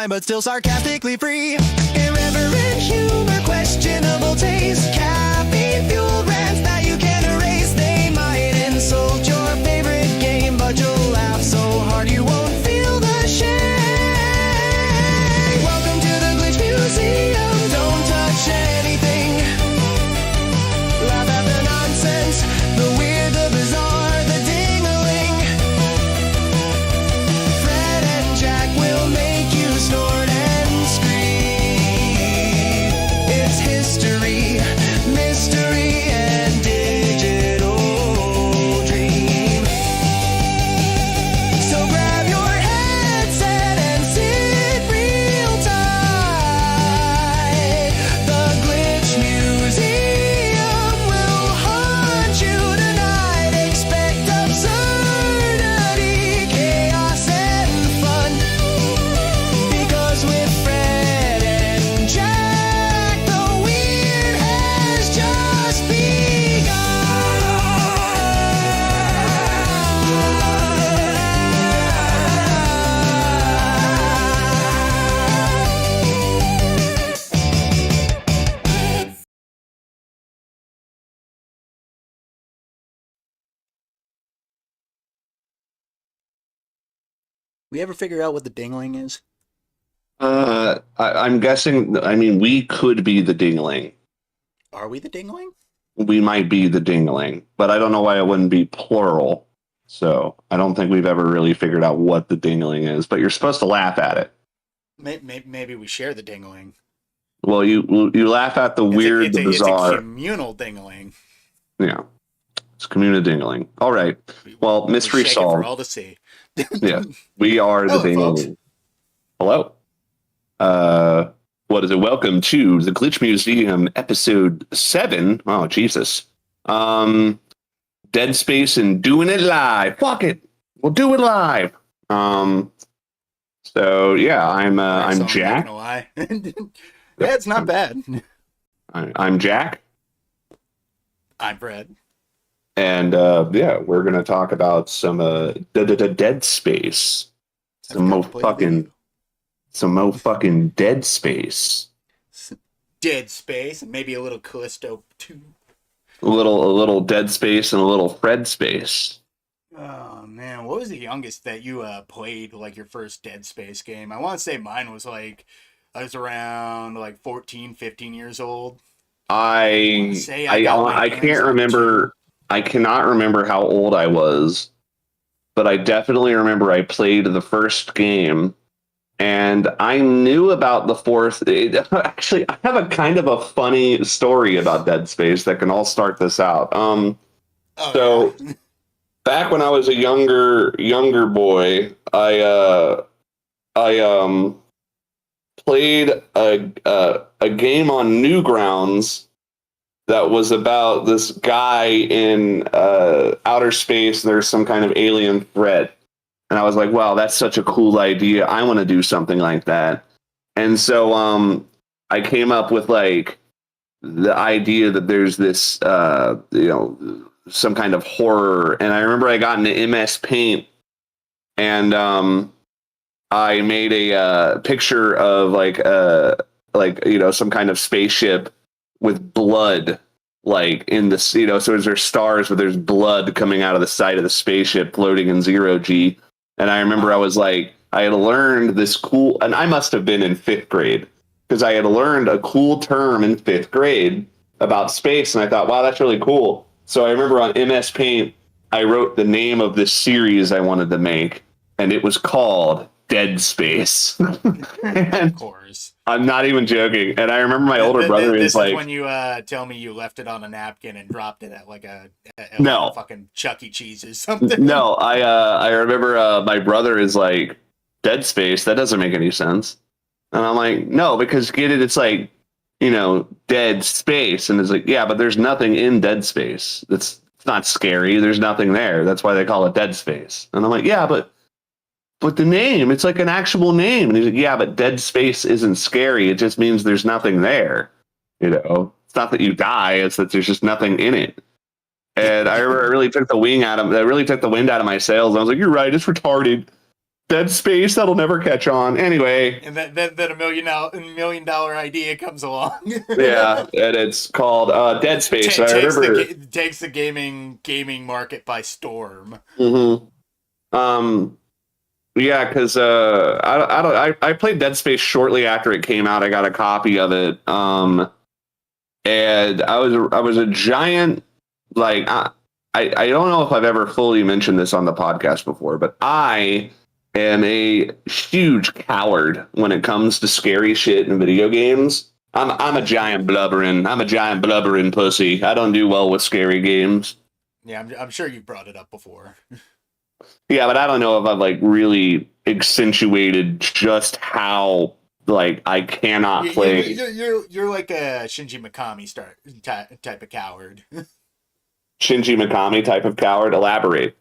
time, but still sarcastically free. Irreverent humor, questionable taste, caffeine-fueled rants that you can't erase. They might insult your favorite game, but you'll laugh so hard you won't feel the shame. Welcome to the Glitch Museum. Don't touch anything. Laugh at the nonsense, the weird, the bizarre, the ding-a-ling. Fred and Jack will make you snort and scream. It's history, mystery, and digital dream. So grab your headset and sit real tight. The Glitch Museum will haunt you tonight. Expect absurdity, chaos, and fun. Because with Fred and Jack, the weird has just begun. We ever figure out what the dingling is? I'm guessing. I mean, we could be the dingling. Are we the dingling? We might be the dingling, but I don't know why it wouldn't be plural. So I don't think we've ever really figured out what the dingling is. But you're supposed to laugh at it. Maybe we share the dingling. Well, you laugh at the weird, the bizarre. It's a communal dingling. Yeah, it's communal dingling. All right. Well, We mystery shake it for solved. all to see. Yeah, we are the Hello, dingling. Hello. What is it? Welcome to the Glitch Museum, episode 7. Oh, Jesus. Dead Space and doing it live. Fuck it. We'll do it live. So yeah, I'm So Jack. not gonna lie. Yeah, it's not bad. I'm Jack. I'm Fred. And yeah, we're gonna talk about some Dead Space. Some more fucking Dead Space. Dead Space, and maybe a little Callisto too. A little Dead Space and a little Fred Space. Oh man, what was the youngest that you played, like your first Dead Space game? I want to say mine was like, I was around like 14, 15 years old. I can't remember. I cannot remember how old I was, but I definitely remember I played the first game, and I knew about the fourth. Actually, I have a kind of a funny story about Dead Space that can all start this out. So yeah. back when I was a younger boy, I played a game on Newgrounds that was about this guy in outer space. There's some kind of alien threat. And I was like, wow, that's such a cool idea. I want to do something like that. And so I came up with like the idea that there's this, some kind of horror. And I remember I got into MS Paint and I made a picture of some kind of spaceship with blood, like in the, so there's stars, but there's blood coming out of the side of the spaceship floating in zero G. And I remember I was like, I had learned this cool, and I must have been in 5th grade, because I had learned a cool term in 5th grade about space. And I thought, wow, that's really cool. So I remember on MS Paint, I wrote the name of this series I wanted to make, and it was called Dead Space. Of course. I'm not even joking. And I remember my older brother is like, when you tell me you left it on a napkin and dropped it at like a fucking Chuck E. Cheese or something. No, I remember my brother is like, Dead Space, that doesn't make any sense. And I'm like, no, because get it, it's like, dead space. And it's like, yeah, but there's nothing in Dead Space. It's not scary. There's nothing there. That's why they call it Dead Space. And I'm like, yeah, but the name, it's like an actual name. And he's like, yeah, but Dead Space isn't scary. It just means there's nothing there. It's not that you die. It's that there's just nothing in it. And I remember it really took the wind out of my sails. I was like, you're right. It's retarded. Dead Space, that'll never catch on. Anyway, And then a million dollar idea comes along. yeah, and it's called Dead Space. I remember. Takes the gaming market by storm. Mm-hmm. Yeah, because I played Dead Space shortly after it came out. I got a copy of it. And I was a giant, like, I don't know if I've ever fully mentioned this on the podcast before, but I am a huge coward when it comes to scary shit in video games. I'm a giant blubbering pussy. I don't do well with scary games. Yeah, I'm sure you brought it up before. Yeah, but I don't know if I've like really accentuated just how like I cannot play. You're like a Shinji Mikami type of coward. Shinji Mikami type of coward. Elaborate.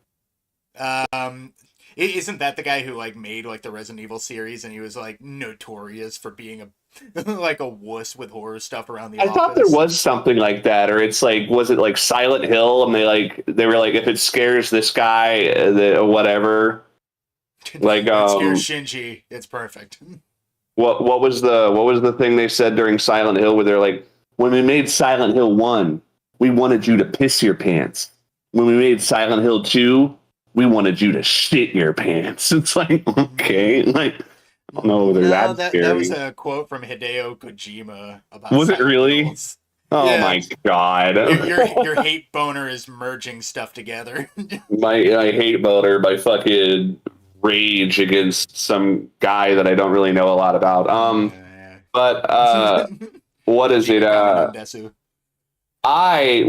Isn't that the guy who like made like the Resident Evil series, and he was like notorious for being a like a wuss with horror stuff around the office? I thought there was something like that, or it's like, was it like Silent Hill? And they were like, if it scares this guy, whatever. Like it scares Shinji, it's perfect. What was the thing they said during Silent Hill where they're like, when we made Silent Hill 1, we wanted you to piss your pants. When we made Silent Hill 2, we wanted you to shit your pants. It's like, okay, like, I don't know whether that's scary. That was a quote from Hideo Kojima about Was Silent it really? Hills. Oh yeah. My god. Your hate boner is merging stuff together. my hate boner, my fucking rage against some guy that I don't really know a lot about. But what is it? I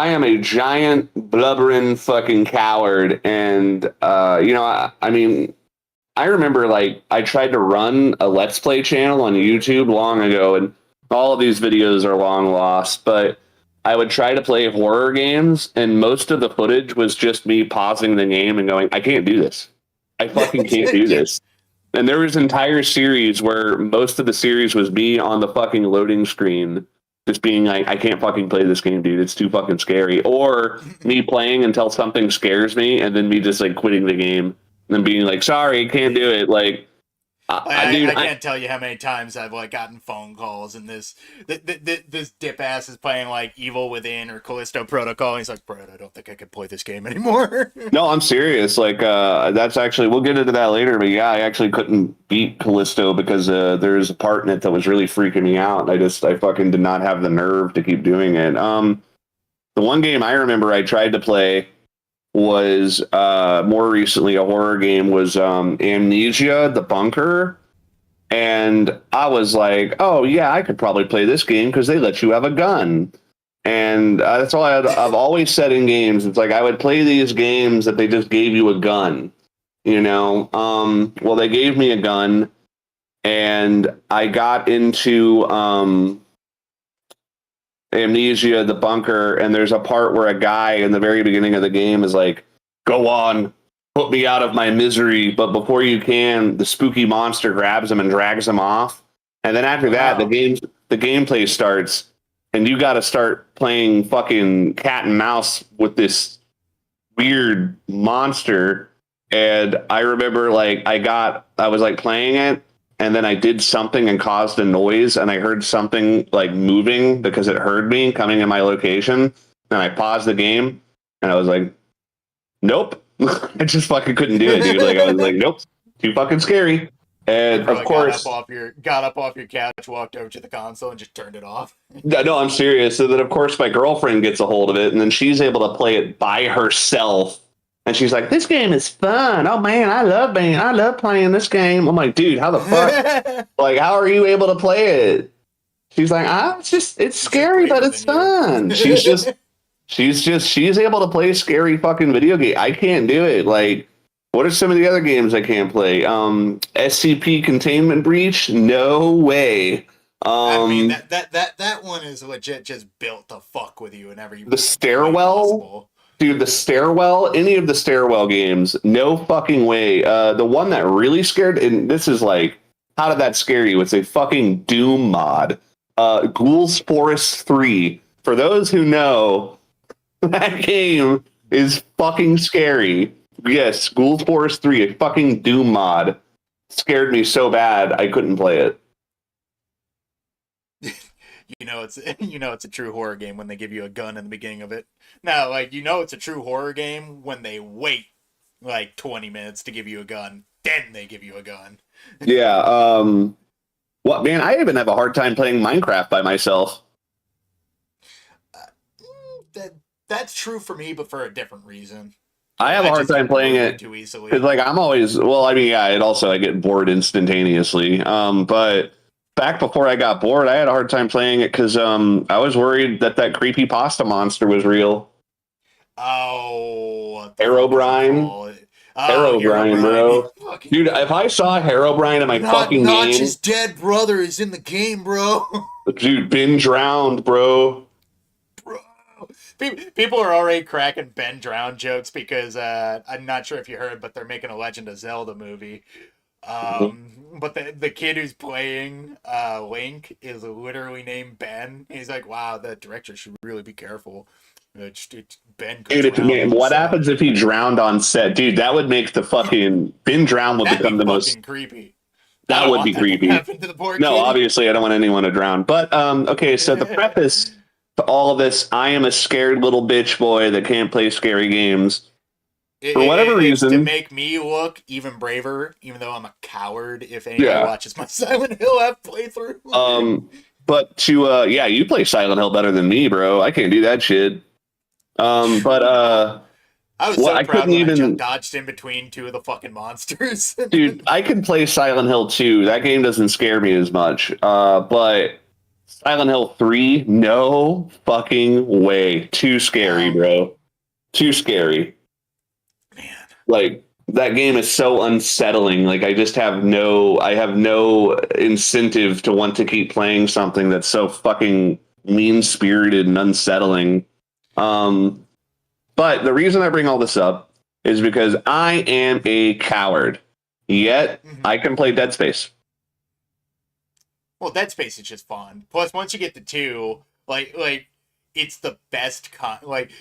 am a giant blubbering fucking coward, and I mean, I remember like I tried to run a Let's Play channel on YouTube long ago, and all of these videos are long lost, but I would try to play horror games, and most of the footage was just me pausing the game and going, I can't do this. I fucking can't do this. And there was an entire series where most of the series was me on the fucking loading screen, just being like, I can't fucking play this game, dude. It's too fucking scary. Or me playing until something scares me, and then me just like quitting the game and then being like, sorry, can't do it. Like, I can't tell you how many times I've like gotten phone calls, and this dip ass is playing like Evil Within or Callisto Protocol. And he's like, Brad, I don't think I can play this game anymore. No, I'm serious. Like, that's actually, we'll get into that later. But yeah, I actually couldn't beat Callisto because there's a part in it that was really freaking me out. I fucking did not have the nerve to keep doing it. The one game I remember I tried to play was more recently a horror game was Amnesia, The Bunker. And I was like, oh, yeah, I could probably play this game because they let you have a gun. And that's all I've always said in games. It's like I would play these games that they just gave you a gun, you know? Well, they gave me a gun, and I got into Amnesia, The Bunker, and there's a part where a guy in the very beginning of the game is like, go on, put me out of my misery, but before you can, the spooky monster grabs him and drags him off. And then after that, the gameplay starts, and you got to start playing fucking cat and mouse with this weird monster. And I remember like I was like playing it, and then I did something and caused a noise, and I heard something like moving because it heard me coming in my location. And I paused the game, and I was like, nope. I just fucking couldn't do it, dude. Like, I was like, nope, too fucking scary. And of course, got up off your couch, walked over to the console, and just turned it off. No, I'm serious. So then, of course, my girlfriend gets a hold of it, and then she's able to play it by herself. And she's like, "This game is fun. Oh man, I love playing this game." I'm like, "Dude, how the fuck? Like, how are you able to play it?" She's like, it's scary, but it's fun." She's able to play a scary fucking video game. I can't do it. Like, what are some of the other games I can't play? SCP Containment Breach? No way. I mean, that one is legit just built to fuck with you whenever you. The Stairwell? Dude, the Stairwell, any of the Stairwell games, no fucking way. The one that really scared, and this is like, how did that scare you? It's a fucking Doom mod. Ghouls Forest 3. For those who know, that game is fucking scary. Yes, Ghoul Force 3, a fucking Doom mod, scared me so bad I couldn't play it. It's a true horror game when they give you a gun in the beginning of it. Now, like it's a true horror game when they wait like 20 minutes to give you a gun, then they give you a gun. Yeah. What man? I even have a hard time playing Minecraft by myself. That's true for me, but for a different reason. I have a hard time playing it too easily. because, like, I'm always well. I mean, yeah. It also I get bored instantaneously. But back before I got bored, I had a hard time playing it because I was worried that creepy pasta monster was real. Oh, Herobrine. Herobrine, bro. Dude, if I saw Herobrine in my fucking game, Notch's dead brother is in the game, bro. Dude, been drowned, bro. Bro, people are already cracking Ben drowned jokes because I'm not sure if you heard, but they're making a Legend of Zelda movie. But the kid who's playing Link is literally named Ben. He's like, wow, the director should really be careful. It's Ben. Dude, man, what happens if he drowned on set? Dude, that would make the fucking Ben drown will become the most creepy. That would be creepy. No, obviously I don't want anyone to drown. But okay, so the preface to all of this, I am a scared little bitch boy that can't play scary games. For whatever reason, to make me look even braver, even though I'm a coward. If anybody watches my Silent Hill app playthrough, but you play Silent Hill better than me, bro. I can't do that shit. I was so proud when I just dodged in between two of the fucking monsters. Dude, I can play Silent Hill 2. That game doesn't scare me as much. But Silent Hill 3, no fucking way. Too scary, bro. Too scary. Man. Like, that game is so unsettling. Like, I have no incentive to want to keep playing something that's so fucking mean-spirited and unsettling. But the reason I bring all this up is because I am a coward, yet I can play Dead Space. Well, Dead Space is just fun. Plus, once you get to 2, like it's the best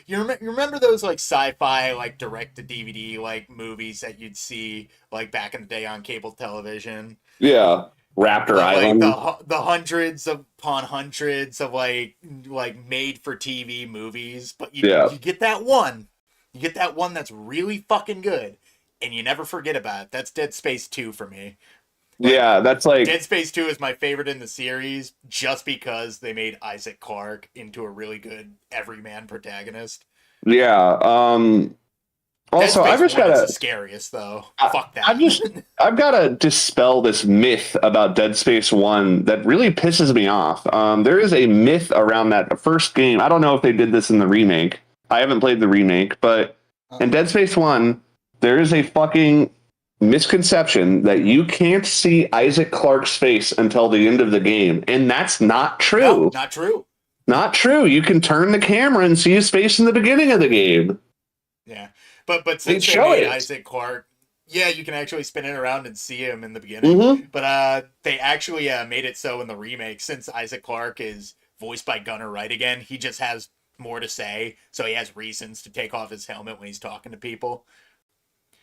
you remember those like sci-fi like direct to DVD like movies that you'd see like back in the day on cable television? Yeah. Raptor Island, the hundreds upon hundreds of like made for TV movies, but you get that one, that's really fucking good, and you never forget about it. That's Dead Space 2 for me. That's like Dead Space 2 is my favorite in the series, just because they made Isaac Clarke into a really good everyman protagonist. Yeah. Also, I've just got the scariest though. Fuck that. I've got to dispel this myth about Dead Space 1 that really pisses me off. There is a myth around that first game. I don't know if they did this in the remake. I haven't played the remake, but in Dead Space 1, there is a fucking misconception that you can't see Isaac Clarke's face until the end of the game, and that's not true. No, not true. Not true. You can turn the camera and see his face in the beginning of the game. Yeah. But since they made Isaac Clarke, you can actually spin it around and see him in the beginning. Mm-hmm. But they actually made it so in the remake, since Isaac Clarke is voiced by Gunnar Wright again, he just has more to say, so he has reasons to take off his helmet when he's talking to people.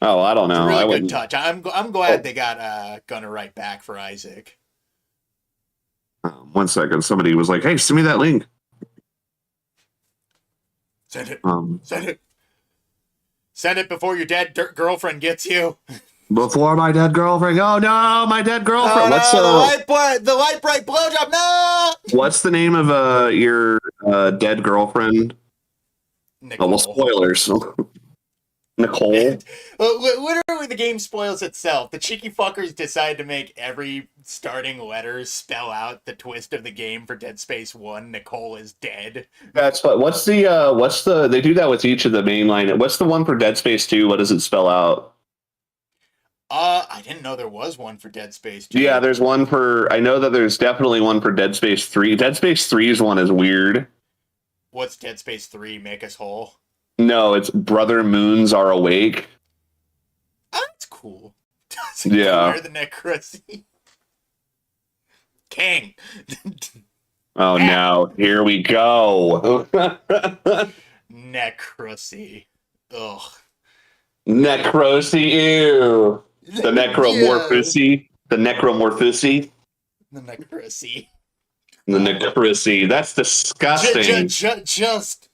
Oh, I don't know. It's a really good touch. I'm glad they got Gunnar Wright back for Isaac. 1 second. Somebody was like, "Hey, send me that link." Send it. Send it. Send it before your dead girlfriend gets you. Before my dead girlfriend. Oh no, my dead girlfriend. The light bright blowjob? No. What's the name of your dead girlfriend? Nicole. Oh, well, spoilers. Nicole. Literally, the game spoils itself. The cheeky fuckers decide to make every starting letter spell out the twist of the game for Dead Space 1. Nicole is dead. That's what. What's the? They do that with each of the mainline. What's the one for Dead Space 2? What does it spell out? I didn't know there was one for Dead Space 2. Yeah, there's one for. I know that there's definitely one for Dead Space 3. Dead Space 3's one is weird. What's Dead Space 3? Make us whole. No, it's Brother Moons Are Awake. Oh, that's cool. Yeah. The Necrosi. King. Oh, no. Here we go. Necrosi. Ugh. Necrosi, ew. The Yeah. necromorphosi. The necromorphosi. The necrosi. The necrosi. That's disgusting.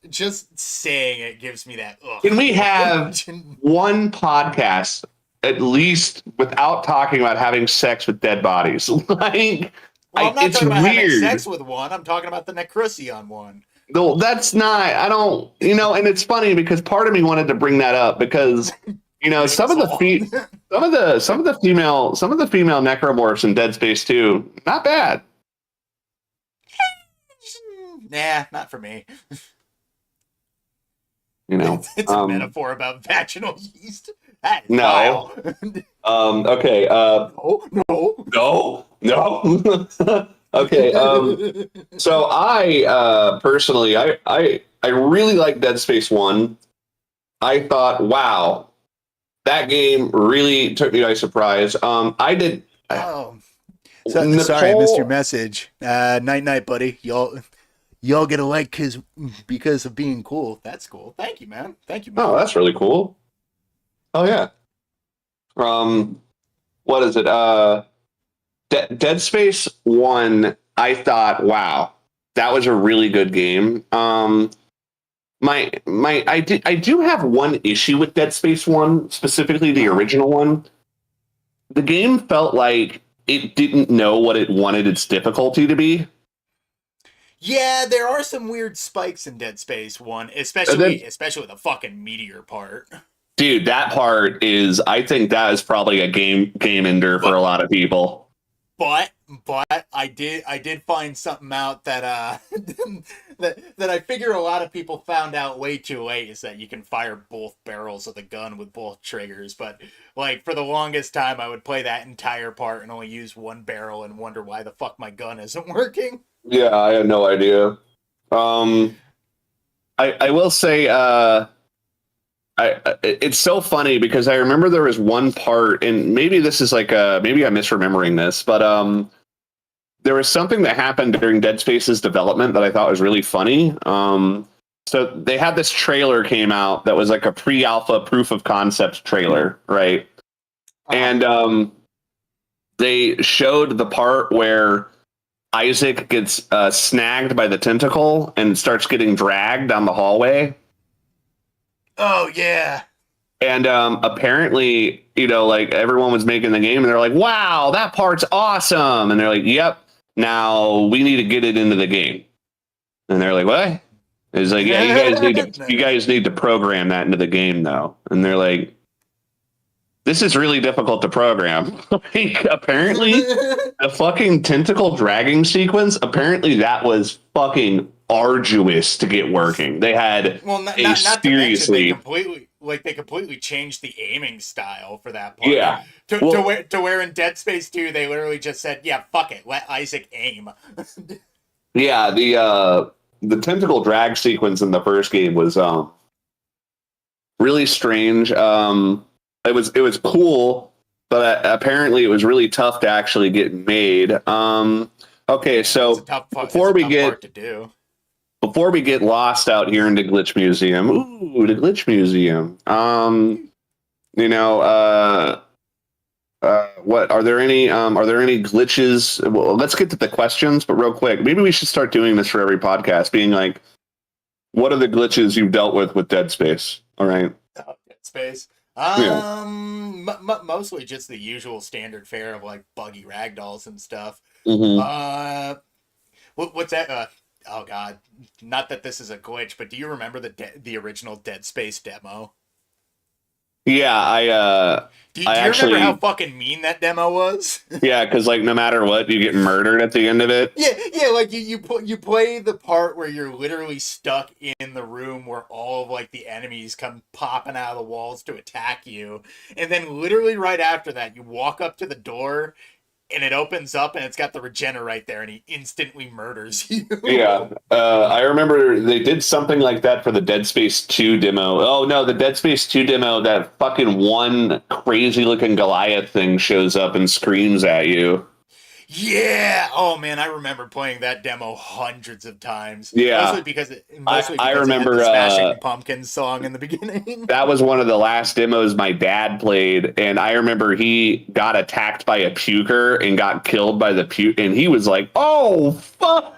Just saying it gives me that ugh Can we have feeling. one podcast at least without talking about having sex with dead bodies? Like, Well, I'm not it's talking about having weird. sex with one. I'm talking about the necrosi on one. No, that's not. I don't. And it's funny because part of me wanted to bring that up because some of the Asshole. female necromorphs in Dead Space 2, not bad. Nah, not for me. You know. It's a metaphor about vaginal yeast. That is No. Okay. no. No. Okay. So I personally, I really like Dead Space 1. I thought, wow, that game really took me by surprise. I did. Oh, Nicole, sorry, I missed your message. Night, night, buddy. Y'all get a like because of being cool. That's cool. Thank you, man. Thank you, man. Oh, that's really cool. Oh yeah. What is it? Dead Space 1. I thought, wow, that was a really good game. I do have one issue with Dead Space 1, specifically the original one. The game felt like it didn't know what it wanted its difficulty to be. Yeah, there are some weird spikes in Dead Space 1, And especially then, the fucking meteor part. dude, that part is, I think that is probably a game ender for a But lot of people. but I did find something out that that I figure a lot of people found out way too late, is that you can fire both barrels of the gun with both triggers. But like, for the longest time, I would play that entire part and only use one barrel and wonder why the fuck my gun isn't working. Yeah, I had no idea. I will say, it's so funny because I remember there was one part, and maybe this is like maybe I'm misremembering this, but there was something that happened during Dead Space's development that I thought was really funny. So they had this trailer came out that was like a pre-alpha proof of concept trailer, right? And they showed the part where Isaac gets snagged by the tentacle and starts getting dragged down the hallway. Oh yeah. And apparently, like everyone was making the game and they're like, wow, that part's awesome. And they're like, yep, now we need to get it into the game. And they're like, what? It's like, yeah, you guys need to program that into the game though. And they're like, this is really difficult to program. Like, apparently, the fucking tentacle dragging sequence, apparently that was fucking arduous to get working. They had not seriously, to mention they completely changed the aiming style for that part. yeah. To where in Dead Space 2 they literally just said, yeah, fuck it, let Isaac aim. Yeah, the tentacle drag sequence in the first game was really strange. It was cool, but apparently it was really tough to actually get made. Okay, so before we get lost out here in the Glitch Museum, ooh, the Glitch Museum. What are there any glitches? Well, let's get to the questions, but real quick, maybe we should start doing this for every podcast, being like, what are the glitches you've dealt with Dead Space? All right. Dead Space. Mostly just the usual standard fare of like buggy ragdolls and stuff. Mm-hmm. What's that? Oh god, not that this is a glitch, but do you remember the original Dead Space demo? Yeah, do you remember how fucking mean that demo was? Yeah, because like no matter what, you get murdered at the end of it. Yeah, like you play the part where you're literally stuck in the room where all of like the enemies come popping out of the walls to attack you, and then literally right after that, you walk up to the door. And it opens up, and it's got the Regener right there, and he instantly murders you. Yeah, I remember they did something like that for the Dead Space 2 demo. Oh no, the Dead Space 2 demo, that fucking one crazy-looking Goliath thing shows up and screams at you. Yeah. Oh man, I remember playing that demo hundreds of times. Yeah, Mostly I because it had the remember Smashing Pumpkins song in the beginning. that was one of the last demos my dad played, and I remember he got attacked by a puker and got killed by the puke, and he was like, "Oh fuck!"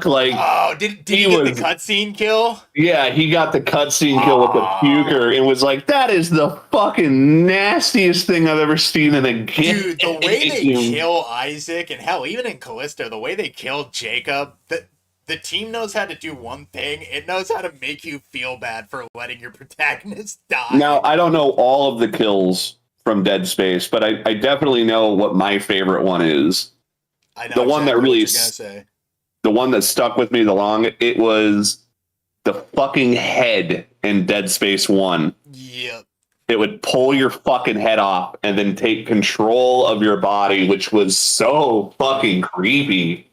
Like Oh, did he he get the was, cutscene kill? yeah, he got the cutscene kill with the puker, Oh, and was like, "That is the fucking nastiest thing I've ever seen in a game." dude, the way they kill Isaac, and hell, even in Callisto, the way they kill Jacob, the team knows how to do one thing. It knows how to make you feel bad for letting your protagonist Now, die. I don't know all of the kills from Dead Space, but I definitely know what my favorite one is. I know The one that exactly what really you're gonna say. the one that stuck with me the long, it was the fucking head in Dead Space 1. Yep. It would pull your fucking head off and then take control of your body, which was so fucking creepy.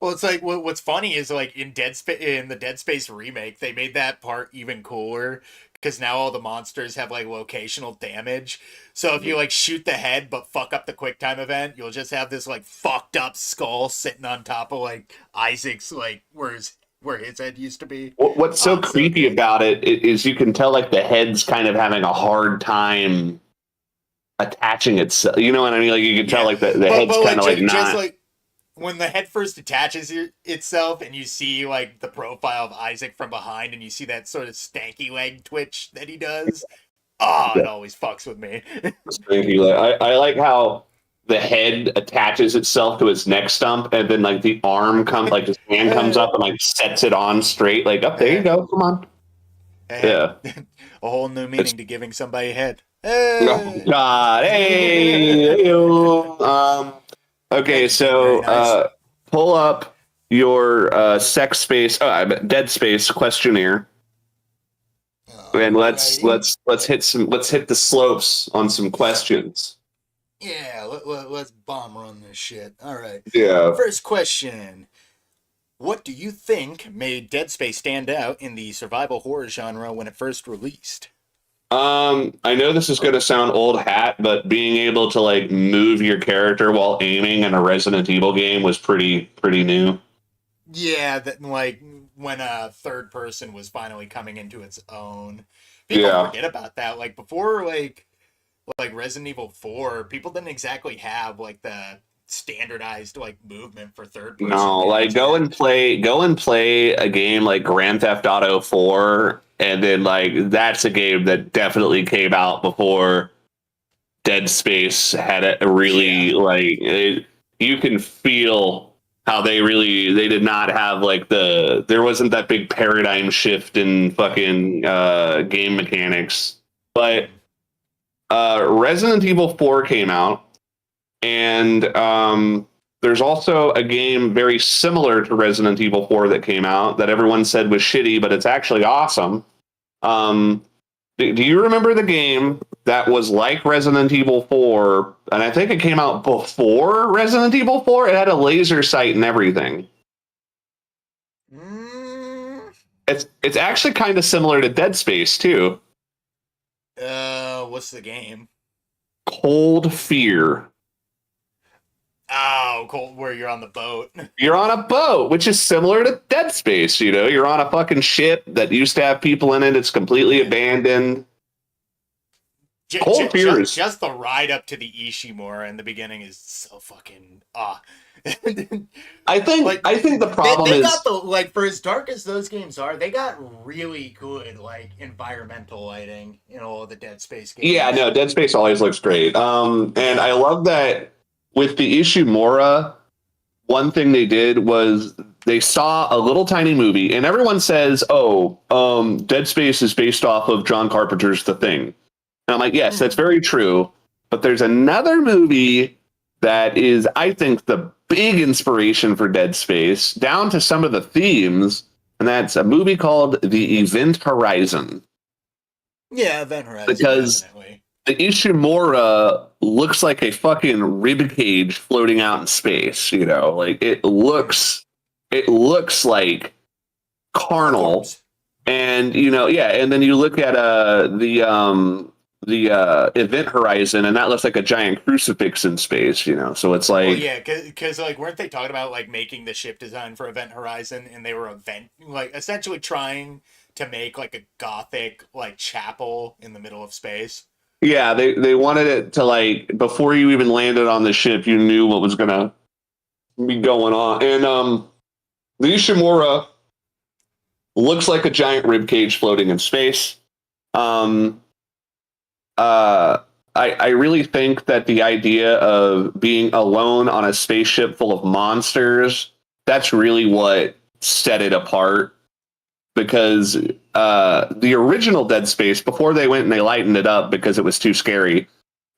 Well, it's like what's funny is like in the Dead Space remake, they made that part even cooler because now all the monsters have like locational damage. So if you like shoot the head but fuck up the quick time event, you'll just have this like fucked up skull sitting on top of like Isaac's like where his head used to be. What's so It's so creepy good. about it is you can tell like the head's kind of having a hard time attaching itself. You know what I mean? Like you can tell Yeah, like the but head's kind of like just not. like when the head first attaches itself and you see like the profile of Isaac from behind and you see that sort of stanky leg twitch that he does, oh, it always fucks with me. Thank you. I like how the head attaches itself to his neck stump, and then like the arm comes, like his hand comes up and like sets it on straight. Like, up there you go. Come on. Hey, Yeah. a whole new It's, meaning to giving somebody a head. oh Hey. God. Hey. Hey-o. Okay. Thank you, Pete. Very So nice. pull up your sex space, Dead Space questionnaire, and Alrighty. let's hit the slopes on some questions. Yeah, let's bomb run this shit. All right. Yeah. First question. What do you think made Dead Space stand out in the survival horror genre when it first released? I know this is going to sound old hat, but being able to like move your character while aiming in a Resident Evil game was pretty new. Yeah, that like when a third person was finally coming into its own. People Yeah. forget about that. Like before like Resident Evil 4, people didn't exactly have like the standardized like movement for third person No, like games yet. go and play a game like Grand Theft Auto 4, and then like that's a game that definitely came out before Dead Space had a really Yeah. you can feel how they did not have like there wasn't that big paradigm shift in fucking game mechanics. But Resident Evil 4 came out, and there's also a game very similar to Resident Evil 4 that came out that everyone said was shitty, but it's actually awesome. Um, do you remember the game that was like Resident Evil 4? And I think it came out before Resident Evil 4. It had a laser sight and everything. Mm, It's actually kind of similar to Dead Space too. what's the game? Cold Fear. Oh, cool. Where you're on the boat. You're on a boat, which is similar to Dead Space. You know, you're on a fucking ship that used to have people in it. It's completely abandoned. Cold Fear is. Just the ride up to the Ishimura in the beginning is so fucking I think. like I think the problem they is. got the like for as dark as those games are, they got really good like environmental lighting in all of the Dead Space games. Yeah, no, Dead Space always looks great. And I love that with the Ishimura. One thing they did was they saw a little tiny movie, and everyone says, "Oh, Dead Space is based off of John Carpenter's The Thing." And I'm like, yes, that's very true. But there's another movie that is, I think, the big inspiration for Dead Space, down to some of the themes, and that's a movie called The Event Horizon. Yeah, Event Horizon, Because definitely. the Ishimura looks like a fucking rib cage floating out in space. You know, like it looks like carnal. And you know, yeah. And then you look at event horizon, and that looks like a giant crucifix in space, you know. So it's like, Well, yeah, because like weren't they talking about like making the ship design for Event Horizon, and they were essentially trying to make like a gothic like chapel in the middle of space. yeah, they wanted it to like before you even landed on the ship, you knew what was gonna be going on, and the Ishimura looks like a giant rib cage floating in space. Um, I really think that the idea of being alone on a spaceship full of monsters, that's really what set it apart. Because the original Dead Space, before they went and they lightened it up because it was too scary,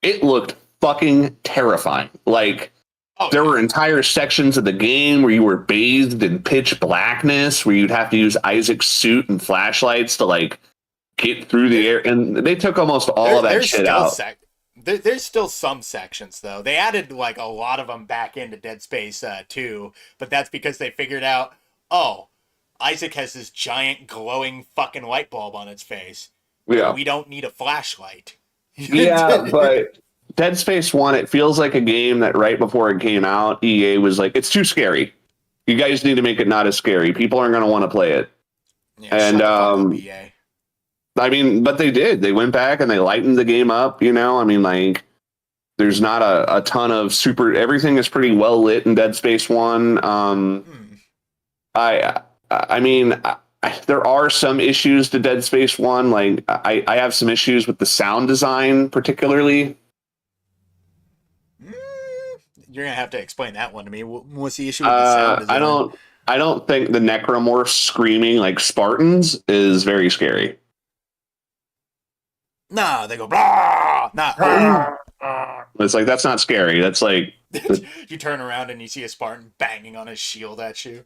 it looked fucking terrifying. Like, Oh, there yeah. were entire sections of the game where you were bathed in pitch blackness, where you'd have to use Isaac's suit and flashlights to like get through the air, and they took almost all of that shit out. There's still some sections though. They added like a lot of them back into Dead Space 2, but that's because they figured out, oh, Isaac has this giant glowing fucking light bulb on its face. Yeah, We don't need a flashlight. yeah, but Dead Space 1, it feels like a game that right before it came out, EA was like, it's too scary. You guys need to make it not as scary. People aren't going to want to play it. Yeah, And shut the fuck up, EA. I mean, but they did. They went back and they lightened the game up, you know? I mean, like, there's not a ton of super... Everything is pretty well lit in Dead Space 1. I mean, there are some issues to Dead Space 1. Like, I have some issues with the sound design, particularly. You're gonna have to explain that one to me. What's the issue with the sound design? I don't think the necromorphs screaming like Spartans is very scary. Nah, they go blah. Nah. It's like, that's not scary. That's like, You turn around and you see a Spartan banging on his shield at you.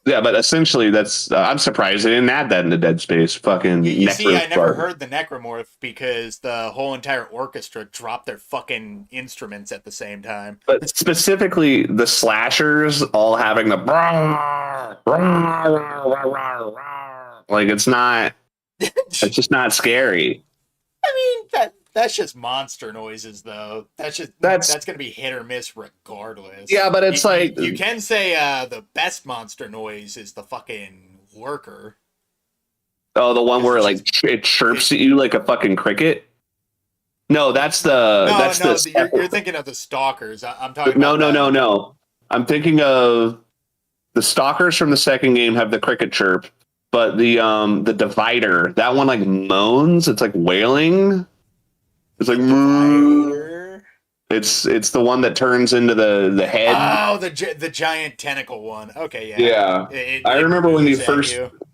yeah, but essentially that's, I'm surprised they didn't add that into Dead Space. Fucking You see, I never Spartan. heard the necromorph because the whole entire orchestra dropped their fucking instruments at the same time. But specifically the slashers all having the like, it's just not scary. I mean, that's just monster noises, though. That's gonna be hit or miss regardless. Yeah, but it's like, you can say the best monster noise is the fucking lurker. oh, the one where like it chirps at you like a fucking cricket. No, that's you're thinking of the stalkers. I'm talking. No. I'm thinking of the stalkers from the second game have the cricket chirp, but the divider, that one like moans. It's like wailing. It's like moo. It's the one that turns into the head. Oh, the giant tentacle one. Okay, yeah. Yeah, I remember when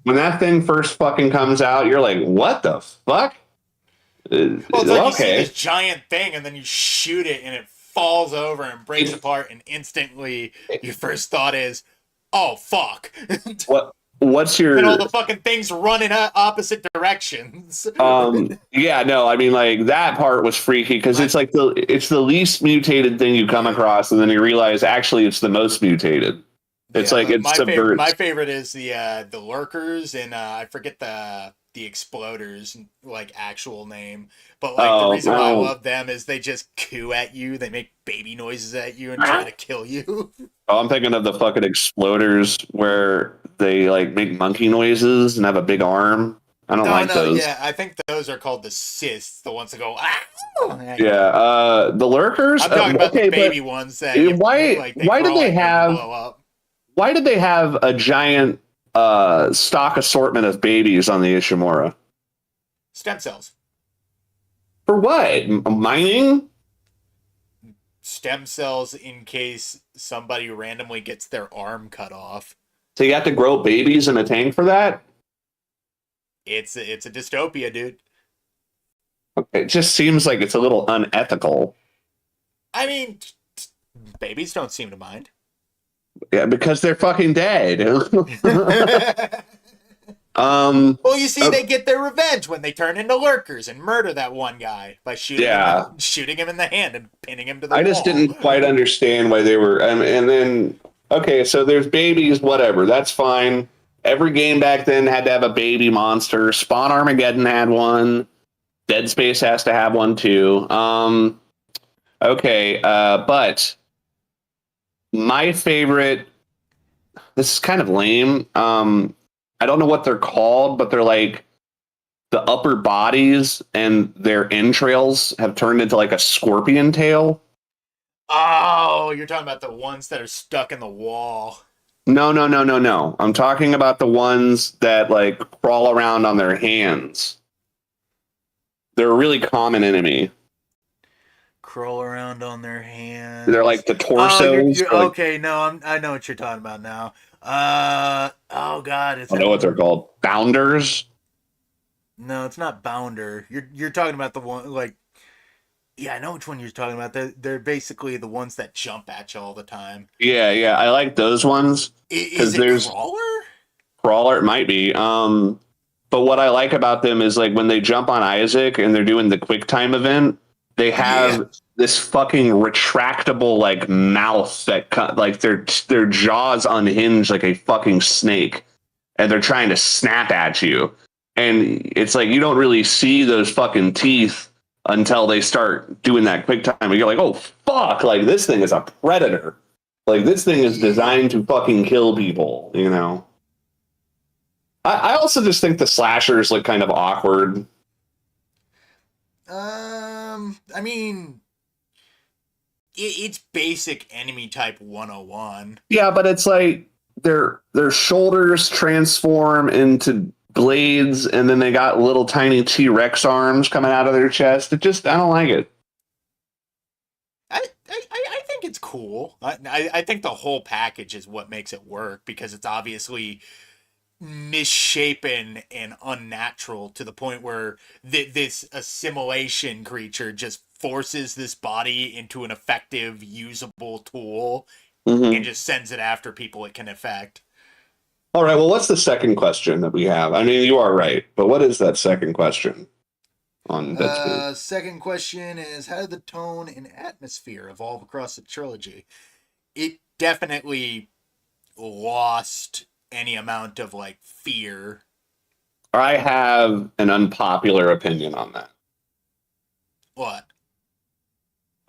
when that thing first fucking comes out, you're like, what the fuck? Well, it's like you see this giant thing, and then you shoot it, and it falls over and breaks apart, and instantly your first thought is, "Oh fuck!" What's your? And all the fucking things run in opposite directions. Yeah, no, I mean, like, that part was freaky because it's like it's the least mutated thing you come across, and then you realize actually it's the most mutated. It's like it subverts. My favorite is the lurkers, and I forget the exploders like actual name, but like the reason why I love them is they just coo at you, they make baby noises at you and try to kill you. Oh, I'm thinking of the fucking exploders where they like make monkey noises and have a big arm. I don't like those. Yeah, I think those are called the cysts, the ones that go ah. Yeah, the lurkers. I'm talking about the baby ones that why did they have blow up. Why did they have a giant stock assortment of babies on the Ishimura? Stem cells. For what? Mining? Stem cells in case somebody randomly gets their arm cut off. So you have to grow babies in a tank for that? It's a dystopia, dude. It just seems like it's a little unethical. I mean, babies don't seem to mind. Yeah, because they're fucking dead. Well, you see, they get their revenge when they turn into lurkers and murder that one guy by shooting him in the hand and pinning him to the wall. I just didn't quite understand why they were. And then, okay, so there's babies, whatever. That's fine. Every game back then had to have a baby monster. Spawn Armageddon had one. Dead Space has to have one too. Okay, but my favorite. This is kind of lame. I don't know what they're called, but they're like the upper bodies and their entrails have turned into like a scorpion tail. Oh, you're talking about the ones that are stuck in the wall. No, no, no, no, no. I'm talking about the ones that like crawl around on their hands. They're a really common enemy. Crawl around on their hands. They're like the Oh, torsos. you're Like, okay. No, I know what you're talking about now. Oh God, I know what they're called. Bounders. No, it's not Bounder. You're talking about the one like. Yeah, I know which one you're talking about. They're basically the ones that jump at you all the time. Yeah, yeah. I like those ones Is because it there's Crawler? Crawler. It might be. But what I like about them is like when they jump on Isaac and they're doing the quick time event, they have this fucking retractable like mouth that like their jaws unhinge like a fucking snake, and they're trying to snap at you, and it's like you don't really see those fucking teeth until they start doing that quick time, and you're like, oh fuck, like this thing is a predator, like this thing is designed to fucking kill people, you know. I also just think the slashers look kind of awkward. I mean, it's basic enemy type 101. Yeah, but it's like their shoulders transform into blades, and then they got little tiny T-Rex arms coming out of their chest. I don't like it. I think it's cool. I think the whole package is what makes it work because it's obviously misshapen and unnatural to the point where this assimilation creature just forces this body into an effective, usable tool and just sends it after people it can affect. All right, well, what's the second question that we have? I mean, you are right, but what is that second question on Dead Space? Second question is, how did the tone and atmosphere evolve across the trilogy? It definitely lost any amount of like fear. I have an unpopular opinion on that. What?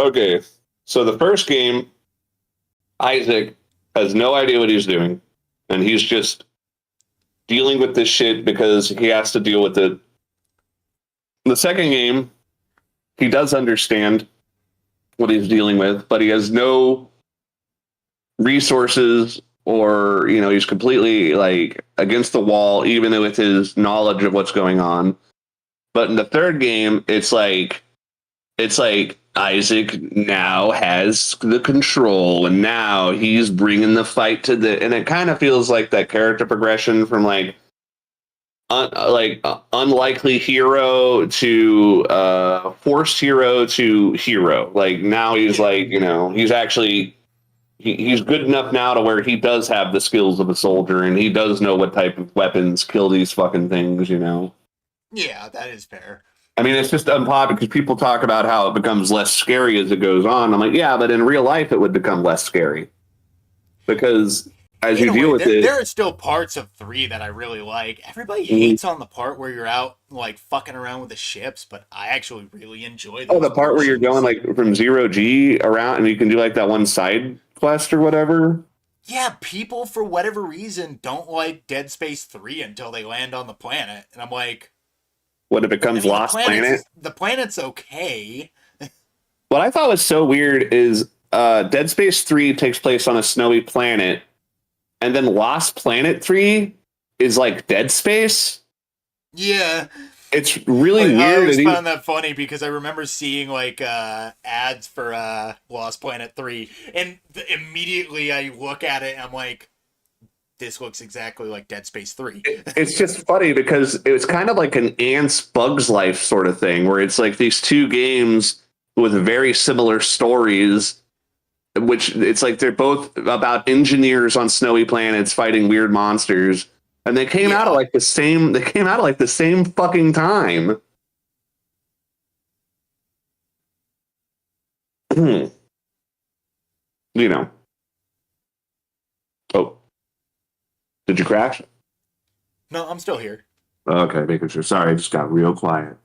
Okay, so the first game, Isaac has no idea what he's doing, and he's just dealing with this shit because he has to deal with it. The second game, he does understand what he's dealing with, but he has no resources, or he's completely like against the wall even with his knowledge of what's going on. But in the third game, it's like Isaac now has the control, and now he's bringing the fight to and it kind of feels like that character progression from like unlikely hero to forced hero to hero. Like now he's like, he's actually he's good enough now to where he does have the skills of a soldier, and he does know what type of weapons kill these fucking things, Yeah, that is fair. I mean, it's just unpopular because people talk about how it becomes less scary as it goes on. I'm like, yeah, but in real life, it would become less scary because as you deal with it, there are still parts of 3 that I really like. Everybody hates on the part where you're out like fucking around with the ships, but I actually really enjoy those. Oh, the part where you're going like from 0G around, and you can do like that one side quest or whatever. Yeah, people for whatever reason don't like Dead Space 3 until they land on the planet, and I'm like, when it becomes Lost Planet. The planet's okay. What I thought was so weird is Dead Space 3 takes place on a snowy planet, and then Lost Planet 3 is like Dead Space. Yeah. It's really weird. I always found that funny because I remember seeing like ads for Lost Planet 3, and immediately I look at it and I'm like, this looks exactly like Dead Space 3. It's just funny because it was kind of like an Ants Bugs Life sort of thing, where it's like these two games with very similar stories, which it's like they're both about engineers on snowy planets fighting weird monsters, and they came out at like the same. They came out at like the same fucking time. Oh. Did you crash? No, I'm still here. Okay, making sure. Sorry, I just got real quiet.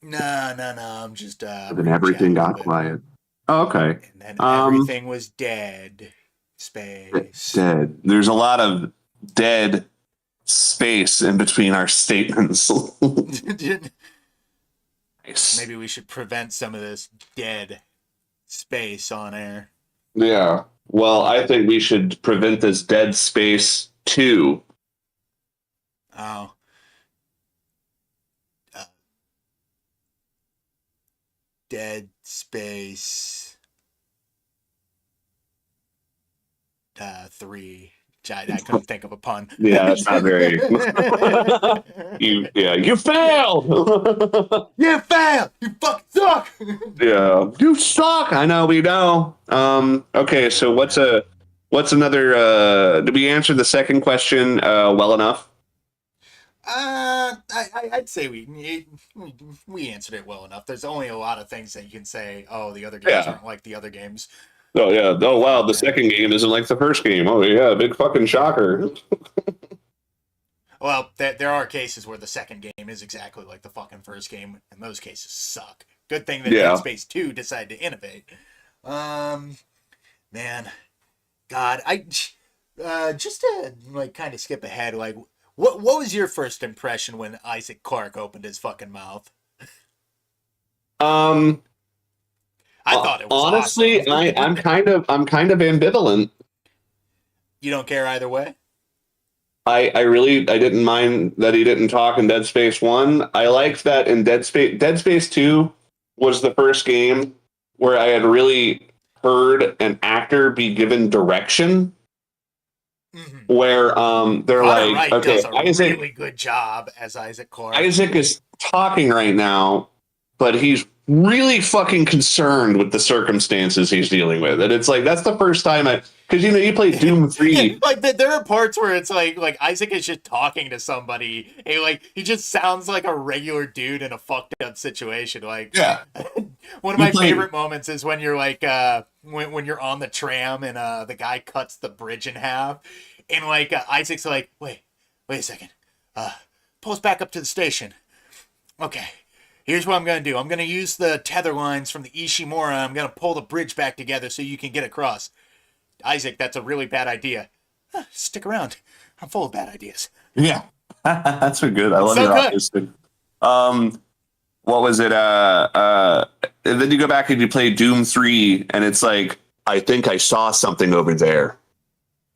No, I'm just Then reading chat everything a little got bit. quiet. Oh, okay. And then Um, everything was dead. Space. dead. There's a lot of dead space in between our statements. Nice. Maybe we should prevent some of this dead space on air. Yeah. Well, I think we should prevent this dead space too. Oh, uh, dead space 3. I couldn't think of a pun. Yeah, that's not very. You failed. You failed. You fucking suck. Yeah, you suck. I know we know. Okay, so what's another? Did we answer the second question well enough? I'd say we answered it well enough. There's only a lot of things that you can say. Oh, the other games Yeah. aren't like the other games. Oh yeah. Oh wow, the second game isn't like the first game. Oh yeah, big fucking shocker. Well, there are cases where the second game is exactly like the fucking first game, and those cases suck. Good thing that Yeah. Dead Space 2 decided to innovate. Man, God, just to like kind of skip ahead, like what was your first impression when Isaac Clarke opened his fucking mouth? Um. I thought it was Honestly, awesome. I'm kind of ambivalent. You don't care either way. I didn't mind that he didn't talk in Dead Space 1. I liked that in Dead Space 2 was the first game where I had really heard an actor be given direction Mm-hmm. where they're Connor like, Wright okay, does a really good job as Isaac Clarke. Isaac is talking right now, but he's really fucking concerned with the circumstances he's dealing with. And it's like that's the first time because you played Doom 3. Like there are parts where it's like Isaac is just talking to somebody and like he just sounds like a regular dude in a fucked up situation. Like Yeah. one of my favorite moments is when you're like when you're on the tram and the guy cuts the bridge in half and like Isaac's like wait a second pull us back up to the station. Okay, here's what I'm going to do. I'm going to use the tether lines from the Ishimura. I'm going to pull the bridge back together so you can get across. Isaac, that's a really bad idea. Stick around. I'm full of bad ideas. Yeah. That's a good. I love So your good. optimistic. What was it? And then you go back and you play Doom 3, and it's like, I think I saw something over there.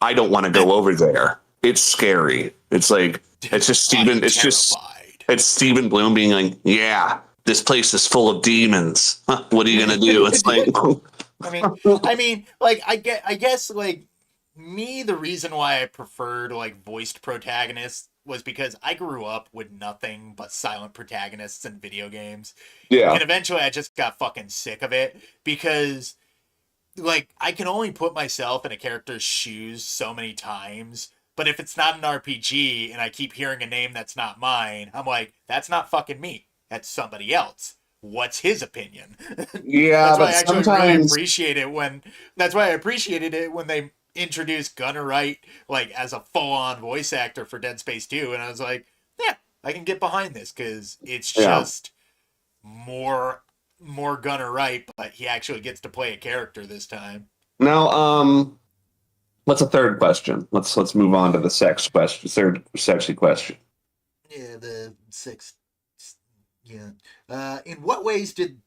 I don't want to go over there. It's scary. It's like it's just Steven. It's just it's Stephen Bloom being like, yeah, this place is full of demons. Huh, what are you gonna do? It's like, I mean, like I guess like me, the reason why I preferred like voiced protagonists was because I grew up with nothing but silent protagonists in video games. yeah, And eventually I just got fucking sick of it because like I can only put myself in a character's shoes so many times. But if it's not an RPG and I keep hearing a name that's not mine, I'm like, that's not fucking me. That's somebody else. What's his opinion? yeah. That's why But I actually really sometimes, appreciate it when. That's why I appreciated it when they introduced Gunnar Wright like as a full-on voice actor for Dead Space 2, and I was like, yeah, I can get behind this because it's yeah. just more Gunnar Wright, but he actually gets to play a character this time. Now, what's a third question? Let's move on to the sex question. Third sexy question. Yeah, the sixth. Yeah. In what ways did?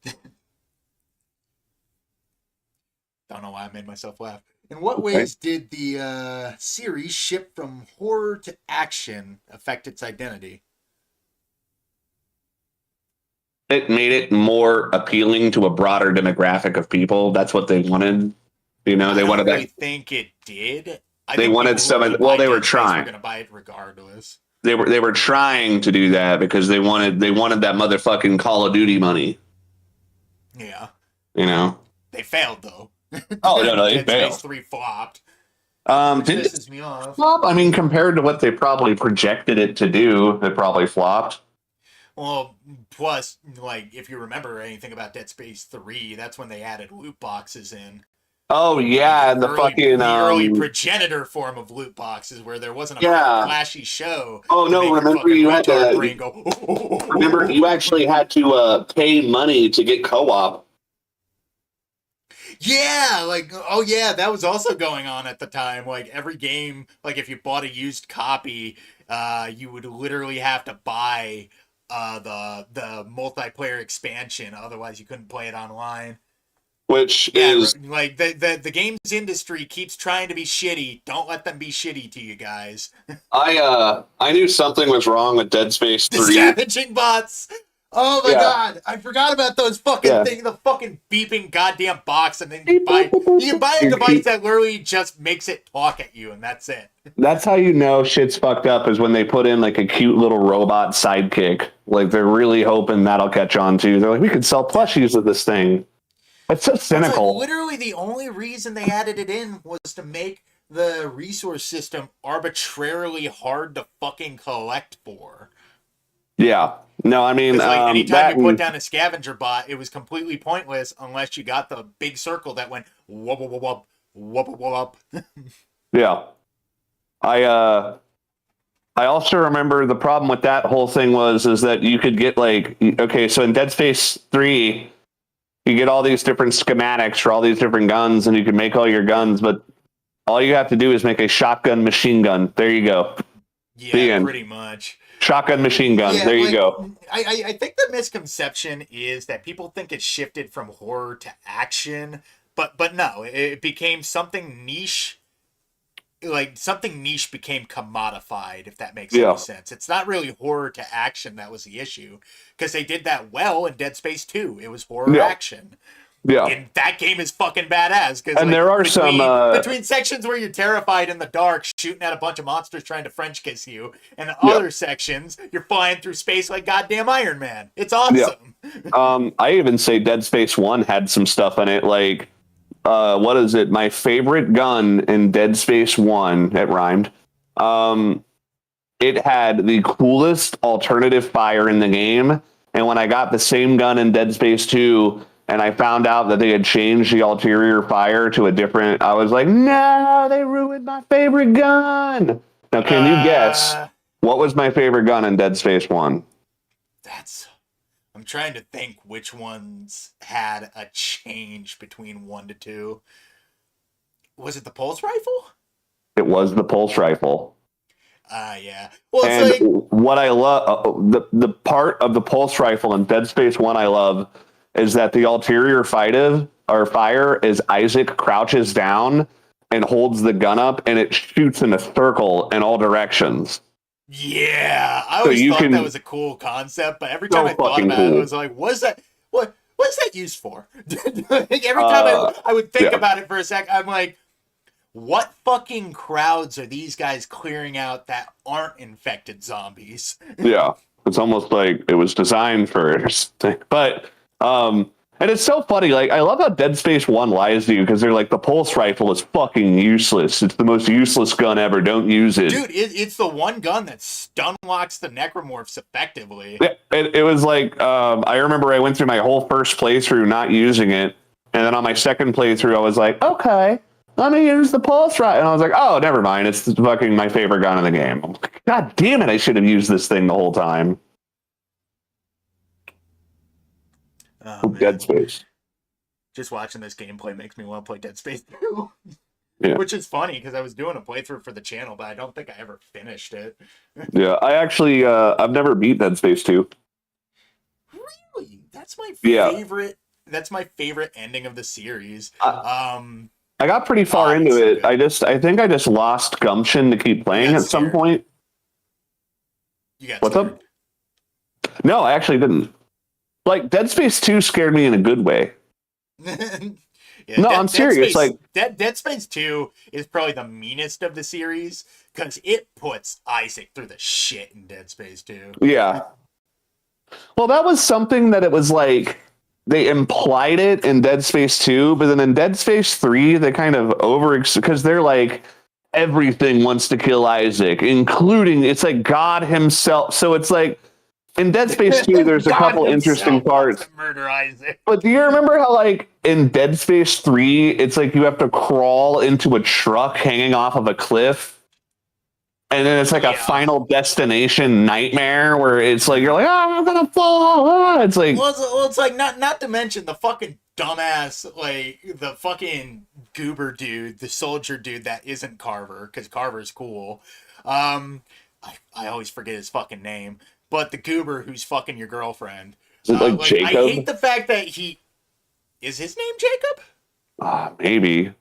Don't know why I made myself laugh. In what ways did the series shift from horror to action affect its identity? It made it more appealing to a broader demographic of people. That's what they wanted. They I wanted don't really that. think it did. I They think wanted people some. who were gonna Well, buy they were Dead Space were trying. going to buy it regardless. They were trying to do that because they wanted that motherfucking Call of Duty money. Yeah. You know. They failed though. Oh no, they Dead failed. Space 3 flopped. Did Which it pisses me off. flop? I mean, compared to what they probably projected it to do, it probably flopped. Well, plus, like, if you remember anything about Dead Space 3, that's when they added loot boxes in. Oh yeah, and the fucking the early progenitor form of loot boxes where there wasn't a yeah. flashy show Oh to no, make your remember fucking you had retard to brain go. remember you actually had to pay money to get co-op. Yeah, like oh yeah, that was also going on at the time. Like every game, like if you bought a used copy, you would literally have to buy the multiplayer expansion, otherwise you couldn't play it online. Which Yeah, is like the games industry keeps trying to be shitty. Don't let them be shitty to you guys. I knew something was wrong with Dead Space The 3. scavenging bots. Oh my Yeah. god, I forgot about those fucking Yeah. things. The fucking beeping goddamn box, and then you can buy a device that literally just makes it talk at you, and that's it. That's how you know shit's fucked up, is when they put in like a cute little robot sidekick. Like they're really hoping that'll catch on too. They're like, we could sell plushies with this thing. It's so cynical. Like, literally, the only reason they added it in was to make the resource system arbitrarily hard to fucking collect for. Yeah. No, I mean, Because like anytime you put and, down a scavenger bot, it was completely pointless unless you got the big circle that went whoop whoop whoop whoop whoop whoop. yeah. I also remember the problem with that whole thing is that you could get like, okay, so in Dead Space 3, you get all these different schematics for all these different guns, and you can make all your guns, but all you have to do is make a shotgun machine gun. There you go. Yeah, pretty much. Shotgun machine gun. Yeah, there you like, go. I think the misconception is that people think it shifted from horror to action, but no, it became something niche. Like something niche became commodified, if that makes any sense. It's not really horror to action that was the issue, because they did that well in Dead Space 2. It was horror action. Yeah. And that game is fucking badass. And like, there are between sections where you're terrified in the dark, shooting at a bunch of monsters trying to French kiss you, and other sections you're flying through space like goddamn Iron Man. It's awesome. I even say Dead Space 1 had some stuff in it, like what is it? My favorite gun in Dead Space 1, it rhymed. It had the coolest alternative fire in the game. And when I got the same gun in Dead Space 2 and I found out that they had changed the ulterior fire to a different, I was like, no, they ruined my favorite gun. Now, can you guess what was my favorite gun in Dead Space 1? I'm trying to think which ones had a change between 1 to 2. Was it the pulse rifle? It was the pulse rifle. Yeah. Well, and it's like what I love, the part of the pulse rifle in Dead Space 1 I love is that the ulterior fire is Isaac crouches down and holds the gun up, and it shoots in a circle in all directions. Yeah, I always thought that was a cool concept, but every time I thought about it, I was like, what's that used for? Every time I would think about it for a sec, I'm like, what fucking crowds are these guys clearing out that aren't infected zombies? Yeah, it's almost like it was designed for it. But and it's so funny, like I love how Dead Space 1 lies to you, because they're like, the pulse rifle is fucking useless. It's the most useless gun ever. Don't use it. Dude, it's the one gun that stun locks the necromorphs effectively. Yeah, it was like, I remember I went through my whole first playthrough not using it, and then on my second playthrough I was like, okay, let me use the pulse rifle. And I was like, oh, never mind. It's fucking my favorite gun in the game. God damn it, I should have used this thing the whole time. Oh, Dead Space. Just watching this gameplay makes me want to play Dead Space 2. Yeah. Which is funny, because I was doing a playthrough for the channel, but I don't think I ever finished it. Yeah, I actually, I've never beat Dead Space 2. Really? That's my favorite. That's my favorite ending of the series. I got pretty far into it. So I think I just lost gumption to keep playing at some point. You got What's scared. up? No, I actually didn't. Like, Dead Space 2 scared me in a good way. I'm serious. Dead Space 2 is probably the meanest of the series, because it puts Isaac through the shit in Dead Space 2. Yeah. Well, that was something that it was like, they implied it in Dead Space 2, but then in Dead Space 3, they kind of because they're like, everything wants to kill Isaac, including, it's like God himself. So it's like, in Dead Space 2, there's a God couple interesting himself wants parts. to murder Isaac. But do you remember how, like, in Dead Space 3, it's like you have to crawl into a truck hanging off of a cliff? And then it's like a Yeah. final destination nightmare where it's like, you're like, oh, I'm going to fall. Ah. It's like, Well, it's like not to mention the fucking dumbass, like the fucking goober dude, the soldier dude that isn't Carver, because Carver's cool. I always forget his fucking name, but the goober who's fucking your girlfriend. is it like I Jacob? hate the fact that is his name Jacob? Maybe.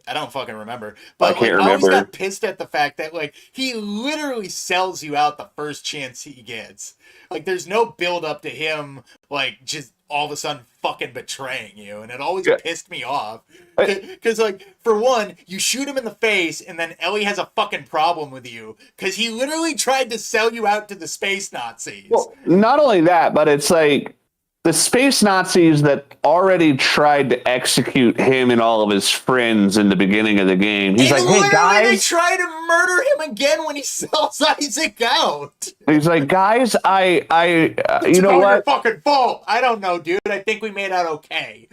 I don't fucking remember. But I can't I always remember. got pissed at the fact that like he literally sells you out the first chance he gets. Like there's no build up to him like just all of a sudden fucking betraying you, and it always pissed me off. Because like for one, you shoot him in the face, and then Ellie has a fucking problem with you because he literally tried to sell you out to the space Nazis. Well, not only that, but it's like the space Nazis that already tried to execute him and all of his friends in the beginning of the game. He's like, hey, they guys. try to murder him again when he sells Isaac out. He's like, guys, you It's know all what? your fucking fault. I don't know, dude. I think we made out okay.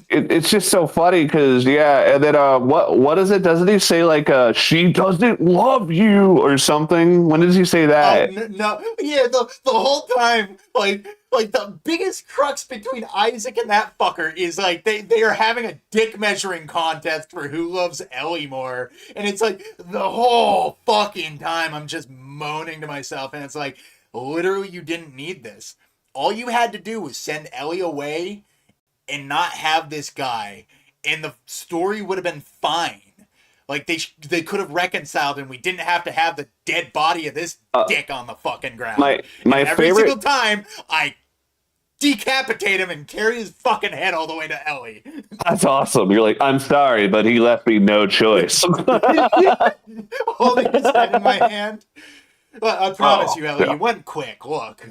It's just so funny because, yeah, and then what is it? Doesn't he say, like, she doesn't love you or something? When does he say that? No, yeah, the whole time, like the biggest crux between Isaac and that fucker is like they are having a dick measuring contest for who loves Ellie more, and it's like the whole fucking time I'm just moaning to myself, and it's like literally you didn't need this. All you had to do was send Ellie away and not have this guy, and the story would have been fine. Like they could have reconciled, and we didn't have to have the dead body of this dick on the fucking ground. My every favorite single time I decapitate him and carry his fucking head all the way to Ellie. That's awesome. You're like, I'm sorry, but he left me no choice. Holding his head in my hand. Well, I promise you, Ellie, you went quick. Look.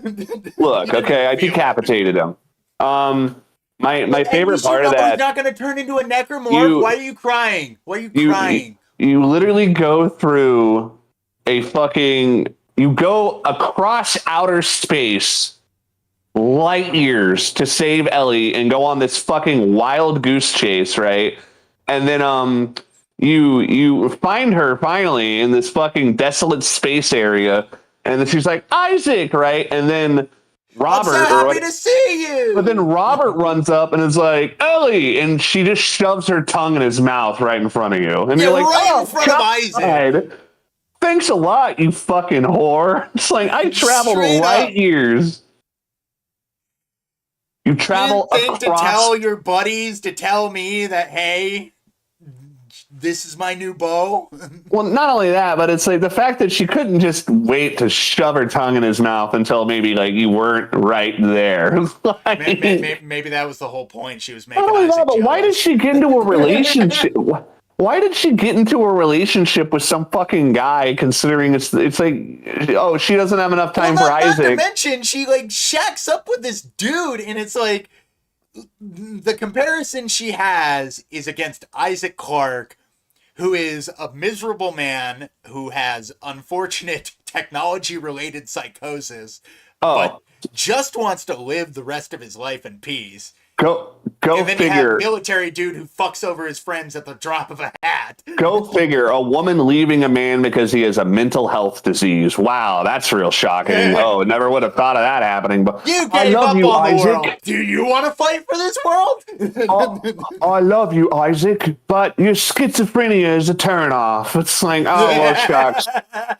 Look, okay, I decapitated him. My favorite part of that. He's not going to turn into a necromorph. Why are you crying? Why are you crying? You literally go through you go across outer space, light years to save Ellie and go on this fucking wild goose chase, right? And then you find her finally in this fucking desolate space area, and then she's like, Isaac, right? And then Robert, I'm so happy to see you. But then Robert runs up and is like, Ellie, and she just shoves her tongue in his mouth right in front of you. And you're like, right in front of Isaac. Thanks a lot, you fucking whore. It's like, I traveled light years. You travel across. To across. tell your buddies, to tell me that, hey, this is my new beau. Well, not only that, but it's like the fact that she couldn't just wait to shove her tongue in his mouth until maybe like you weren't right there. Maybe that was the whole point. She was making. But why did she get into a relationship? Why did she get into a relationship with some fucking guy? Considering it's like, oh, she doesn't have enough time for Isaac. Not to mention, she like shacks up with this dude, and it's like the comparison she has is against Isaac Clarke, who is a miserable man who has unfortunate technology-related psychosis, but just wants to live the rest of his life in peace. Go and then figure. You have a military dude who fucks over his friends at the drop of a hat. Go figure. A woman leaving a man because he has a mental health disease. Wow, that's real shocking. Oh, never would have thought of that happening. But you gave up on the world. Do you want to fight for this world? I love you, Isaac, but your schizophrenia is a turnoff. It's like, oh, well, shucks.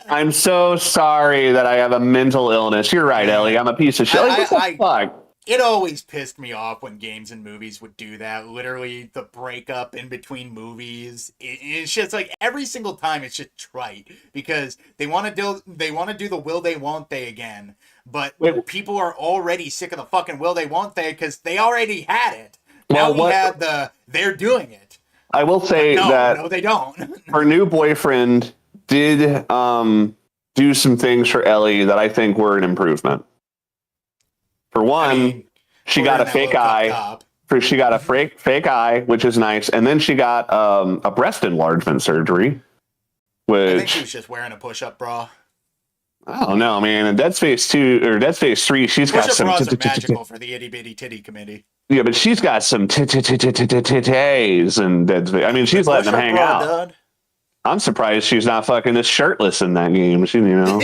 I'm so sorry that I have a mental illness. You're right, Ellie. I'm a piece of shit. Like, what the fuck? It always pissed me off when games and movies would do that. Literally, the breakup in between movies. It's just like every single time, it's just trite because they want to do the will they won't they again. But people are already sick of the fucking will they won't they because they already had it. Now we had they're doing it. I will say no, they don't. Her new boyfriend did do some things for Ellie that I think were an improvement. For one, she got a fake eye. She got a fake eye, which is nice, and then she got a breast enlargement surgery. Which I think she was just wearing a push-up bra. I don't know, man. In Dead Space 2 or Dead Space 3, she's got Push-up some. bras are magical for the itty bitty titty committee. Yeah, but she's got some titties in Dead Space. I mean, she's letting them hang out. I'm surprised she's not fucking this shirtless in that game. She, you know.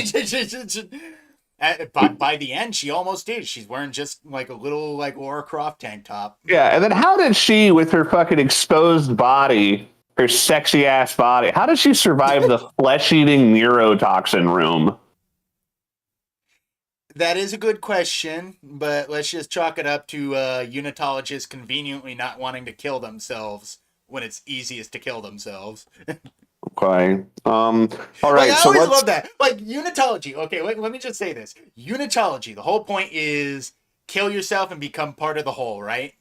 By the end, she almost is. She's wearing just like a little like Lara Croft tank top. Yeah, and then how did she, with her fucking exposed body, her sexy ass body, how did she survive the flesh-eating neurotoxin room? That is a good question, but let's just chalk it up to unitologists conveniently not wanting to kill themselves when it's easiest to kill themselves. Okay. All right. Like, I so always love that. Like unitology. Okay, let me just say this. Unitology. The whole point is kill yourself and become part of the whole, right?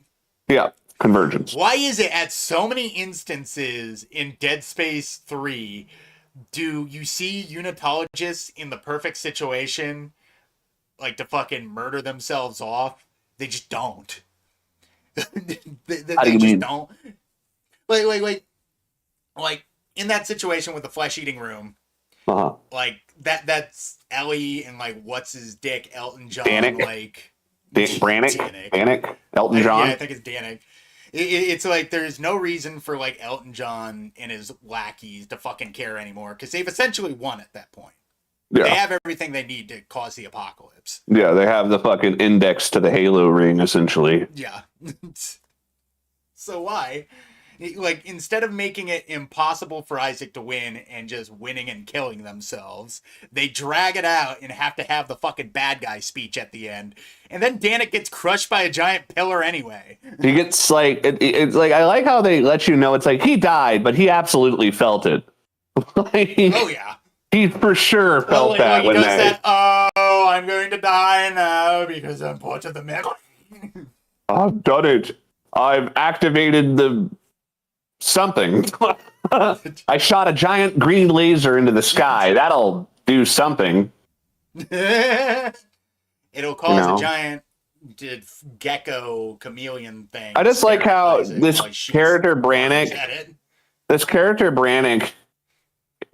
Yeah. Convergence. Why is it at so many instances in Dead Space 3 do you see unitologists in the perfect situation like to fucking murder themselves off? They just don't. they How do you just mean? don't. Like in that situation with the flesh-eating room, like that's Ellie and like what's his dick, Elton John, Danik? like Danik, Elton John. Yeah, I think it's Danik. It's like there's no reason for like Elton John and his lackeys to fucking care anymore because they've essentially won at that point. Yeah. They have everything they need to cause the apocalypse. Yeah, they have the fucking index to the Halo ring, essentially. Yeah. So why? Like, instead of making it impossible for Isaac to win and just winning and killing themselves, they drag it out and have to have the fucking bad guy speech at the end. And then Danik gets crushed by a giant pillar anyway. He gets like, it's like, I like how they let you know it's like he died, but he absolutely felt it. Like, oh, yeah. He for sure felt like, that he when does that. Oh, I'm going to die now because I'm part of the metal. I've done it. I've activated the something. I shot a giant green laser into the sky. That'll do something. It'll cause a giant gecko chameleon thing. I just like how this character Brannick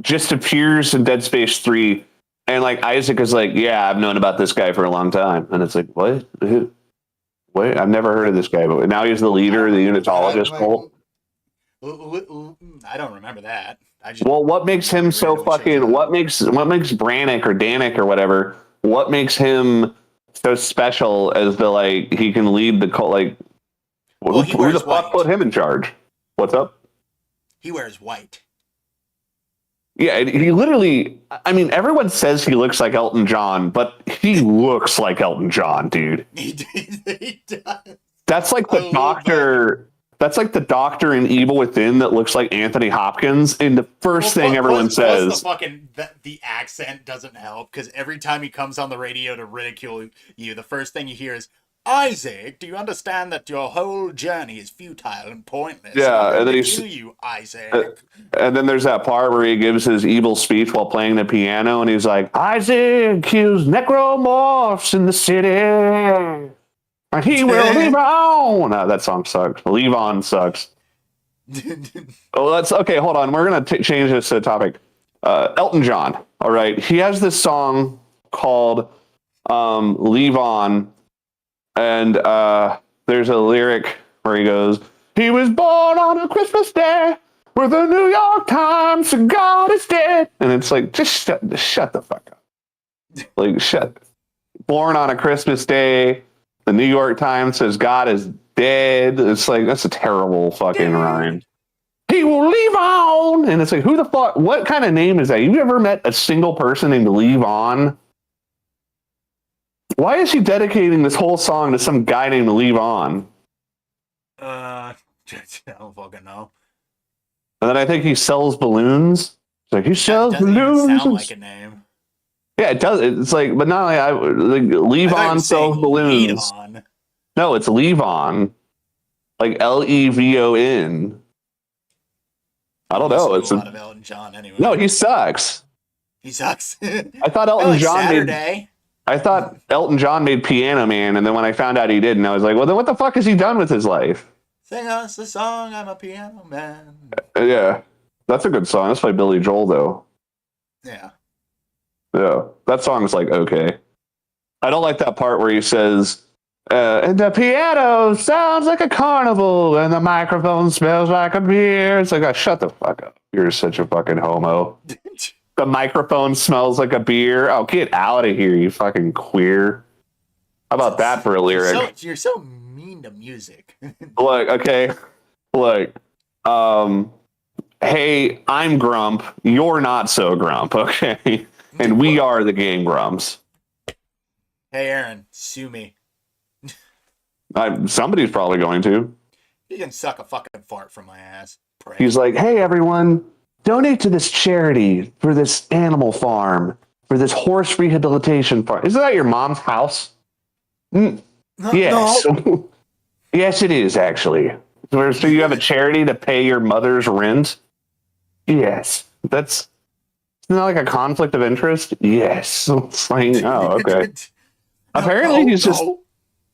just appears in Dead Space 3 and like Isaac is like, yeah, I've known about this guy for a long time. And it's like, what? Who? Wait, I've never heard of this guy, but now he's the leader of the unitologist cult. I don't remember that. Well, what makes him so fucking? What makes Brannick or Danik or whatever? What makes him so special as the like he can lead the cult? Like, who the fuck put him in charge? What's up? He wears white. Yeah, he literally. I mean, everyone says he looks like Elton John, but he looks like Elton John, dude. He does. That's like the doctor. That's like the doctor in Evil Within that looks like Anthony Hopkins. And the first thing everyone says, the accent doesn't help because every time he comes on the radio to ridicule you, the first thing you hear is, Isaac, do you understand that your whole journey is futile and pointless? Yeah, and then he's kill you, Isaac. And then there's that part where he gives his evil speech while playing the piano, and he's like, Isaac kills necromorphs in the city, and he will leave on. That song sucks. Leave on sucks. Oh, that's okay. Hold on, we're gonna change this topic. Elton John. All right, he has this song called "Leave On." And there's a lyric where he goes, he was born on a Christmas day where the New York Times said God is dead. And it's like, just shut the fuck up. Like, shut. Born on a Christmas day, the New York Times says God is dead. It's like, that's a terrible fucking rhyme. He will leave on. And it's like, who the fuck, what kind of name is that? You ever met a single person named Leave On? Why is he dedicating this whole song to some guy named Leave On? I don't fucking know. And then I think he sells balloons. It's like he sells balloons. Even sound like a name. Yeah, it does. It's like, but not like Leave On sells balloons. No, it's Leave On, like Levon. I don't know. It's a lot of Elton John anyway. No, he sucks. He sucks. I thought Elton John I thought Elton John made Piano Man, and then when I found out he didn't, I was like, well, then what the fuck has he done with his life? Sing us the song, I'm a piano man. Yeah, that's a good song. That's by Billy Joel, though. Yeah. Yeah, that song's like okay. I don't like that part where he says, and the piano sounds like a carnival, and the microphone smells like a beer. It's like, oh, shut the fuck up. You're such a fucking homo. The microphone smells like a beer. Oh, get out of here, you fucking queer. How about that for a lyric? You're so mean to music. Look, okay. Look, hey, I'm Grump. You're not so Grump, okay? And we are the Game Grumps. Hey, Aaron, sue me. Somebody's probably going to. You can suck a fucking fart from my ass. Pray. He's like, hey, everyone, donate to this charity for this animal farm, for this horse rehabilitation farm. Isn't that your mom's house? Yes. No. Yes, it is, actually. So you have a charity to pay your mother's rent? Yes. That's not like a conflict of interest? Yes. It's like, oh, okay. Apparently he's just...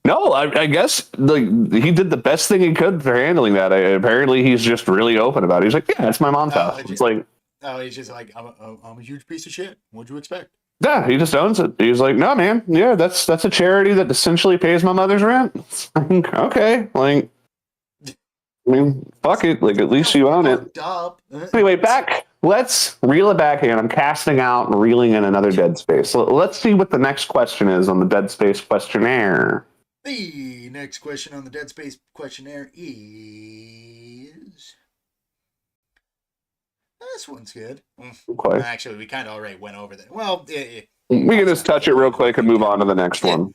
No, I guess like he did the best thing he could for handling that. Apparently he's just really open about it. He's like, yeah, it's my mom's house. It's like... Oh, he's just like, I'm a huge piece of shit. What'd you expect? Yeah, he just owns it. He's like, no, man. Yeah, that's a charity that essentially pays my mother's rent. Like, okay, like... I mean, fuck it. Like, at least you own it. Anyway, let's reel it back in. I'm casting out and reeling in another Dead Space. Let's see what the next question is on the Dead Space questionnaire. The next question on the Dead Space questionnaire is... This one's good. Okay. Actually, we kind of already went over that. Well, we can just touch it real quick and move on to the next one.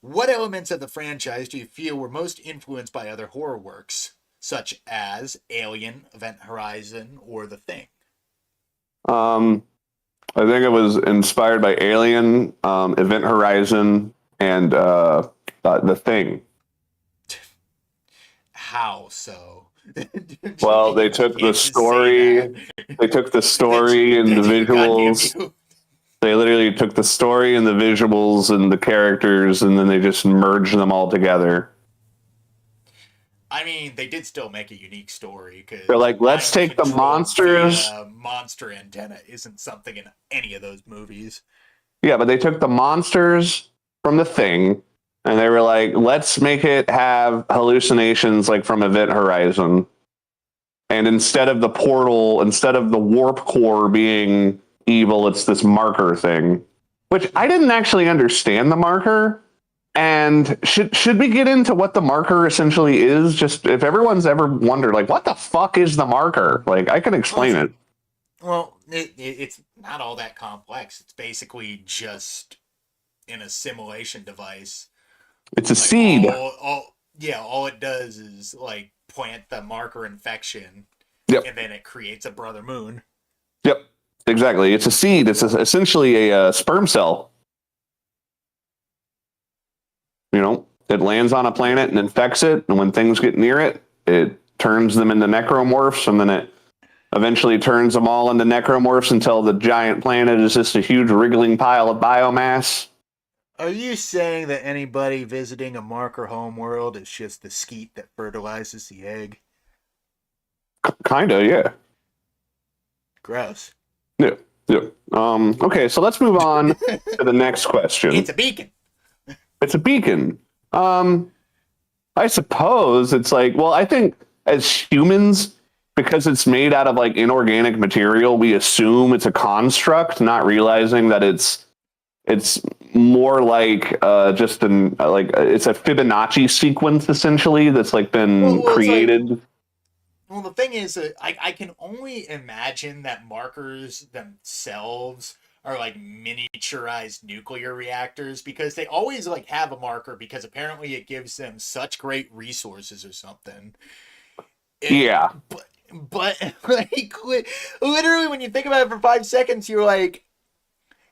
What elements of the franchise do you feel were most influenced by other horror works, such as Alien, Event Horizon, or The Thing? I think it was inspired by Alien, Event Horizon, and The Thing. How so? Well, they took the story. They took the story and the visuals. They literally took the story and the visuals and the characters, and then they just merged them all together. I mean, they did still make a unique story. Cause they're like, let's take the monsters. Monster antenna isn't something in any of those movies. Yeah, but they took the monsters from The Thing, and they were like, let's make it have hallucinations like from Event Horizon. And instead of the portal, instead of the warp core being evil, it's this marker thing, which I didn't actually understand the marker. And should we get into what the marker essentially is? Just if everyone's ever wondered, like, what the fuck is the marker? Like, I can explain it. Well, it's not all that complex. It's basically just an assimilation device. It's a seed. All it does is like plant the marker infection, and then it creates a brother moon. Yep, exactly. It's a seed. It's essentially a sperm cell. You know, it lands on a planet and infects it, and when things get near it, it turns them into necromorphs, and then it eventually turns them all into necromorphs until the giant planet is just a huge wriggling pile of biomass. Are you saying that anybody visiting a marker homeworld is just the skeet that fertilizes the egg? Kinda, yeah. Gross. Yeah. Okay, so let's move on to the next question. It's a beacon. It's a beacon. I suppose it's like, well, I think as humans, because it's made out of like inorganic material, we assume it's a construct, not realizing that it's more like it's a Fibonacci sequence essentially that's like been created. Well, the thing is, I can only imagine that markers themselves are like miniaturized nuclear reactors, because they always like have a marker because apparently it gives them such great resources or something. Yeah. But like literally when you think about it for 5 seconds, you're like,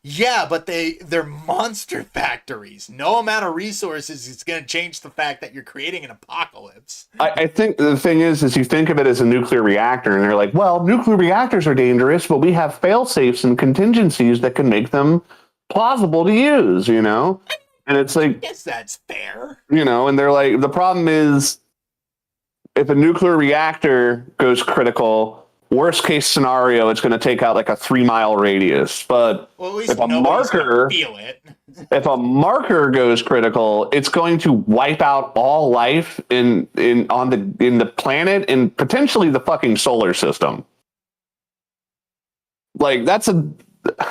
yeah, but they're monster factories. No amount of resources is going to change the fact that you're creating an apocalypse. I think the thing is you think of it as a nuclear reactor, and they're like, well, nuclear reactors are dangerous, but we have fail-safes and contingencies that can make them plausible to use, you know? And it's like... I guess that's fair. You know, and they're like, the problem is, if a nuclear reactor goes critical, worst case scenario, it's going to take out like a 3-mile radius. But Well, at least if a nobody's gonna marker, feel it. if a marker goes critical, it's going to wipe out all life in the planet and potentially the fucking solar system. Like I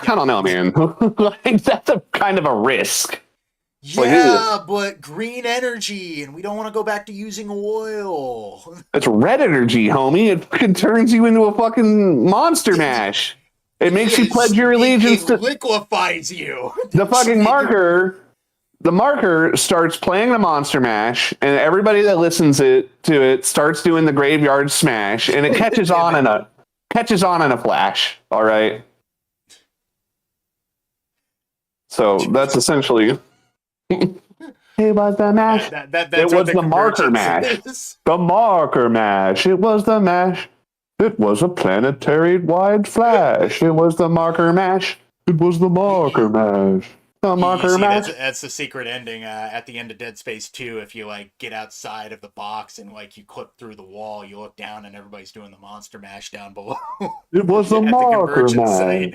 don't know, man. Like, that's a kind of a risk. Yeah, but green energy, and we don't want to go back to using oil. It's red energy, homie. It fucking turns you into a fucking monster mash. It makes you pledge your allegiance It to liquefies you. the fucking marker. The marker starts playing the monster mash, and everybody that listens to it starts doing the graveyard smash, and it catches on in a flash. All right. So that's essentially. It was the mash. That's it was the marker mash. The marker mash. It was the mash. It was a planetary-wide flash. It was the marker mash. It was the marker mash. The marker mash. That's the secret ending at the end of Dead Space 2. If you like get outside of the box and like you clip through the wall, you look down and everybody's doing the monster mash down below. It was the marker mash.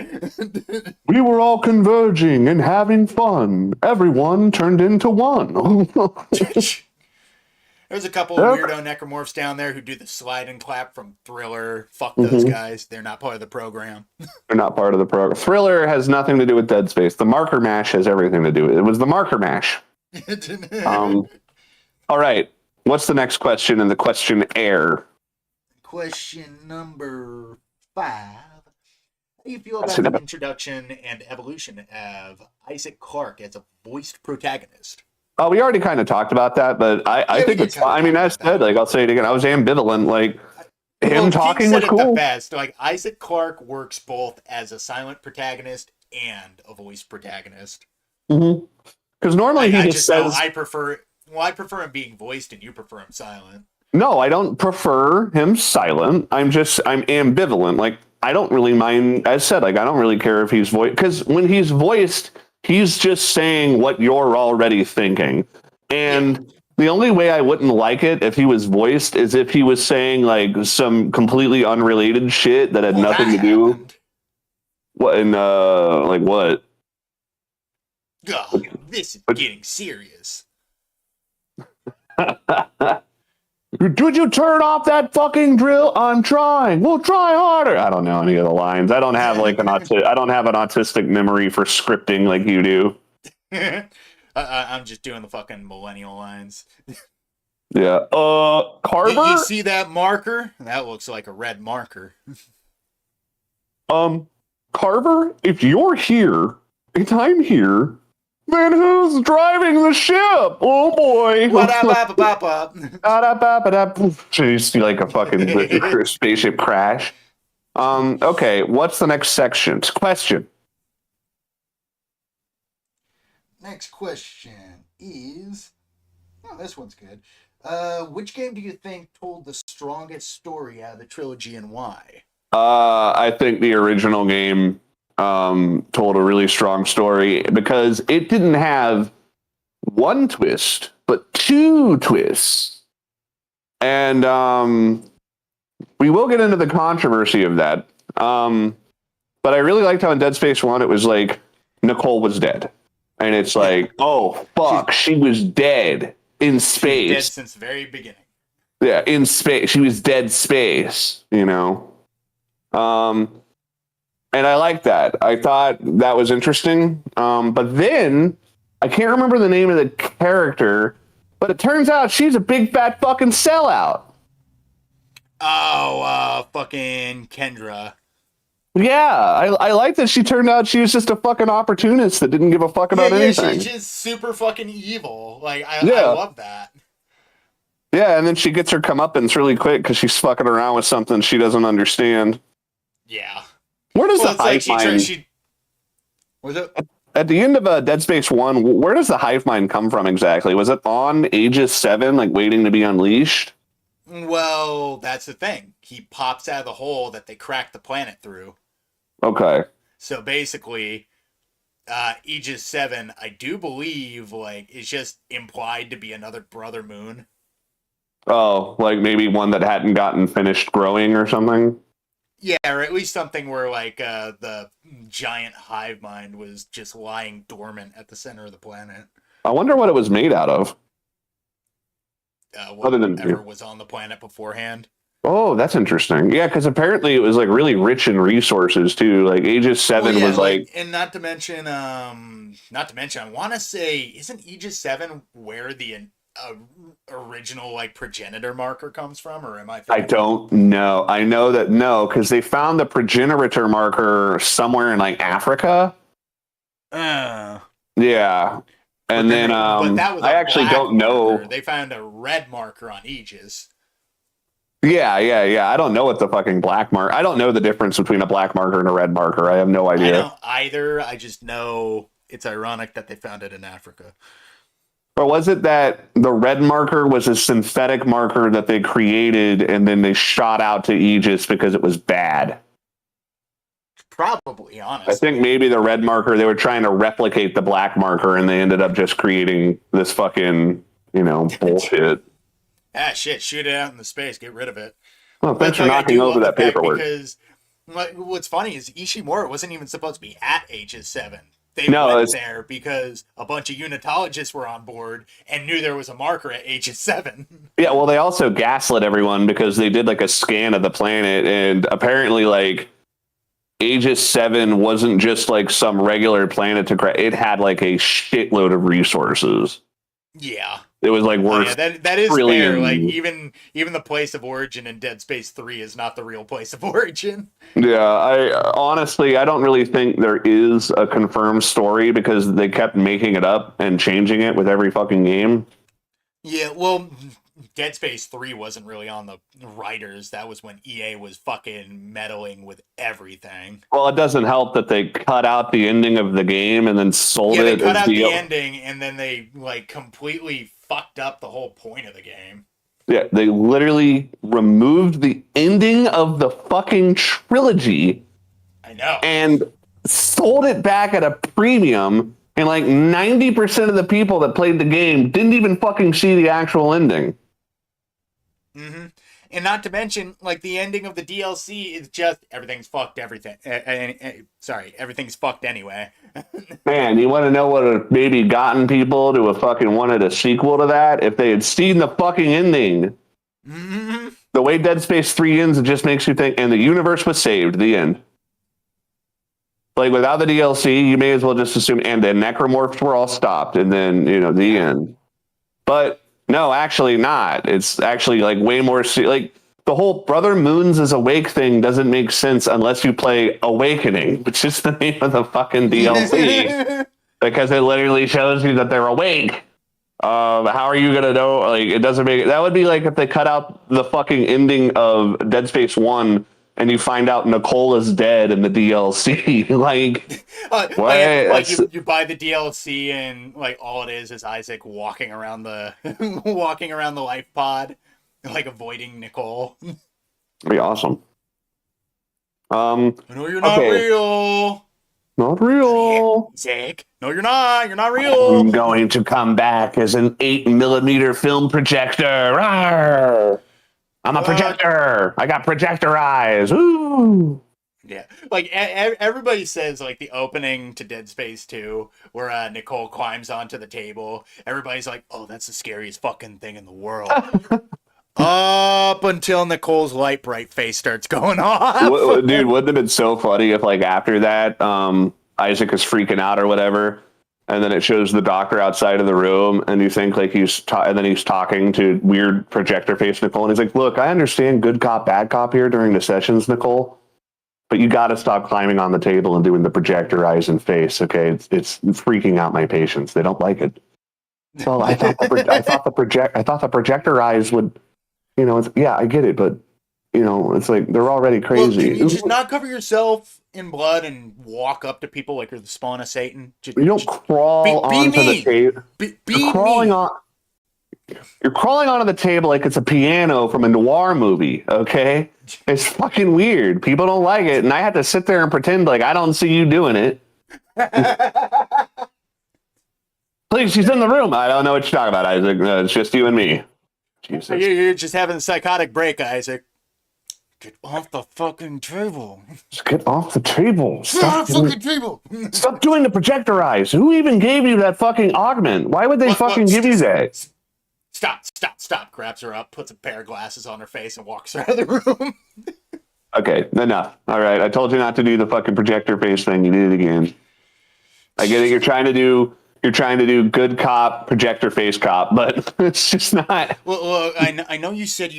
We were all converging and having fun. Everyone turned into one. There's a couple of weirdo necromorphs down there who do the slide and clap from Thriller. Fuck those guys. They're not part of the program. They're not part of the program. Thriller has nothing to do with Dead Space. The marker mash has everything to do with it. It was the marker mash. All right. What's the next question in the questionnaire? Question number 5. How do you feel about the introduction and evolution of Isaac Clarke as a voiced protagonist? Oh, we already kind of talked about that, but I think it's fine. I mean, as said, like I'll say it again. I was ambivalent. Like him talking was cool. The best. Like Isaac Clarke works both as a silent protagonist and a voiced protagonist. Mm-hmm. Because normally he just says, "I prefer." Well, I prefer him being voiced, and you prefer him silent. No, I don't prefer him silent. I'm ambivalent. Like I don't really mind. As said, like I don't really care if he's voiced, because when he's voiced, he's just saying what you're already thinking. And the only way I wouldn't like it if he was voiced is if he was saying like some completely unrelated shit that had nothing to do. What in like what? God, this is getting serious. Would you turn off that fucking drill? I'm trying. We'll try harder. I don't know any of the lines. I don't have like I don't have an autistic memory for scripting like you do. I'm just doing the fucking millennial lines. Yeah. Carver? You see that marker? That looks like a red marker. Carver, if you're here and I'm here, then who's driving the ship? Oh boy. Jeez, like a fucking spaceship crash. Okay, what's the next section? Question. Next question is... Oh, this one's good. Which game do you think told the strongest story out of the trilogy and why? I think the original game told a really strong story because it didn't have one twist, but two twists. And we will get into the controversy of that. But I really liked how in Dead Space 1 it was like Nicole was dead. And it's like, oh, fuck, she was dead in space. Dead since the very beginning. Yeah, in space. She was dead space, you know. And I like that. I thought that was interesting. But then I can't remember the name of the character, but it turns out she's a big fat fucking sellout. Oh, fucking Kendra. Yeah, I like that she turned out she was just a fucking opportunist that didn't give a fuck about anything. She's just super fucking evil. Like, I love that. Yeah, and then she gets her comeuppance really quick because she's fucking around with something she doesn't understand. Yeah. Where does the hive mind... Was it? At the end of Dead Space 1, where does the hive mind come from exactly? Was it on Aegis 7, like waiting to be unleashed? Well, that's the thing. He pops out of the hole that they cracked the planet through. Okay. So basically, Aegis 7, I do believe, like, is just implied to be another brother moon. Oh, like maybe one that hadn't gotten finished growing or something? Yeah, or at least something where like the giant hive mind was just lying dormant at the center of the planet. I wonder what it was made out of. Other than Whatever was on the planet beforehand. oh, that's interesting. Yeah, because apparently it was like really rich in resources too. Like Aegis 7 was like, and not to mention, I want to say, isn't Aegis 7 where the original like progenitor marker comes from, or am I? I don't know. I know that no, because they found the progenitor marker somewhere in like Africa. Yeah, and then but that was I actually don't marker. know. They found a red marker on Aegis. Yeah. I don't know what the fucking black mark. I don't know the difference between a black marker and a red marker. I have no idea. I don't either. I just know it's ironic that they found it in Africa. Or was it that the red marker was a synthetic marker that they created and then they shot out to Aegis because it was bad? Probably, honestly. I think maybe the red marker, they were trying to replicate the black marker and they ended up just creating this fucking, bullshit. Ah, shit, shoot it out in the space, get rid of it. Well, thanks for knocking over that paperwork. Because what's funny is Ishimura wasn't even supposed to be at Aegis 7. They went there because a bunch of unitologists were on board and knew there was a marker at Aegis 7. Yeah, well, they also gaslit everyone because they did like a scan of the planet and apparently like Aegis 7 wasn't just like some regular planet to crack. It had like a shitload of resources. Yeah. It was like worth that is trillion. fair. Like even the place of origin in Dead Space 3 is not the real place of origin. Yeah, I honestly don't really think there is a confirmed story because they kept making it up and changing it with every fucking game. Yeah, well, Dead Space 3 wasn't really on the writers. That was when EA was fucking meddling with everything. Well, it doesn't help that they cut out the ending of the game and then sold it. Yeah, they cut out the ending and then they like completely fucked up the whole point of the game. Yeah, they literally removed the ending of the fucking trilogy. I know. And sold it back at a premium. And like 90% of the people that played the game didn't even fucking see the actual ending. Mm-hmm. And not to mention, like, the ending of the DLC is just everything's fucked. Everything's fucked anyway. Man, you want to know what have maybe gotten people to a fucking wanted a sequel to that? If they had seen the fucking ending. Mm-hmm. The way Dead Space 3 ends, it just makes you think, and the universe was saved, the end. Like, without the DLC, you may as well just assume, and the necromorphs were all stopped, and then, the end. But no, actually not. It's actually like way more like the whole Brother Moons is awake thing doesn't make sense unless you play Awakening, which is the name of the fucking DLC, because it literally shows you that they're awake. How are you gonna know? Like, it doesn't make that would be like if they cut out the fucking ending of Dead Space 1 and you find out Nicole is dead in the DLC. Like, you buy the DLC and like all it is Isaac walking around the life pod, like avoiding Nicole. That'd be awesome. I know you're not real. Not real. Zach. No, you're not. You're not real. I'm going to come back as an 8mm film projector. Rawr! I'm a projector. I got projector eyes. Ooh. Yeah, like everybody says, like the opening to Dead Space 2, where Nicole climbs onto the table. Everybody's like, "Oh, that's the scariest fucking thing in the world." Up until Nicole's light bright face starts going off. Dude, wouldn't it have been so funny if, like, after that, Isaac is freaking out or whatever, and then it shows the doctor outside of the room, and you think like and then he's talking to weird projector face Nicole, and he's like, "Look, I understand good cop, bad cop here during the sessions, Nicole, but you got to stop climbing on the table and doing the projector eyes and face. Okay, it's freaking out my patients. They don't like it." So I thought the projector eyes would, yeah, I get it, but it's like they're already crazy. Well, can you just not cover yourself in blood and walk up to people like you're the spawn of Satan? You don't crawl onto the table. You're crawling onto the table like it's a piano from a noir movie, okay? It's fucking weird. People don't like it, and I have to sit there and pretend like I don't see you doing it. Please, she's in the room. I don't know what you're talking about, Isaac. No, it's just you and me. Jesus. You're just having a psychotic break, Isaac. Get off the fucking table. Just get off the table. Get off the fucking table. Stop doing the projector eyes. Who even gave you that fucking augment? Why would they Look, give you that? Stop. Grabs her up, puts a pair of glasses on her face, and walks her out of the room. Okay, enough. All right, I told you not to do the fucking projector face thing. You did it again. I get it. You're trying to do good cop, projector face cop, but it's just not. Well, I know you said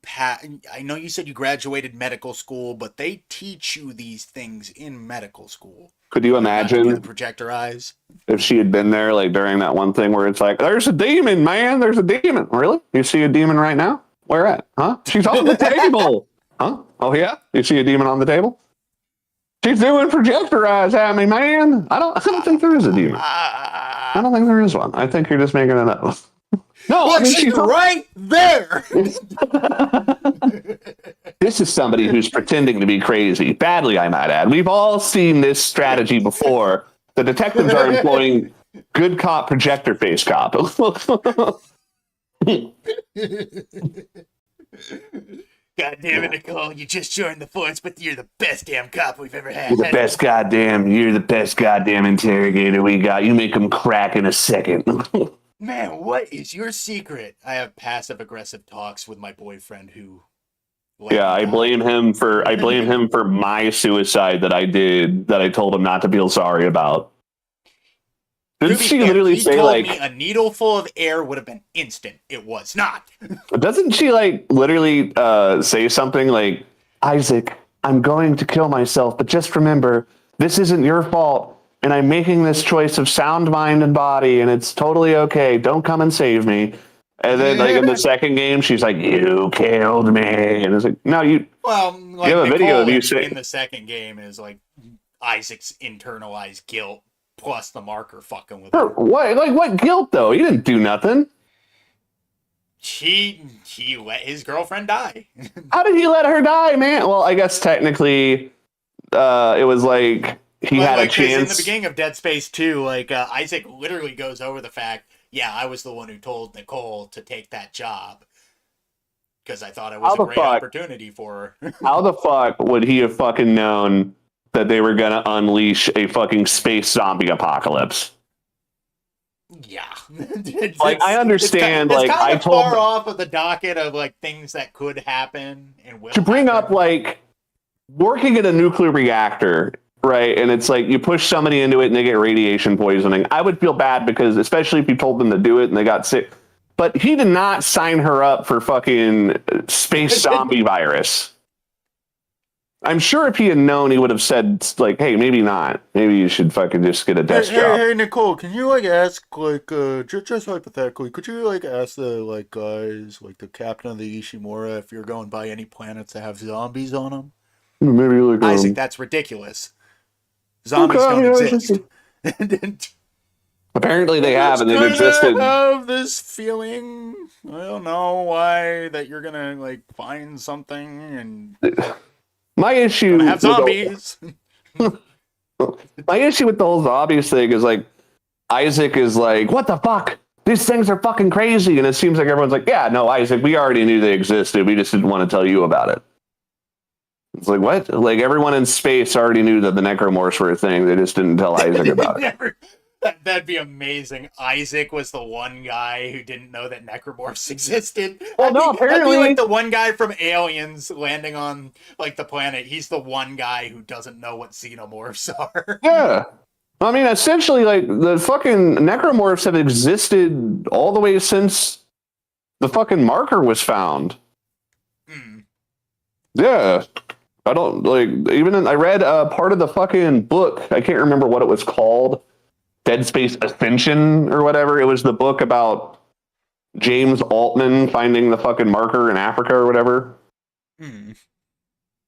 I know you said you graduated medical school, but they teach you these things in medical school. Could you imagine the projector eyes? If she had been there, like during that one thing where it's like, "There's a demon, man. There's a demon." Really? You see a demon right now? Where at? Huh? She's on the table. Huh? Oh yeah. You see a demon on the table? She's doing projector eyes at me, man. I don't think there is a demon. I don't think there is one. I think you're just making it up. No, look, she's right there. This is somebody who's pretending to be crazy. Badly, I might add. We've all seen this strategy before. The detectives are employing good cop, projector face cop. God damn it, Nicole. You just joined the force, but you're the best damn cop we've ever had. You're the best goddamn interrogator we got. You make them crack in a second. Man, what is your secret? I have passive-aggressive talks with my boyfriend who... Yeah, I blame him for my suicide that I told him not to feel sorry about. Didn't she literally say, like... me a needle full of air would have been instant. It was not. Doesn't she, like, literally say something like, "Isaac, I'm going to kill myself, but just remember, this isn't your fault, and I'm making this choice of sound mind and body, and it's totally okay. Don't come and save me." And then, like, in the second game, she's like, "You killed me." And it's like, no, you... Well, like, you have a video of you in the second game is, like, Isaac's internalized guilt plus the marker fucking with her. What? Like, what guilt, though? He didn't do nothing. He let his girlfriend die. How did he let her die, man? Well, I guess technically it was like he had a chance. In the beginning of Dead Space 2, like, Isaac literally goes over the fact, yeah, I was the one who told Nicole to take that job because I thought it was a great opportunity for her. How the fuck would he have fucking known that they were going to unleash a fucking space zombie apocalypse? Yeah. Like, I understand, it's like, kind I of told... far off of the docket of, like, things that could happen and will to bring happen. up, like, working at a nuclear reactor, right? And it's like you push somebody into it and they get radiation poisoning. I would feel bad because, especially if you told them to do it and they got sick. But he did not sign her up for fucking space zombie virus. I'm sure if he had known, he would have said, like, "Hey, maybe not. Maybe you should fucking just get a desk job." Hey, Nicole, can you, like, ask, like, just hypothetically, could you, like, ask the, like, guys, like, the captain of the Ishimura if you're going by any planets that have zombies on them? Maybe, like, Isaac, that's ridiculous. Zombies don't exist. Apparently they have, and they've existed. I have this feeling, I don't know why, that you're gonna, like, find something and... My issue have zombies. My issue with the whole zombies thing is, like, Isaac is like, "What the fuck? These things are fucking crazy." And it seems like everyone's like, "Yeah, no, Isaac, we already knew they existed. We just didn't want to tell you about it." It's like, what? Like, everyone in space already knew that the necromorphs were a thing. They just didn't tell Isaac about it. That'd be amazing. Isaac was the one guy who didn't know that necromorphs existed. Well, no, apparently... That'd be like the one guy from Aliens landing on, like, the planet. He's the one guy who doesn't know what xenomorphs are. Yeah. I mean, essentially, like, the fucking necromorphs have existed all the way since the fucking marker was found. Yeah. I don't, like, I read part of the fucking book. I can't remember what it was called. Dead Space Ascension or whatever. It was the book about James Altman finding the fucking marker in Africa or whatever.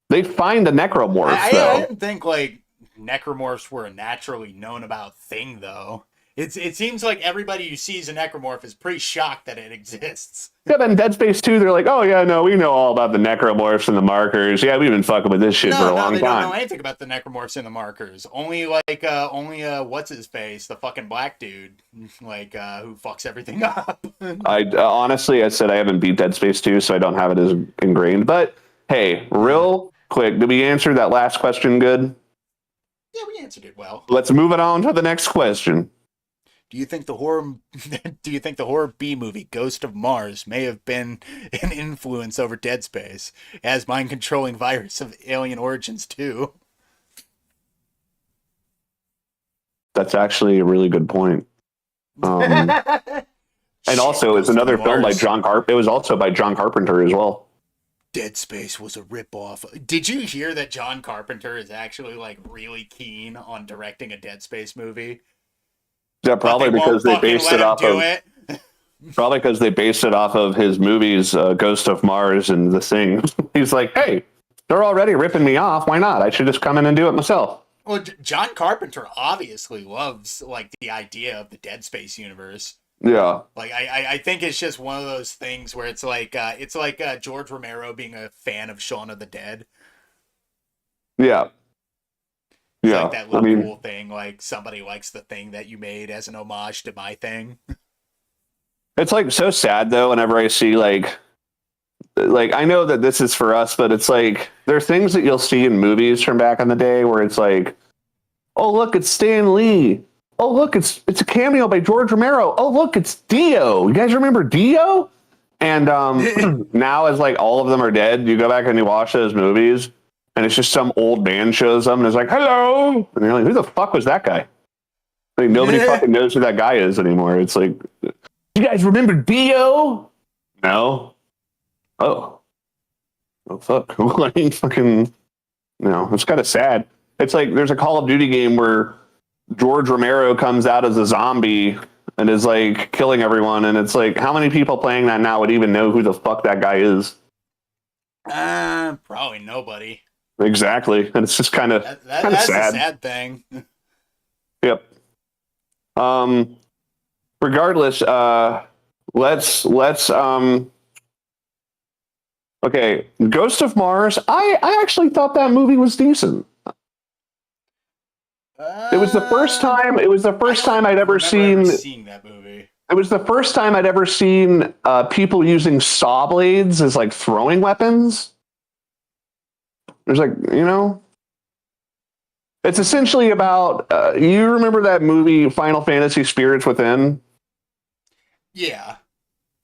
They find the necromorphs, though. I didn't think, like, necromorphs were a naturally known about thing, though. It seems like everybody who sees a necromorph is pretty shocked that it exists. Yeah, but in Dead Space 2, they're like, "Oh, yeah, no, we know all about the necromorphs and the markers. Yeah, we've been fucking with this shit for a long time." No, they don't know anything about the necromorphs and the markers. Only what's-his-face, the fucking black dude, like, who fucks everything up. Honestly, I said I haven't beat Dead Space 2, so I don't have it as ingrained. But, Hey, real quick, did we answer that last question good? Yeah, we answered it well. Let's move it on to the next question. Do you think the horror do you think the horror B movie Ghost of Mars may have been an influence over Dead Space as mind controlling virus of alien origins too? That's actually a really good point. And also, it's Ghost of another film by Mars. John Carpenter. It was also by John Carpenter as well. Dead Space was a ripoff. Did you hear that John Carpenter is actually like really keen on directing a Dead Space movie? Yeah, probably because they based it off of it. probably because they based it off of his movies, Ghost of Mars and The Thing. He's like, hey, they're already ripping me off. Why not? I should just come in and do it myself. Well, John Carpenter obviously loves like the idea of the Dead Space universe. Yeah, Like I think it's just one of those things where it's like George Romero being a fan of Shaun of the Dead. yeah, It's yeah. like that little cool thing, like somebody likes the thing that you made as an homage to my thing. It's like so sad though. Whenever I see like I know that this is for us, but it's like there are things that you'll see in movies from back in the day where it's like, oh look, it's Stan Lee. Oh look, it's a cameo by George Romero. Oh look, it's Dio. You guys remember Dio? And now as like all of them are dead, you go back and you watch those movies, and it's just some old man shows up and is like, hello, and you're like, who the fuck was that guy? Like nobody fucking knows who that guy is anymore. It's like, you guys remember Dio? No. Oh fuck. I mean, fucking, it's kind of sad. It's like there's a Call of Duty game where George Romero comes out as a zombie and is like killing everyone, and it's like, how many people playing that now would even know who the fuck that guy is? Probably nobody. Exactly. And it's just kind of That's sad. a sad thing. Yep. Regardless, let's okay, Ghost of Mars. I actually thought that movie was decent. It was the first time. It was the first time I'd ever seen. Seeing that movie. It was the first time I'd ever seen people using saw blades as like throwing weapons. There's like, it's essentially about. You remember that movie Final Fantasy Spirits Within? Yeah.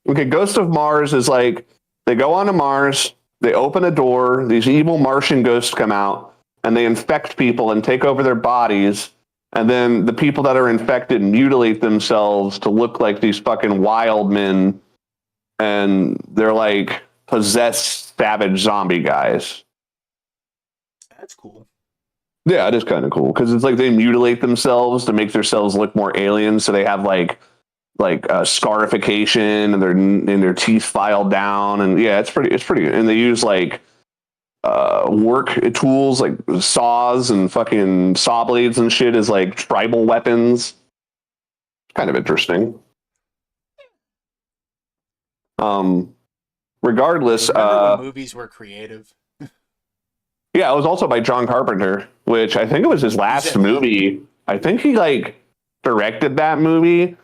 Okay, Ghost of Mars is like they go onto Mars, they open a door, these evil Martian ghosts come out, and they infect people and take over their bodies. And then the people that are infected mutilate themselves to look like these fucking wild men. And they're like possessed savage zombie guys. That's cool. Yeah, it is kind of cool because it's like they mutilate themselves to make themselves look more alien. So they have like scarification and their teeth filed down. And yeah, it's pretty. And they use like work tools like saws and fucking saw blades and shit as like tribal weapons. Kind of interesting. Regardless, when movies were creative. Yeah, it was also by John Carpenter, which I think it was his last movie. I think he like directed that movie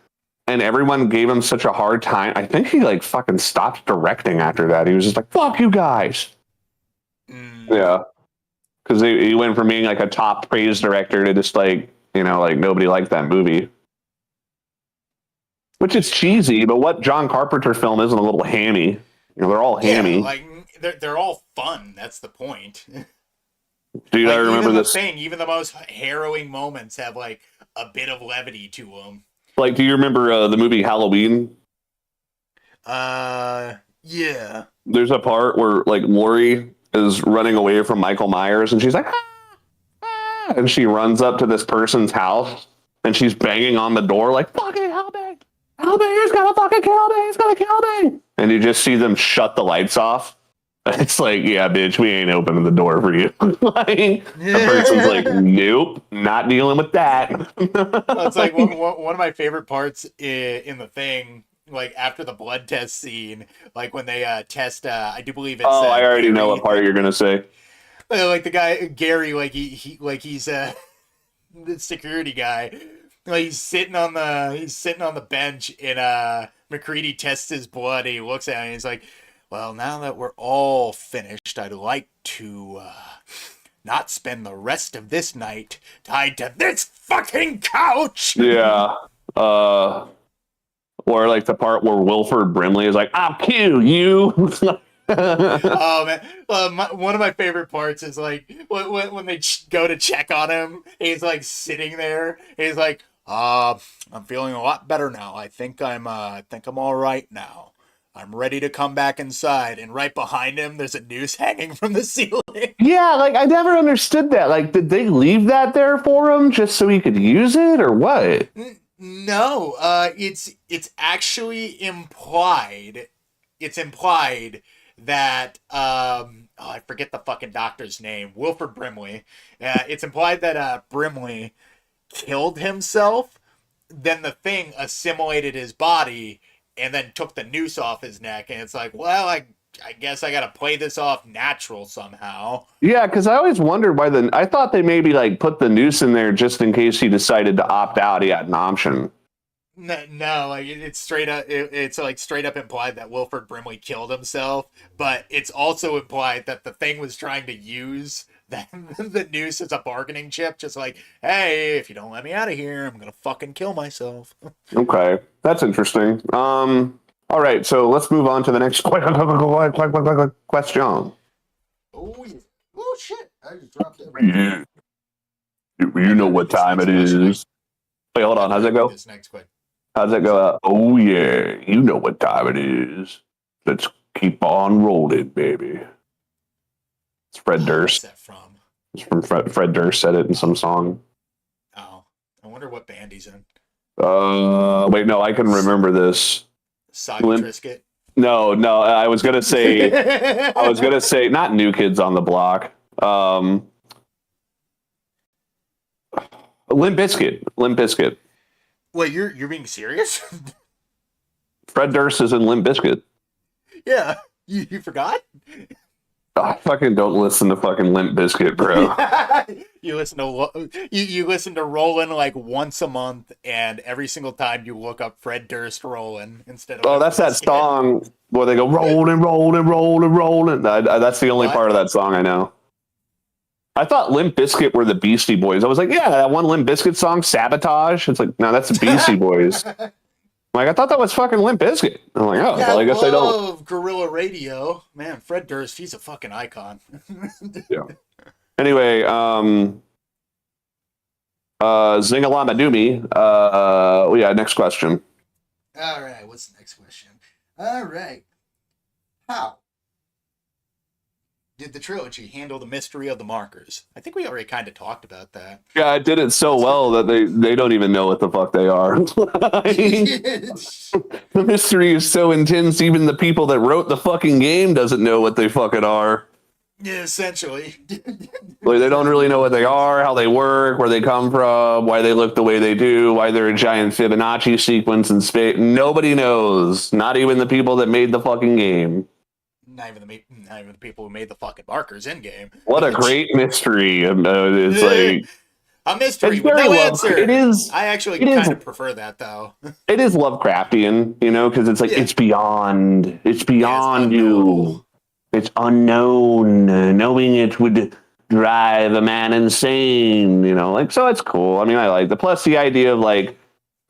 and everyone gave him such a hard time. I think he like fucking stopped directing after that. He was just like, fuck you guys. Yeah, because he went from being like a top praised director to just like like nobody liked that movie, which is cheesy. But what John Carpenter film isn't a little hammy? They're all hammy. Yeah, like they're all fun. That's the point. Dude, like, I remember even this thing. Even the most harrowing moments have like a bit of levity to them. Like, do you remember the movie Halloween? Yeah. There's a part where like Laurie is running away from Michael Myers and she's like, ah! And she runs up to this person's house and she's banging on the door like, fucking help me! Help me! He's gonna fucking kill me! He's gonna kill me! And you just see them shut the lights off. It's like, yeah, bitch, we ain't opening the door for you. Like, the person's like, nope, not dealing with that. It's like one of my favorite parts in the thing. Like after the blood test scene, like when they test, I do believe it's. Oh, I already Gary, know what part you're gonna say. Like the guy Gary, like he's the security guy. Like he's sitting on the bench, and McCready tests his blood. And he looks at him, and he's like, Well, now that we're all finished, I'd like to not spend the rest of this night tied to this fucking couch. Yeah. Or like the part where Wilford Brimley is like, "I'll kill you." Oh man, one of my favorite parts is like when they go to check on him. He's like sitting there. He's like, I'm feeling a lot better now. I think I'm all right now. I'm ready to come back inside." And right behind him, there's a noose hanging from the ceiling. Yeah, like I never understood that. Like, did they leave that there for him just so he could use it, or what? No, it's actually implied. It's implied that I forget the fucking doctor's name, Wilford Brimley. It's implied that Brimley killed himself. Then the thing assimilated his body and then took the noose off his neck. And it's like, well, I guess I gotta play this off natural somehow. Yeah, because I always wondered why I thought they maybe like put the noose in there just in case he decided to opt out. He had an option. No, like it's straight up. It's like straight up implied that Wilford Brimley killed himself, but it's also implied that the thing was trying to use the noose as a bargaining chip, just like, hey, if you don't let me out of here, I'm gonna fucking kill myself. Okay, that's interesting. All right, so let's move on to the next question. Oh yeah. Oh shit! I just dropped it. You know what time it is. Wait, hold on. How's that go? This next question. How's that go? Oh yeah, you know what time it is. Let's keep on rolling, baby. It's Fred What's Durst. that from? It's from Fred Durst said it in some song. Oh, I wonder what band he's in. Wait, no, I can remember this. Soggy Trisket. No, I was gonna say, not New Kids on the Block. Limp Bizkit. Wait, you're being serious? Fred Durst is in Limp Bizkit. Yeah, you forgot? I fucking don't listen to fucking Limp Bizkit, bro. You listen to Rollin' like once a month, and every single time you look up Fred Durst Rollin' instead of. Oh, that's that song where they go rolling, rolling, rolling, rolling. That's the only part of that song I know. I thought Limp Bizkit were the Beastie Boys. I was like, yeah, that one Limp Bizkit song, Sabotage. It's like, no, that's the Beastie Boys. Like, I thought that was fucking Limp Bizkit. I'm like, oh, well, I guess I don't. Love Guerrilla Radio. Man, Fred Durst, he's a fucking icon. Yeah. Anyway, Zingalama Doomy. Yeah, next question. All right, what's the next question? All right. How did the trilogy handle the mystery of the markers? I think we already kind of talked about that. Yeah, I did it so well that they don't even know what the fuck they are. The mystery is so intense, even the people that wrote the fucking game doesn't know what they fucking are. Yeah, essentially. Like, they don't really know what they are, how they work, where they come from, why they look the way they do, why they're a giant Fibonacci sequence in space. Nobody knows. Not even the people that made the fucking game. Not even the people who made the fucking markers in game. What a great mystery! It's like a mystery it's with very no love. answer. It is. I actually it kind is- of prefer that though. It is Lovecraftian, you know, because it's like Yeah. it's beyond. It's beyond It's you. unknowable. It's unknown. Knowing it would drive a man insane. You know, like, so it's cool. I mean, I like the plus the idea of like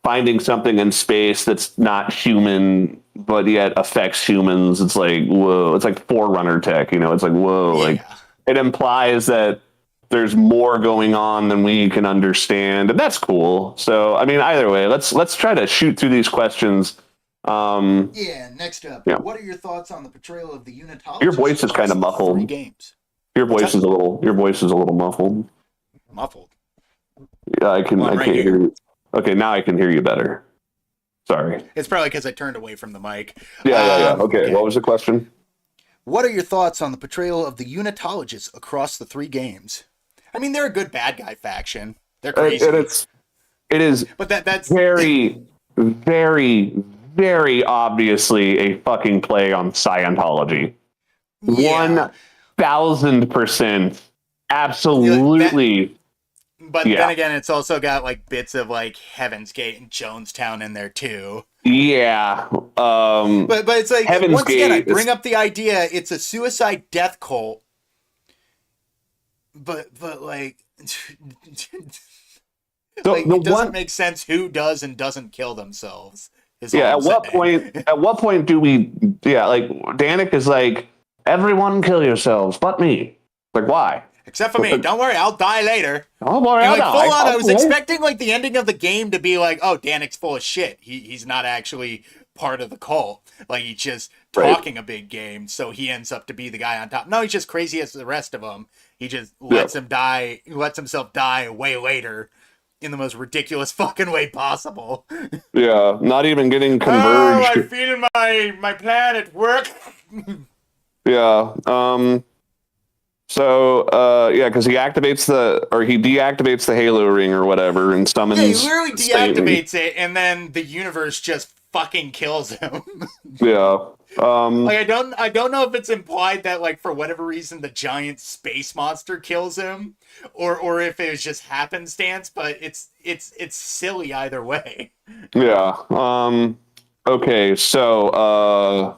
finding something in space that's not human but yet affects humans. It's like, whoa. It's like Forerunner tech. You know, it's like, whoa. Like, Yeah. it implies that there's more going on than we can understand, and that's cool. So, I mean, either way, let's try to shoot through these questions. Yeah. Next up, Yeah. what are your thoughts on the portrayal of the unitologists? Your voice is kind of across the muffled. 3 games. Your voice is a little muffled. Muffled. Yeah, I can't right hear here. you. Okay, now I can hear you better. Sorry. It's probably because I turned away from the mic. Yeah. Okay, what was the question? What are your thoughts on the portrayal of the unitologists across the 3 games? I mean, they're a good bad guy faction. They're crazy. And it is but that's very, very, very obviously a fucking play on Scientology. yeah. 1000%. Absolutely. But Yeah. then again, it's also got like bits of like Heaven's Gate and Jonestown in there too. Yeah. But it's like, Heaven's once again, I Gate bring is- up the idea it's a suicide death cult. But like, like the it doesn't one, make sense who does and doesn't kill themselves. Is all yeah. I'm At what saying. point? At what point do we? Yeah, like Danik is like, everyone kill yourselves, but me. Like, why? Except for me. Don't worry, I'll die later. Oh boy, And I'll like full die. on, I was Okay. expecting like the ending of the game to be like, oh, Danik's full of shit. He's not actually part of the cult. Like he's just Right. talking a big game, so he ends up to be the guy on top. No, he's just crazy as the rest of them. He just lets him die, lets himself die way later in the most ridiculous fucking way possible. Yeah, not even getting Oh, I converged. feel my plan at work. Yeah. So, yeah, because he deactivates the Halo ring or whatever and summons. Yeah, he literally Satan. deactivates it, and then the universe just fucking kills him. Yeah. Like I don't know if it's implied that like for whatever reason the giant space monster kills him, or if it was just happenstance. But it's silly either way. Yeah. Okay. So,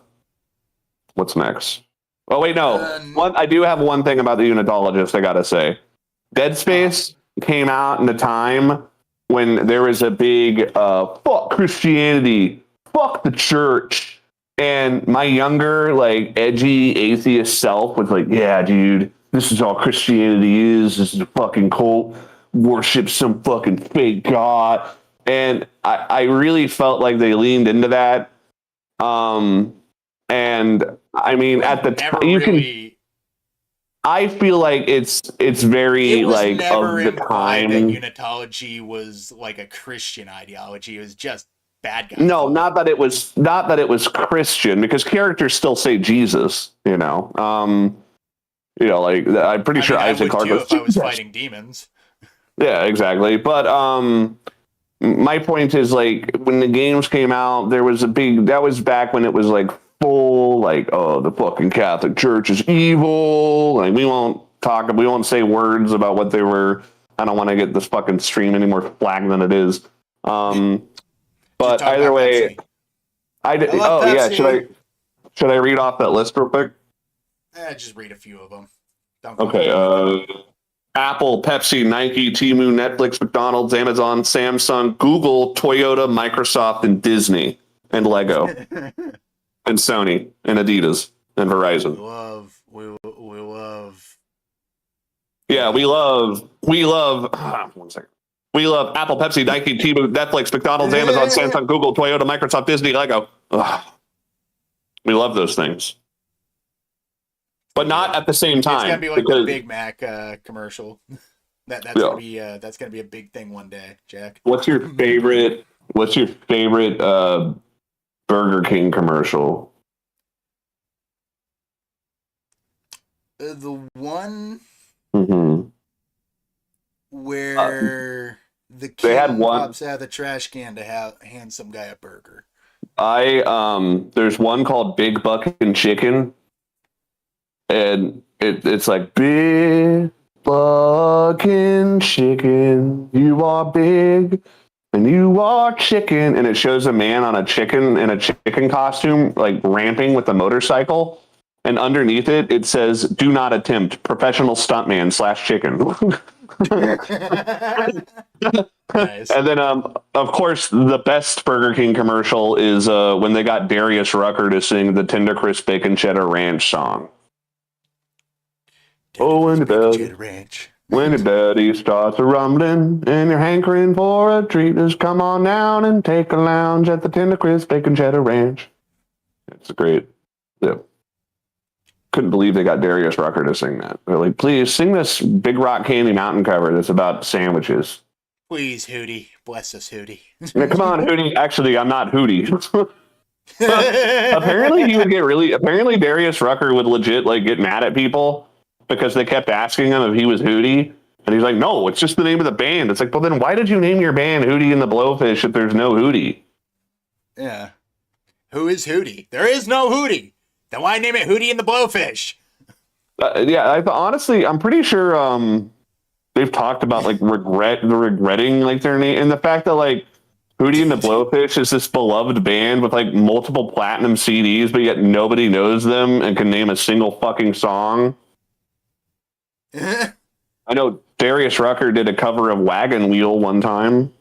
what's next? Oh wait, no. I do have one thing about the Unitologist. I gotta say, Dead Space came out in a time when there was a big fuck Christianity, fuck the church, and my younger like edgy atheist self was like, yeah, dude, this is all Christianity is. This is a fucking cult. Worship some fucking fake god. And I really felt like they leaned into that. And I mean, at the Never time, really. I feel like it's very It was like never of the implied time. that unitology was like a Christian ideology. It was just bad guys. No, not that it was Christian, because characters still say Jesus. You know, like I'm pretty sure I Isaac would Clarke too was if I was Jesus. fighting demons. Yeah, exactly. But my point is, like, when the games came out, there was that was back when it was like full, like, oh, the fucking Catholic Church is evil. Like, we won't say words about what they were. I don't want to get this fucking stream any more flag than it is. But either way, I love oh yeah, Pepsi. should I read off that list real quick? Just read a few of them. Okay. Apple, Pepsi, Nike, Temu, Netflix, McDonald's, Amazon, Samsung, Google, Toyota, Microsoft, and Disney, and Lego, and Sony, and Adidas, and Verizon. We love. Yeah, we love. One second. We love Apple, Pepsi, Nike, Temu, Netflix, McDonald's, Amazon, Samsung, Google, Toyota, Microsoft, Disney, Lego. Ugh. We love those things. But not at the same time. It's gonna be like the Big Mac commercial. That's gonna be a big thing one day, Jack. What's your favorite Burger King commercial? The one Mm-hmm. where the they had king one- pops out of the trash can to hand some guy a burger. There's one called Big Buckin' Chicken, and it's like, big buckin' chicken, you are big and you are chicken, and it shows a man on a chicken costume like ramping with a motorcycle, and underneath it says, do not attempt, professional stuntman /chicken. Nice. And then, of course, the best Burger King commercial is when they got Darius Rucker to sing the Tender Crisp Bacon Cheddar Ranch song. When your belly starts a rumbling and you're hankering for a treat, just come on down and take a lounge at the Tender Crisp Bacon Cheddar Ranch. It's great. Yeah. Couldn't believe they got Darius Rucker to sing that. They're like, please sing this Big Rock Candy Mountain cover that's about sandwiches. Please, Hootie. Bless us, Hootie. Now, come on, Hootie. Actually, I'm not Hootie. Apparently Darius Rucker would legit like get mad at people because they kept asking him if he was Hootie. And he's like, no, it's just the name of the band. It's like, well, then why did you name your band Hootie and the Blowfish if there's no Hootie? Yeah. Who is Hootie? There is no Hootie. Then why name it Hootie and the Blowfish? Honestly, I'm pretty sure they've talked about like regretting like their name, and the fact that like Hootie and the Blowfish is this beloved band with like multiple platinum CDs, but yet nobody knows them and can name a single fucking song. I know Darius Rucker did a cover of Wagon Wheel one time.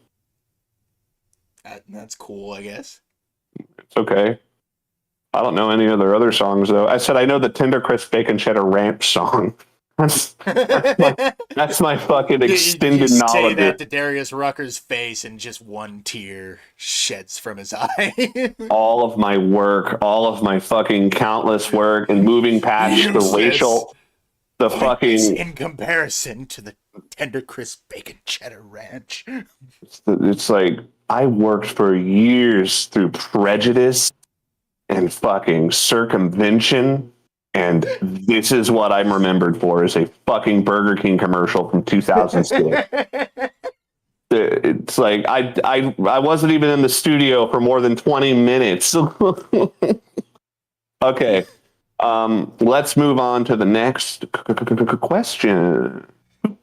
That's cool, I guess. It's okay. I don't know any of their other songs though. I said I know the Tender Crisp Bacon Cheddar Ranch song. That's my fucking extended you knowledge. Say that to Darius Rucker's face, and just one tear sheds from his eye. All of my work, all of my fucking countless work, and moving past the racial, the fucking in comparison to the Tender Crisp Bacon Cheddar Ranch. It's like I worked for years through prejudice and fucking circumvention. And this is what I'm remembered for, is a fucking Burger King commercial from 2006. It's like I wasn't even in the studio for more than 20 minutes. Okay, let's move on to the next question.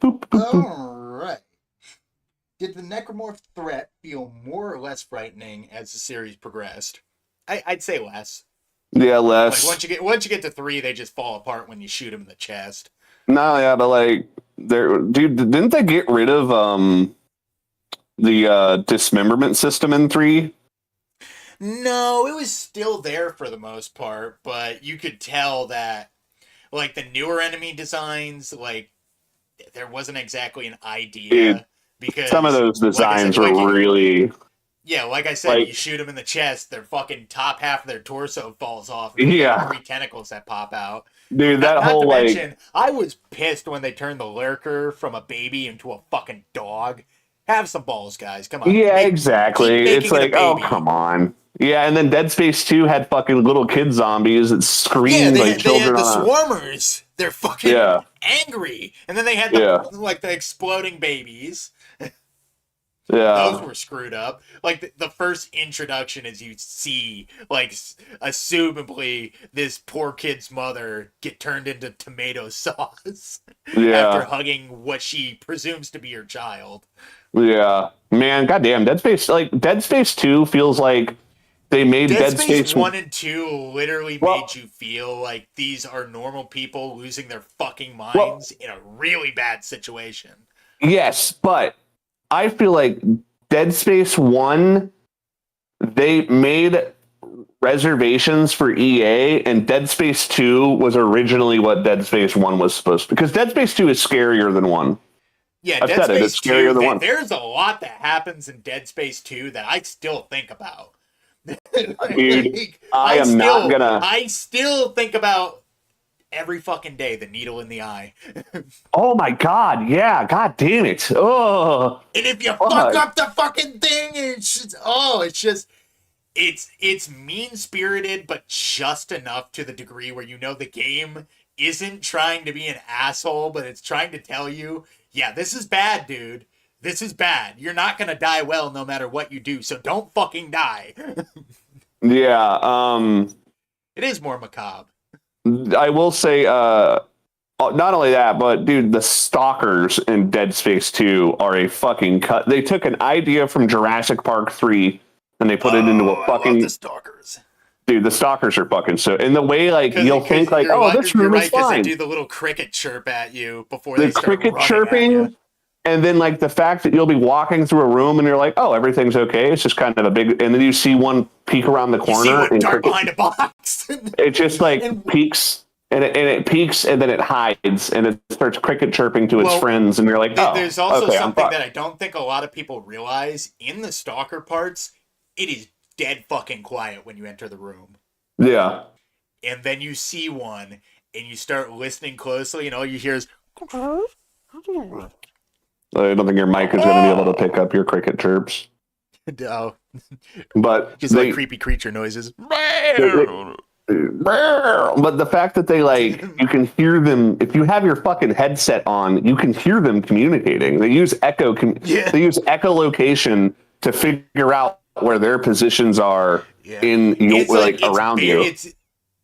All right. Did the necromorph threat feel more or less frightening as the series progressed? I'd say less. Yeah, less. Like once you get to 3, they just fall apart when you shoot them in the chest. No, yeah, but like, didn't they get rid of the dismemberment system in 3? No, it was still there for the most part, but you could tell that, like, the newer enemy designs, like, there wasn't exactly an idea. Because some of those designs like were really... Yeah, like I said, like, you shoot them in the chest, their fucking top half of their torso falls off. Yeah. 3 tentacles that pop out. Dude, that not whole, to like... mention, I was pissed when they turned the lurker from a baby into a fucking dog. Have some balls, guys. Come on. Yeah, exactly. It's like, oh, baby. come on. Yeah, and then Dead Space 2 had fucking little kid zombies that screamed like children. They had the swarmers. They're fucking angry. And then they had the exploding babies. Yeah. Those were screwed up. Like, the first introduction is you see, like, assumably, this poor kid's mother get turned into tomato sauce after hugging what she presumes to be her child. Yeah. Man, goddamn, Dead Space 2 feels like they made Dead Space 1 and 2 literally made you feel like these are normal people losing their fucking minds in a really bad situation. Yes, but I feel like Dead Space 1, they made reservations for EA, and Dead Space 2 was originally what Dead Space 1 was supposed to be. Because Dead Space 2 is scarier than 1. Yeah, Dead Space it's scarier 2, than 1. There's a lot that happens in Dead Space 2 that I still think about. Dude, I still think about every fucking day the needle in the eye. Oh my god, yeah, god damn it. Oh. And if you fuck up the fucking thing, it's mean-spirited, but just enough to the degree where you know the game isn't trying to be an asshole, but it's trying to tell you, yeah, this is bad, dude. This is bad. You're not gonna die well no matter what you do, so don't fucking die. Yeah, it is more macabre. I will say, not only that, but dude, the stalkers in Dead Space 2 are a fucking cut. They took an idea from Jurassic Park 3 and they put it into a fucking... I love the stalkers. Dude, the stalkers are fucking so... In the way, like, you'll think, like, this room is fine. They do the little cricket chirp at you before they start cricket chirping, and then, like, the fact that you'll be walking through a room and you're like, oh, everything's okay. It's just kind of a big... And then you see one peek around the corner. You see one dart behind a box. It just, like, peeks... And it peeks and then it hides and it starts cricket chirping to its friends and you're like, oh, there's also something that I don't think a lot of people realize. In the stalker parts, it is dead fucking quiet when you enter the room. Yeah. And then you see one and you start listening closely and all you hear is... I don't think your mic is going to be able to pick up your cricket chirps. No. But just like creepy creature noises. But the fact that they, like, you can hear them, if you have your fucking headset on, you can hear them communicating. They use they use echolocation to figure out where their positions are around you.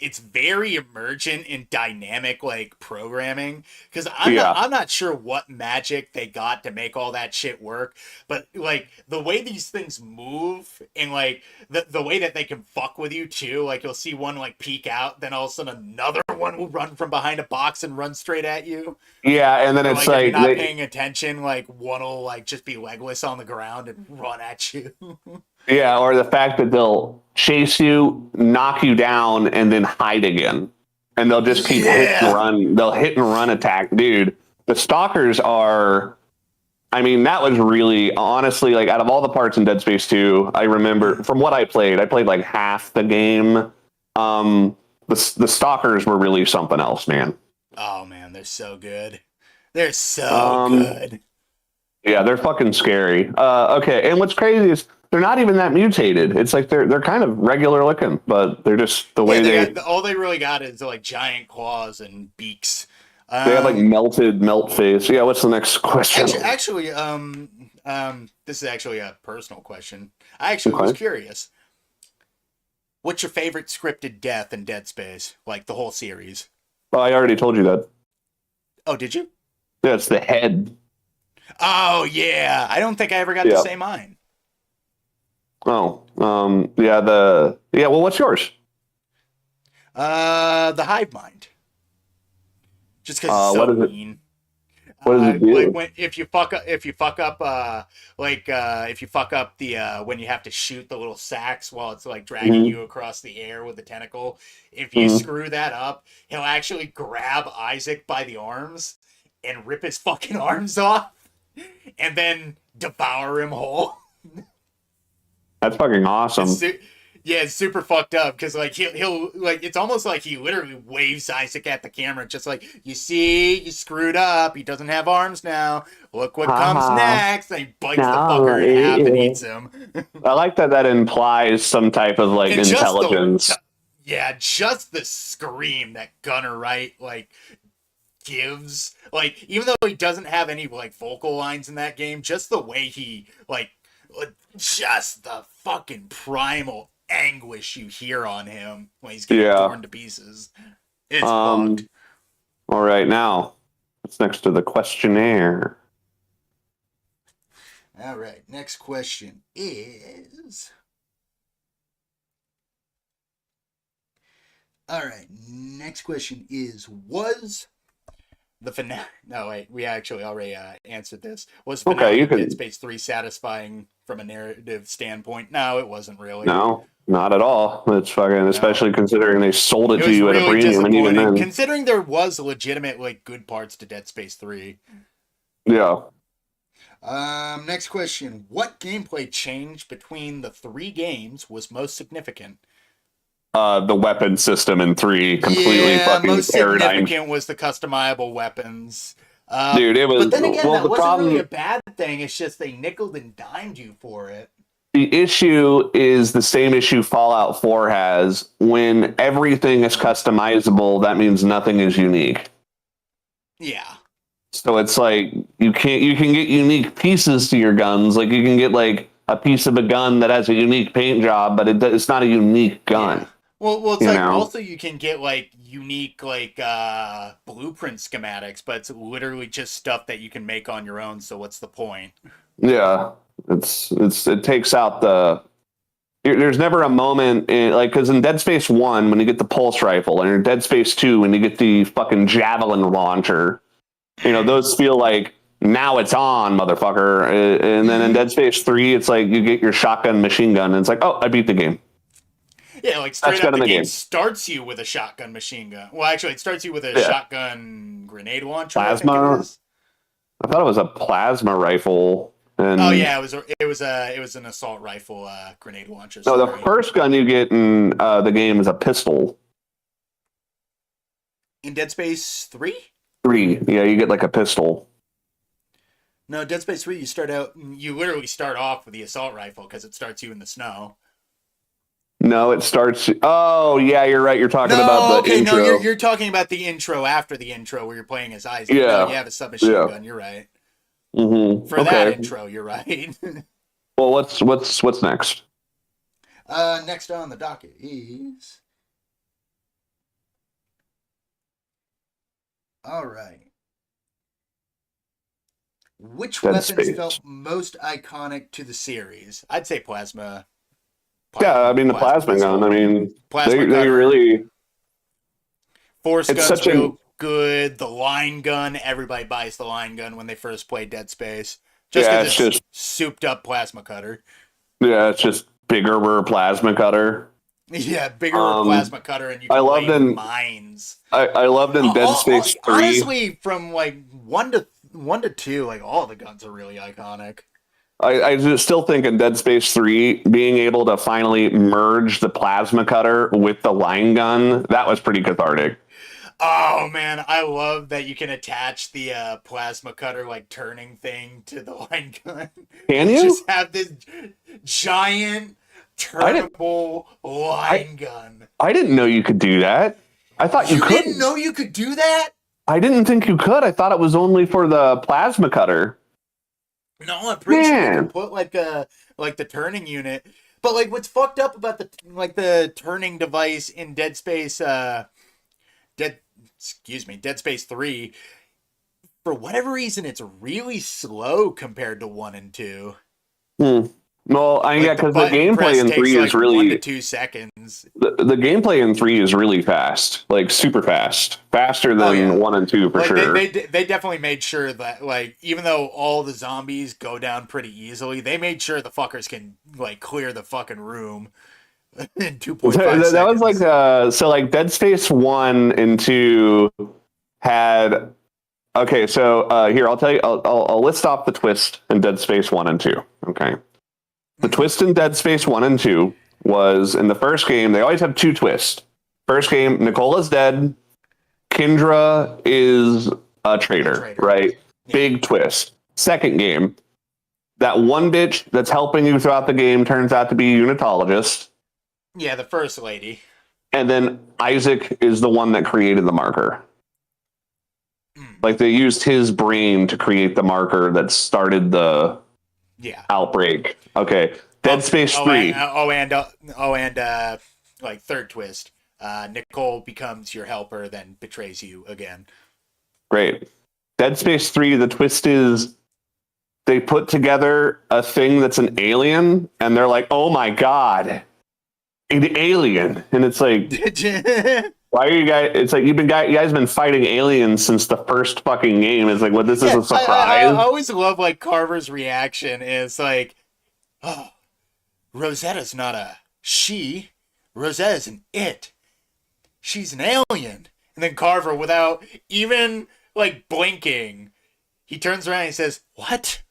it's very emergent and dynamic, like programming. Because Yeah. I'm not sure what magic they got to make all that shit work, but like the way these things move and like the way that they can fuck with you too. Like you'll see one like peek out, then all of a sudden another one will run from behind a box and run straight at you. Yeah, and then Or it's like if you're like not paying attention, like one will like just be legless on the ground and run at you. yeah, or the fact that they'll chase you, knock you down, and then hide again, and they'll just keep hit and Yeah. run. They'll hit and run attack, dude. The stalkers are. I mean, that was really honestly like out of all the parts in Dead Space 2, I remember from what I played like half the game. The stalkers were really something else, man. Oh man, they're so good. They're so Um, good. Yeah, they're fucking scary. Okay, and what's crazy is they're not even that mutated. It's like they're kind of regular looking, but they're just the way Yeah, all they really got is like giant claws and beaks. they have like melt face. Yeah, what's the next question? This is actually a personal question. I actually was curious. What's your favorite scripted death in Dead Space? Like the whole series? Oh, I already told you that. Oh, did you? Yeah, it's the head. Oh yeah, I don't think I ever got to say mine. Oh, yeah, well, what's yours? The hive mind. Just because it's so mean. What does it do? Like if you fuck up if you fuck up the when you have to shoot the little sacks while it's like dragging you across the air with the tentacle, if you screw that up, he'll actually grab Isaac by the arms and rip his fucking arms off and then devour him whole. That's fucking awesome. Yeah, it's super fucked up because like he'll like it's almost like he literally waves Isaac at the camera, just like, you see, you screwed up. He doesn't have arms now. Look what comes next. And he bites the fucker in half and eats him. I like that implies some type of like intelligence. Just the scream that Gunner Wright like gives, like even though he doesn't have any like vocal lines in that game, just the way he like just the fucking primal anguish you hear on him when he's getting torn to pieces. It's fucked. All right, now what's next to the questionnaire? All right, next question is. All right, next question is: was the finale? No, wait, we actually already answered this. Was finale Dead Space 3 satisfying from a narrative standpoint? No, it wasn't really. No, not at all. It's fucking, especially considering they sold it to you really at a premium, and even then, considering there was legitimate like good parts to Dead Space 3. Yeah. Next question: what gameplay change between the 3 games was most significant? The weapon system in 3 completely fucking most paradigm. significant was the customizable weapons. Dude, it was. But then again, that the wasn't problem, really a bad thing. It's just they nickeled and dimed you for it. The issue is the same issue Fallout 4 has. When everything is customizable, that means nothing is unique. Yeah. So it's like you can get unique pieces to your guns. Like you can get like a piece of a gun that has a unique paint job, but it's not a unique gun. Yeah. Well, it's like also you can get like unique like blueprint schematics, but it's literally just stuff that you can make on your own. So what's the point? Yeah, it takes out the. There's never a moment like because in Dead Space 1 when you get the pulse rifle, and in Dead Space 2 when you get the fucking javelin launcher, those feel like now it's on, motherfucker. And then in Dead Space 3, it's like you get your shotgun machine gun, and it's like, oh, I beat the game. Yeah, like straight up the game starts you with a shotgun machine gun. Well, actually, it starts you with a shotgun grenade launcher. Plasma. I thought it was a plasma rifle. And it was an assault rifle grenade launcher. No, the first gun you get in the game is a pistol. In Dead Space 3? 3, yeah, you get like a pistol. No, Dead Space 3, you literally start off with the assault rifle because it starts you in the snow. No, it starts. Oh, yeah, you're right. You're talking about the intro. No, you're talking about the intro after the intro where you're playing as Isaac. Yeah, no, you have a submachine gun. You're right. Mm-hmm. For that intro, you're right. Well, what's next? Next on the docket is All right. Which Dead weapons Space. felt most iconic to the series? I'd say plasma. Yeah, I mean the plasma gun. I mean, plasma they cutter. really. Force It's gun's such a real good. The line gun. Everybody buys the line gun when they first play Dead Space, just yeah. because It's it's just souped up plasma cutter. yeah. It's just bigger plasma cutter. Yeah, bigger Um, plasma cutter, and you I can loved lay in mines. I loved in Dead Space 3. Honestly, from like one to two, like all the guns are really iconic. I just still think in Dead Space 3, being able to finally merge the plasma cutter with the line gun, that was pretty cathartic. Oh man, I love that you can attach the plasma cutter like turning thing to the line gun. Can You you? just have this giant I didn't turnable line gun. I didn't know you could do that. I thought you You could. didn't know you could do that? I didn't think you could. I thought it was only for the plasma cutter. No, I'm pretty sure you Man. can put like the turning unit. But like what's fucked up about the turning device in Dead Space Dead Space 3, for whatever reason it's really slow compared to 1 and 2. Hmm. Well, yeah, because the button gameplay press in takes 3 is like 1 to really 2 seconds. the gameplay in 3 is really fast, like super fast, faster Oh, than yeah. 1 and 2 for Like sure. they definitely made sure that like even though all the zombies go down pretty easily, they made sure the fuckers can like clear the fucking room in 2.5 seconds. That was like so like Dead Space 1 and 2 had okay, so here I'll tell you I'll list off the twist in Dead Space 1 and 2. Okay. The twist in Dead Space 1 and 2 was in the first game, they always have two twists. First game, Nicola's dead. Kendra is a traitor, right? Yeah. Big twist. Second game, that one bitch that's helping you throughout the game turns out to be a unitologist. Yeah, the first lady. And then Isaac is the one that created the marker. Like they used his brain to create the marker that started the outbreak. Okay. Dead Space 3. And like third twist. Nicole becomes your helper, then betrays you again. Great. Dead Space 3, the twist is they put together a thing that's an alien, and they're like, oh my god, an alien. And it's like, why are you guys? It's like you guys been fighting aliens since the first fucking game. It's like, what? This is a surprise. I always love like Carver's reaction. Is like, oh, Rosetta's not a she. Rosetta's an it. She's an alien. And then Carver, without even like blinking, he turns around and he says, "What?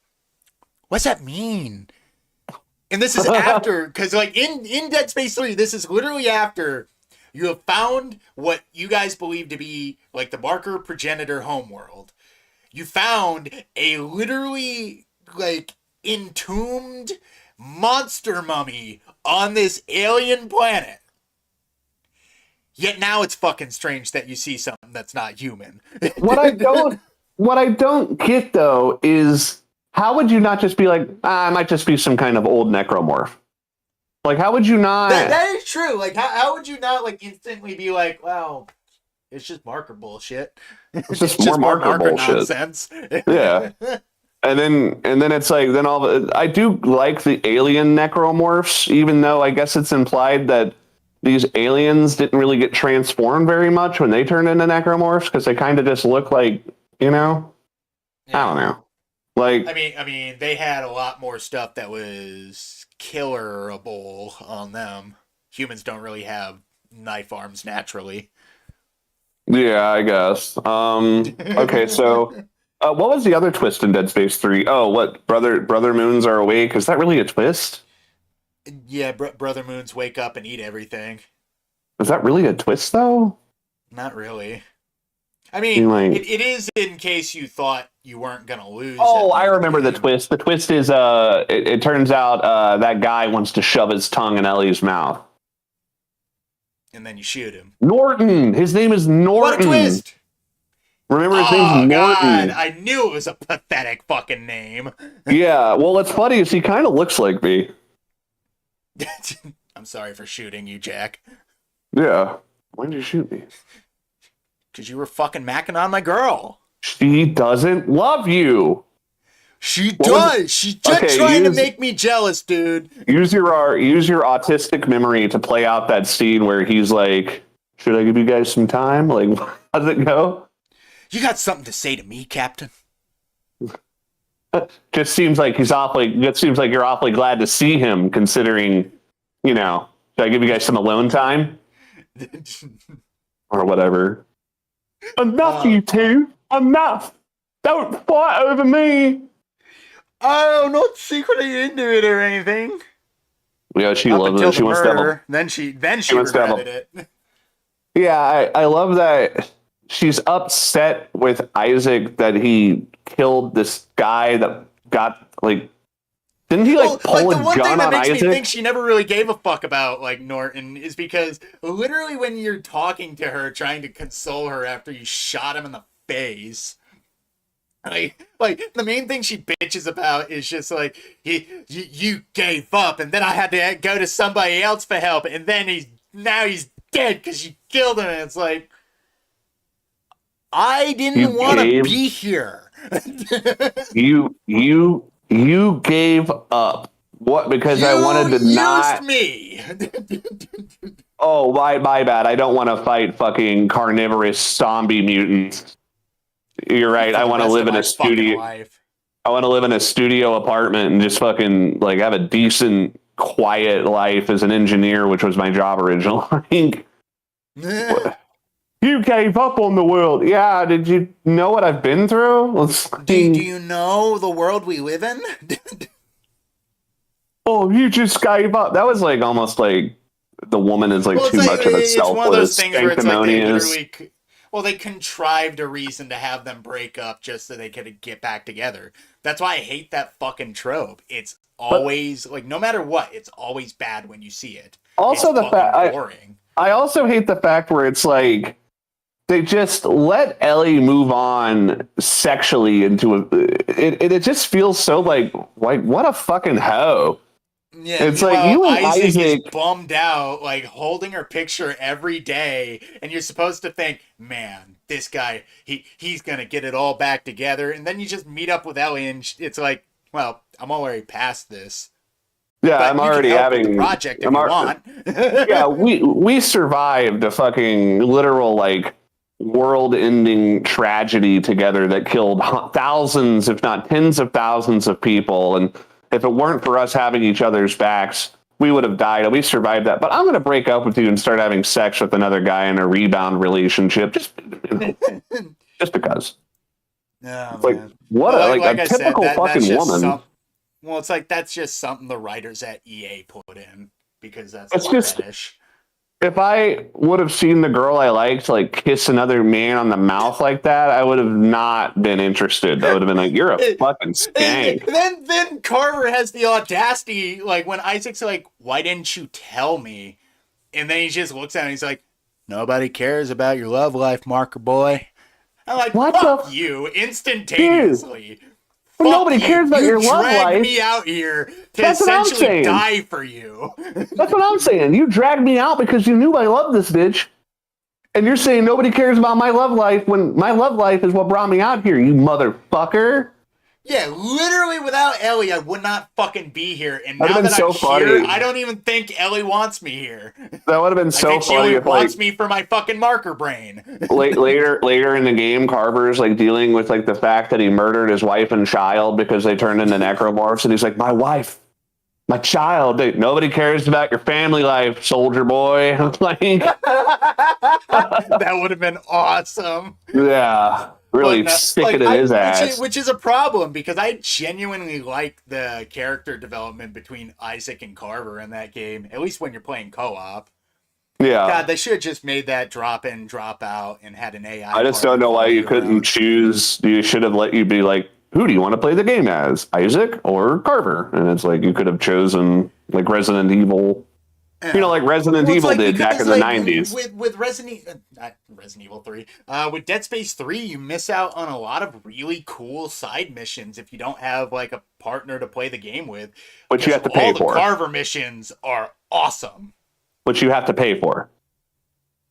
What's that mean?" And this is after, because like in Dead Space 3, this is literally after you have found what you guys believe to be like the marker progenitor homeworld. You found a literally like entombed monster mummy on this alien planet. Yet now it's fucking strange that you see something that's not human. What I don't get though is how would you not just be like, it might just be some kind of old necromorph? Like, how would you not? That is true. Like, how would you not like instantly be like, well, it's just marker bullshit. It's just more marker bullshit. Nonsense. Yeah. And then it's like I do like the alien necromorphs, even though I guess it's implied that these aliens didn't really get transformed very much when they turned into necromorphs because they kind of just look like, I don't know. Like, I mean, they had a lot more stuff that was killerable on them. Humans don't really have knife arms naturally. Yeah, I guess. Okay, so what was the other twist in Dead Space 3? Oh, what brother moons are awake? Is that really a twist? Yeah, brother moons wake up and eat everything. Is that really a twist though? Not really. I mean, it is in case you thought you weren't gonna lose. Oh, I remember the twist. The twist is it turns out that guy wants to shove his tongue in Ellie's mouth. And then you shoot him. Norton! His name is Norton! What a twist! Remember his name's Norton. God, I knew it was a pathetic fucking name. Yeah, well what's funny is he kind of looks like me. I'm sorry for shooting you, Jack. Yeah. Why did you shoot me? Because you were fucking macking on my girl. She doesn't love you. She does. She's just trying to make me jealous, dude. Use your autistic memory to play out that scene where he's like, "Should I give you guys some time?" Like, how does it go? You got something to say to me, Captain? Just seems like you're awfully glad to see him, considering, should I give you guys some alone time or whatever? Enough, you two. Enough. Don't fight over me. Oh, not secretly into it or anything. Yeah, she loves it. She wants to have a, then she regretted it. Yeah, I love that she's upset with Isaac that he killed this guy that got didn't he pull a gun on Isaac? The one thing that makes me think she never really gave a fuck about Norton is because literally when you're talking to her, trying to console her after you shot him in the face. Like the main thing she bitches about is just you gave up and then I had to go to somebody else for help and then he's dead because you killed him and it's like I didn't want to be here. you gave up. What? Because I wanted to not me. Oh, my bad. I don't want to fight fucking carnivorous zombie mutants. You're right. I want to live in a studio. I want to live in a studio apartment and just fucking have a decent, quiet life as an engineer, which was my job originally. You gave up on the world. Yeah. Did you know what I've been through? Do you know the world we live in? Oh, you just gave up. That was almost like the woman is too much of a selfless, one of those things where it's sanctimonious. They contrived a reason to have them break up just so they could get back together. That's why I hate that fucking trope. It's always no matter what, it's always bad when you see it. Also, I also hate the fact where it's they just let Ellie move on sexually into it just feels so what a fucking hoe. Yeah, it's you and Isaac is bummed out, holding her picture every day, and you're supposed to think, man, this guy, he's gonna get it all back together, and then you just meet up with Ellie, and it's well, I'm already past this. Yeah, but I'm already having the project if you want. Yeah, we survived a fucking literal world-ending tragedy together that killed thousands, if not tens of thousands of people, and if it weren't for us having each other's backs, we would have died. We survived that. But I'm going to break up with you and start having sex with another guy in a rebound relationship, just because. No, man. What a typical fucking woman. It's that's just something the writers at EA put in because that's fetish. If I would have seen the girl I liked kiss another man on the mouth like that, I would have not been interested. I would have been you're a fucking skank. Then Carver has the audacity, when Isaac's why didn't you tell me? And then he just looks at him and he's like, nobody cares about your love life, marker boy. I'm what fuck you, instantaneously. Well, nobody cares about your love life. You dragged me out here to essentially die for you. That's what I'm saying. You dragged me out because you knew I loved this bitch. And you're saying nobody cares about my love life when my love life is what brought me out here, you motherfucker. Yeah, literally without Ellie, I would not fucking be here. And now that I'm here, I don't even think Ellie wants me here. That would have been so funny. She only wants me for my fucking marker brain. later in the game, Carver's dealing with the fact that he murdered his wife and child because they turned into necromorphs, and he's like, my wife, my child. Nobody cares about your family life, soldier boy. That would have been awesome. Yeah. Really stick it in his ass. Which is a problem because I genuinely like the character development between Isaac and Carver in that game, at least when you're playing co-op. Yeah. God, they should have just made that drop in, drop out, and had an AI. I just don't know why you couldn't choose. You should have let you be who do you want to play the game as, Isaac or Carver? And it's you could have chosen Resident Evil. Resident Evil did back in the 90s. With Resident Evil 3. With Dead Space 3, you miss out on a lot of really cool side missions if you don't have a partner to play the game with. Which you have to pay for. All the Carver missions are awesome. Which you have to pay for.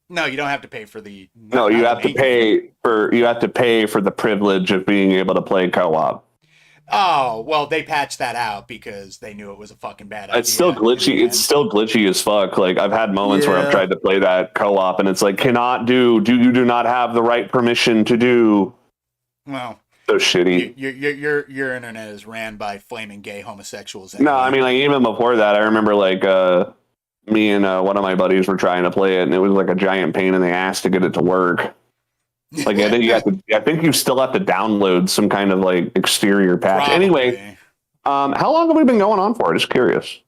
No, you don't have to pay for the. No, you have to pay for the privilege of being able to play co-op. Oh, well, they patched that out because they knew it was a fucking bad idea. It's still glitchy. It's still glitchy as fuck. Like I've had moments where I've tried to play that co-op and it's like you do not have the right permission to do. Well, so shitty. Your internet is ran by flaming gay homosexuals. Anyway. No, I mean like even before that, I remember like me and one of my buddies were trying to play it, and it was like a giant pain in the ass to get it to work. Like I think you still have to download some kind of like exterior patch. Probably. Anyway, how long have we been going on for? Just curious.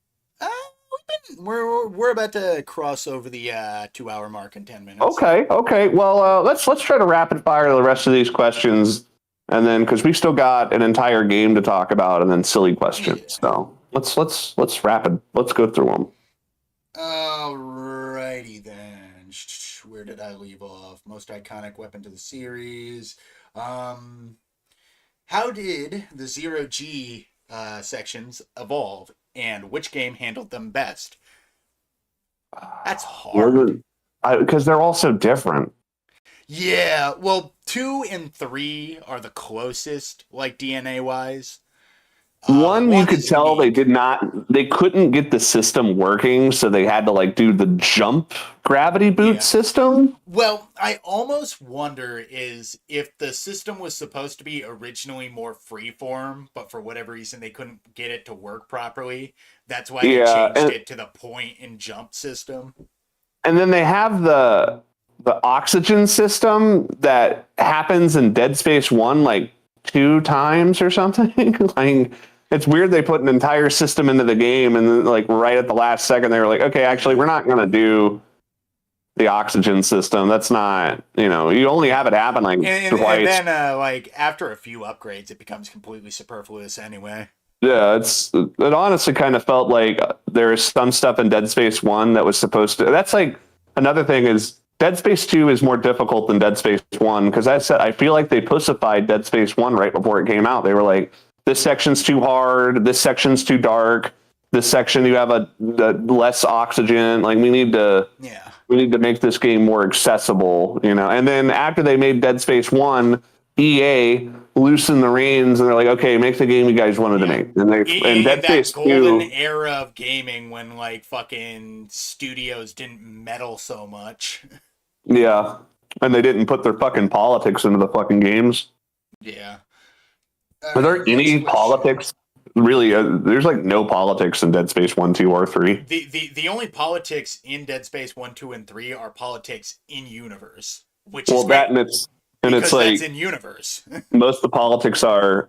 We're about to cross over the 2 hour mark in 10 minutes. Okay. Well, let's try to rapid fire the rest of these questions, and then because we still got an entire game to talk about, and then silly questions. Yeah. So let's go through them. Alrighty then. Where did I leave off? Most iconic weapon to the series. How did the 0G sections evolve, and which game handled them best? That's hard. Because they're all so different. Yeah, well, 2 and 3 are the closest, like DNA wise. One you could tell they couldn't get the system working, so they had to like do the jump gravity boot system. Well, I almost wonder is if the system was supposed to be originally more freeform, but for whatever reason they couldn't get it to work properly. That's why they changed it to the point and jump system. And then they have the oxygen system that happens in Dead Space 1 like 2 times or something. Like it's weird they put an entire system into the game and then like right at the last second they were like, okay, actually we're not going to do the oxygen system. That's not, you only have it happen like twice. And then like after a few upgrades it becomes completely superfluous anyway. Yeah, it honestly kind of felt like there's some stuff in Dead Space 1 that was supposed to. That's like another thing is Dead Space 2 is more difficult than Dead Space 1 because I feel like they pussified Dead Space 1 right before it came out. They were like, this section's too hard, this section's too dark, this section you have a less oxygen. Like we need to make this game more accessible, And then after they made Dead Space 1, EA loosened the reins and they're like, okay, make the game you guys wanted to make. And Dead Space 2, golden era of gaming when like fucking studios didn't meddle so much. Yeah, and they didn't put their fucking politics into the fucking games. Yeah. Are there any politics? Really, there's like no politics in Dead Space 1, 2, or 3. The only politics in Dead Space 1, 2, and 3 are politics in universe, which is that and it's like that's in universe. Most of the politics are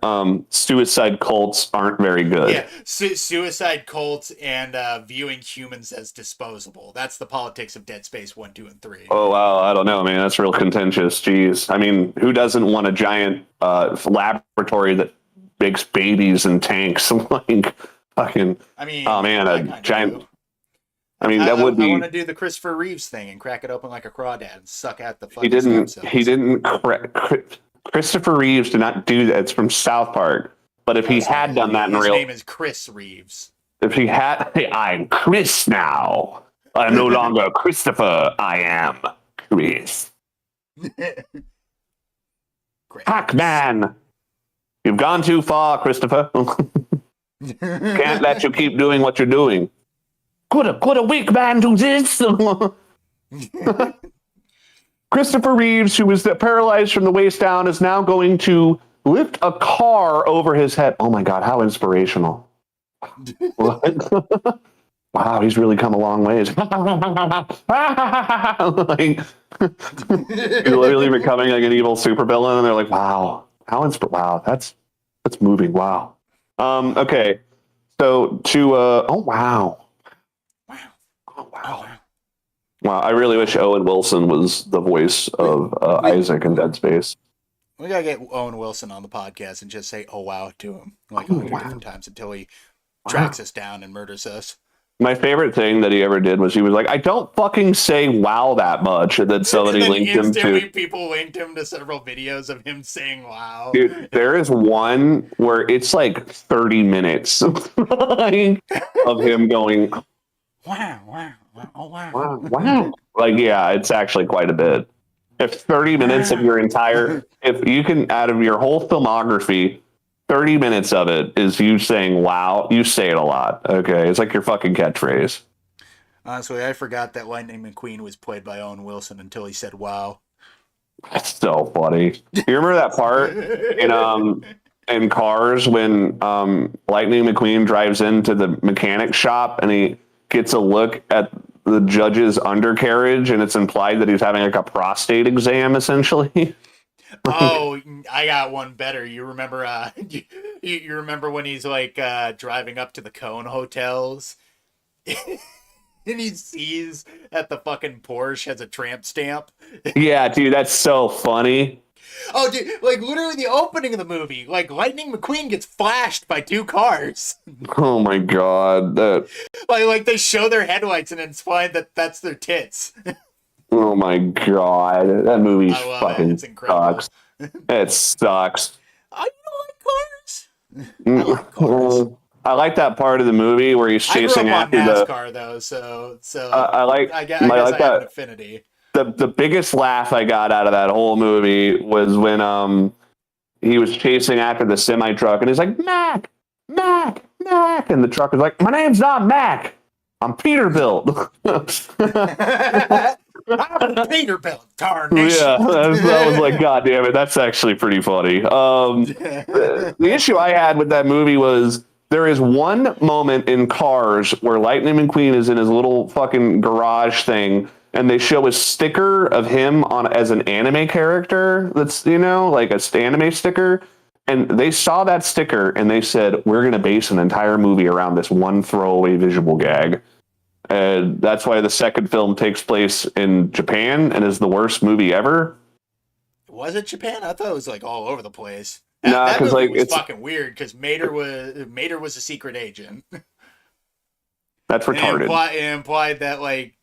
suicide cults aren't very good. Yeah, suicide cults and viewing humans as disposable. That's the politics of Dead Space 1, 2, and 3. Oh, wow. I don't know, man. That's real contentious. Jeez. I mean, who doesn't want a giant laboratory that makes babies and tanks? Like, fucking, I mean, oh, man, a giant... I mean, I be... want to do the Christopher Reeves thing and crack it open like a crawdad and suck out the fucking Christopher Reeves did not do that. It's from South Park. But if he had done that in real... His name is Chris Reeves. If he had... I'm Chris now. I'm no longer Christopher. I am Chris. Pac-Man! You've gone too far, Christopher. Can't let you keep doing what you're doing. Could a weak man do this? Christopher Reeves, who was paralyzed from the waist down, is now going to lift a car over his head. Oh my God, how inspirational. Wow, he's really come a long ways. Like, he's literally becoming like an evil supervillain, and they're like, wow, wow, that's moving. Wow. Okay. So oh wow. Wow, I really wish Owen Wilson was the voice of Isaac in Dead Space. We gotta get Owen Wilson on the podcast and just say "oh wow" to him like 100 different times until he tracks us down and murders us. My favorite thing that he ever did was he was like, I don't fucking say wow that much. And then somebody linked him to... people linked him to several videos of him saying wow. Dude, there is one where it's like 30 minutes of him going... Wow, wow, oh wow. Wow. Like, yeah, it's actually quite a bit. If 30 minutes of your entire, if you can, out of your whole filmography, 30 minutes of it is you saying, wow, you say it a lot. Okay. It's like your fucking catchphrase. Honestly, I forgot that Lightning McQueen was played by Owen Wilson until he said "Wow." That's so funny. You remember that part in Cars when Lightning McQueen drives into the mechanic shop and he gets a look at the judge's undercarriage and it's implied that he's having like a prostate exam essentially. Oh, I got one better. You remember? You remember when he's like driving up to the Cone hotels, and he sees that the fucking Porsche has a tramp stamp. Yeah, dude, that's so funny. Oh, dude! Like literally, the opening of the movie, like Lightning McQueen gets flashed by two cars. Oh my god, that. Like they show their headlights and it's fine that that's their tits. Oh my god, that movie I love it. fucking It's incredible. sucks. It sucks. Oh, you don't like cars? I like cars. I like that part of the movie where he's I grew chasing up on after the. NASCAR though, so I like. I guess I I like have an that. affinity. The biggest laugh I got out of that whole movie was when he was chasing after the semi truck and he's like Mac, Mac, Mac, and the truck is like, my name's not Mac, I'm Peterbilt. I'm Peterbilt, tarnish. Yeah, that was like, God damn it, that's actually pretty funny. The issue I had with that movie was there is one moment in Cars where Lightning McQueen is in his little fucking garage thing, and they show a sticker of him on as an anime character. That's like a anime sticker, and they saw that sticker and they said, "We're going to base an entire movie around this one throwaway visual gag." And that's why the second film takes place in Japan and is the worst movie ever. Was it Japan? I thought it was like all over the place. Nah, That because movie like was it's fucking weird because Mater was a secret agent. that's retarded. It implied that like,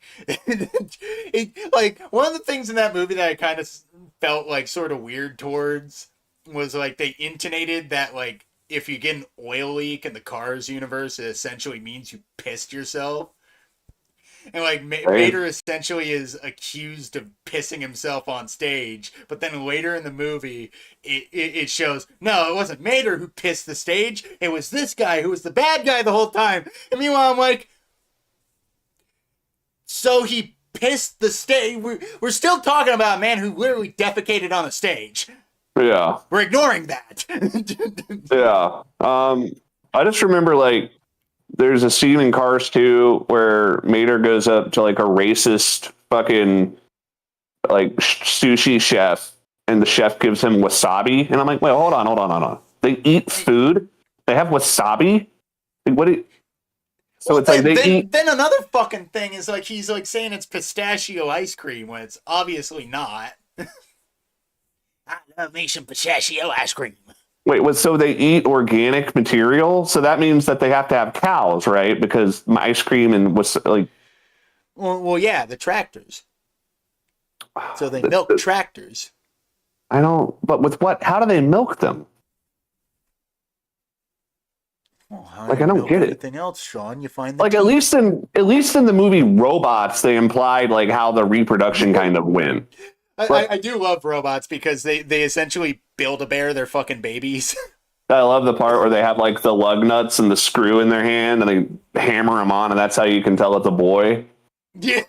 like one of the things in that movie that I kind of felt like sort of weird towards was like they intonated that like if you get an oil leak in the Cars universe, it essentially means you pissed yourself. And like Mater essentially is accused of pissing himself on stage, but then later in the movie, it shows no, it wasn't Mater who pissed the stage. It was this guy who was the bad guy the whole time. And meanwhile, I'm like, so he pissed the stage. We're still talking about a man who literally defecated on a stage. Yeah, We're ignoring that. yeah. I just remember like there's a scene in Cars 2 where Mater goes up to like a racist fucking like sushi chef, and the chef gives him wasabi, and I'm like, wait, hold on. They eat food. They have wasabi. Like, what? So well, it's like they eat. Then another fucking thing is like he's like saying it's pistachio ice cream when it's obviously not. I love me some pistachio ice cream. Wait, so they eat organic material? So that means that they have to have cows, right? Because ice cream and was like. Well, yeah, the tractors. So they milk tractors. I don't. But with what? How do they milk them? Well, I don't get it. Anything else, Sean? You find like at least in the movie Robots, they implied like how the reproduction kind of went. I do love Robots because they essentially Build-A-Bear their fucking babies. I love the part where they have like the lug nuts and the screw in their hand and they hammer them on, and that's how you can tell it's a boy. Yeah.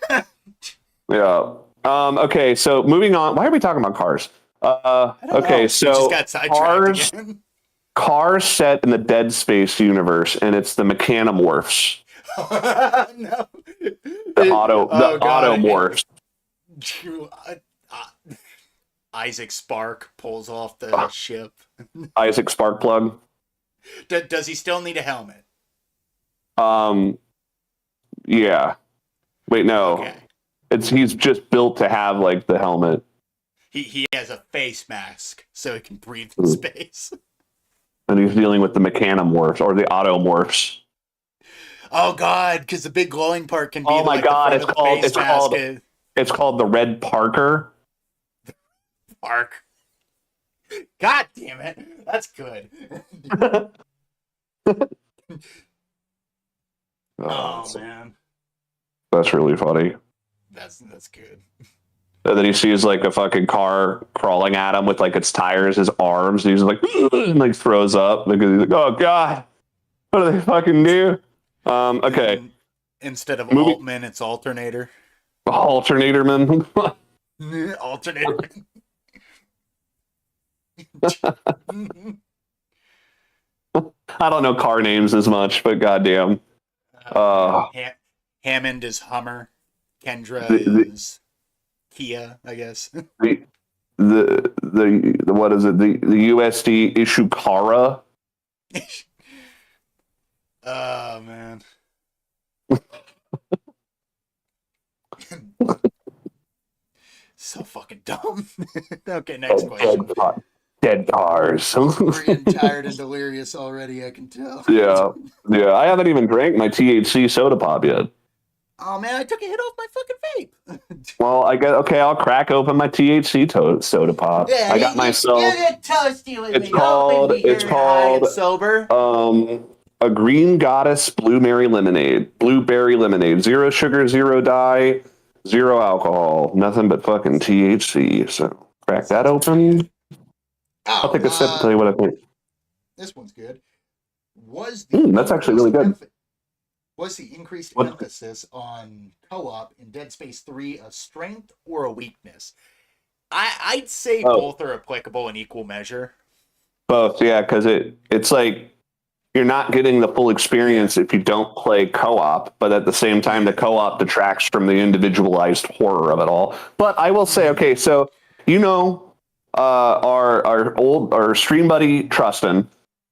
Yeah. Okay, so moving on. Why are we talking about Cars? Okay, so just got sidetracked again. Cars set in the Dead Space universe, and it's the Mechanomorphs. No. The Automorphs. Isaac Spark pulls off the ship. Isaac Sparkplug. Does he still need a helmet? Yeah. Wait, no. Okay. He's just built to have like the helmet. He has a face mask so he can breathe in space. And he's dealing with the Mechanomorphs or the Automorphs. Oh God, because the big glowing part can be oh my like God, the front of the face mask. It's called the Red Parker. Park. God damn it. That's good. Oh man. That's really funny. That's good. And then he sees like a fucking car crawling at him with like its tires, his arms, and he's like, and like throws up because he's like, oh god, what do they fucking do? Okay, And instead of movie Altman, it's alternator. alternator man. Alternator. I don't know car names as much, but goddamn. Hammond is Hummer. Kendra The, is Kia, I guess. the, the what is it? The USD Ishukara. Oh man. So fucking dumb. Okay, next question. Dead cars. We're getting tired and delirious already, I can tell. Yeah. I haven't even drank my THC soda pop yet. Oh man, I took a hit off my fucking vape. Well, I'll crack open my THC soda pop. Yeah, I got myself. You get toasty with It's me. called. It's called. Sober. A Green Goddess Blueberry Lemonade. Blueberry lemonade. 0 sugar, 0 dye, 0 alcohol. Nothing but fucking THC. So crack that open. Oh, I'll take a sip and tell you what I think. This one's good. That's actually really good. Was the increased emphasis on co-op in Dead Space 3 a strength or a weakness? I'd say both are applicable in equal measure. Both, yeah, because it's like you're not getting the full experience if you don't play co-op, but at the same time, the co-op detracts from the individualized horror of it all. But I will say, okay, so our stream buddy Trustin,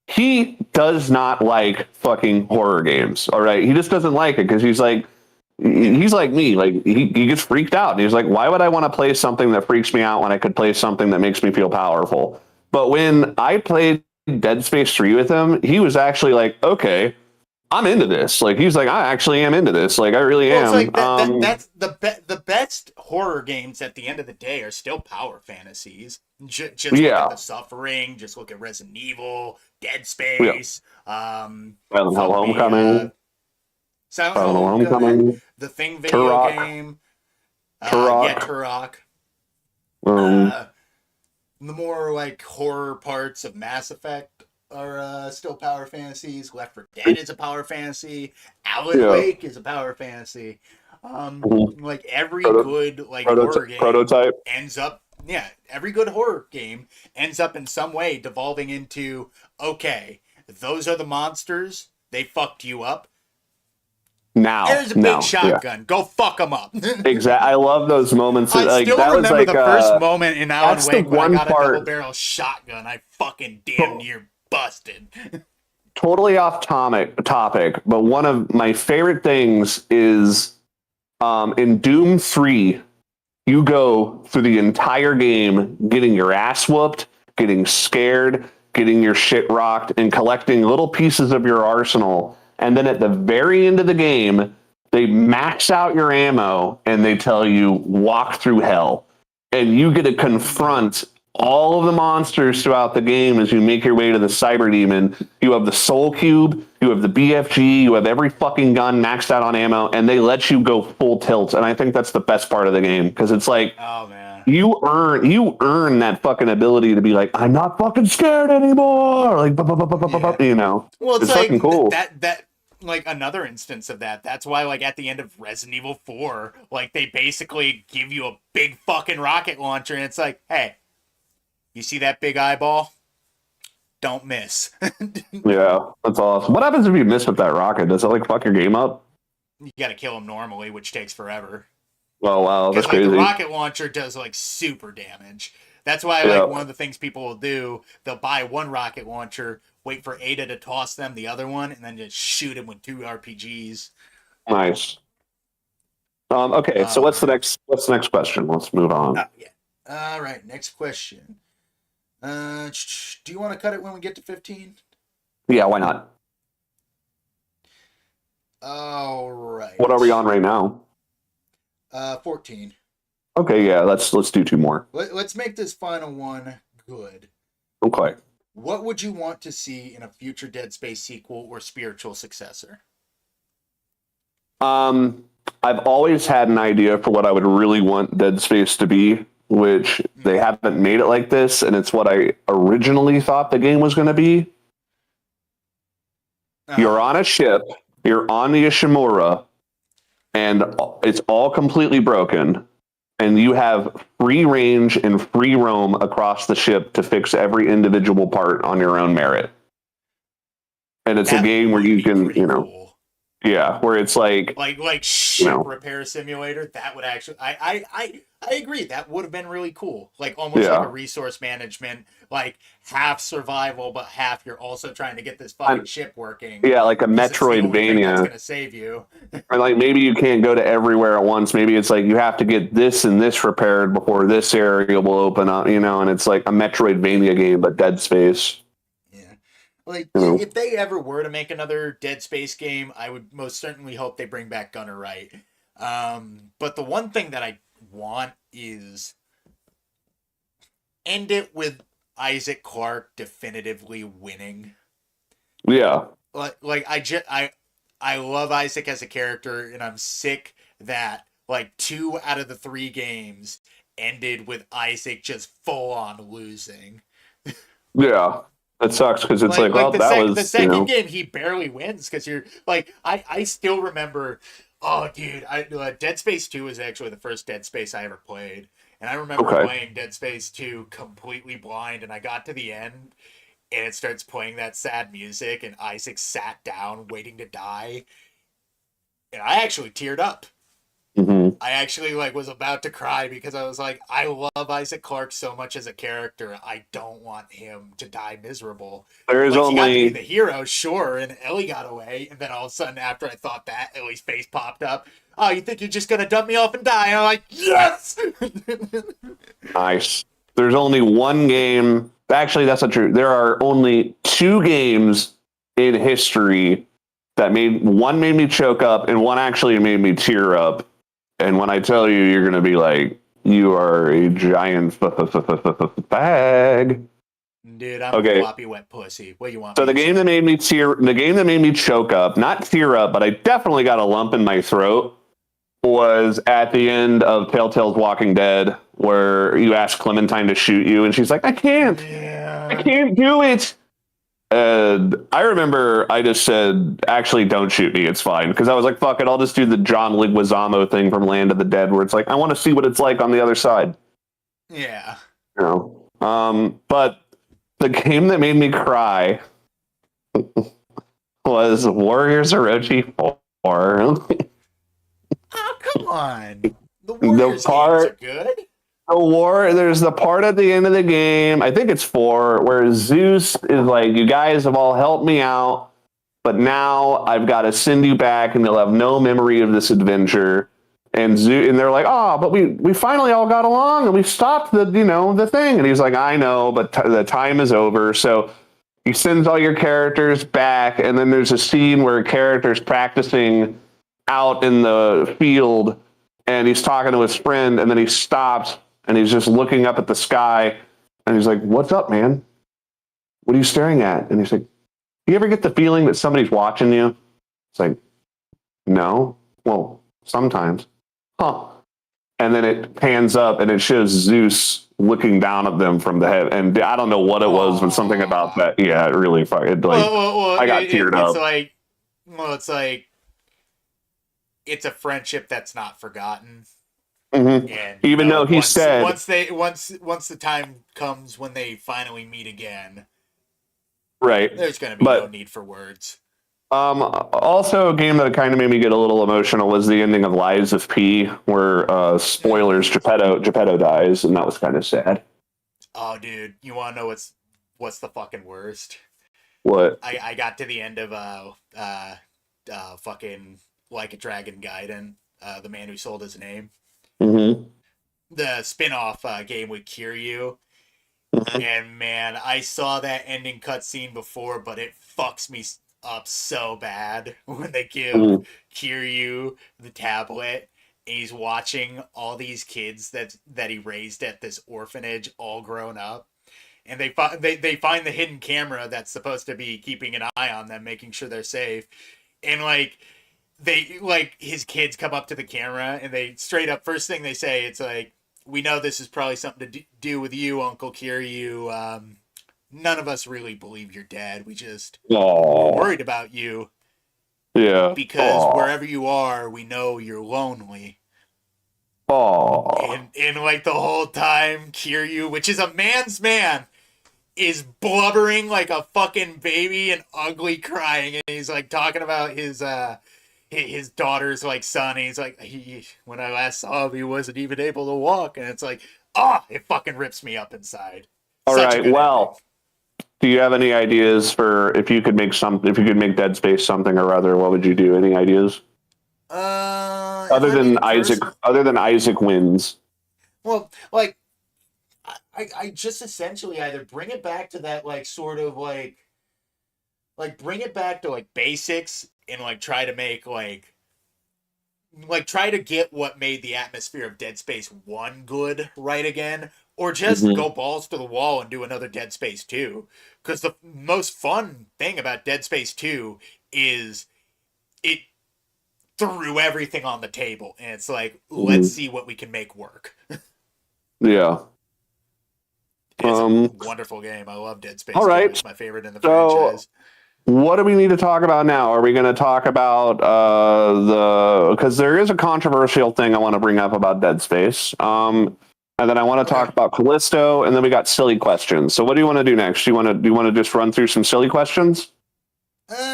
he does not like fucking horror games. All right, he just doesn't like it because he's like me. Like he gets freaked out, and he's like, why would I want to play something that freaks me out when I could play something that makes me feel powerful? But when I played Dead Space 3 with him, he was actually like, okay, I'm into this. Like he's like, I actually am into this. Like I really am. It's like that's the best horror games at the end of the day are still power fantasies. Just look at The Suffering. Just look at Resident Evil, Dead Space. Silent Hill Homecoming. Silent Hill Homecoming. The Thing video Turok. game. Turok. Turok. The more like horror parts of Mass Effect are still power fantasies. Left 4 Dead is a power fantasy. Alan Wake is a power fantasy. Like every good like horror game prototype ends up. Yeah, every good horror game ends up in some way devolving into, okay, those are the monsters. They fucked you up. There's a big shotgun. Yeah. Go fuck them up. Exactly. I love those moments. I still remember the first moment in Alan Wake when I got a double barrel shotgun. I fucking damn near busted. Totally off topic, but one of my favorite things is in Doom 3, you go through the entire game getting your ass whooped, getting scared, getting your shit rocked, and collecting little pieces of your arsenal. And then at the very end of the game, they max out your ammo and they tell you, walk through hell. And you get to confront all of the monsters throughout the game as you make your way to the Cyber Demon. You have the Soul Cube, you have the BFG, you have every fucking gun maxed out on ammo, and they let you go full tilt. And I think that's the best part of the game, because it's like, oh man, you earn that fucking ability to be like, I'm not fucking scared anymore. Like, you know, well, it's like, fucking cool. That like another instance of that. That's why, like, at the end of Resident Evil 4, like, they basically give you a big fucking rocket launcher, and it's like, hey, you see that big eyeball? Don't miss. Yeah, that's awesome. What happens if you miss with that rocket? Does it like fuck your game up? You gotta kill him normally, which takes forever. Oh wow, that's like, crazy. The rocket launcher does like super damage. That's why like one of the things people will do, they'll buy one rocket launcher, wait for Ada to toss them the other one, and then just shoot him with 2 RPGs. Nice. Okay, so what's the next question? Let's move on. Yeah. All right, next question. Do you want to cut it when we get to 15? Yeah, why not? All right. What are we on right now? 14. Okay, yeah, let's do 2 more. Let's make this final one good. Okay. What would you want to see in a future Dead Space sequel or spiritual successor? I've always had an idea for what I would really want Dead Space to be, which they haven't made it like this, and it's what I originally thought the game was going to be. You're on a ship, you're on the Ishimura, and it's all completely broken, and you have free range and free roam across the ship to fix every individual part on your own merit. And it's a game where you can, cool. Yeah, where it's like ship repair simulator. That would actually, I agree. That would have been really cool. Like almost like a resource management, like half survival, but half you're also trying to get this fucking ship working. Yeah, like a Metroidvania. That's gonna save you. Or like maybe you can't go to everywhere at once. Maybe it's like you have to get this and this repaired before this area will open up. And it's like a Metroidvania game, but Dead Space. Like, if they ever were to make another Dead Space game, I would most certainly hope they bring back Gunner Wright. But the one thing that I want is end it with Isaac Clarke definitively winning. Yeah. I love Isaac as a character, and I'm sick that like 2 out of the 3 games ended with Isaac just full on losing. Yeah. It sucks because it's the second game he barely wins because you're like I still remember. Oh, dude, Dead Space 2 is actually the first Dead Space I ever played, and I remember playing Dead Space 2 completely blind, and I got to the end, and it starts playing that sad music, and Isaac sat down waiting to die, and I actually teared up. Mm-hmm. I actually was about to cry because I was like, I love Isaac Clarke so much as a character. I don't want him to die miserable. There is he got to be the hero, sure, and Ellie got away, and then all of a sudden, after I thought that, Ellie's face popped up. Oh, you think you're just gonna dump me off and die? And I'm like, yes. Nice. There's only one game. Actually, that's not true. There are only 2 games in history that one made me choke up, and one actually made me tear up. And when I tell you, you're going to be like, you are a giant bag. Dude, I'm a floppy wet pussy. What do you want? So the game that made me choke up, not tear up, but I definitely got a lump in my throat, was at the end of Telltale's Walking Dead, where you ask Clementine to shoot you, and she's like, I can't do it. And I remember I just said, actually, don't shoot me. It's fine. Because I was like, fuck it. I'll just do the John Leguizamo thing from Land of the Dead, where it's like, I want to see what it's like on the other side. Yeah. But the game that made me cry was Warriors Orochi 4. Oh, come on. The Warriors games are good. There's the part at the end of the game, I think it's 4, where Zeus is like, you guys have all helped me out, but now I've got to send you back and you'll have no memory of this adventure. And they're like, oh, but we finally all got along and we stopped the thing. And he's like, I know, but the time is over. So he sends all your characters back, and then there's a scene where a character's practicing out in the field, and he's talking to his friend, and then he stops. And he's just looking up at the sky, and he's like, what's up, man? What are you staring at? And he's like, you ever get the feeling that somebody's watching you? It's like, no. Well, sometimes. Huh. And then it pans up, and it shows Zeus looking down at them from the head. And I don't know what it was, but something about that. Yeah, it really fucking, I got teared up. It's like, it's a friendship that's not forgotten. Mm-hmm. And even though he said once the time comes when they finally meet again, right, there's going to be no need for words. Also, a game that kind of made me get a little emotional was the ending of Lies of P, where spoilers, Geppetto dies, and that was kind of sad. Oh, dude, you want to know what's the fucking worst? What? I got to the end of fucking Like a Dragon Gaiden, the man who sold his name. Mm-hmm. The spin-off game with Kiryu. Mm-hmm. And man, I saw that ending cutscene before, but it fucks me up so bad when they give Kiryu the tablet and he's watching all these kids that he raised at this orphanage all grown up. And they find the hidden camera that's supposed to be keeping an eye on them, making sure they're safe. And they like his kids come up to the camera and they straight up first thing they say it's like, we know this is probably something to do with you, Uncle Kiryu. None of us really believe you're dead. We're Aww. worried about you. Yeah. Because Aww. wherever you are, we know you're lonely. Aww. And like the whole time, Kiryu, which is a man's man, is blubbering like a fucking baby and ugly crying, and he's like talking about his daughter's like son, and he's like, when I last saw him, he wasn't even able to walk, and it's like, it fucking rips me up inside. All Such a right. good Well, ending. do you have any ideas for if you could make Dead Space something or other? What would you do? Any ideas other than Isaac? Other than Isaac wins. Well, like, I just essentially either bring it back to that like sort of like bring it back to like basics and like try to make like try to get what made the atmosphere of Dead Space 1 good right again, or just go balls to the wall and do another Dead Space 2, because the most fun thing about Dead Space 2 is it threw everything on the table and it's like, let's see what we can make work. Yeah. It's a wonderful game. I love Dead Space 2. All right. It's my favorite in the franchise. What do we need to talk about now? Are we going to talk about because there is a controversial thing I want to bring up about Dead Space. And then I want to talk about Callisto, and then we got silly questions. So what do you want to do next? Do you want to just run through some silly questions?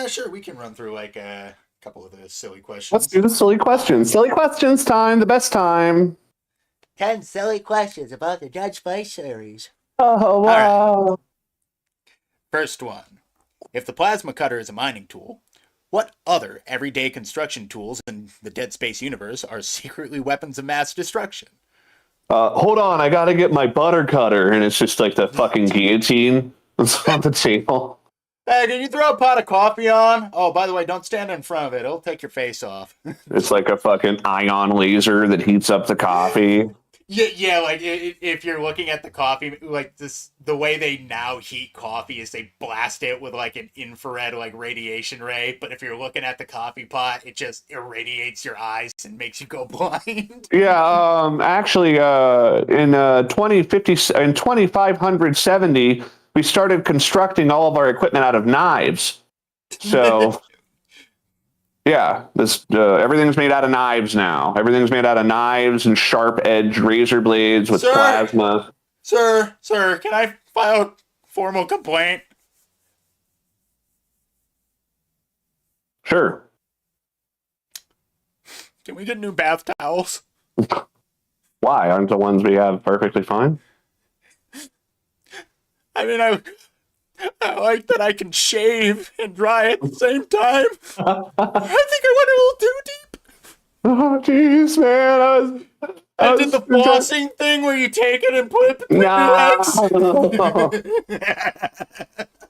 Sure, we can run through like a couple of those silly questions. Let's do the silly questions. Silly questions time, the best time. 10 silly questions about the Dead Space series. Oh, wow. Right. First one. If the plasma cutter is a mining tool, what other everyday construction tools in the Dead Space universe are secretly weapons of mass destruction? Hold on, I got to get my butter cutter, and it's just like the fucking guillotine that's on the table. Hey, can you throw a pot of coffee on? Oh, by the way, don't stand in front of it. It'll take your face off. It's like a fucking ion laser that heats up the coffee. Yeah, like if you're looking at the coffee, like this, the way they now heat coffee is they blast it with like an infrared like radiation ray. But if you're looking at the coffee pot, it just irradiates your eyes and makes you go blind. Yeah, actually, in 2570, we started constructing all of our equipment out of knives. So. Yeah, this everything's made out of knives now. Everything's made out of knives and sharp-edged razor blades with plasma. Sir, can I file a formal complaint? Sure. Can we get new bath towels? Why? Aren't the ones we have perfectly fine? I mean, I like that I can shave and dry at the same time. I think I went a little too deep. Oh, jeez, man. I did the flossing thing where you take it and put it between your legs.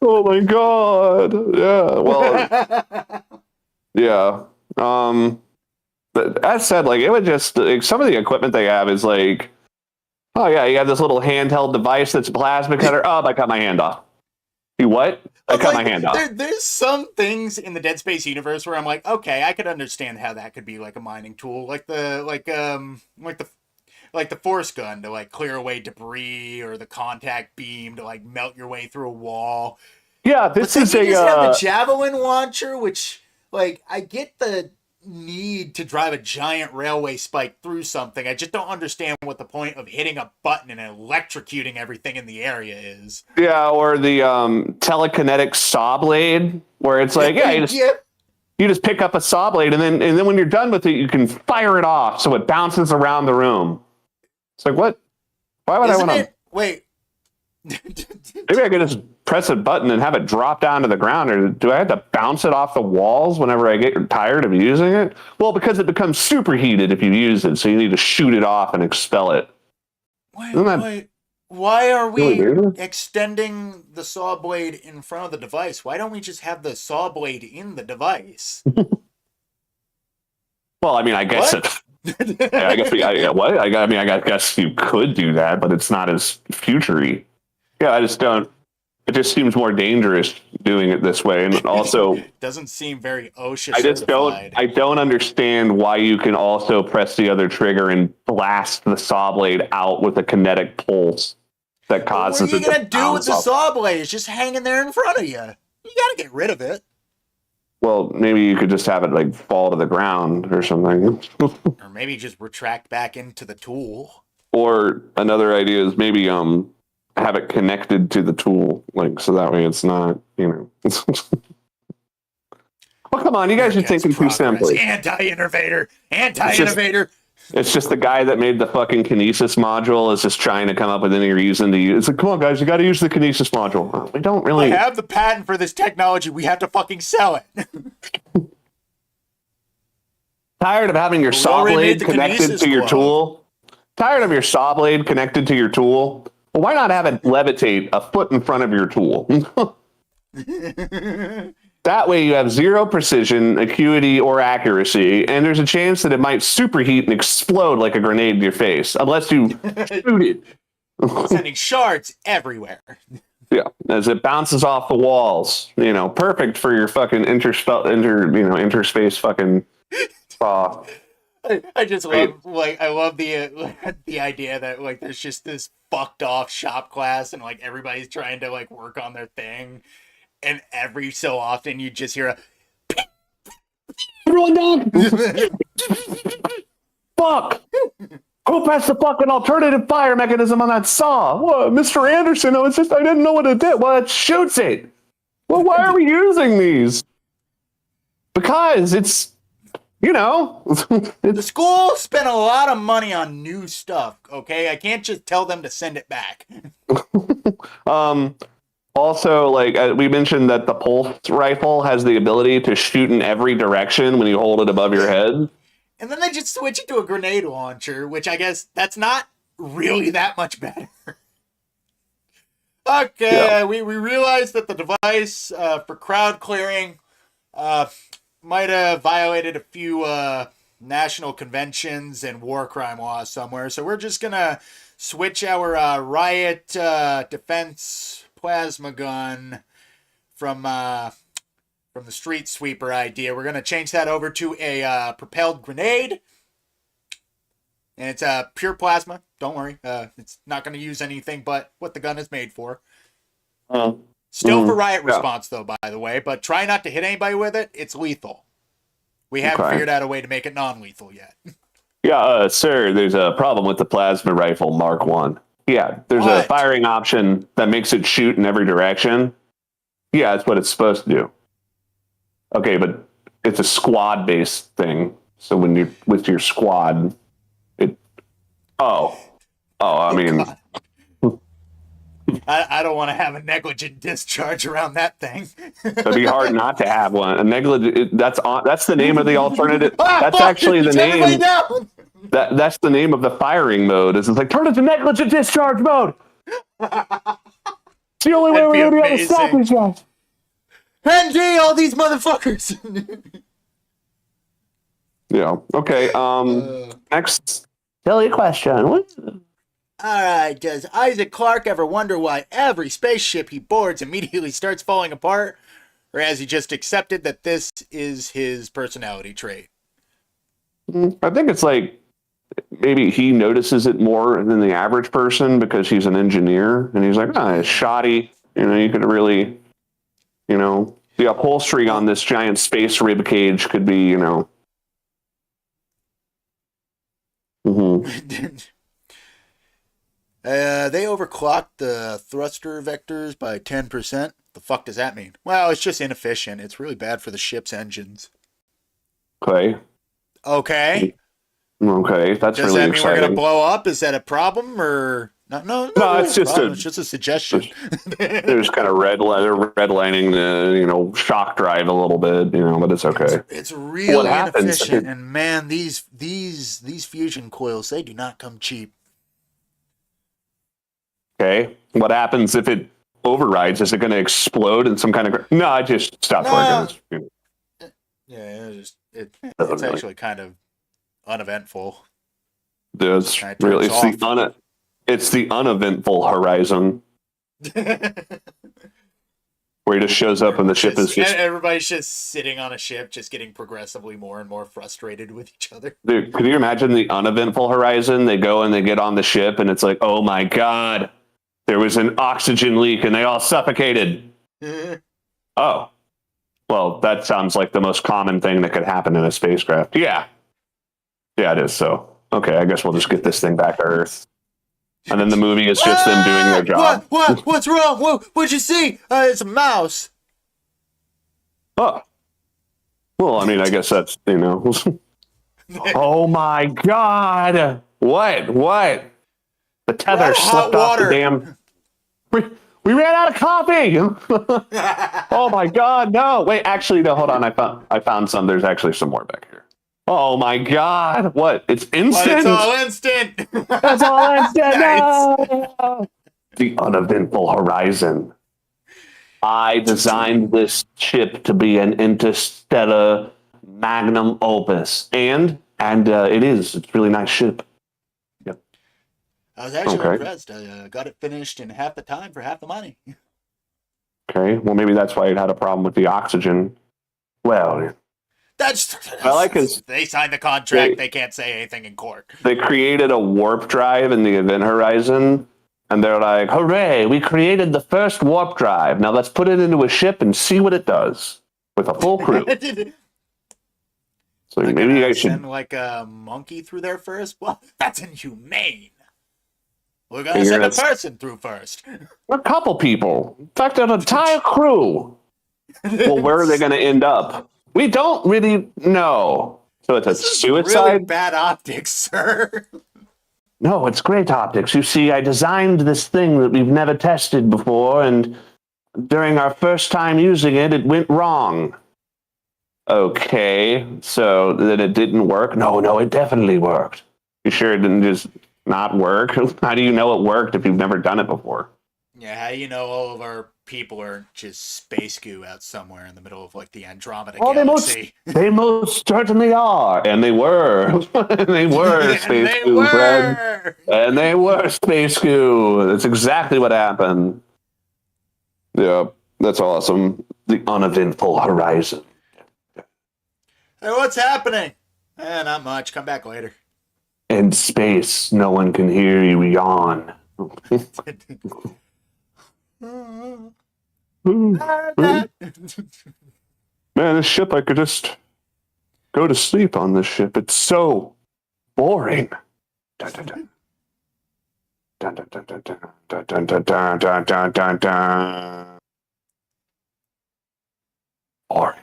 Oh my god. Yeah. Well. Yeah. But as said, like it would just like, some of the equipment they have is like, oh yeah, you have this little handheld device that's a plasma cutter. Oh, I cut my hand off. You what? I cut my hand off. There's some things in the Dead Space universe where I'm like, okay, I could understand how that could be like a mining tool, like the force gun to like clear away debris, or the contact beam to like melt your way through a wall. Yeah, this is you just have the javelin launcher, which like I get the need to drive a giant railway spike through something. I just don't understand what the point of hitting a button and electrocuting everything in the area is. Yeah, or the telekinetic saw blade, where it's like, you just pick up a saw blade, and then when you're done with it, you can fire it off so it bounces around the room. It's like, what? Why would I want to? Wait. Maybe I could just press a button and have it drop down to the ground, or do I have to bounce it off the walls whenever I get tired of using it? Well, because it becomes superheated if you use it, so you need to shoot it off and expel it. Why are we really extending the saw blade in front of the device? Why don't we just have the saw blade in the device? Well, I mean, I guess it. Yeah, I guess what? I guess you could do that, but it's not as futury. Yeah, I just don't. It just seems more dangerous doing it this way, and also Doesn't seem very OSHA I just don't. certified. I don't understand why you can also press the other trigger and blast the saw blade out with a kinetic pulse that What are causes you it gonna to do with bounce the off. saw blade? It's just hanging there in front of you. You gotta get rid of it. Well, maybe you could just have it like fall to the ground or something. Or maybe just retract back into the tool. Or another idea is maybe have it connected to the tool, like so that way it's not, Well, come on, you guys are thinking too simply. Anti-innovator. Anti-innovator. It's just the guy that made the fucking kinesis module is just trying to come up with any reason to use. It's like, come on, guys, you got to use the kinesis module. We don't really I have the patent for this technology. We have to fucking sell it. Tired of having your We saw already made blade the connected kinesis to your glove. tool. Tired of your saw blade connected to your tool. Well, why not have it levitate a foot in front of your tool? That way you have zero precision, acuity, or accuracy, and there's a chance that it might superheat and explode like a grenade in your face, unless you shoot it. Sending shards everywhere. Yeah, as it bounces off the walls. Perfect for your fucking interspace fucking saw. I just love I love the the idea that like there's just this fucked off shop class and like everybody's trying to like work on their thing, and every so often you just hear a Everyone down! Fuck! Who pressed the fucking alternative fire mechanism on that saw? What, Mr. Anderson? I didn't know what it did. Well, it shoots it. Well, why are we using these? Because it's, The school spent a lot of money on new stuff, okay? I can't just tell them to send it back. Also, like we mentioned that the pulse rifle has the ability to shoot in every direction when you hold it above your head. And then they just switch it to a grenade launcher, which I guess that's not really that much better. Okay, Yeah. we realized that the device for crowd clearing might have violated a few national conventions and war crime laws somewhere. So we're just going to switch our riot defense plasma gun from the street sweeper idea. We're going to change that over to a propelled grenade. And it's pure plasma. Don't worry. It's not going to use anything but what the gun is made for. Still for riot response, though, by the way. But try not to hit anybody with it. It's lethal. We haven't figured out a way to make it non-lethal yet. Yeah, sir, there's a problem with the plasma rifle Mark 1. Yeah, there's a firing option that makes it shoot in every direction. Yeah, that's what it's supposed to do. Okay, but it's a squad-based thing. So when you're with your squad, I mean... God. I don't want to have a negligent discharge around that thing. It'd be hard not to have one. A negligent. That's the name of the alternative. That's fuck, actually the name. Down. That's the name of the firing mode. It's like turn it to negligent discharge mode. It's the only way we're gonna be able to stop these guys. NG, all these motherfuckers. Yeah. Okay. Next. Silly question. Alright, does Isaac Clarke ever wonder why every spaceship he boards immediately starts falling apart? Or has he just accepted that this is his personality trait? I think it's like maybe he notices it more than the average person because he's an engineer and he's like, it's shoddy. You could really, the upholstery on this giant space rib cage could be, They overclocked the thruster vectors by 10%. The fuck does that mean? Well, it's just inefficient. It's really bad for the ship's engines. Okay. Okay. Okay, that's Does really that mean exciting. we're gonna blow up? Is that a problem or no? It's just it's just a suggestion. They're just kind of redlining the shock drive a little bit, but it's okay. It's really What happens- inefficient, and man, these fusion coils, they do not come cheap. Okay, what happens if it overrides? Is it going to explode in some kind of? No, I just stopped working. Yeah, it's Really. actually kind of uneventful. It's Kinda turns really off. it's the uneventful horizon. where he just shows up and the ship is just. Everybody's just sitting on a ship, just getting progressively more and more frustrated with each other. Dude, could you imagine the uneventful horizon? They go and they get on the ship, and it's like, oh my god, there was an oxygen leak, and they all suffocated. Oh, well, that sounds like the most common thing that could happen in a spacecraft. Yeah, it is. So, okay, I guess we'll just get this thing back to Earth. And then the movie is just them doing their job. What's wrong? What'd you see? It's a mouse. Oh. Well, I mean, I guess that's, Oh my god! What? The tether slipped off the damn. We ran out of coffee. Oh my god! No, wait. Actually, no. Hold on. I found some. There's actually some more back here. Oh my god! What? It's instant. But it's all instant. That's all instant. No! The uneventful horizon. I designed this ship to be an interstellar magnum opus, and it is. It's a really nice ship. Yep. I was actually impressed. I got it finished in half the time for half the money. Okay. Well, maybe that's why it had a problem with the oxygen. Well, That's I like his. They signed the contract. They can't say anything in court. They created a warp drive in the event horizon, and they're like, "Hooray! We created the first warp drive. Now let's put it into a ship and see what it does with a full crew." So Like maybe you guys should. send like a monkey through there first. Well, that's inhumane. We're gonna send a person through first. A couple people. In fact, an entire crew. Well, where are they going to end up? We don't really know. So it's a suicide? Really bad optics, sir. No, it's great optics. You see, I designed this thing that we've never tested before, and during our first time using it, it went wrong. Okay, so then it didn't work? No, it definitely worked. You sure it didn't just not work? How do you know it worked if you've never done it before? Yeah, how do you know all of our people are just space goo out somewhere in the middle of like the Andromeda galaxy? They most certainly are. And they were. They were space goo, Fred. And they were space goo. That's exactly what happened. Yeah, that's awesome. The uneventful horizon. Hey, what's happening? Not much. Come back later. In space, no one can hear you yawn. Man, this ship, I could just go to sleep on this ship. It's so boring. Dun, dun, dun. Dun, dun, dun, dun, dun, dun, dun, dun, dun, dun, dun, dun. Boring.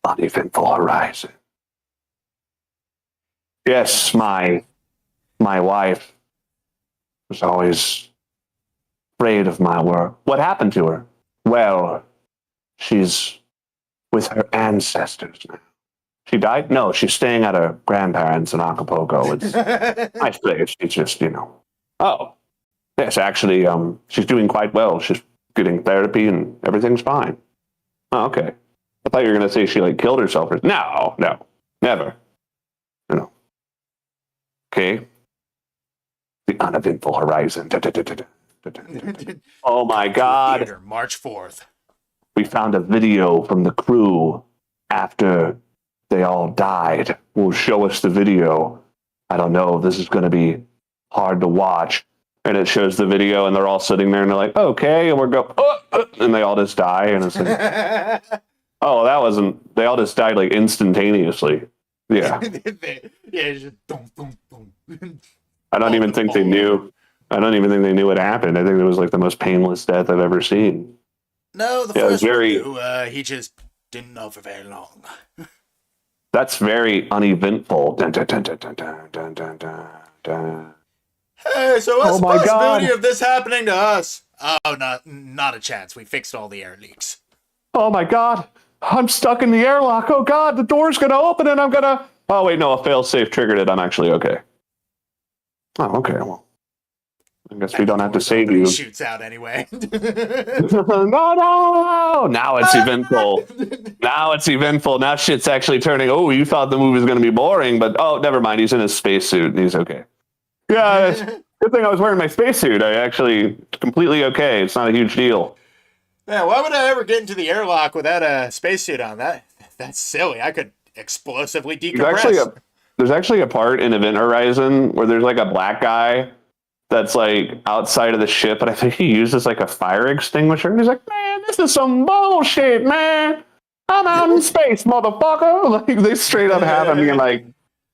Uneventful horizon. Yes, my wife was always afraid of my work. What happened to her? Well, she's with her ancestors now. She died? No, she's staying at her grandparents in Acapulco. It's a nice place. It's just, Oh, yes, actually, she's doing quite well. She's getting therapy and everything's fine. Oh, okay. I thought you were going to say she, killed herself. No, never. Okay. The uneventful horizon. Oh my God. Theater, March 4th. We found a video from the crew after they all died. Will show us the video. I don't know. This is going to be hard to watch. And it shows the video, and they're all sitting there, and they're like, "Okay," and we're going, and they all just die, and it's like, oh, that wasn't. They all just died instantaneously. Yeah. Yeah. Just boom, boom, boom. I don't even think they knew. I don't even think they knew what happened. I think it was the most painless death I've ever seen. No, the first one knew, he just didn't know for very long. That's very uneventful. Dun, dun, dun, dun, dun, dun, dun, dun, dun. Hey, so what's the possibility of this happening to us? Oh, not a chance. We fixed all the air leaks. Oh my God. I'm stuck in the airlock. Oh God, the door's going to open and I'm going to... Oh wait, no, a failsafe triggered it. I'm actually okay. Oh, okay. Well, I guess we don't have to save you. Shoots out anyway. No! Now it's eventful. Now shit's actually turning. Oh, you thought the movie was going to be boring, but oh, never mind. He's in his spacesuit and he's okay. Yeah, Good thing I was wearing my spacesuit. I actually completely okay. It's not a huge deal. Man, why would I ever get into the airlock without a spacesuit on? That's silly. I could explosively decompress. There's actually a part in Event Horizon where there's like a black guy that's like outside of the ship, and I think he uses like a fire extinguisher. And he's like, "Man, this is some bullshit, man. I'm out in space, motherfucker." Like they straight up have him being like,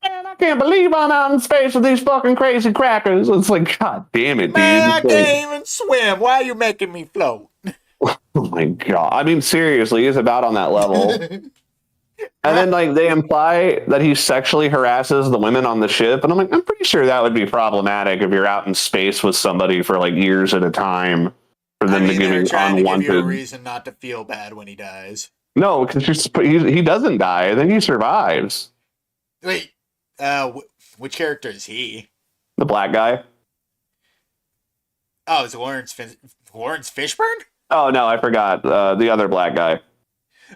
"Man, I can't believe I'm out in space with these fucking crazy crackers." It's like, God damn it, dude. Man, I can't even swim. Why are you making me float? Oh my god. I mean, seriously, he's about on that level. And then, like, they imply that he sexually harasses the women on the ship. And I'm like, I'm pretty sure that would be problematic if you're out in space with somebody for, like, years at a time for them to give you unwanted... to give you a reason not to feel bad when he dies. No, because he doesn't die. I think he survives. Wait, which character is he? The black guy. Oh, it's Lawrence Fishburne? Oh, no, I forgot. The other black guy.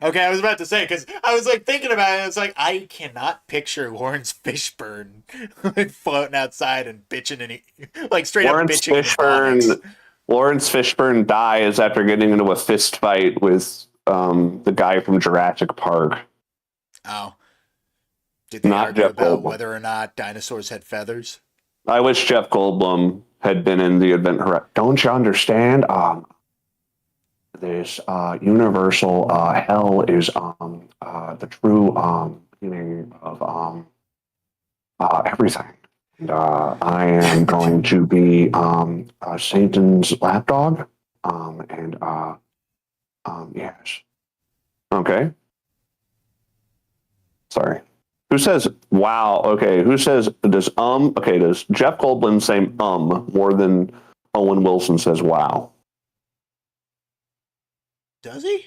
Okay, I was about to say, because I was like thinking about it, and it's like, I cannot picture Lawrence Fishburne like, floating outside and bitching, and like straight up bitching. Lawrence Fishburne dies after getting into a fist fight with the guy from Jurassic Park. Oh. Did they argue about whether or not dinosaurs had feathers? I wish Jeff Goldblum had been in the Event Horizon. Don't you understand? This universal hell is the true meaning of everything. And I am going to be Satan's lapdog. Yes. Okay. Sorry. Who says wow? Okay. Who says does okay, does Jeff Goldblum say more than Owen Wilson says wow? Does he?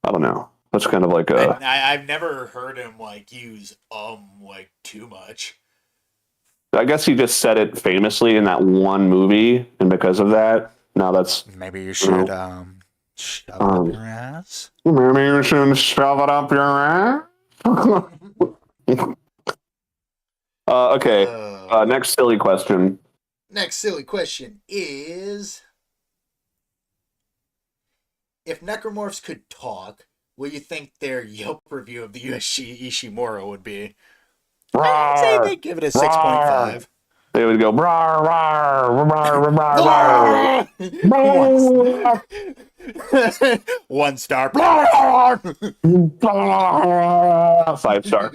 I don't know. That's kind of like a... I've never heard him like use like too much. I guess he just said it famously in that one movie, and because of that, now that's... Maybe you should shove it up your ass. Maybe you should shove it up your ass. Okay. Next silly question. Next silly question is: if necromorphs could talk, what do you think their Yelp review of the USG Ishimura would be? I'd say they'd give it a 6.5. They would go, rawr, rawr, rawr, rawr, rawr. 1 star. 5 star.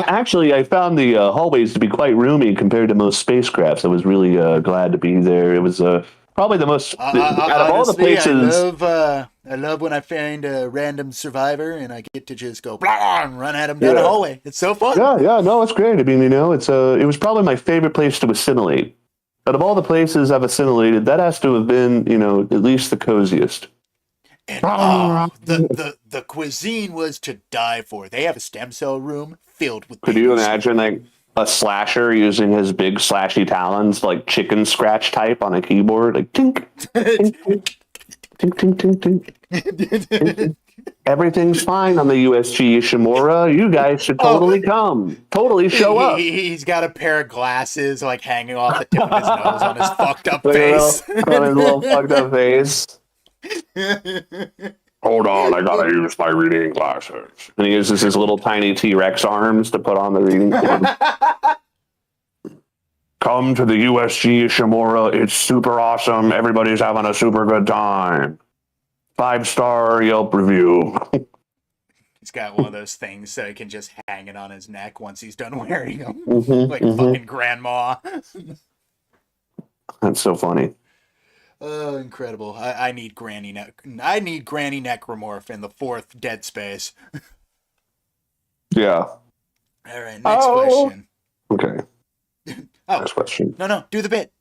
Actually, I found the hallways to be quite roomy compared to most spacecrafts. I was really glad to be there. It was probably the most out of all the places. I love when I find a random survivor and I get to just go and run at him down the hallway. It's so fun. Yeah, no, it's great. I mean, it was probably my favorite place to assimilate. Out of all the places I've assimilated, that has to have been, at least the coziest. And the cuisine was to die for. They have a stem cell room filled with. Could you imagine like a slasher using his big slashy talons, like chicken scratch type on a keyboard, like tink, tink, tink, tink, tink, tink, tink. Everything's fine on the USG Ishimura. You guys should totally come. Totally show up. He's got a pair of glasses like hanging off the tip of his nose on his fucked up face. On his little fucked up face. Hold on, I gotta use my reading glasses. And he uses his little tiny T-Rex arms to put on the reading glasses. Come to the USG Ishimura. It's super awesome. Everybody's having a super good time. 5-star Yelp review. He's got one of those things so he can just hang it on his neck once he's done wearing them. Fucking grandma. That's so funny. Oh, incredible. I need Granny Necromorph in the 4th Dead Space. Yeah. All right, next question. Okay. Next question. No, do the bit.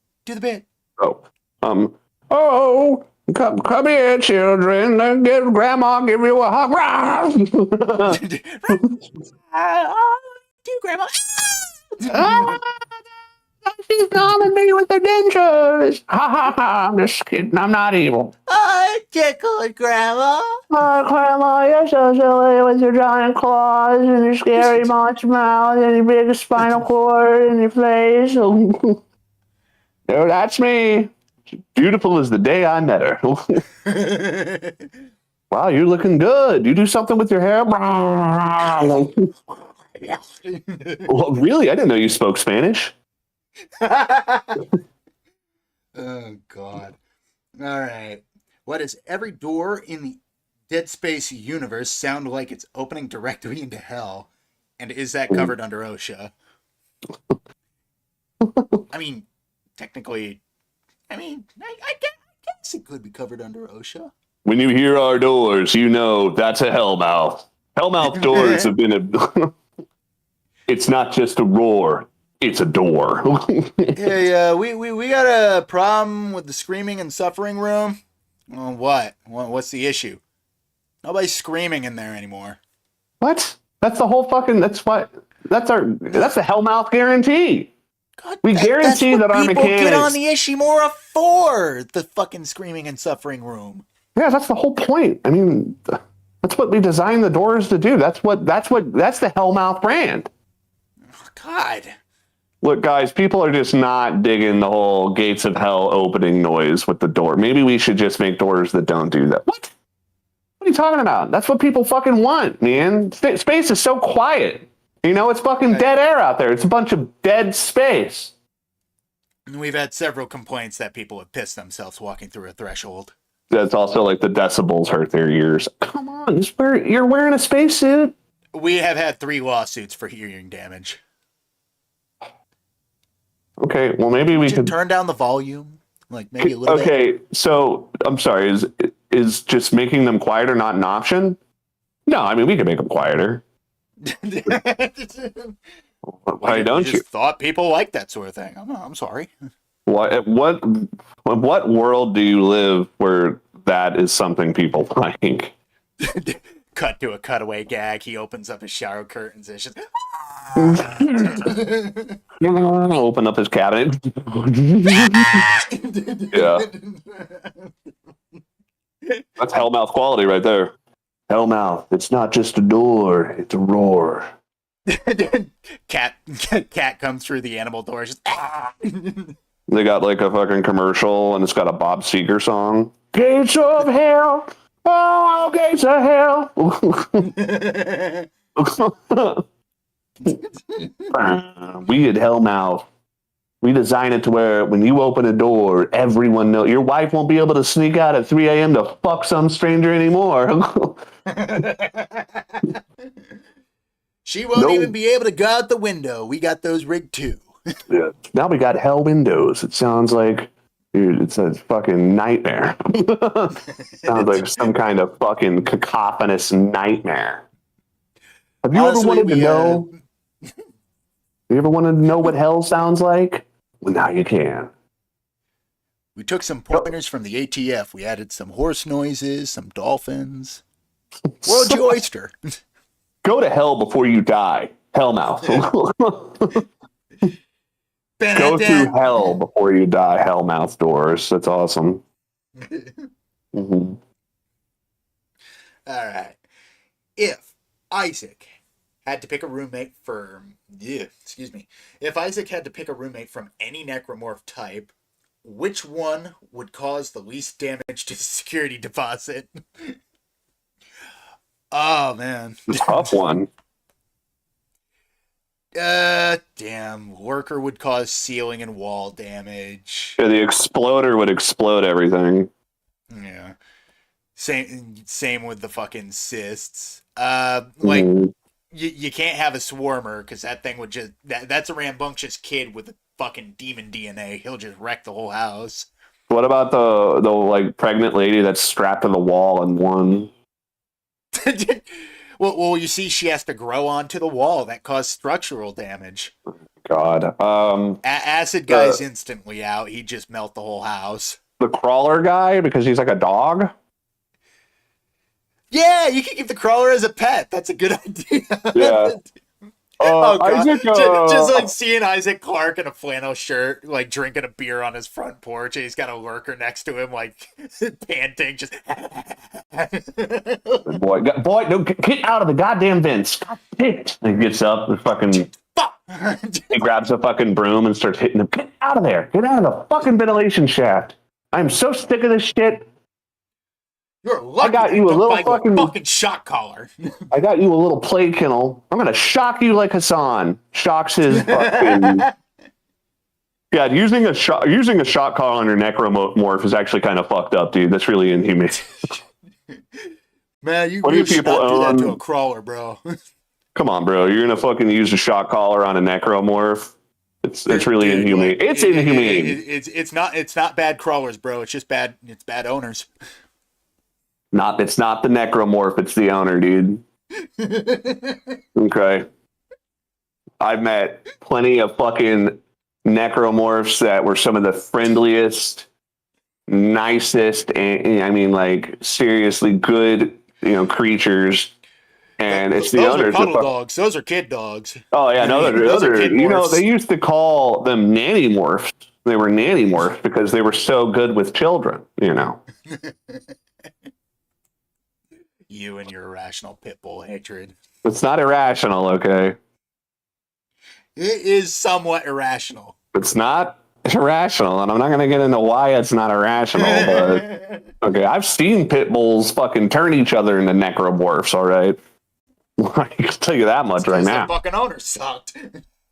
Come here, children, and give you a hug. Do Grandma. She's calling me with the ninjas. Ha ha ha! I'm just kidding. I'm not evil. Oh, tickled, Grandma. Oh, Grandma, you're so silly with your giant claws and your scary monster mouth and your big spinal cord and your face. Oh, that's me. Beautiful as the day I met her. Wow, you're looking good. You do something with your hair? Well, really? I didn't know you spoke Spanish. Oh, God. All right. Why does every door in the Dead Space universe sound like it's opening directly into hell? And is that covered under OSHA? I mean, technically, I guess it could be covered under OSHA. When you hear our doors, you know that's a hellmouth. Hellmouth doors have been a... It's not just a roar. It's a door. Hey, we got a problem with the screaming and suffering room. Well, what? What's the issue? Nobody's screaming in there anymore. What? That's the whole fucking... That's the hellmouth guarantee. God, We guarantee that our people mechanics... get on the Ishimura for the fucking screaming and suffering room. Yeah, that's the whole point. I mean, that's what we designed the doors to do. That's the hellmouth brand. Oh, God. Look, guys, people are just not digging the whole gates of hell opening noise with the door. Maybe we should just make doors that don't do that. What? What are you talking about? That's what people fucking want, man. Space is so quiet. You know, it's fucking dead air out there. It's a bunch of dead space. We've had several complaints that people have pissed themselves walking through a threshold. That's also like the decibels hurt their ears. Come on, you're wearing a spacesuit. We have had 3 lawsuits for hearing damage. Okay, well maybe we could turn down the volume, like maybe a little bit. Okay, so I'm sorry. Is just making them quieter not an option? No, I mean we could make them quieter. Why don't you? Thought people like that sort of thing. I'm sorry. What world do you live where that is something people like? Cut to a cutaway gag. He opens up his shower curtains. It's just open up his cabinet. Yeah, that's hellmouth quality right there. Hellmouth. It's not just a door; it's a roar. cat comes through the animal door. Just They got like a fucking commercial, and it's got a Bob Seger song. Gates of hell. Oh, gates of hell. We at Hellmouth, we design it to where when you open a door, everyone knows. Your wife won't be able to sneak out at 3 a.m. to fuck some stranger anymore. She won't even be able to go out the window. We got those rigged too. Yeah. Now we got hell windows. It sounds like, dude, it's a fucking nightmare. Sounds like some kind of fucking cacophonous nightmare. Have you ever wanted to know? You ever wanted to know what hell sounds like? Well, now you can. We took some pointers from the ATF. We added some horse noises, some dolphins. World your oyster. Go to hell before you die. Hellmouth. Go through hell before you die. Hellmouth doors. That's awesome. Mm-hmm. All right. If Isaac had to pick a roommate from, if Isaac had to pick a roommate from any necromorph type, which one would cause the least damage to the security deposit? Oh man, Tough one. Damn. Lurker would cause ceiling and wall damage. Yeah, the exploder would explode everything. Yeah. Same with the fucking cysts. You can't have a swarmer because that thing would just that's a rambunctious kid with a fucking demon DNA. He'll just wreck the whole house. What about the like pregnant lady that's strapped to the wall and one? Well, you see, she has to grow onto the wall. That caused structural damage. God. Acid guy's instantly out. He'd just melt the whole house. The crawler guy, because he's like a dog? Yeah, you can keep the crawler as a pet. That's a good idea. Yeah. Oh god! Isaac, Just like seeing Isaac Clarke in a flannel shirt, like drinking a beer on his front porch, and he's got a lurker next to him, like panting, just. boy, no, get out of the goddamn vents. God damn it. He gets up and fucking. He grabs a fucking broom and starts hitting him. Get out of there! Get out of the fucking ventilation shaft! I'm so sick of this shit. You're lucky I got you a little fucking shock collar. I got you a little play kennel. I'm gonna shock you like Hassan shocks his fucking. Yeah, using a shock collar on your necromorph is actually kind of fucked up, dude. That's really inhumane. Man, you Plenty of should people not do that own- to a crawler, bro. Come on, bro. You're gonna fucking use a shock collar on a necromorph? It's really Dude, inhumane. like, It's inhumane. It's not bad crawlers, bro. It's just bad. It's bad owners. It's not the necromorph. It's the owner, dude. Okay. I've met plenty of fucking necromorphs that were some of the friendliest, nicest, and I mean, like, seriously good, creatures. And it's the those owners. Are cuddle dogs. Those are kid dogs. Oh yeah, no, those are kid morphs. they used to call them nanny morphs. They were nanny morphs because they were so good with children. You and your irrational pit bull hatred. It's not irrational, okay? It is somewhat irrational. It's not irrational, and I'm not going to get into why it's not irrational, but okay, I've seen pit bulls fucking turn each other into necromorphs, all right? I can tell you that much right now. The fucking owner sucked.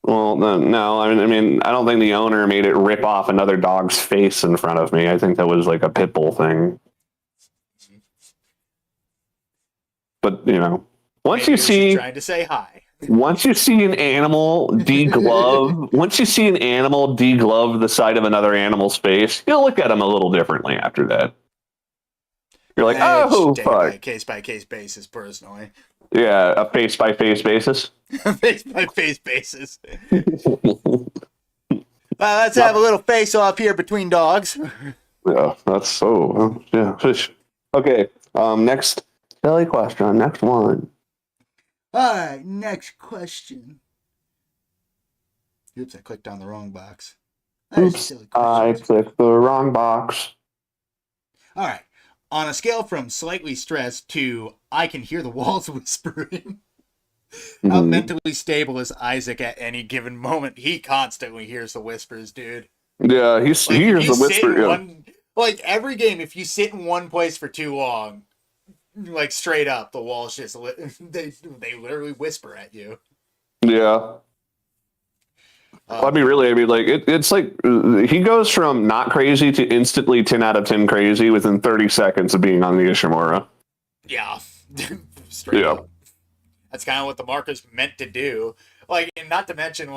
Well, no, I mean, I don't think the owner made it rip off another dog's face in front of me. I think that was like a pit bull thing. But, once Maybe you see... trying to say hi. Once you see an animal deglove the side of another animal's face, you'll look at them a little differently after that. You're like, oh, fuck. Case by case basis, personally. Yeah, a face by face basis. Face by face basis. Let's have a little face off here between dogs. Yeah, that's so. Yeah, fish. Okay. Next silly question. Next one. All right, next question. Oops, I clicked on the wrong box. Oops, I clicked the wrong box. All right. On a scale from slightly stressed to I can hear the walls whispering, how mentally stable is Isaac at any given moment? He constantly hears the whispers, dude. Yeah, he hears the whisper. Yeah. Every game, if you sit in one place for too long, like straight up, the walls just they literally whisper at you. Yeah. It's like he goes from not crazy to instantly 10 out of 10 crazy within 30 seconds of being on the Ishimura. Yeah. Straight up. That's kind of what the marker's meant to do. And not to mention,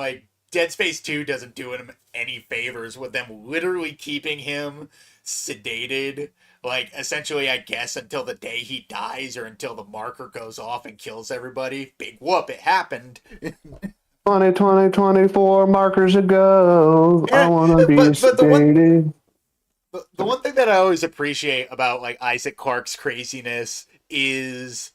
Dead Space 2 doesn't do him any favors with them literally keeping him sedated, essentially, I guess, until the day he dies or until the marker goes off and kills everybody. Big whoop, it happened. 24 markers ago. I want to be sedated. The one thing that I always appreciate about, Isaac Clarke's craziness is,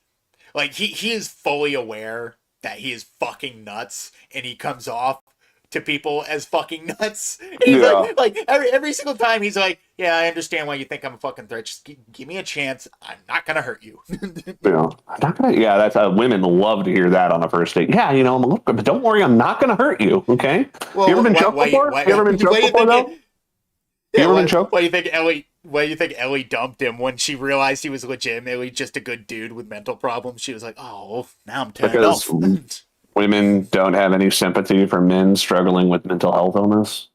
he is fully aware that he is fucking nuts, and he comes off to people as fucking nuts. And he's every single time he's like, yeah, I understand why you think I'm a fucking threat. Just give me a chance. I'm not gonna hurt you. That's women love to hear that on a first date. Yeah, but don't worry, I'm not gonna hurt you. Okay. Well, you ever been choked before? You ever been choked before though? You ever been choked? Why do you think Ellie dumped him when she realized he was legitimately just a good dude with mental problems? She was like, oh, now I'm turned off. Women don't have any sympathy for men struggling with mental health illness.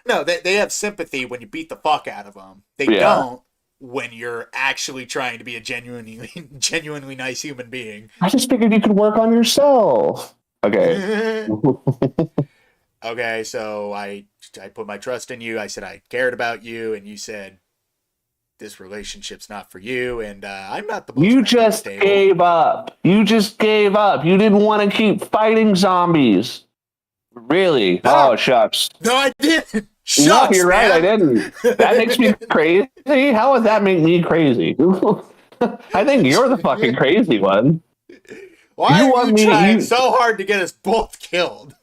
No, they have sympathy when you beat the fuck out of them. They don't when you're actually trying to be a genuinely nice human being. I just figured you could work on yourself. Okay. Okay, so I put my trust in you. I said I cared about you, and you said this relationship's not for you, and I'm not the most. You just gave up. You didn't want to keep fighting zombies. Really? No. Oh, shucks. No, I didn't. Shucks, no, you're right. I didn't. That makes me crazy. How would that make me crazy? I think you're the fucking crazy one. Why are want you me- trying you- so hard to get us both killed?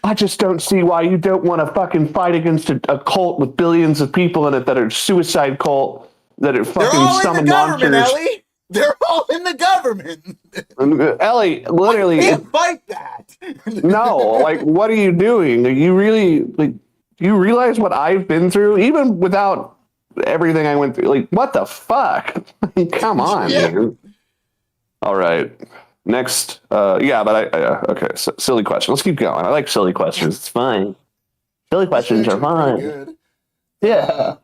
I just don't see why you don't want to fucking fight against a cult with billions of people in it that are suicide cult that are They're fucking all in the summon government, monsters. Ellie. They're all in the government. Ellie, literally, I can't fight that. no. Like, what are you doing? You really like? Do you realize what I've been through, even without everything I went through? Like, what the fuck? Come on, Yeah. man. All right. Next, yeah, but okay, so, silly question. Let's keep going. I like silly questions. It's fine. Silly questions are fun. Good. Yeah.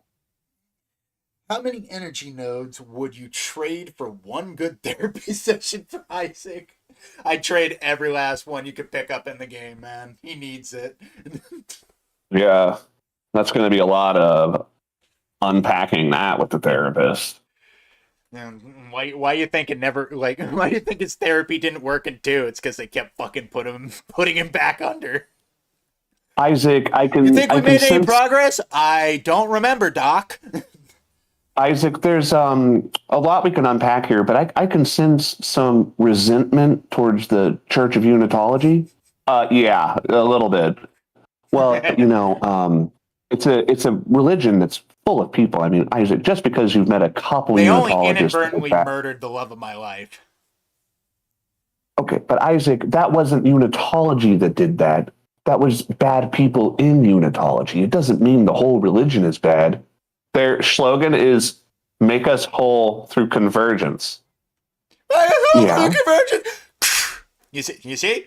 How many energy nodes would you trade for one good therapy session for Isaac? I'd trade every last one you could pick up in the game, man. He needs it. Yeah, that's going to be a lot of unpacking that with the therapist. And why you think it never like why do you think his therapy didn't work in 2? It's because they kept fucking putting him back under. Isaac, I can. You think we I can made any sense, progress? I don't remember, Doc. Isaac, there's a lot we can unpack here, but I can sense some resentment towards the Church of Unitology. Yeah, a little bit. Well, it's a religion that's full of people. I mean, Isaac, just because you've met a couple They only Unitologists, inadvertently murdered the love of my life. okay, but Isaac, that wasn't Unitology that did that. That was bad people in Unitology. It doesn't mean the whole religion is bad. Their slogan is "Make us whole through convergence." Yeah. You see?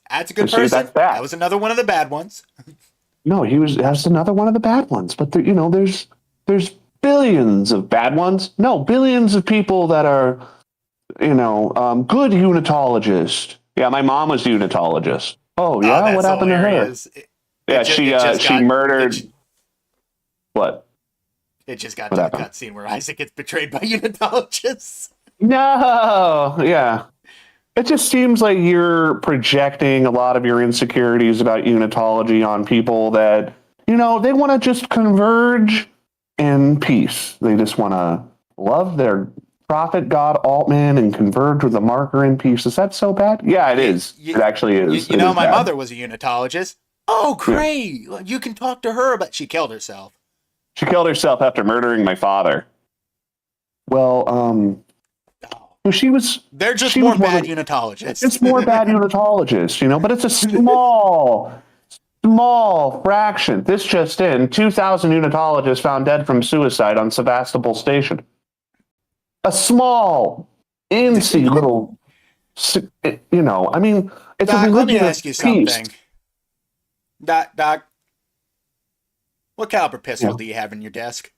That's a good See, person. that's bad. That was another one of the bad ones. No, that's another one of the bad ones. But there's billions of bad ones. No, billions of people that are, good Unitologists. Yeah, my mom was Unitologist. Oh yeah, that's what happened hilarious. to her? She murdered. What? It just got What to happened? the cutscene where Isaac gets betrayed by Unitologists. No, yeah. It just seems like you're projecting a lot of your insecurities about Unitology on people that, they want to just converge in peace. They just want to love their prophet God Altman and converge with the marker in peace. Is that so bad? Yeah, it is. It actually is. You It know, is my bad. mother was a Unitologist. Oh, great. You can talk to her, but she killed herself. She killed herself after murdering my father. Well, she was. They're just she more was one bad of- Unitologists. It's more bad Unitologists, but it's a small fraction. This just in, 2,000 Unitologists found dead from suicide on Sevastopol Station. A small, incy little, I mean, it's Doc, a religion let me of ask you peace. something. Doc, what caliber pistol do you have in your desk?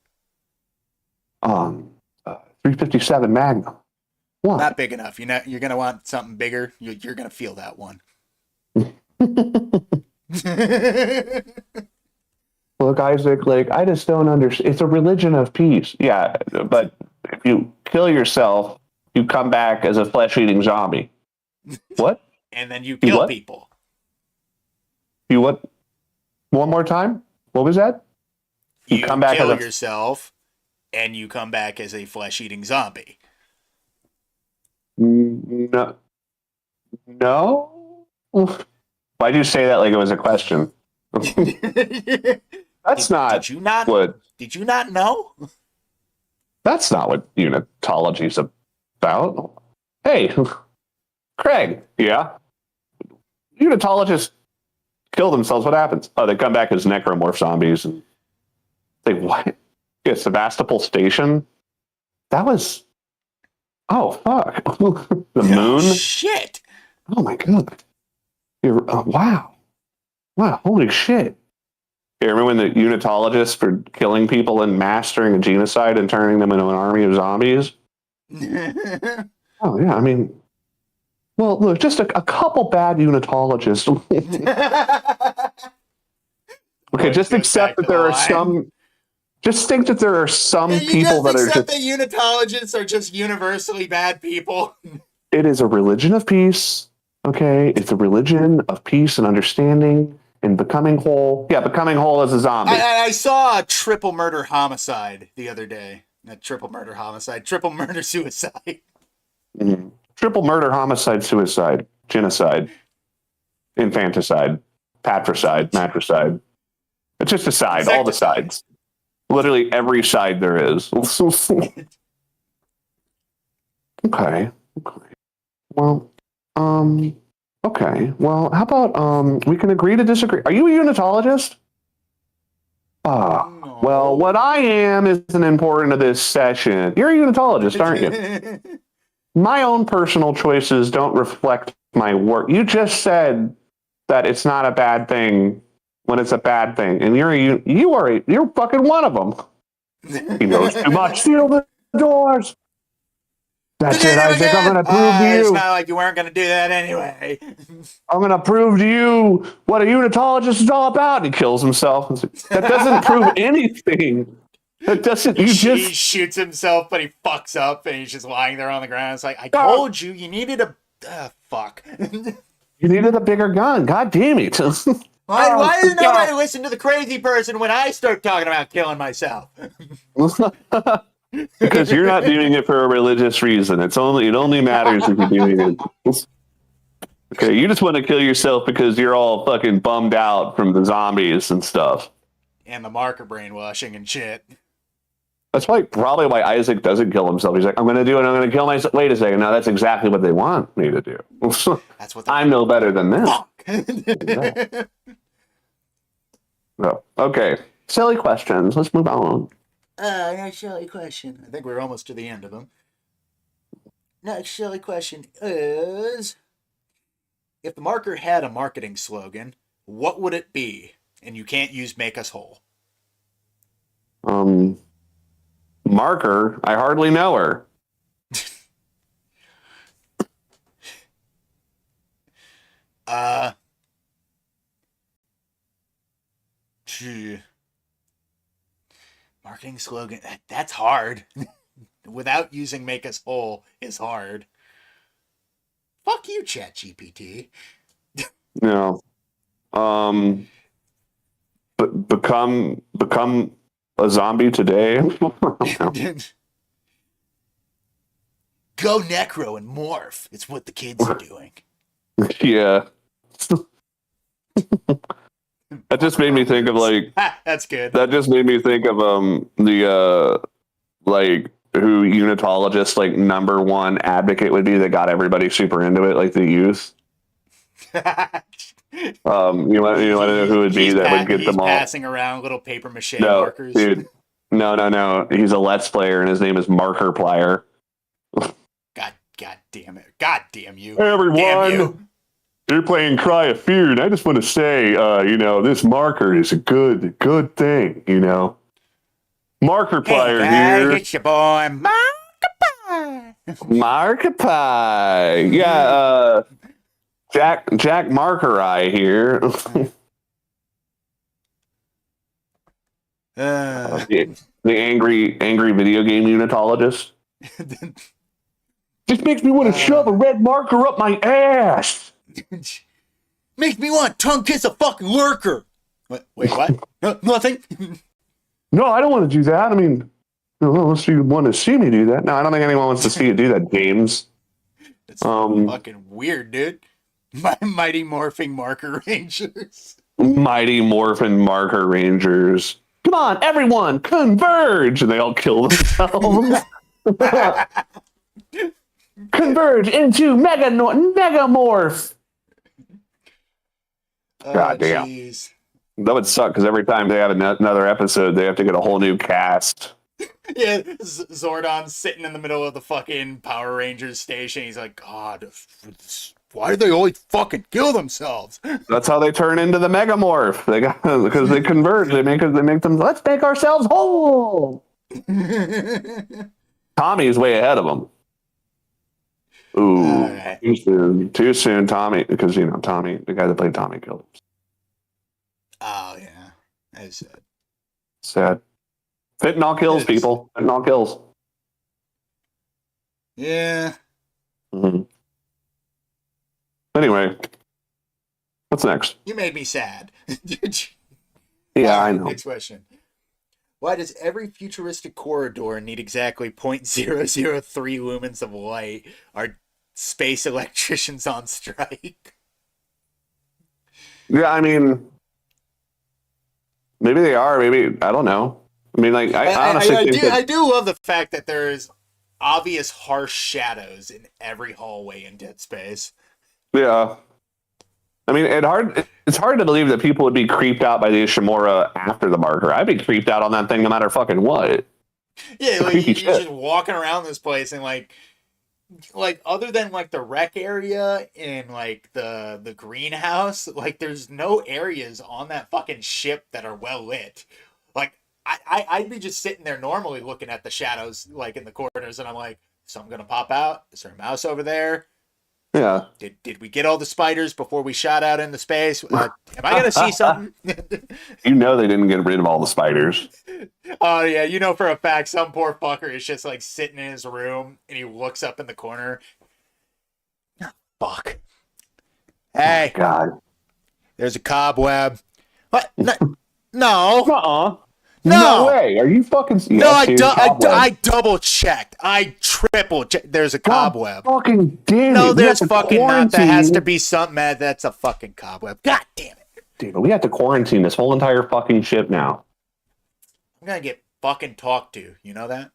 357 Magnum. What? Not big enough. You're gonna want something bigger. You're gonna feel that one. Look, Isaac, I just don't understand. It's a religion of peace. Yeah, but if you kill yourself, you come back as a flesh-eating zombie. What? And then you kill what? people. You what? One more time? What was that? You come back kill as a- yourself, and you come back as a flesh-eating zombie. No. No? Why'd you say that like it was a question? That's not Did you not? what. Did you not know? That's not what Unitology's about. Hey, Craig. Yeah. Unitologists kill themselves. What happens? Oh, they come back as necromorph zombies. And they what? Yeah, Sevastopol Station. That was. Oh fuck! The moon. Oh, shit. Oh my god! Wow! Wow! Holy shit! You remember when the Unitologists were killing people and mastering a genocide and turning them into an army of zombies? Oh yeah, I mean, well, look, just a couple bad Unitologists. Okay, just Goes accept back that to there the are line. some. Just think that there are some You people just that are accept just. that Unitologists are just universally bad people. It is a religion of peace. Okay, it's a religion of peace and understanding and becoming whole. Yeah, becoming whole as a zombie. I saw a triple murder homicide the other day. Not triple murder homicide, triple murder suicide. Mhm. Triple murder, homicide, suicide, genocide, infanticide, patricide, matricide. It's just a side, all the Insecticide. sides. Literally every side there is. Okay. Well, okay. Well, how about we can agree to disagree. Are you a unitologist? No. Well, what I am isn't important to this session. You're a unitologist, aren't you? My own personal choices don't reflect my work. You just said that it's not a bad thing when it's a bad thing, and you're fucking one of them. He knows too much. Seal the doors. That's it, Isaac. I'm going to prove to It's you. not like you weren't going to do that anyway. I'm going to prove to you what a unitologist is all about. And he kills himself. That doesn't prove anything. That doesn't. You He just shoots himself, but he fucks up, and he's just lying there on the ground. It's like, I told you, you needed a fuck. you needed a bigger gun. God damn it. Why does nobody listen to the crazy person when I start talking about killing myself? Because you're not doing it for a religious reason. It only matters if you're doing it. Okay, you just want to kill yourself because you're all fucking bummed out from the zombies and stuff. And the marker brainwashing and shit. That's probably why Isaac doesn't kill himself. He's like, I'm going to do it. I'm going to kill myself. Wait a second. No, that's exactly what they want me to do. That's what I'm no better than them. fuck. Oh, okay. Silly questions. Let's move on. Next silly question. I think we're almost to the end of them. Next silly question is... If the marker had a marketing slogan, what would it be? And you can't use "Make Us Whole." Marker. I hardly know her. Gee. Marketing slogan. That's hard. Without using "Make Us Whole" is hard. Fuck you, ChatGPT. No. But become a zombie today. Go necro and morph. It's what the kids are doing. Yeah. That just made me think of like That's good. that just made me think of the like who unitologist like number one advocate would be that got everybody super into it, like the youth. You want to know who would be that would get them all passing around little paper mache no, markers. dude. No. He's a Let's Player and his name is Markiplier. God damn it. God damn you. Hey everyone. Damn you. You're playing Cry of Fear, and I just want to say, this marker is a good thing, Markiplier here. It's your boy, Markiplier. Markiplier. Yeah, Jack Marker Eye here. The angry video game unitologist. Just makes me want to shove a red marker up my ass. Makes me want to tongue kiss a fucking lurker. Wait, what? No, nothing. No, I don't want to do that. I mean, unless you want to see me do that. No, I don't think anyone wants to see you do that, James. It's fucking weird, dude. Mighty Morphing Marker Rangers. Mighty Morphin Marker Rangers. Come on, everyone, converge! And they all kill themselves. Converge into Megamorph. God damn. Geez. That would suck because every time they have another episode, they have to get a whole new cast. Yeah, Zordon's sitting in the middle of the fucking Power Rangers station. He's like, God, why do they always fucking kill themselves? That's how they turn into the Megamorph. They got because they converge. They make them. Let's make ourselves whole. Tommy's way ahead of them. Ooh, right. Too soon, Tommy. Because Tommy, the guy that played Tommy, killed him. Oh yeah, that is sad. Sad. Fentanyl kills people. Fentanyl kills. Yeah. Mm-hmm. Anyway, what's next? You made me sad. Yeah, I know. Next question. Why does every futuristic corridor need exactly .003 lumens of light? Are space electricians on strike. Yeah, I mean, maybe they are. Maybe I don't know. I mean, like I honestly think I do love the fact that there's obvious harsh shadows in every hallway in Dead Space. yeah. I mean, it's hard to believe that people would be creeped out by the Ishimura after the marker. I'd be creeped out on that thing no matter fucking what. Yeah, like Creepy you're shit. just walking around this place and like other than like the rec area and like the greenhouse, like there's no areas on that fucking ship that are well lit. Like I'd be just sitting there normally looking at the shadows like in the corners, and I'm like, something gonna pop out? Is there a mouse over there? Yeah. Did we get all the spiders before we shot out into space? Am I gonna see something? You know they didn't get rid of all the spiders. Oh yeah, you know for a fact some poor fucker is just like sitting in his room and he looks up in the corner. Oh, fuck. Hey, God. there's a cobweb. What? No. No way. Are you fucking serious? No, I double checked. I triple checked. There's a cobweb. Fucking damn it. No, We there's have to fucking not. There has quarantine- to be something that's a fucking cobweb. God damn it. Dude, we have to quarantine this whole entire fucking ship now. I'm gonna get fucking talked to. You know that?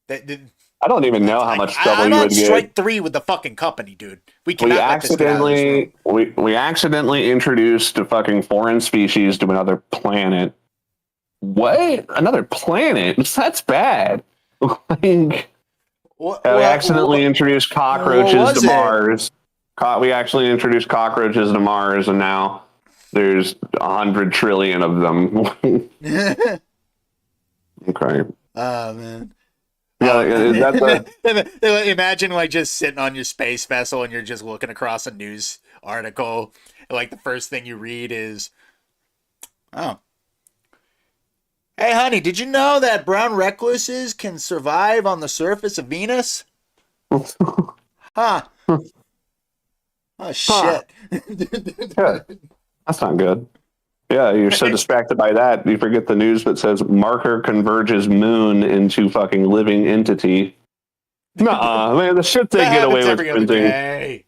I don't even know how much trouble I'm you on would get. strike 3 with the fucking company, dude. We We cannot let this get out of this room. we accidentally introduced a fucking foreign species to another planet. What? Another planet? That's bad. Like, we accidentally introduced cockroaches to Mars. We actually introduced cockroaches to Mars, and now there's 100 trillion of them. Okay. Oh man. Yeah, Imagine like just sitting on your space vessel and you're just looking across a news article. And, like the first thing you read is, oh, hey honey, did you know that brown recluses can survive on the surface of Venus? Huh. Oh shit. Yeah, that's not good. Yeah, you're so distracted by that, you forget the news that says marker converges moon into fucking living entity. Nuh-uh, man, the shit they That get away happens with every other printing. day.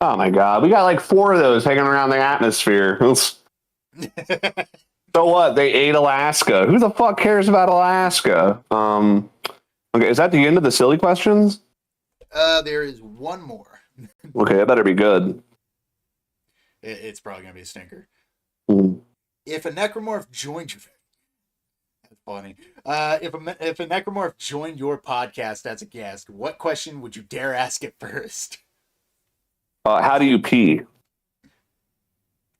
Oh my god, we got like 4 of those hanging around the atmosphere. So what? They ate Alaska. Who the fuck cares about Alaska? Okay, is that the end of the silly questions? There is one more. Okay, that better be good. It's probably gonna be a stinker. Hmm. If a necromorph joined your, that's funny. If a necromorph joined your podcast as a guest, what question would you dare ask it first? How do you pee?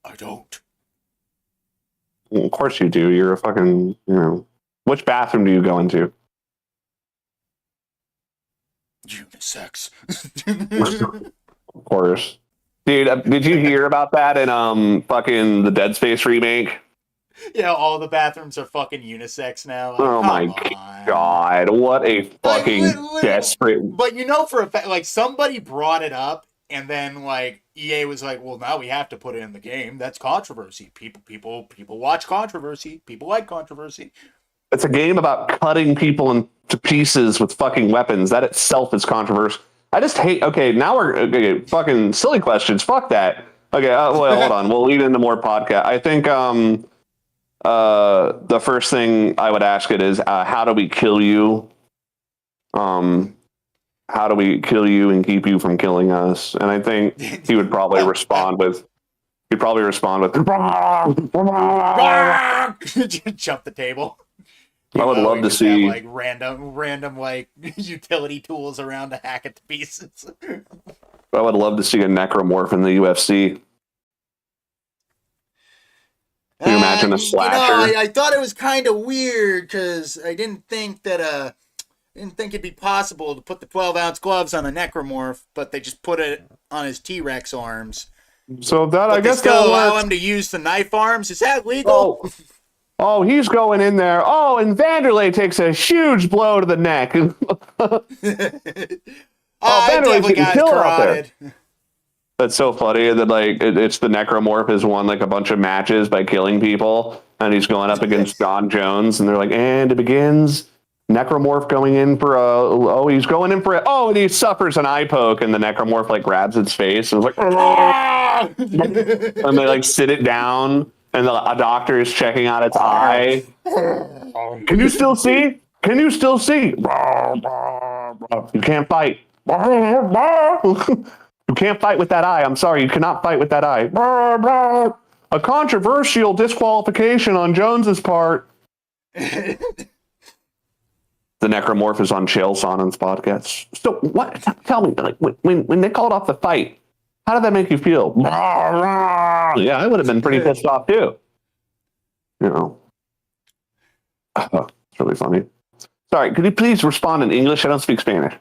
I don't. Well, of course you do. You're a fucking, Which bathroom do you go into? Unisex. Of course. Dude, did you hear about that in fucking the Dead Space remake? Yeah, all the bathrooms are fucking unisex now. Like, Oh my god, what a fucking desperate... But you know for a fact, like somebody brought it up, and then like EA was like, "Well, now we have to put it in the game. That's controversy. People watch controversy. People like controversy." It's a game about cutting people into pieces with fucking weapons. That itself is controversial. I just hate... Okay, now we're... fucking silly questions. Fuck that. Okay, well, hold on. We'll lead into more podcast. I think the first thing I would ask it is, how do we kill you? How do we kill you and keep you from killing us? And I think he would probably respond with... Jump the table. I would love to see... have, like random like utility tools around to hack it to pieces. I would love to see a necromorph in the UFC. Can you imagine a slasher? I thought it was kind of weird because I didn't think it'd be possible to put the 12-ounce gloves on a necromorph, but they just put it on his T-Rex arms. So that But I guess they still that allow works. him to use the knife arms. Is that legal? Oh, he's going in there. Oh, and Vanderlei takes a huge blow to the neck. I definitely got carotid. That's so funny. And then like it's the necromorph has won like a bunch of matches by killing people, and he's going up against John Jones, and they're like, and it begins Necromorph going in for he's going in for it. Oh, and he suffers an eye poke, and the Necromorph like grabs its face and it's like, and they like sit it down, and a doctor is checking out its eye. Can you still see? Can you still see? You can't fight. You can't fight with that eye. I'm sorry, you cannot fight with that eye. A controversial disqualification on Jones's part. The Necromorph is on Chael Sonnen's podcast. So what? Tell me, like when they called off the fight, how did that make you feel? Yeah, I would have been pretty pissed off too. You know, it's really funny. Sorry, could you please respond in English? I don't speak Spanish.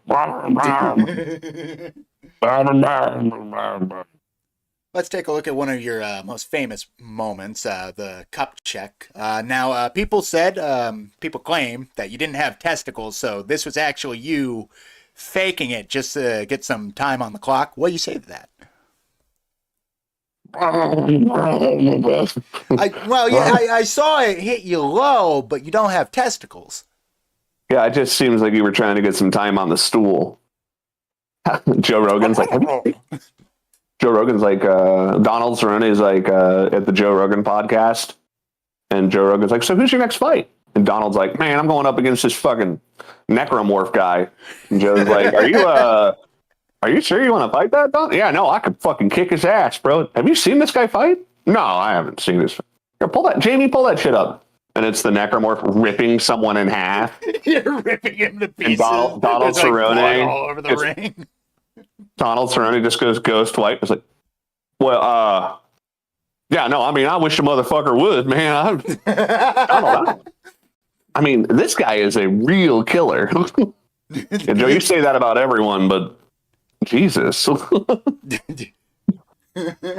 Let's take a look at one of your most famous moments, the cup check. Now, people claim that you didn't have testicles, so this was actually you faking it just to get some time on the clock. What do you say to that? I saw it hit you low, but you don't have testicles. Yeah, it just seems like you were trying to get some time on the stool. Joe Rogan's like, Donald Cerrone's like at the Joe Rogan podcast, and Joe Rogan's like, so who's your next fight? And Donald's like, man, I'm going up against this fucking Necromorph guy. And Joe's like, are you sure you want to fight that, Don? Yeah, no, I could fucking kick his ass, bro. Have you seen this guy fight? No, I haven't seen this. Here, pull that shit up. And it's the Necromorph ripping someone in half. You're ripping him to pieces. And Donald Cerrone all over the ring. Donald Cerrone just goes ghost white. It's like, well, yeah, no, I mean, I wish a motherfucker would, man. I mean, this guy is a real killer. And Joe, you say that about everyone, but Jesus. Yeah,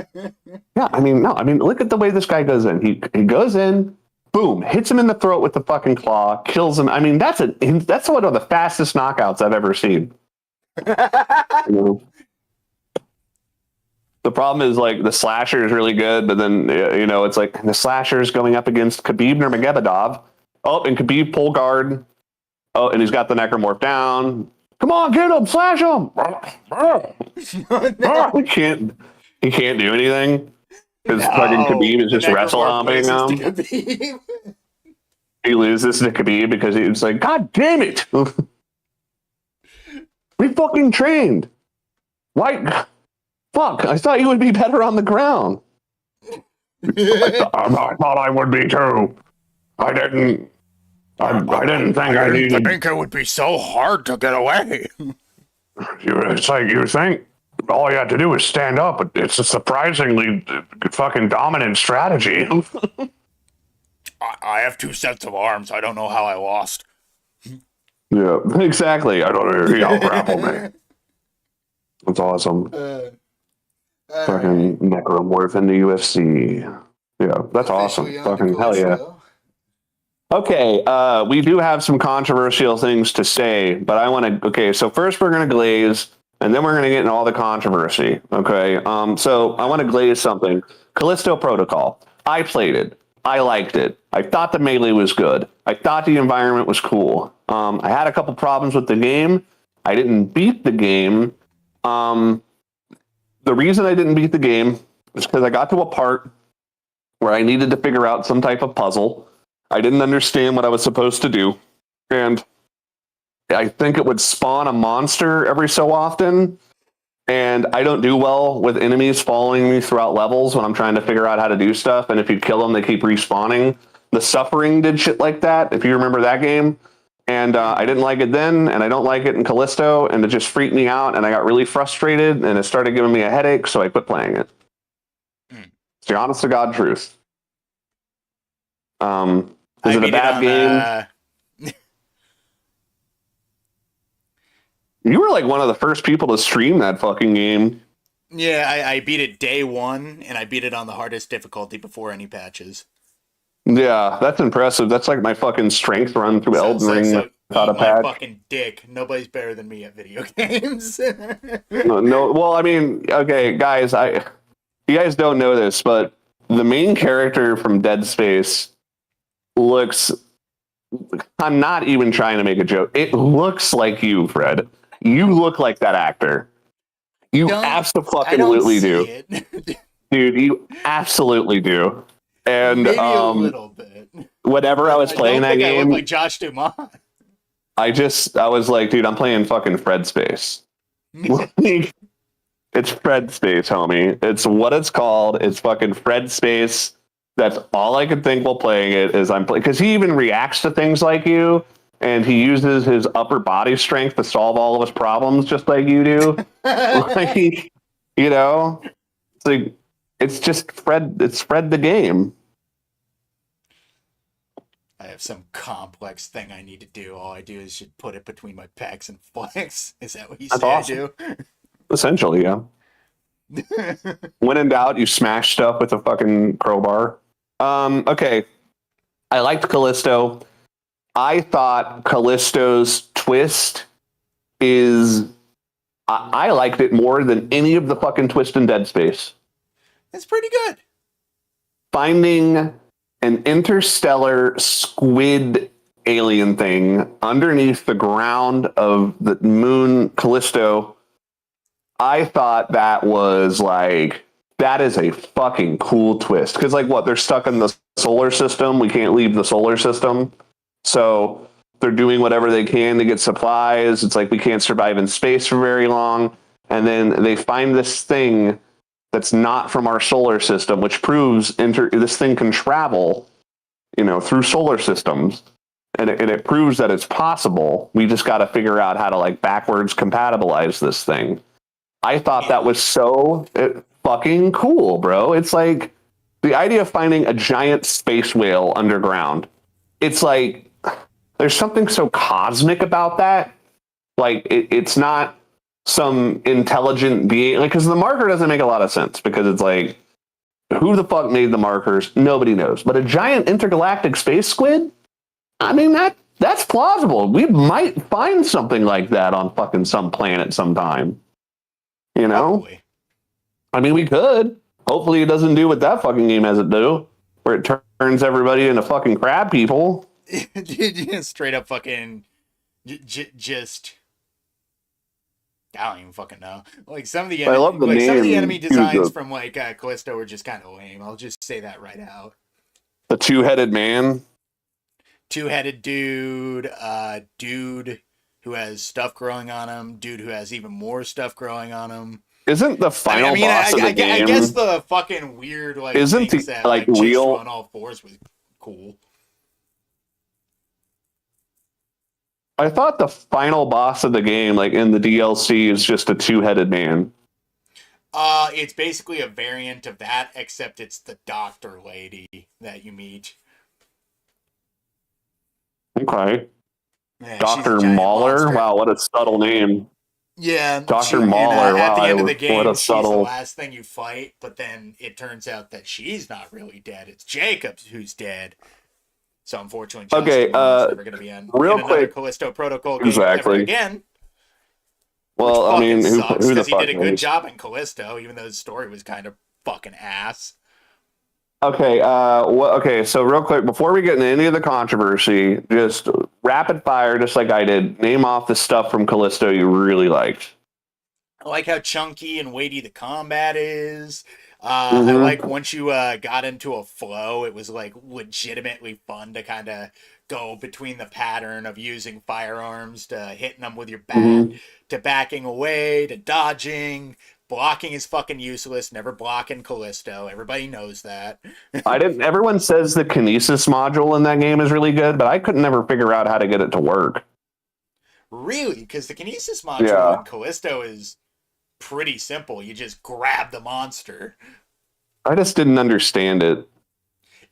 I mean, look at the way this guy goes in. He goes in, boom, hits him in the throat with the fucking claw, kills him. I mean, that's one of the fastest knockouts I've ever seen. You know? The problem is, like, the slasher is really good, but then, you know, it's like the slasher is going up against Khabib Nurmagomedov. Oh, and Khabib pull guard. Oh, and he's got the Necromorph down. Come on, get him, slash him. He can't do anything. Because fucking Khabib is just wrestle humping him. He loses to Khabib because he was like, God damn it. We fucking trained. Why? Fuck, I thought you would be better on the ground. I thought I would be too. I didn't think I needed. I think it would be so hard to get away. It's like you think all you had to do is stand up, but it's a surprisingly fucking dominant strategy. I have 2 sets of arms. I don't know how I lost. Yeah, exactly. I don't know. He out-grappled me. That's awesome. Fucking Necromorph in the UFC. Yeah, that's awesome. Fucking hell yeah. Okay, we do have some controversial things to say, but I want to... Okay, so first we're going to glaze, and then we're going to get into all the controversy. Okay, so I want to glaze something. Callisto Protocol. I played it. I liked it. I thought the melee was good. I thought the environment was cool. I had a couple problems with the game. I didn't beat the game. The reason I didn't beat the game is because I got to a part where I needed to figure out some type of puzzle. I didn't understand what I was supposed to do. And I think it would spawn a monster every so often. And I don't do well with enemies following me throughout levels when I'm trying to figure out how to do stuff. And if you kill them, they keep respawning. The Suffering did shit like that, if you remember that game. And I didn't like it then, and I don't like it in Callisto, and it just freaked me out, and I got really frustrated, and it started giving me a headache, so I quit playing it. It's the honest to God truth. Is it a bad game? You were like one of the first people to stream that fucking game. Yeah, I beat it day 1, and I beat it on the hardest difficulty before any patches. Yeah, that's impressive. That's like my fucking strength run through Elden Ring without a patch. Fucking dick. Nobody's better than me at video games. No, well, I mean, okay, guys, you guys don't know this, but the main character from Dead Space looks I'm not even trying to make a joke. It looks like you, Fred. You look like that actor. You I don't absolutely see do, it. dude. You absolutely do. And Maybe a little bit. whenever I was I playing don't that think I look game, like Josh Dumas. I was like, dude, I'm playing fucking Fred Space. Like, it's Fred Space, homie. It's what it's called. It's fucking Fred Space. That's all I could think while playing it is I'm playing because he even reacts to things like you, and he uses his upper body strength to solve all of his problems, just like you do. Like, you know, it's like it's just Fred. It's Fred the game. I have some complex thing I need to do. All I do is just put it between my pecs and flex. Is that what you That's say awesome. Essentially, yeah. I do? When in doubt, you smash stuff with a fucking crowbar. Okay. I liked Callisto. I thought Callisto's twist is. I liked it more than any of the fucking twist in Dead Space. It's pretty good. Finding an interstellar squid alien thing underneath the ground of the moon Callisto. I thought that was like, that is a fucking cool twist. Because, like, what? They're stuck in the solar system. We can't leave the solar system. So they're doing whatever they can to get supplies. It's like we can't survive in space for very long. And then they find this thing that's not from our solar system, which proves this thing can travel, through solar systems. And it proves that it's possible. We just got to figure out how to, like, backwards compatibilize this thing. I thought that was so fucking cool, bro. It's like the idea of finding a giant space whale underground. It's like there's something so cosmic about that. Like it's not some intelligent being. Like, because the marker doesn't make a lot of sense because it's like, who the fuck made the markers? Nobody knows. But a giant intergalactic space squid? I mean, that's plausible. We might find something like that on fucking some planet sometime. Probably. I mean, we could. Hopefully it doesn't do what that fucking game has it do, where it turns everybody into fucking crab people. Straight up fucking just I don't even fucking know. Like some of the I love the name. some of the enemy designs from like Callisto were just kind of lame. I'll just say that right out. The two-headed man. Two-headed dude, dude who has stuff growing on him, dude who has even more stuff growing on him. Isn't the final boss of the game? I guess the fucking weird like isn't things the, that like chased real you on all fours was cool. I thought the final boss of the game, like in the DLC, is just a two-headed man. It's basically a variant of that, except it's the doctor lady that you meet. Okay. Yeah, Dr. Mahler? Wow, what a subtle name. Yeah, Dr. Mahler. At wow, the end of the game, what a she's subtle. the last thing you fight, but then it turns out that she's not really dead. It's Jacob who's dead. So unfortunately, Josh is never going to be in another Callisto Protocol game ever again. Well, I mean, who the he fuck did a good knows? job in Callisto, even though his story was kind of fucking ass. Okay, okay, so real quick, before we get into any of the controversy, just rapid fire, just like I did, name off the stuff from Callisto you really liked. I like how chunky and weighty the combat is. I like once you got into a flow, it was like legitimately fun to kind of go between the pattern of using firearms to hitting them with your bat, to backing away, to dodging. Blocking is fucking useless. Never block in Callisto. Everybody knows that. Everyone says the kinesis module in that game is really good, but I couldn't never figure out how to get it to work. Really? Because the kinesis module in Callisto is pretty simple. You just grab the monster. I just didn't understand it.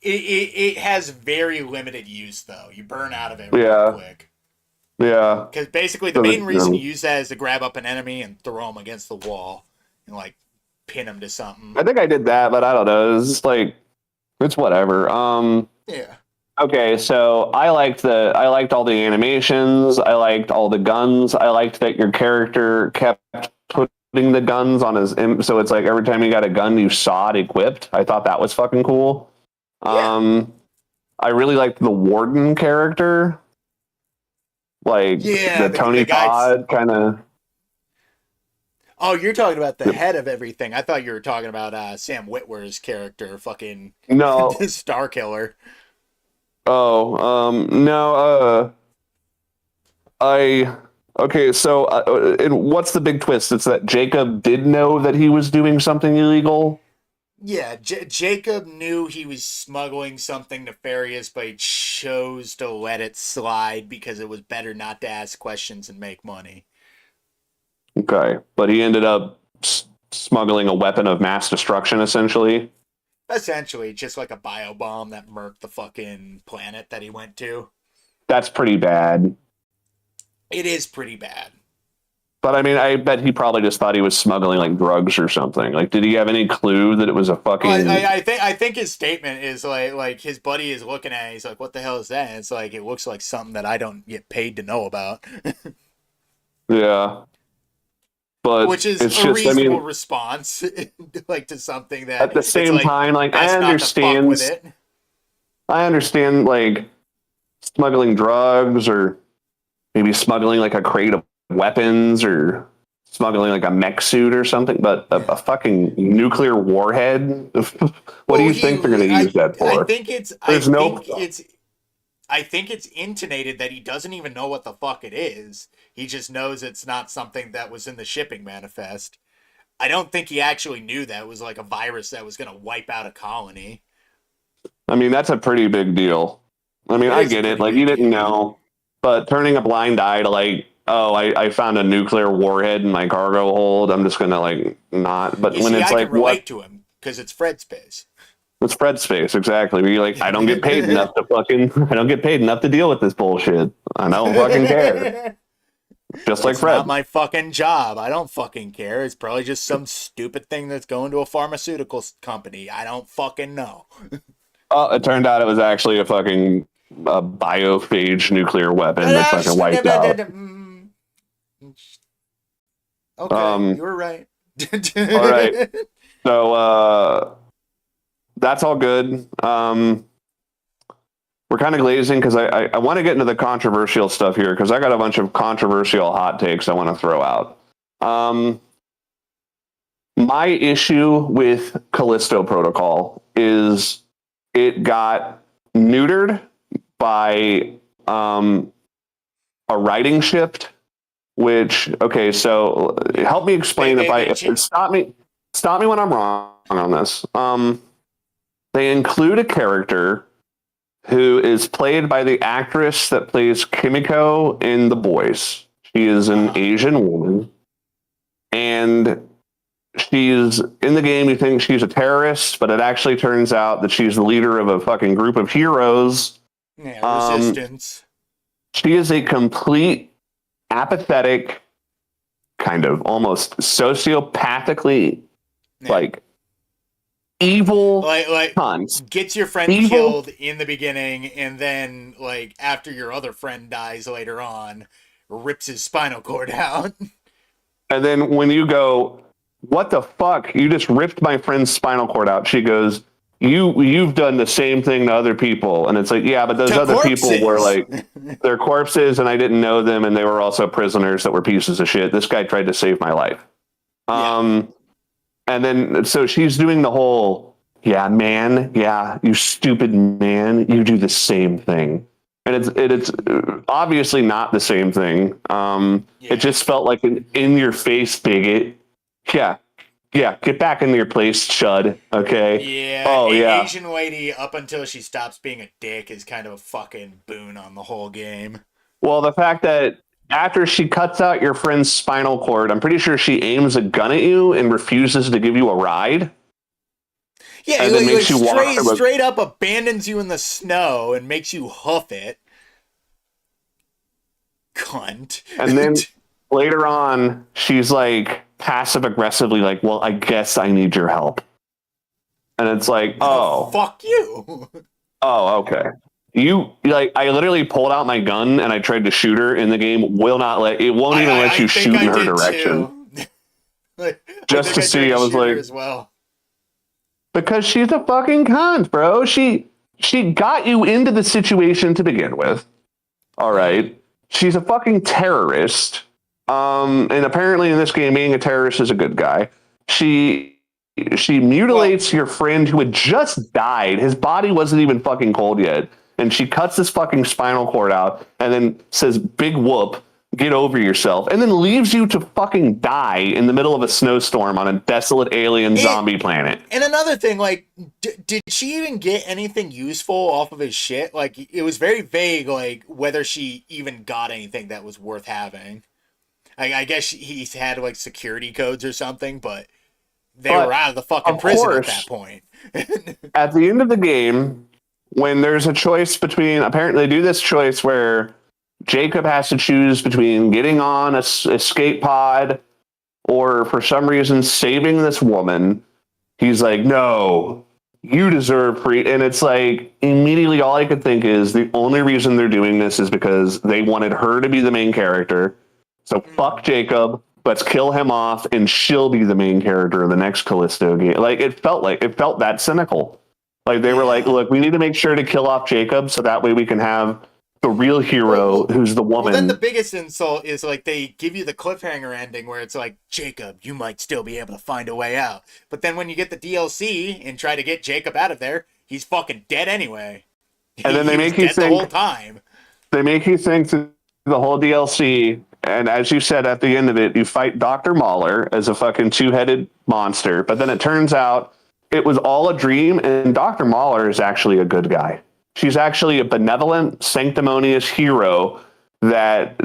It has very limited use, though. You burn out of it real quick. Yeah. Because basically the main reason you use that is to grab up an enemy and throw them against the wall. And like pin them to something. I think I did that, but I don't know. It's just like it's whatever. Yeah. Okay, so I liked all the animations. I liked all the guns. I liked that your character kept putting the guns on his. So it's like every time you got a gun, you saw it equipped. I thought that was fucking cool. Yeah. I really liked the Warden character, like Yeah, the Tony the guy's. Todd kind of. Oh, you're talking about the head of everything. I thought you were talking about Sam Witwer's character, fucking No. Star Killer. Oh, no. I. Okay, so and what's the big twist? It's that Jacob did know that he was doing something illegal. Yeah, Jacob knew he was smuggling something nefarious, but he chose to let it slide because it was better not to ask questions and make money. Okay, but he ended up smuggling a weapon of mass destruction, essentially. Essentially, just like a biobomb that murked the fucking planet that he went to. That's pretty bad. It is pretty bad. But I mean, I bet he probably just thought he was smuggling like drugs or something. Like, did he have any clue that it was a fucking? I think his statement is like his buddy is looking at it, he's like, "What the hell is that?" And it's like it looks like something that I don't get paid to know about. Yeah, but Which is it's a just, reasonable response, like to something that at the it's same like, time, like best I not to fuck with understand, it. like smuggling drugs or maybe smuggling like a crate of weapons or smuggling like a mech suit or something, but a fucking nuclear warhead. What do you think they're going to use that for? I think it's intonated that he doesn't even know what the fuck it is. He just knows it's not something that was in the shipping manifest. I don't think he actually knew that it was like a virus that was going to wipe out a colony. I mean, that's a pretty big deal. I mean, I get it. Like, you didn't know, but turning a blind eye to like, oh, I found a nuclear warhead in my cargo hold. I'm just gonna like not. But when it's I like, can relate what? to him because it's Fred space. It's Fred space, exactly. Where you're like, I don't get paid enough to fucking. I don't get paid enough to deal with this bullshit. I don't fucking care. Just like Fred. It's not my fucking job. I don't fucking care. It's probably just some stupid thing that's going to a pharmaceutical company. I don't fucking know. Oh, it turned out it was actually a fucking biophage nuclear weapon that fucking wiped out. Okay, you were right. All right. So that's all good. We're kind of glazing because I want to get into the controversial stuff here because I got a bunch of controversial hot takes I want to throw out. My issue with Callisto Protocol is it got neutered by a writing shift. Which, okay, so help me explain stop me when I'm wrong on this. They include a character who is played by the actress that plays Kimiko in The Boys. She is an Asian woman, and she's in the game. You think she's a terrorist, but it actually turns out that she's the leader of a fucking group of heroes. Yeah, resistance. She is a complete apathetic, kind of almost sociopathically, like evil, like cunt. Gets your friend killed in the beginning, and then like after your other friend dies later on, rips his spinal cord out. And then when you go, what the fuck? You just ripped my friend's spinal cord out. She goes, you've done the same thing to other people. And it's like, yeah, but those other people were like, they're corpses and I didn't know them. And they were also prisoners that were pieces of shit. This guy tried to save my life. Yeah. And then, so she's doing the whole, yeah, man. Yeah. You stupid man. You do the same thing. And it's obviously not the same thing. It just felt like an in your face bigot. Yeah, get back into your place, chud. Okay. Yeah. Oh, yeah. Asian lady, up until she stops being a dick, is kind of a fucking boon on the whole game. Well, the fact that after she cuts out your friend's spinal cord, I'm pretty sure she aims a gun at you and refuses to give you a ride. Yeah, and then makes you straight up abandons you in the snow and makes you hoof it. Cunt. And then later on, she's like passive aggressively like, well, I guess I need your help. And it's like, oh. Fuck you. Oh, okay. You like I literally pulled out my gun and I tried to shoot her in the game. It won't even let you shoot in her direction. Just to see, I was like, as well. because she's a fucking cunt, bro. She she got you into the situation to begin with. All right. She's a fucking terrorist. And apparently in this game, being a terrorist is a good guy. She mutilates your friend who had just died. His body wasn't even fucking cold yet. And she cuts his fucking spinal cord out and then says, big whoop, get over yourself. And then leaves you to fucking die in the middle of a snowstorm on a desolate alien zombie planet. And another thing, like, did she even get anything useful off of his shit? Like, it was very vague, like, whether she even got anything that was worth having. I guess he's had, like, security codes or something, but they were out of the fucking prison at that point. At the end of the game, when there's a choice between, apparently they do this choice where Jacob has to choose between getting on a escape pod or for some reason saving this woman. He's like, no, you deserve free. And it's like, immediately all I could think is the only reason they're doing this is because they wanted her to be the main character. So fuck Jacob, let's kill him off and she'll be the main character of the next Callisto game. Like it felt that cynical. Like they were like, look, we need to make sure to kill off Jacob so that way we can have the real hero who's the woman. Well, then the biggest insult is like they give you the cliffhanger ending where it's like, Jacob, you might still be able to find a way out. But then when you get the DLC and try to get Jacob out of there, he's fucking dead anyway. And then they make you think the whole time. They make you think through the whole DLC, and as you said at the end of it, you fight Dr. Mahler as a fucking two-headed monster. But then it turns out it was all a dream, and Dr. Mahler is actually a good guy. She's actually a benevolent, sanctimonious hero that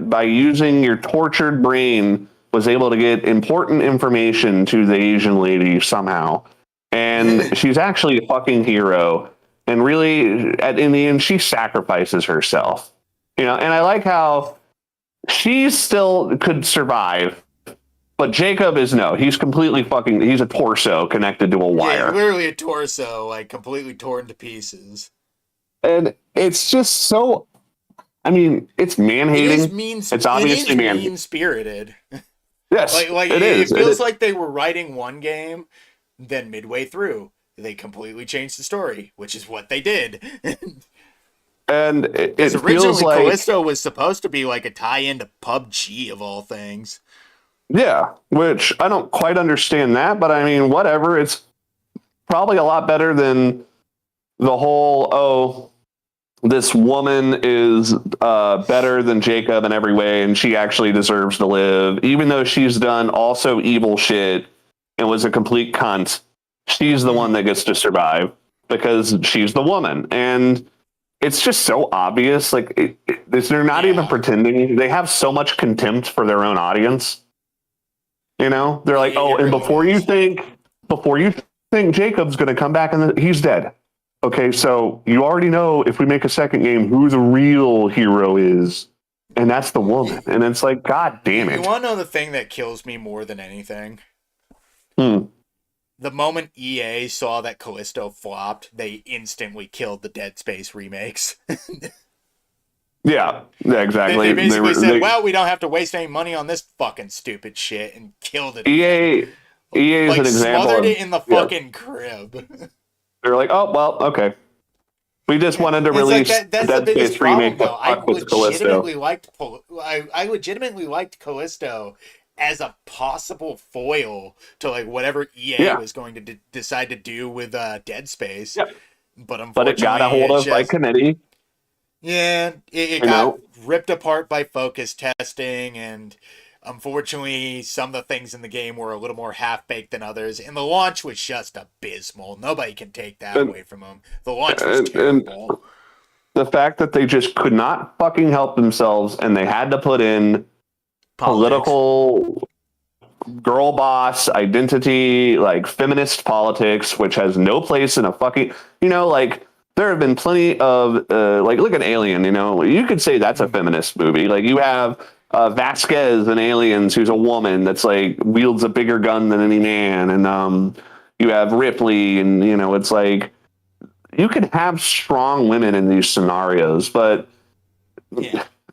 by using your tortured brain was able to get important information to the Asian lady somehow. And she's actually a fucking hero. And really, in the end, she sacrifices herself. You know, and I like how she still could survive, but Jacob is no. He's completely fucking. He's a torso connected to a wire. Yeah, literally a torso, like completely torn to pieces. And it's just so. I mean, it's man-hating. It's obviously mean-spirited. Yes, like it is. It feels like they were writing one game, then midway through they completely changed the story, which is what they did. And it originally feels like Callisto was supposed to be like a tie-in to PUBG of all things. Yeah, which I don't quite understand that, but I mean, whatever. It's probably a lot better than the whole, this woman is better than Jacob in every way, and she actually deserves to live, even though she's done also evil shit and was a complete cunt. She's the one that gets to survive because she's the woman, and it's just so obvious. Like they're not even pretending. They have so much contempt for their own audience. You know, they're like, and before you think Jacob's going to come back and he's dead. Okay, so you already know if we make a second game who the real hero is, and that's the woman. And it's like, God damn it. You want to know the thing that kills me more than anything? The moment EA saw that Callisto flopped, they instantly killed the Dead Space remakes. Yeah, exactly. They basically said, well, we don't have to waste any money on this fucking stupid shit, and killed it. EA is like, an example. Smothered it in the fucking crib. They're like, oh, well, okay. We just wanted to release like that's Dead the biggest Space remake. Problem, I legitimately liked Callisto as a possible foil to like whatever EA was going to decide to do with Dead Space. Yeah. But unfortunately, but it got a hold of by committee. Yeah, it got ripped apart by focus testing, and unfortunately, some of the things in the game were a little more half-baked than others, and the launch was just abysmal. Nobody can take that away from them. The launch was terrible. And the fact that they just could not fucking help themselves, and they had to put in political girl boss identity, like feminist politics, which has no place in a fucking, like there have been plenty of, like look at Alien, you could say that's a feminist movie. Like you have Vasquez in Aliens, who's a woman that's like wields a bigger gun than any man. And you have Ripley, and it's like you can have strong women in these scenarios, but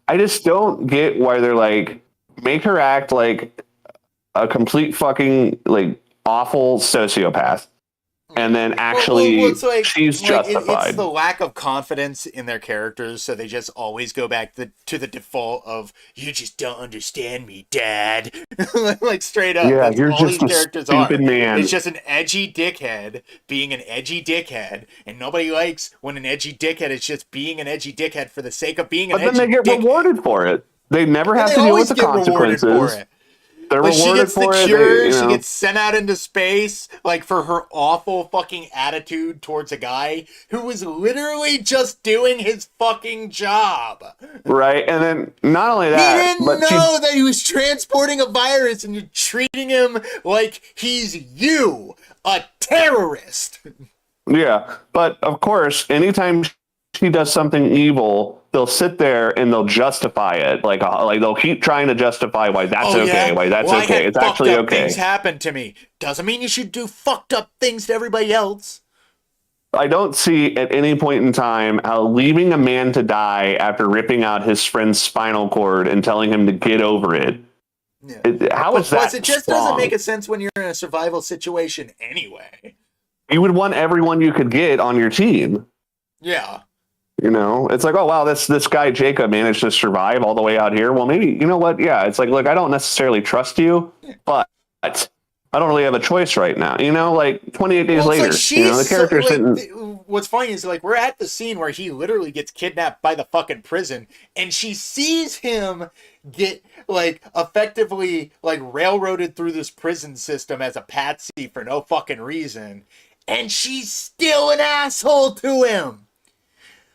I just don't get why they're like, make her act like a complete fucking like awful sociopath, and and then actually it's like, she's justified. it's the lack of confidence in their characters, so they just always go back to the default of "you just don't understand me, Dad." Like straight up, Yeah, that's you're all just these a characters stupid are. man. It's just an edgy dickhead being an edgy dickhead, and nobody likes when an edgy dickhead is just being an edgy dickhead for the sake of being an But then edgy they get rewarded for it. They never have they to deal with always the get rewarded consequences. for it. They're Like she rewarded gets the for it. cure, They, she gets sent out into space, like for her awful fucking attitude towards a guy who was literally just doing his fucking job. right. And then not only He that, didn't but know that he was transporting a virus, and you're treating him like he's a terrorist. yeah. But of course, anytime she does something evil, they'll sit there and they'll justify it. Like they'll keep trying to justify why that's okay, why that's well, okay. I had It's fucked actually up okay. things happen to me. Doesn't mean you should do fucked up things to everybody else. I don't see at any point in time how leaving a man to die after ripping out his friend's spinal cord and telling him to get over it. Yeah. How is that? Plus, it just doesn't strong? make a sense when you're in a survival situation anyway. You would want everyone you could get on your team. Yeah. You know, it's like, oh wow, this guy Jacob managed to survive all the way out here. Well, maybe you know what? Yeah, it's like, look, I don't necessarily trust you, but I don't really have a choice right now. You know, like 28 days later, like you know, the character's sitting. What's funny is like we're at the scene where he literally gets kidnapped by the fucking prison, and she sees him get like effectively like railroaded through this prison system as a patsy for no fucking reason, and she's still an asshole to him.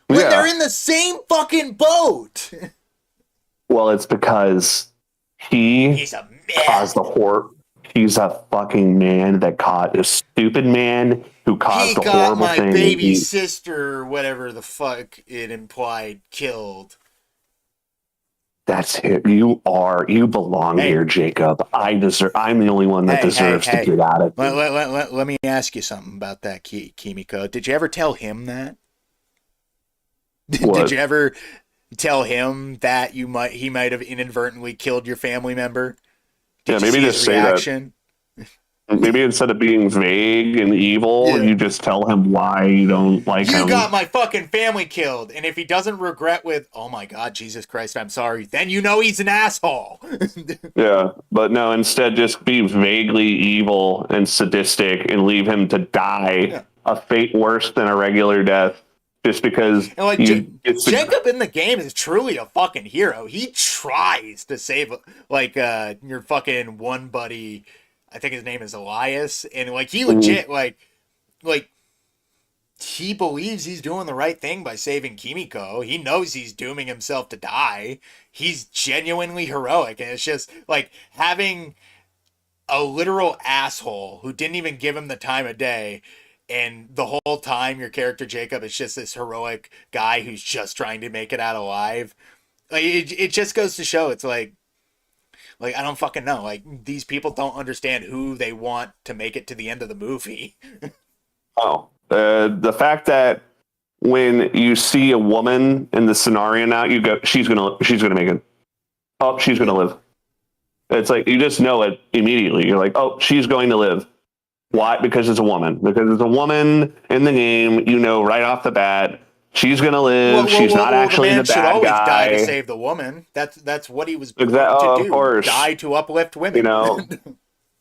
When they're in the same fucking boat. Well, it's because he's a man. Caused the horror. He's a fucking man that caught a stupid man who caused a horrible my thing. baby sister, or whatever the fuck it implied, killed. That's it. You belong here, Jacob. I'm the only one that deserves to get out of here. Let me ask you something about that, Kimiko. Did you ever tell him that? Did you ever tell him that he might have inadvertently killed your family member? Did maybe just say that. Maybe instead of being vague and evil, you just tell him why you don't like him. You got my fucking family killed, and if he doesn't regret with, "Oh my God, Jesus Christ, I'm sorry," then you know he's an asshole. Yeah, but no, instead just be vaguely evil and sadistic and leave him to die a fate worse than a regular death. Just because and like Jacob in the game is truly a fucking hero. He tries to save like your fucking one buddy. I think his name is Elias, and like he legit like he believes he's doing the right thing by saving Kimiko. He knows he's dooming himself to die. He's genuinely heroic, and it's just like having a literal asshole who didn't even give him the time of day. And the whole time, your character, Jacob, is just this heroic guy who's just trying to make it out alive. Like, it just goes to show, it's like, I don't fucking know. Like, these people don't understand who they want to make it to the end of the movie. The fact that when you see a woman in the scenario now, you go, she's gonna make it. Oh, she's gonna live. It's like, you just know it immediately. You're like, oh, she's going to live. Why? Because it's a woman. Because it's a woman in the game. You know right off the bat she's gonna live. She's not actually the bad guy. The man should always die to save the woman. That's what he was to do. Of course. Die to uplift women. You know.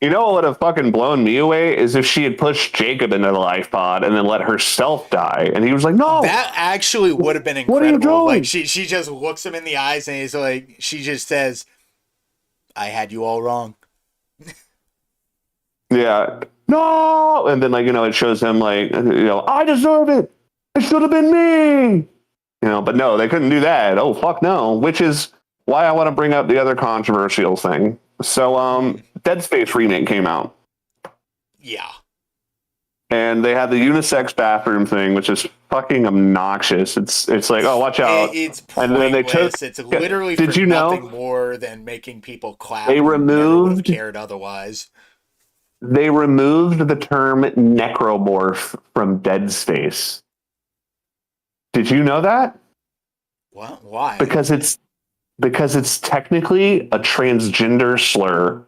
You know what would have fucking blown me away is if she had pushed Jacob into the life pod and then let herself die, and he was like, "No." That actually would have been incredible. What are you doing? Like she just looks him in the eyes and he's like, she just says, "I had you all wrong." Yeah. No, and then it shows him I deserve it. It should have been me. But no, they couldn't do that. Oh fuck no. Which is why I want to bring up the other controversial thing. So, Dead Space remake came out. Yeah. And they had the unisex bathroom thing, which is fucking obnoxious. It's like, oh, watch out. It's pointless. And then they took. It's literally did for you nothing know, more than making people clap. They removed. Cared otherwise. They removed the term necromorph from Dead Space. Did you know that? What? Why? Because it's technically a transgender slur.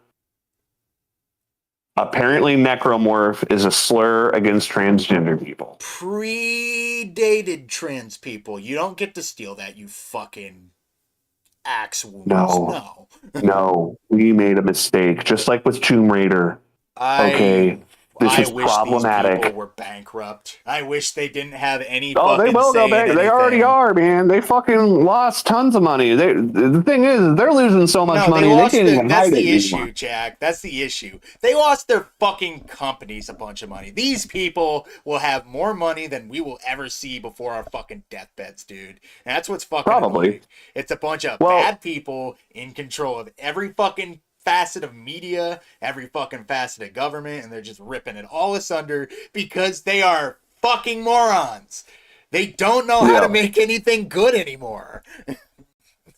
Apparently, necromorph is a slur against transgender people. Predated trans people. You don't get to steal that, you fucking axe wounds. No. No, we made a mistake, just like with Tomb Raider. Okay, this I is wish problematic. these people were bankrupt. I wish they didn't have any Oh, they fucking will go say in back. They already anything. are, man. They fucking lost tons of money. The thing is, they're losing so much No, money they they lost can't even that's hide it the anymore. issue, Jack. That's the issue. They lost their fucking companies a bunch of money. These people will have more money than we will ever see before our fucking deathbeds, dude. And that's what's fucking Probably. annoying. It's a bunch of Well- bad people in control of every fucking facet of media, every fucking facet of government, and they're just ripping it all asunder because they are fucking morons. They don't know how Yeah. to make anything good anymore.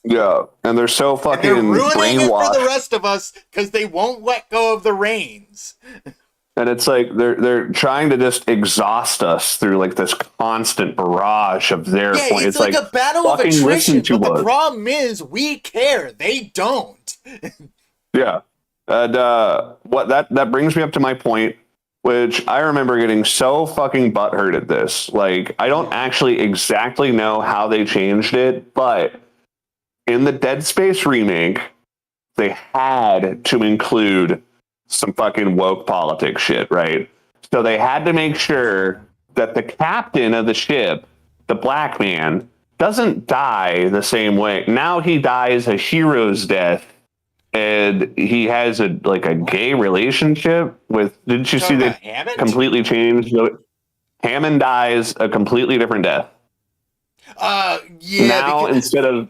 Yeah, and they're so fucking They're ruining it for brainwashed. the rest of us because they won't let go of the reins. And it's like they're trying to just exhaust us through like this constant barrage of their Yeah, point. it's like a battle of fucking listen attrition. to But the us. problem is, we care. They don't. Yeah. And what that brings me up to my point, which I remember getting so fucking butthurt at this. Like, I don't actually exactly know how they changed it, but in the Dead Space remake, they had to include some fucking woke politics shit, right? So they had to make sure that the captain of the ship, the black man, doesn't die the same way. Now he dies a hero's death, and he has a gay relationship with. Didn't you see Talking they about Hammond? completely changed? Hammond dies a completely different death. Yeah. Now instead of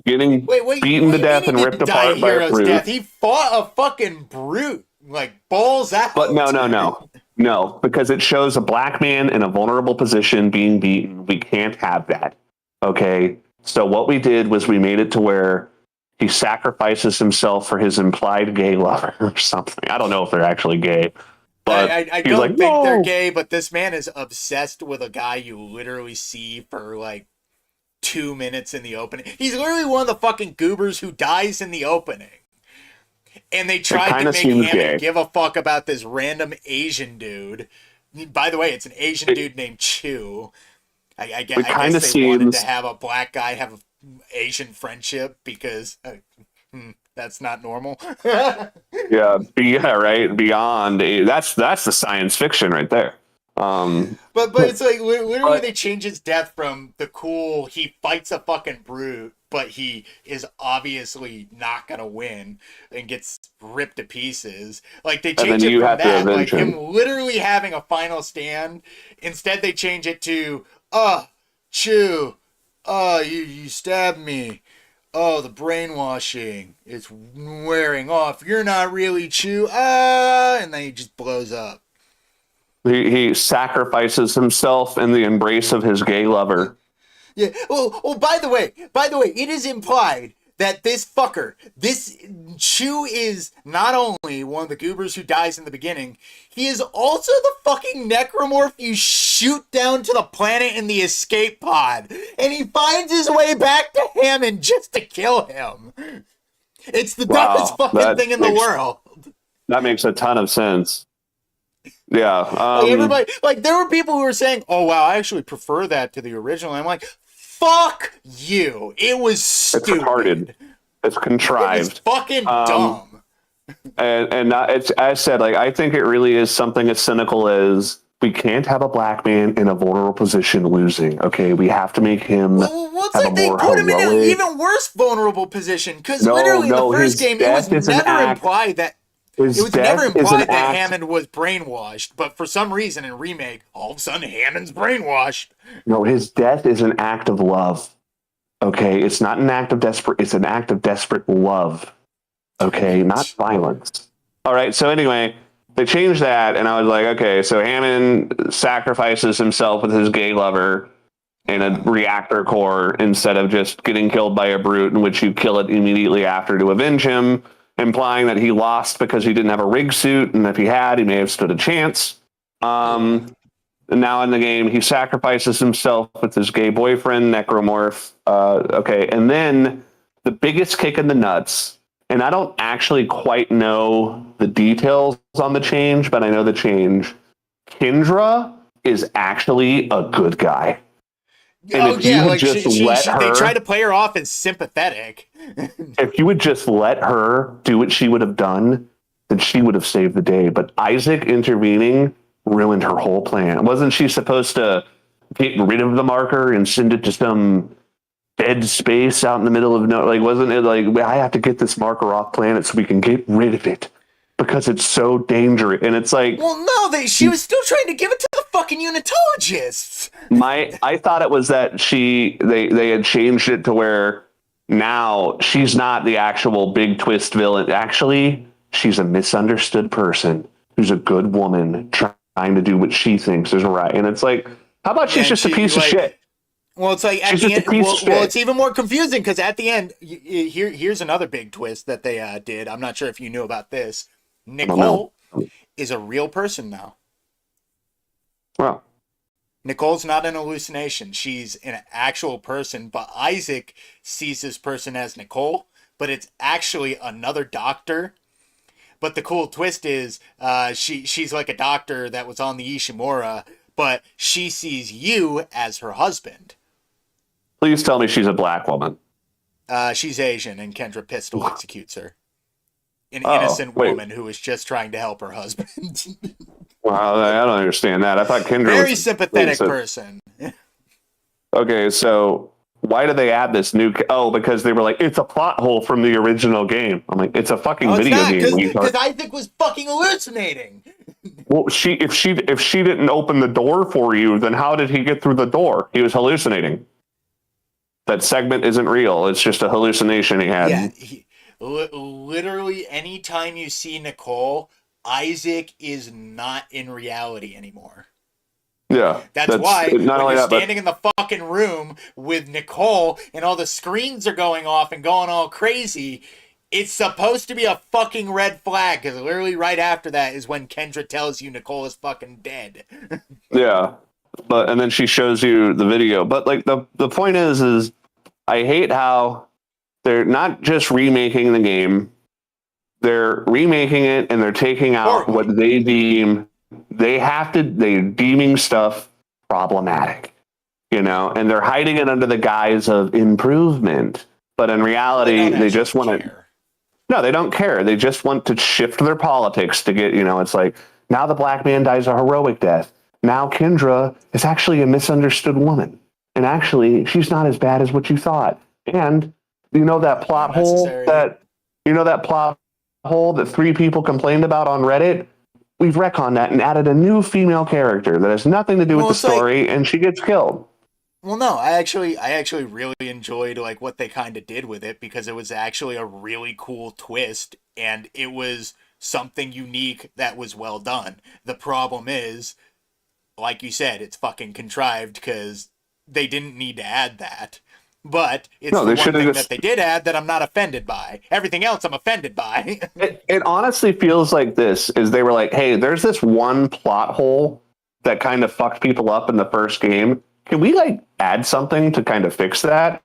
getting beaten to death and ripped apart by a brute. Death. He fought a fucking brute, like balls out. But no, because it shows a black man in a vulnerable position being beaten. We can't have that. Okay, so what we did was we made it to where he sacrifices himself for his implied gay lover or something. I don't know if they're actually gay, but I he's don't like, think they're "No." gay, but this man is obsessed with a guy you literally see for like 2 minutes in the opening. He's literally one of the fucking goobers who dies in the opening. And they tried to kinda make seems Hammond gay. give a fuck about this random Asian dude. By the way, it's an Asian dude named Chu. I guess they wanted to have a black guy have an Asian friendship because that's not normal. Yeah, right. Beyond that's the science fiction right there. But it's like literally they change his death from the cool he fights a fucking brute, but he is obviously not gonna win and gets ripped to pieces. Like they change it from that, like him literally having a final stand. Instead, they change it to Chew, you stabbed me. Oh, the brainwashing. It's wearing off. You're not really Chew. And then he just blows up. He sacrifices himself in the embrace of his gay lover. Yeah. Oh, by the way, it is implied that this fucker, this Chew is not only one of the goobers who dies in the beginning, he is also the fucking necromorph you shoot down to the planet in the escape pod. And he finds his way back to Hammond just to kill him. It's the dumbest fucking thing in the world. That makes a ton of sense. Yeah. Everybody, there were people who were saying, "Oh wow, I actually prefer that to the original." I'm like, "Fuck you! It was stupid. It's retarded. It's contrived. It was fucking dumb." And it's, as said, I think it really is something as cynical as we can't have a black man in a vulnerable position losing. Okay, we have to make him. Well, it's like they put him in an even worse vulnerable position because literally in the first game, it was never implied that. It was never implied that Hammond was brainwashed, but for some reason in remake, all of a sudden Hammond's brainwashed. No, his death is an act of love. Okay, it's not an act of desperate. It's an act of desperate love. Okay, not violence. All right. So anyway, they changed that, and I was like, okay, so Hammond sacrifices himself with his gay lover in a reactor core instead of just getting killed by a brute, in which you kill it immediately after to avenge him, implying that he lost because he didn't have a rig suit, and if he had, he may have stood a chance. And now in the game, he sacrifices himself with his gay boyfriend, Necromorph. Okay, and then the biggest kick in the nuts and I don't actually quite know the details on the change, but I know the change. Kendra is actually a good guy. And Oh if you yeah, had like just let they her, try to play her off as sympathetic. if you would just let her do what she would have done, then she would have saved the day. But Isaac intervening ruined her whole plan. Wasn't she supposed to get rid of the marker and send it to some dead space out in the middle of no? Like, wasn't it like, I have to get this marker off planet so we can get rid of it because it's so dangerous? And it's like, Well, no, she was still trying to give it to the fucking unitologists. I thought it was that they had changed it to where now she's not the actual big twist villain. Actually, she's a misunderstood person who's a good woman trying to do what she thinks is right. And it's like, how about she's just a piece of shit? Well, it's like at She's the just end. a piece of shit. Well, it's even more confusing because at the end, here's another big twist that they did. I'm not sure if you knew about this. Nicole is a real person now. Well, Nicole's not an hallucination. She's an actual person, but Isaac sees this person as Nicole, but it's actually another doctor. But the cool twist is she's like a doctor that was on the Ishimura, but she sees you as her husband. please tell me she's a black woman. She's Asian, and Kendra Pistol executes her. An innocent woman who was just trying to help her husband. Well, I don't understand that. I thought Kendra Very was sympathetic person. Okay, so why did they add this new? Because they were like, it's a plot hole from the original game. I'm like, it's a fucking video game. Because Isaac was fucking hallucinating. Well, if she didn't open the door for you, then how did he get through the door? He was hallucinating. That segment isn't real. It's just a hallucination he had. Yeah, literally, anytime you see Nicole, Isaac is not in reality anymore. Yeah, that's why when only you're that, standing in the fucking room with Nicole and all the screens are going off and going all crazy, it's supposed to be a fucking red flag because literally right after that is when Kendra tells you Nicole is fucking dead. Yeah, and then she shows you the video. But like the point is I hate how they're not just remaking the game. They're remaking it and they're taking out what they deem they're deeming stuff problematic, and they're hiding it under the guise of improvement. But in reality, they just want to. No, they don't care. They just want to shift their politics to get, it's like, now the black man dies a heroic death. Now Kendra is actually a misunderstood woman. And actually, she's not as bad as what you thought. And that plot hole that 3 people complained about on Reddit? We've retconned that and added a new female character that has nothing to do with the story, and she gets killed. Well, no, I actually really enjoyed like what they kind of did with it because it was actually a really cool twist and it was something unique that was well done. The problem is, like you said, it's fucking contrived because they didn't need to add that. But it's the one thing that they did add that I'm not offended by. Everything else I'm offended by. It honestly feels like this is they were like, hey, there's this one plot hole that kind of fucked people up in the first game. Can we add something to kind of fix that?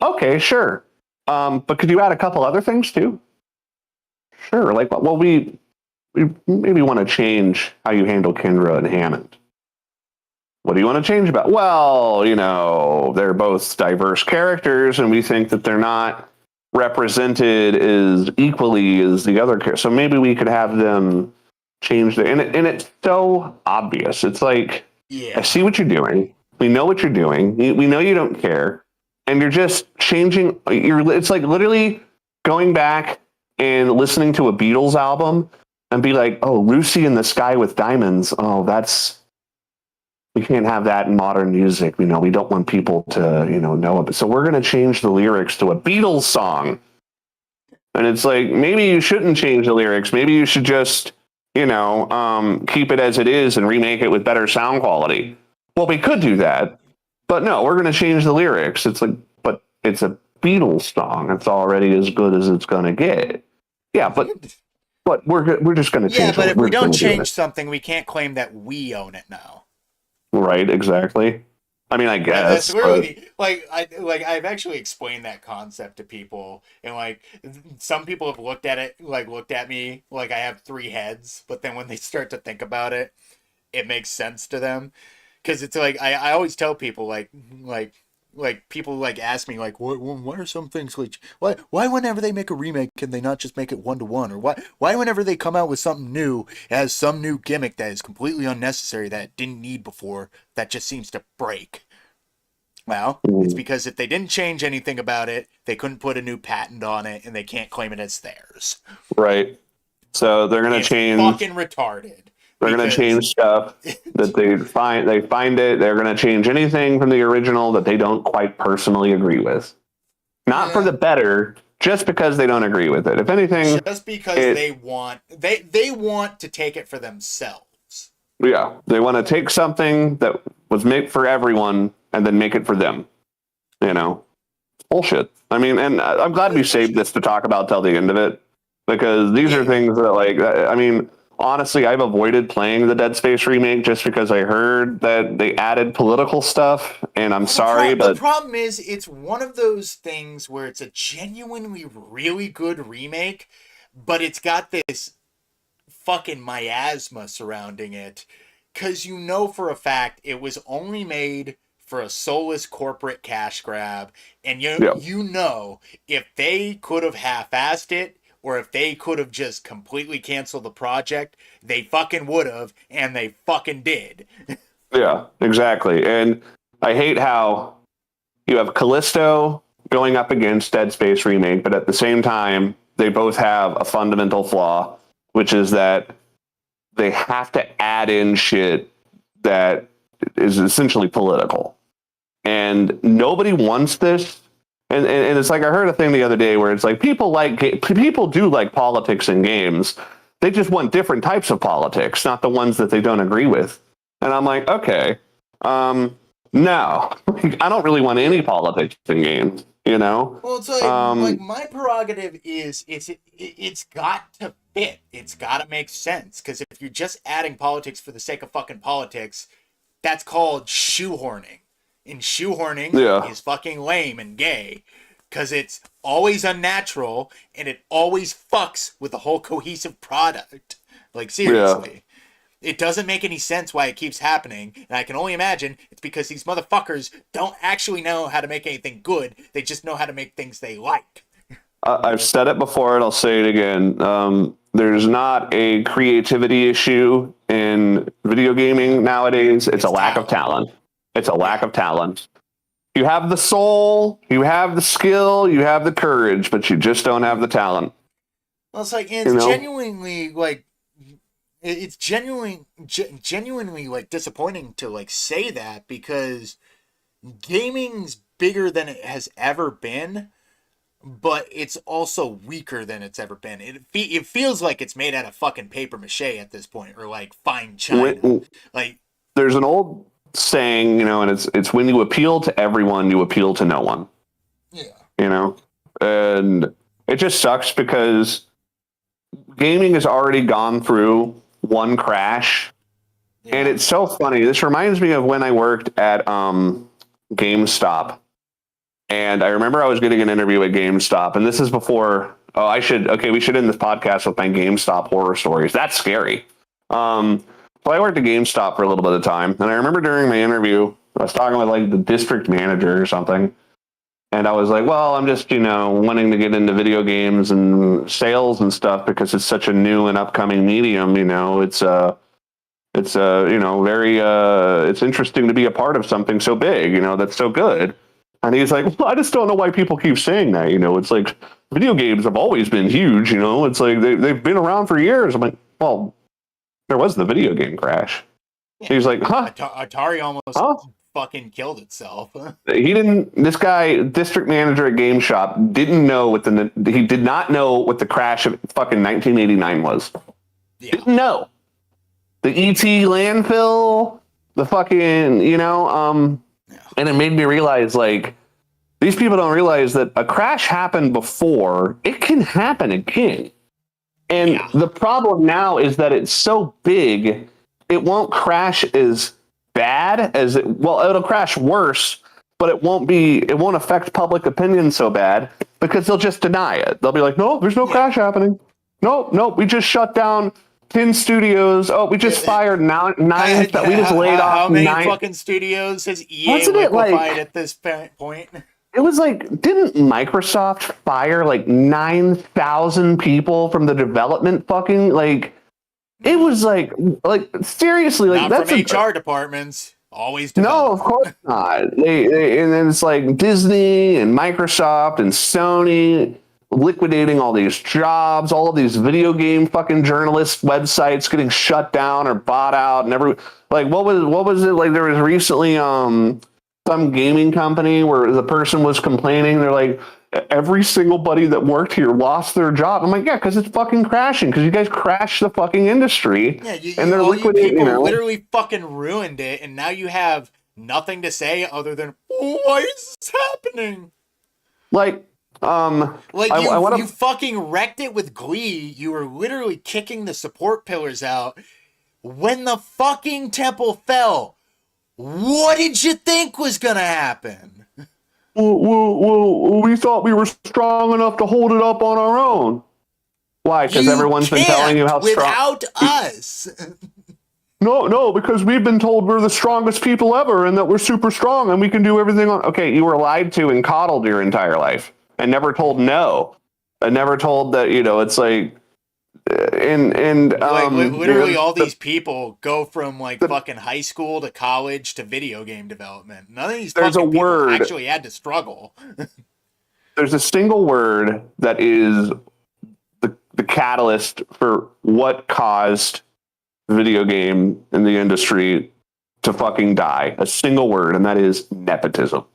Okay, sure. But could you add a couple other things too? Sure. We maybe want to change how you handle Kendra and Hammond. What do you want to change about? Well, they're both diverse characters, and we think that they're not represented as equally as the other characters. So maybe we could have them change and it's so obvious. It's like, yeah. I see what you're doing. We know what you're doing. We know you don't care. And you're just changing. It's like literally going back and listening to a Beatles album and be like, oh, Lucy in the Sky with Diamonds. Oh, we can't have that in modern music. We don't want people to, know it. So we're going to change the lyrics to a Beatles song. And it's like, maybe you shouldn't change the lyrics. Maybe you should just, keep it as it is and remake it with better sound quality. Well, we could do that, but no, we're going to change the lyrics. It's like, but it's a Beatles song. It's already as good as it's going to get. Yeah, but we're just going to change. Yeah, but if we don't change something, we can't claim that we own it now. Right, exactly. I mean, I That's guess. literally I've actually explained that concept to people, and like some people have looked at me like I have three heads, but then when they start to think about it, it makes sense to them. Because it's like I always tell people like people like ask me like why are some things like why whenever they make a remake can they not just make it 1-to-1, or why whenever they come out with something new it has some new gimmick that is completely unnecessary that it didn't need before that just seems to break. Well, it's because if they didn't change anything about it, they couldn't put a new patent on it, and they can't claim it as theirs. Right. So they're gonna It's change. fucking retarded. They're gonna change stuff that they find. They find it. They're gonna change anything from the original that they don't quite personally agree with. Not for the better, just because they don't agree with it. If anything, just because they want to take it for themselves. Yeah, they want to take something that was made for everyone and then make it for them. You know, bullshit. I mean, and I'm glad we saved this to talk about till the end of it, because these are things that, like, I mean, honestly, I've avoided playing the Dead Space remake just because I heard that they added political stuff, and I'm sorry, but the problem is it's one of those things where it's a genuinely really good remake, but it's got this fucking miasma surrounding it, because you know for a fact it was only made for a soulless corporate cash grab, and you know if they could have half-assed it, or if they could have just completely canceled the project, they fucking would have, and they fucking did. Yeah, exactly. And I hate how you have Callisto going up against Dead Space Remake, but at the same time, they both have a fundamental flaw, which is that they have to add in shit that is essentially political. And nobody wants this. And it's like, I heard a thing the other day where it's like, people do like politics in games. They just want different types of politics, not the ones that they don't agree with. And I'm like, okay, no, I don't really want any politics in games, you know? Well, it's like my prerogative is it's got to fit. It's got to make sense. Because if you're just adding politics for the sake of fucking politics, that's called shoehorning. And shoehorning is fucking lame and gay. Because it's always unnatural, and it always fucks with the whole cohesive product. Like, seriously. Yeah. It doesn't make any sense why it keeps happening, and I can only imagine it's because these motherfuckers don't actually know how to make anything good. They just know how to make things they like. I've said it before, and I'll say it again. There's not a creativity issue in video gaming nowadays. It's a lack of talent. It's a lack of talent. You have the soul, you have the skill, you have the courage, but you just don't have the talent. Well, it's like, it's genuinely, like, it's genuinely like disappointing to like say that, because gaming's bigger than it has ever been, but it's also weaker than it's ever been. It feels like it's made out of fucking paper mache at this point, or like fine china. Like, there's an old saying, you know, and it's when you appeal to everyone, you appeal to no one. Yeah. You know, and it just sucks because gaming has already gone through one crash. Yeah. And it's so funny. This reminds me of when I worked at GameStop. And I remember I was getting an interview at GameStop, and this is before we should end this podcast with my GameStop horror stories. That's scary. So I worked at GameStop for a little bit of time, and I remember during my interview, I was talking with like the district manager or something, and I was like, well, I'm just, wanting to get into video games and sales and stuff because it's such a new and upcoming medium. It's interesting to be a part of something so big, that's so good. And he's like, well, I just don't know why people keep saying that. It's like video games have always been huge. It's like they've been around for years. I'm like, well, there was the video game crash. Yeah. He's like, huh? Atari almost fucking killed itself. This guy, district manager at GameStop, he did not know what the crash of fucking 1989 was. Yeah. Didn't know. The ET landfill, the fucking, and it made me realize, like, these people don't realize that a crash happened before. It can happen again. And the problem now is that it's so big, it won't crash as bad as it. Well, it'll crash worse, but it won't affect public opinion so bad because they'll just deny it. They'll be like, no, there's no crash happening. No, we just shut down 10 studios. Oh, we just fired nine. We just laid off how many 9. fucking studios has EA Wasn't it liquefied at this point? It was like, didn't Microsoft fire like 9,000 people from the development fucking like? It was like seriously, like Not that's from HR departments. Always no, of development. course not. And then it's like Disney and Microsoft and Sony liquidating all these jobs, all of these video game fucking journalist websites getting shut down or bought out, and what was it like? There was recently some gaming company where the person was complaining. They're like, every single buddy that worked here lost their job. I'm like, yeah, because it's fucking crashing. Because you guys crashed the fucking industry. Yeah, and they're liquidating. People literally fucking ruined it, and now you have nothing to say other than, why is this happening? Like, you fucking wrecked it with Glee. You were literally kicking the support pillars out. When the fucking temple fell, what did you think was gonna happen? Well, we thought we were strong enough to hold it up on our own. Why? Because everyone's been telling you how strong. Without us. No, because we've been told we're the strongest people ever and that we're super strong and we can do everything on. Okay, you were lied to and coddled your entire life and never told no. And never told that, it's like, literally all these people go from fucking high school to college to video game development. None of these fucking people actually had to struggle. There's a single word that is the catalyst for what caused video game in the industry to fucking die. A single word, and that is nepotism.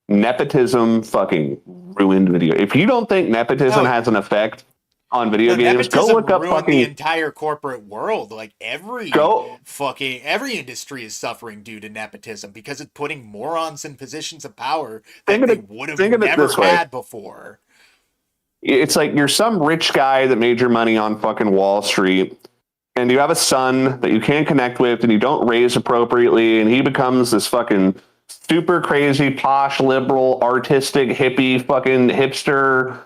Nepotism fucking ruined video. If you don't think nepotism has an effect on video games, go look up fucking the entire corporate world. Like every industry is suffering due to nepotism because it's putting morons in positions of power that they would have never had before. It's like you're some rich guy that made your money on fucking Wall Street, and you have a son that you can't connect with and you don't raise appropriately, and he becomes this fucking super crazy, posh, liberal, artistic, hippie, fucking hipster,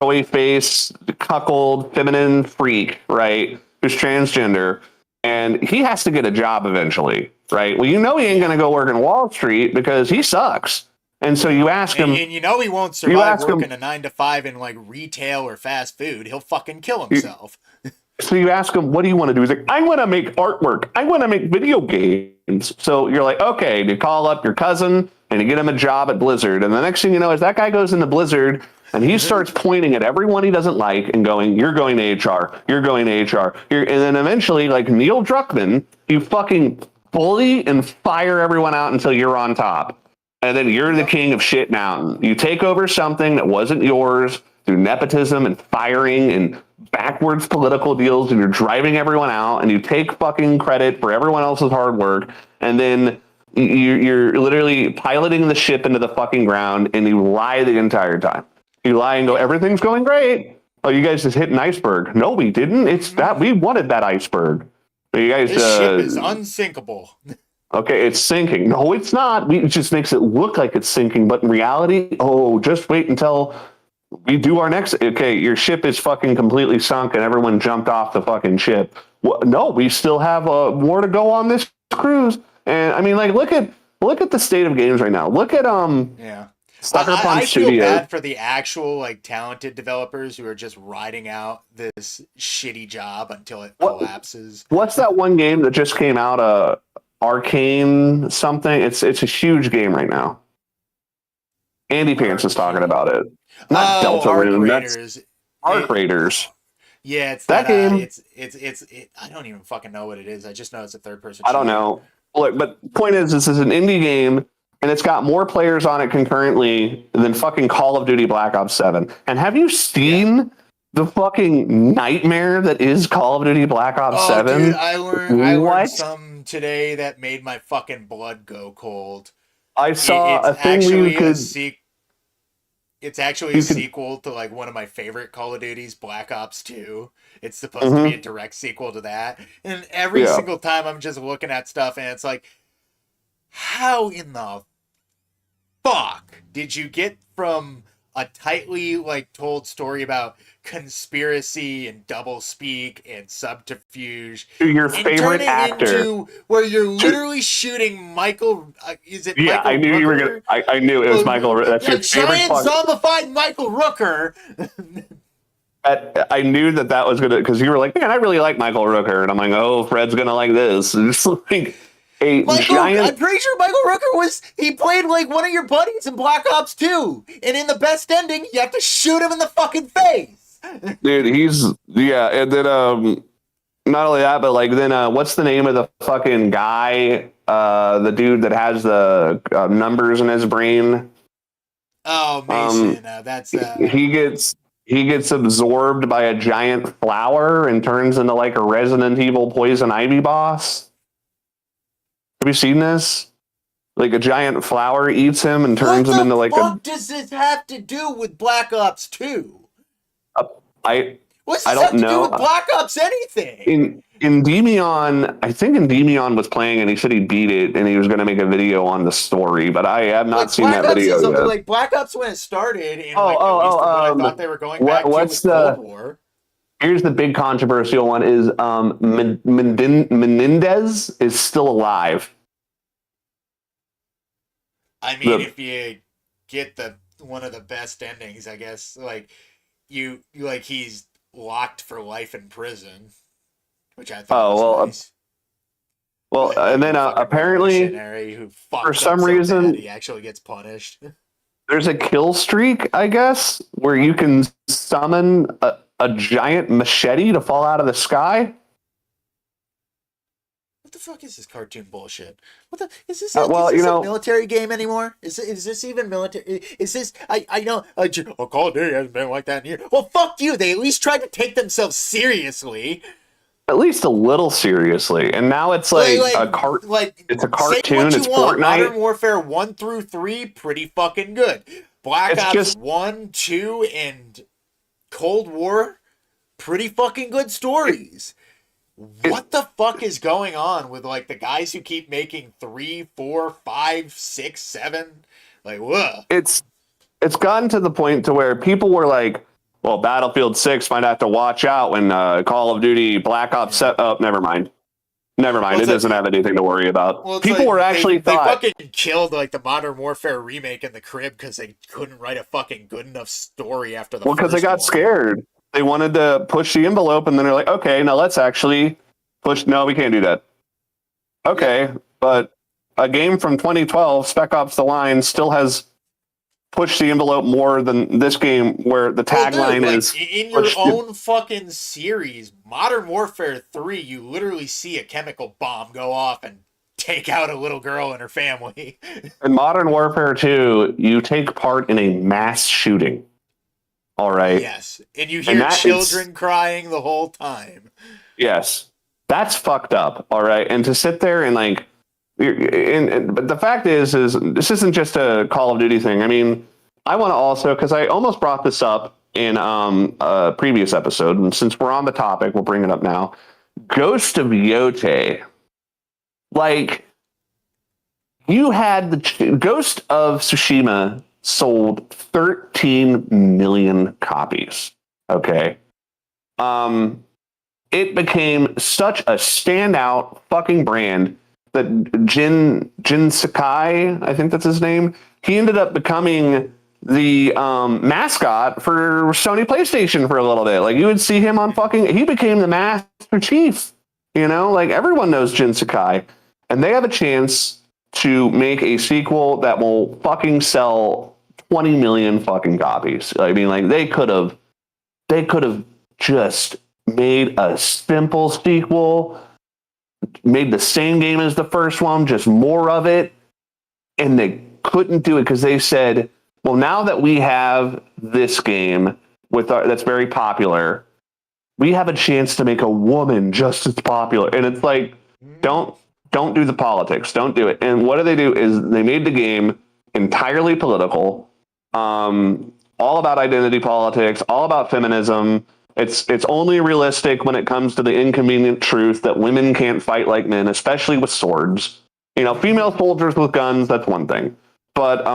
soy face, cuckold, feminine freak, right? Who's transgender. And he has to get a job eventually, right? Well, he ain't going to go work in Wall Street because he sucks. And so you ask him... And he won't survive working a 9-to-5 in retail or fast food. He'll fucking kill himself. So you ask him, what do you want to do? He's like, I want to make artwork. I want to make video games. So you're like, okay, you call up your cousin and you get him a job at Blizzard. And the next thing you know is that guy goes into Blizzard and he starts pointing at everyone he doesn't like and going, you're going to HR. You're going to HR. And then eventually, like Neil Druckmann, you fucking bully and fire everyone out until you're on top. And then you're the king of shit mountain. You take over something that wasn't yours through nepotism and firing and backwards political deals, and you're driving everyone out, and you take fucking credit for everyone else's hard work, and then you're literally piloting the ship into the fucking ground, and you lie the entire time. You lie and go, everything's going great. Oh, you guys just hit an iceberg. No, we didn't. It's that we wanted that iceberg. You guys, this ship is unsinkable. Okay, it's sinking. No, it's not. It just makes it look like it's sinking, but in reality, just wait until we do our next. Okay, your ship is fucking completely sunk, and everyone jumped off the fucking ship. Well, no, we still have more to go on this cruise. And I mean, look at the state of games right now. Look at Sucker Punch Studios. I feel bad for the actual talented developers who are just riding out this shitty job until it collapses. What's that one game that just came out? Arcane something. It's a huge game right now. Andy Pants is talking about it. Not Deltarune. That's Arc Raiders. Yeah, it's that game. It's I don't even fucking know what it is. I just know it's a third person. I don't know. Look, but point is, this is an indie game, and it's got more players on it concurrently than fucking Call of Duty Black Ops 7. And have you seen the fucking nightmare that is Call of Duty Black Ops 7? Dude, I learned something today that made my fucking blood go cold. I saw a thing where you could... It's actually a sequel to one of my favorite Call of Duties, Black Ops 2. It's supposed to be a direct sequel to that. And every single time I'm just looking at stuff and it's like, how in the fuck did you get from a tightly like told story about conspiracy and doublespeak and subterfuge Your and turn favorite it actor. into where you're literally shooting Michael? Is it Yeah, Michael I knew you were gonna. Rooker? I knew it was Michael. That's A your favorite giant fuck. zombified Michael Rooker. I knew that was gonna, because you were like, man, I really like Michael Rooker, and I'm like, oh, Fred's gonna like this. And it's like a I'm giant. pretty sure Michael Rooker he played like one of your buddies in Black Ops 2. And in the best ending, you have to shoot him in the fucking face. Dude, and then not only that, but like then what's the name of the fucking guy? The dude that has the numbers in his brain. Oh, Mason, that's he gets absorbed by a giant flower and turns into like a Resident Evil Poison Ivy boss. Have you seen this? Like a giant flower eats him and turns him into like what the fuck does this have to do with Black Ops 2? What's this have to do with Black Ops anything? In Demion, I think Demion was playing and he said he beat it and he was going to make a video on the story, but I have not seen that video yet. Like Black Ops when it started, and I thought they were going back to Cold War. Here's the big controversial one: is Menendez is still alive. I mean, if you get one of the best endings, I guess, like you like he's locked for life in prison, which I thought was nice. Well, and then apparently, who for some reason, he actually gets punished. There's a kill streak, I guess, where you can summon a giant machete to fall out of the sky. What the fuck is this cartoon bullshit? Is this a military game anymore? Is this even military? Is this I know Call of Duty hasn't been like that in years. Well, fuck you. They at least tried to take themselves seriously. At least a little seriously, and now it's it's a cartoon. It's Fortnite. Modern Warfare 1 through 3, pretty fucking good. Black Ops 1, 2, and Cold War, pretty fucking good stories. What the fuck is going on with like the guys who keep making 3, 4, 5, 6, 7? Like, whoa. It's gotten to the point to where people were like, well, Battlefield 6 might have to watch out when Call of Duty Black Ops set up. Never mind. It doesn't have anything to worry about. Well, people were actually they fucking killed like the Modern Warfare remake in the crib because they couldn't write a fucking good enough story after the Well, because they got scared. They wanted to push the envelope, and then they're like, okay, now let's actually push. No, we can't do that. Okay, but a game from 2012, Spec Ops The Line, still has pushed the envelope more than this game, where the tagline is in your own fucking series, Modern Warfare 3, you literally see a chemical bomb go off and take out a little girl and her family. In Modern Warfare 2, you take part in a mass shooting. All right. Yes, and you hear children crying the whole time. Yes, that's fucked up. All right, and to sit there and like, but the fact is this isn't just a Call of Duty thing. I mean, I want to also, because I almost brought this up in a previous episode, and since we're on the topic, we'll bring it up now. Ghost of Yote, like, you had the Ghost of Tsushima sold 13 million copies. Okay. It became such a standout fucking brand that Jin Sakai, I think that's his name, he ended up becoming the mascot for Sony PlayStation for a little bit. Like, you would see him on he became the Master Chief. You know, like, everyone knows Jin Sakai. And they have a chance to make a sequel that will fucking sell 20 million fucking copies. I mean, like, they could have just made a simple sequel, made the same game as the first one, just more of it, and they couldn't do it because they said, well, now that we have this game that's very popular, we have a chance to make a woman just as popular. And it's like, don't do the politics, don't do it. And what do? Is they made the game entirely political, all about identity politics, all about feminism. It's only realistic when it comes to the inconvenient truth that women can't fight like men, especially with swords. Female soldiers with guns, that's one thing. But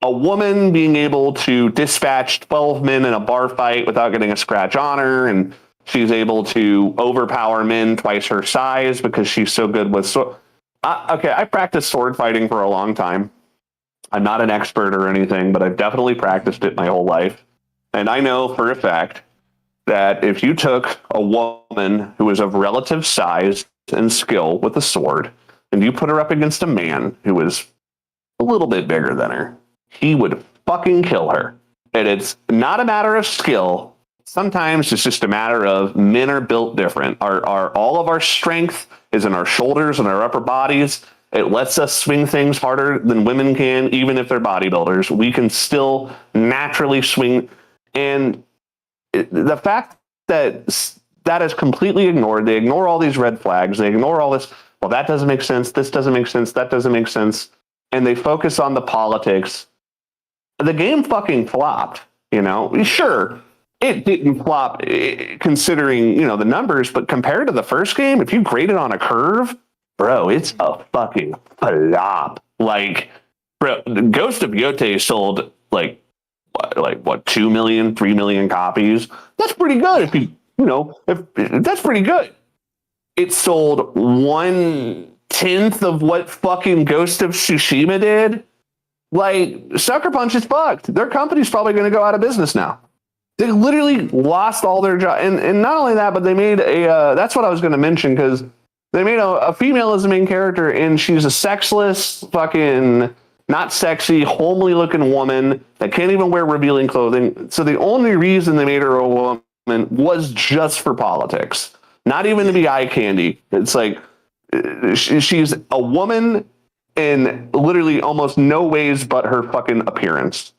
a woman being able to dispatch 12 men in a bar fight without getting a scratch on her, and she's able to overpower men twice her size because she's so good with sword. Okay, I practiced sword fighting for a long time. I'm not an expert or anything, but I've definitely practiced it my whole life. And I know for a fact that if you took a woman who was of relative size and skill with a sword, and you put her up against a man who was a little bit bigger than her, he would fucking kill her. And it's not a matter of skill. Sometimes it's just a matter of men are built different. All of our strength is in our shoulders and our upper bodies. It lets us swing things harder than women can, even if they're bodybuilders. We can still naturally swing. And the fact that that is completely ignored, they ignore all these red flags, they ignore all this, well, that doesn't make sense, this doesn't make sense, that doesn't make sense, and they focus on the politics. The game fucking flopped, Sure, it didn't flop considering, the numbers, but compared to the first game, if you grade it on a curve, bro, it's a fucking flop. Like, bro, Ghost of Yote sold, like what, 2 million, 3 million copies? That's pretty good. If that's pretty good. It sold 1/10 of what fucking Ghost of Tsushima did. Like, Sucker Punch is fucked. Their company's probably going to go out of business now. They literally lost all their jobs. And not only that, but they made that's what I was going to mention, because they made a female as the main character, and she's a sexless, fucking not sexy, homely looking woman that can't even wear revealing clothing. So the only reason they made her a woman was just for politics, not even to be eye candy. It's like she's a woman in literally almost no ways but her fucking appearance.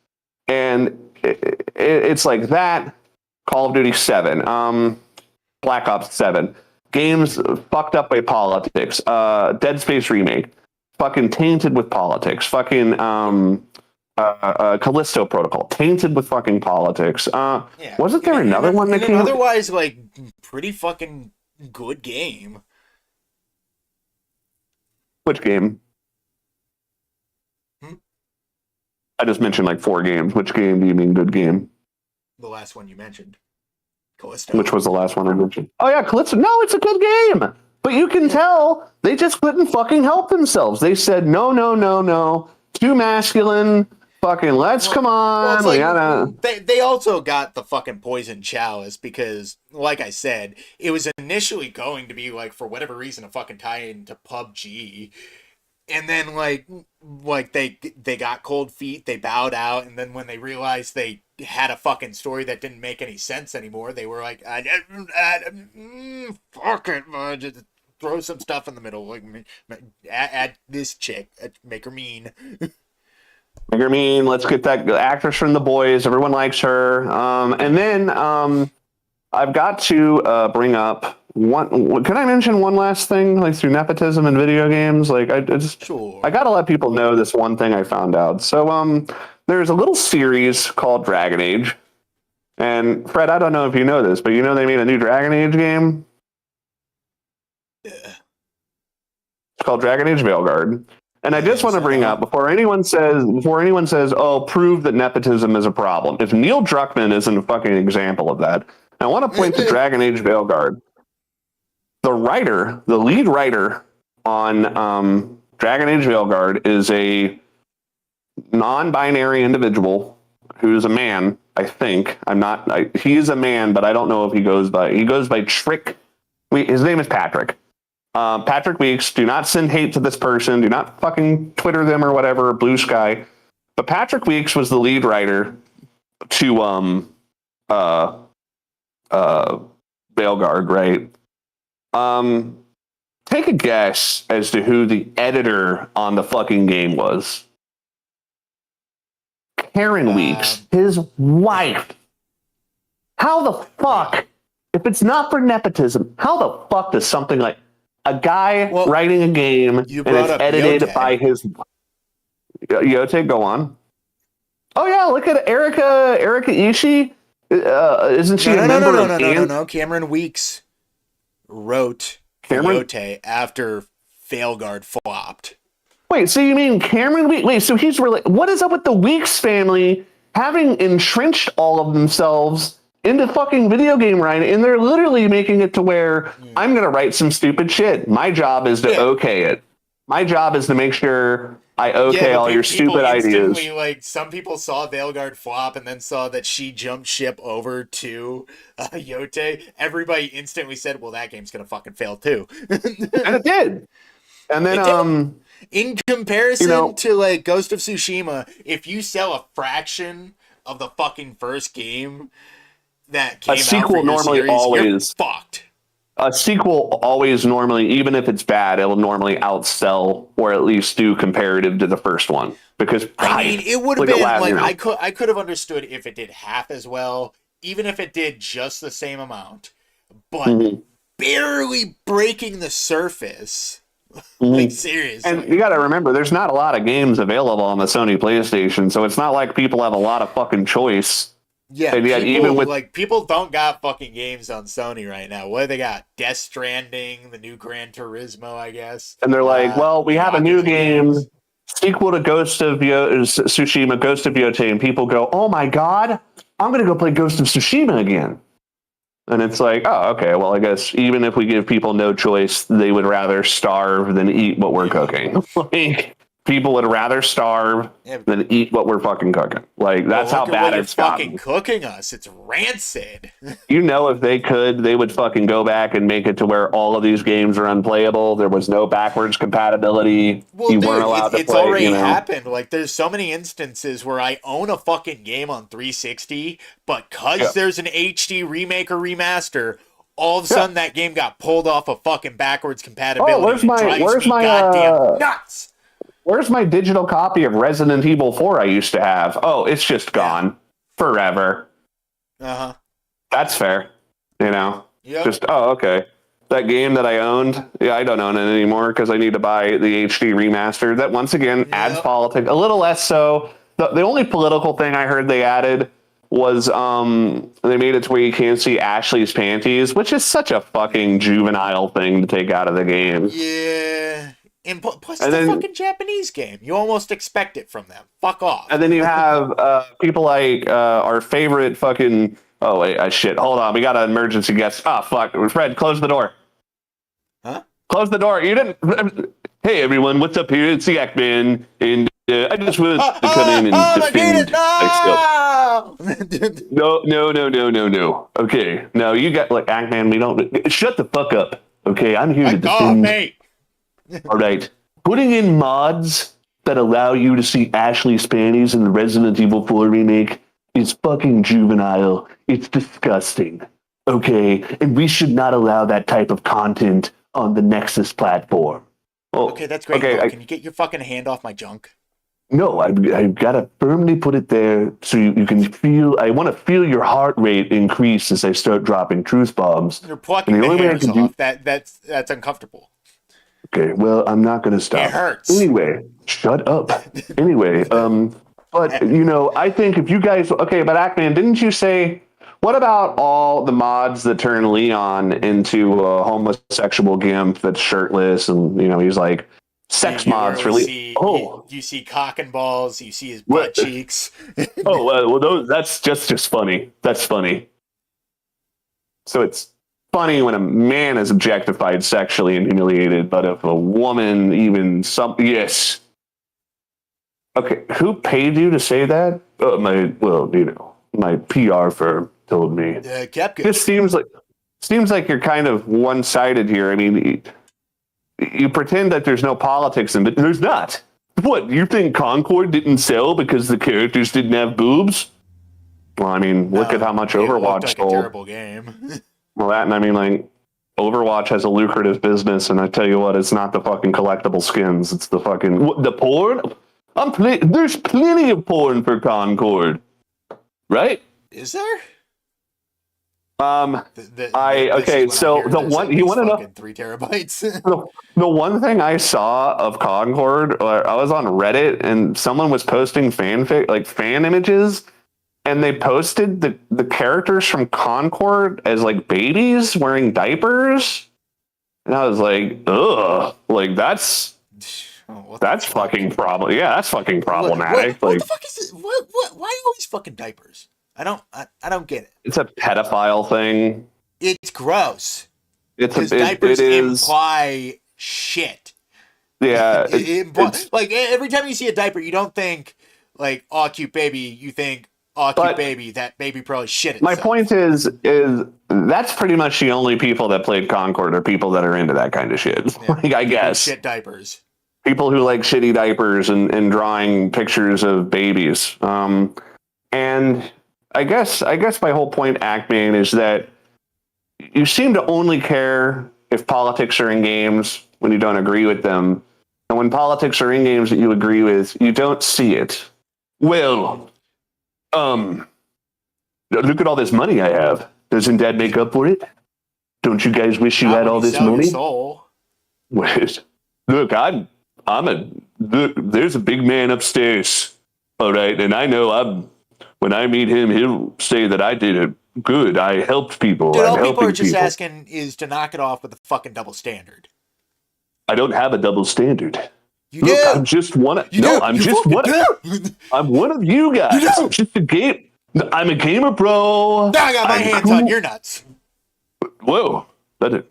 And it's like that. Call of Duty 7, Black Ops 7, games fucked up by politics. Dead Space remake, fucking tainted with politics. Fucking Callisto Protocol, tainted with fucking politics. Wasn't there another one that came? Otherwise, like, pretty fucking good game. Which game? I just mentioned like 4 games. Which game do you mean good game? The last one you mentioned, Callisto. Which was the last one I mentioned? Oh yeah, Callisto. No, it's a good game. But you can tell they just couldn't fucking help themselves. They said, no. Too masculine. Fucking come on. Well, they also got the fucking poison chalice because, like I said, it was initially going to be, like, for whatever reason, a fucking tie-in to PUBG. And then, like they got cold feet, they bowed out, and then when they realized they had a fucking story that didn't make any sense anymore, they were like, fuck it, just throw some stuff in the middle, like, add this chick, make her mean. Make her mean, let's get that actress from The Boys, everyone likes her. And then I've got to bring up one. Can I mention one last thing, like through nepotism in video games? Like, I gotta let people know this one thing I found out. So there's a little series called Dragon Age, and Fred, I don't know if you know this, but they made a new Dragon Age game. Yeah. It's called Dragon Age Veilguard. And I just want to bring up, before anyone says, oh, prove that nepotism is a problem. If Neil Druckmann isn't a fucking example of that, I want to point to Dragon Age Veilguard. The lead writer on Dragon Age Veilguard is a non-binary individual who's a man, I think. He is a man, but I don't know if he goes by Trick. His name is Patrick. Patrick Weeks, do not send hate to this person. Do not fucking Twitter them or whatever, Blue Sky. But Patrick Weeks was the lead writer to Veilguard, right? Take a guess as to who the editor on the fucking game was. Karen Weeks, his wife. How the fuck, if it's not for nepotism, how the fuck does something like a guy writing a game and it's edited by his Yote? Go on. Oh yeah, look at Erika Ishii. Isn't she a member of No. Cameron Weeks wrote Yote after Veilguard flopped. Wait, so you mean Cameron Weeks? Wait, so he's really... What is up with the Weeks family having entrenched all of themselves into fucking video game writing, and they're literally making it to where I'm going to write some stupid shit. My job is to okay it. My job is to make sure I okay all your stupid ideas. Like, some people saw Veilguard flop and then saw that she jumped ship over to Yote. Everybody instantly said, well, that game's going to fucking fail too. And it did. And then, in comparison to like Ghost of Tsushima, if you sell a fraction of the fucking first game that came a sequel out for normally series, always you're fucked. A sequel always normally, even if it's bad, it will normally outsell or at least do comparative to the first one. Because I mean, it would have been like I could have understood if it did half as well, even if it did just the same amount, but barely breaking the surface. Like, seriously. And you got to remember, there's not a lot of games available on the Sony PlayStation, so it's not like people have a lot of fucking choice. Yeah, and yet, people, even with like, people don't got fucking games on Sony right now. What do they got? Death Stranding, the new Gran Turismo, I guess. And they're like, well, we have a new game, sequel to Ghost of Tsushima, Ghost of Yote, and people go, oh my god, I'm going to go play Ghost of Tsushima again. And it's like, oh, okay, well, I guess even if we give people no choice, they would rather starve than eat what we're cooking. Like, people would rather starve than eat what we're fucking cooking. Like, that's how bad it's fucking cooking us. It's rancid. You know, if they could, they would fucking go back and make it to where all of these games are unplayable. There was no backwards compatibility. Well, you dude, weren't allowed to play. It's already happened. Like, there's so many instances where I own a fucking game on 360, but because there's an HD remake or remaster, all of a sudden that game got pulled off of fucking backwards compatibility. Oh, where's my goddamn nuts? Where's my digital copy of Resident Evil 4 I used to have? Oh, it's just gone forever. Uh-huh. That's fair. You know? Just, oh, okay. That game that I owned, I don't own it anymore because I need to buy the HD remaster. That, once again, adds politics. A little less so. The only political thing I heard they added was they made it to where you can't see Ashley's panties, which is such a fucking juvenile thing to take out of the game. Yeah. And plus, it's a fucking Japanese game. You almost expect it from them. Fuck off. And then you have people like our favorite fucking... Oh, wait, shit. Hold on. We got an emergency guest. Oh, fuck. Fred, close the door. Huh? Close the door. You didn't... Hey, everyone. What's up here? It's the Ackman. And I just wanted to come in and defend myself. No. Okay. No, you got... Like, Ackman, we don't... Shut the fuck up. Okay, I'm here to defend... mate. All right. Putting in mods that allow you to see Ashley's panties in the Resident Evil 4 remake is fucking juvenile. It's disgusting. Okay? And we should not allow that type of content on the Nexus platform. Oh, okay, that's great. Okay, can you get your fucking hand off my junk? No, I've got to firmly put it there so you can feel... I want to feel your heart rate increase as I start dropping truth bombs. You're plucking the hairs off. That's uncomfortable. Okay, well, I'm not going to stop. It hurts. Anyway, shut up. Anyway, but, you know, I think if you guys... Okay, but Ackman, didn't you say... What about all the mods that turn Leon into a homosexual gimp that's shirtless and, you know, he's like... Sex mods for Leon. You see cock and balls, you see his butt cheeks. Well, that's just funny. That's funny. So it's... funny when a man is objectified sexually and humiliated, but if a woman even yes. Okay, who paid you to say that? My PR firm told me. Capcom. This seems like you're kind of one-sided here. I mean, you pretend that there's no politics in it. There's not. What, you think Concord didn't sell because the characters didn't have boobs? Well, I mean, look at how much Overwatch sold. A terrible game. Well, that, and I mean, like, Overwatch has a lucrative business, and I tell you what, it's not the fucking collectible skins. It's the fucking... the porn? There's plenty of porn for Concord. Right? Is there? Okay, so the one... You want to know... 3 terabytes? the one thing I saw of Concord, I was on Reddit, and someone was posting fanfic, like, fan images... And they posted the characters from Concord as like babies wearing diapers. And I was like, ugh, like that's What the fuck? fucking problem. Yeah, that's fucking problematic. What Like, the fuck is it? Why always fucking diapers? I don't get it. it's a pedophile thing. It's gross. It's Because a, diapers it is. imply shit. Yeah, Like every time you see a diaper, you don't think like, "Oh, cute baby." You think, "Oh, cute But- baby." That baby probably shit itself. my point is that's pretty much the only people that played Concord are people that are into that kind of shit. Yeah. Like, I guess Shit diapers. people who like shitty diapers and drawing pictures of babies. And I guess my whole point, Actman, is that you seem to only care if politics are in games when you don't agree with them. And when politics are in games that you agree with, you don't see it. Well, look at all this money I have. Doesn't that make up for it? Don't you guys wish you Not had when all this sell your money? soul. Look, there's a big man upstairs. All right. And I know when I meet him, he'll say that I did it good. I helped people. Dude, all I'm people are helping just people. asking is to knock it off with the fucking double standard. I don't have a double standard. You Look, do. I'm just one. You No, do. I'm You just fucking one. do. I'm one of you guys. You do. I'm just a game. I'm a gamer, bro. I got my I'm hands cool. on your nuts. Whoa, that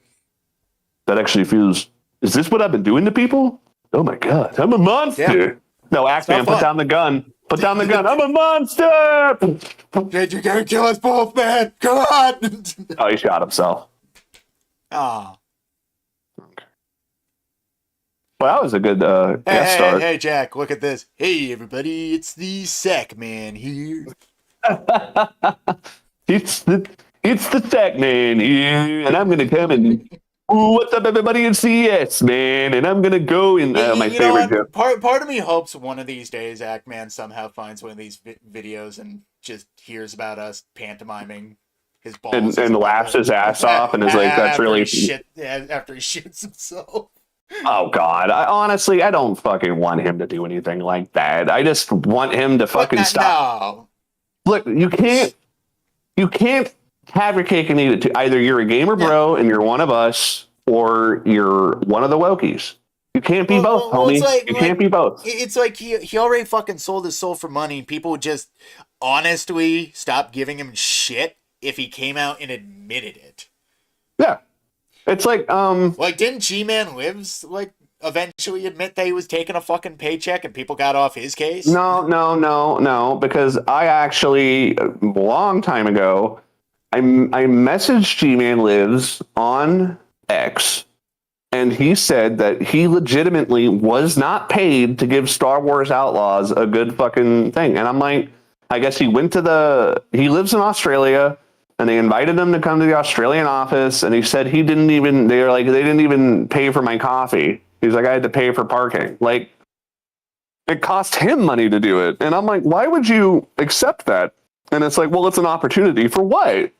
actually feels. Is this what I've been doing to people? Oh my god, I'm a monster. Yeah. No, not Axeman, put fun. down the gun. Put down the gun. I'm a monster. Did you gotta kill us both, man? Come on. Oh, he shot himself. Aw. Well, that was a good guest Hey, star. hey, Jack, look at this. Hey, everybody, it's the Sack Man here. It's the Sack Man here, and I'm gonna come and ooh, what's up, everybody? It's CS Man, and I'm gonna go in my You know favorite what? joke. Part of me hopes one of these days Ackman somehow finds one of these videos and just hears about us pantomiming his balls And laughs his ass off, and is like, "That's after really." after he shits himself. Oh God! Honestly, I don't fucking want him to do anything like that. I just want him to fucking stop. No. Look, you can't have your cake and eat it too. Either you're a gamer bro and you're one of us, or you're one of the Wokies. You can't be both, homie. It's like, you can't be both. It's like he already fucking sold his soul for money. People would just honestly stop giving him shit if he came out and admitted it. Yeah, it's like Like, didn't G-Man Lives like eventually admit that he was taking a fucking paycheck and people got off his case? No, because I actually a long time ago, I messaged G-Man Lives on X, and he said that he legitimately was not paid to give Star Wars Outlaws a good fucking thing. And I'm like, I guess he lives in Australia, and they invited him to come to the Australian office, and he said they didn't even pay for my coffee. He's like, I had to pay for parking. Like, it cost him money to do it. And I'm like, why would you accept that? And it's like, well, it's an opportunity for what?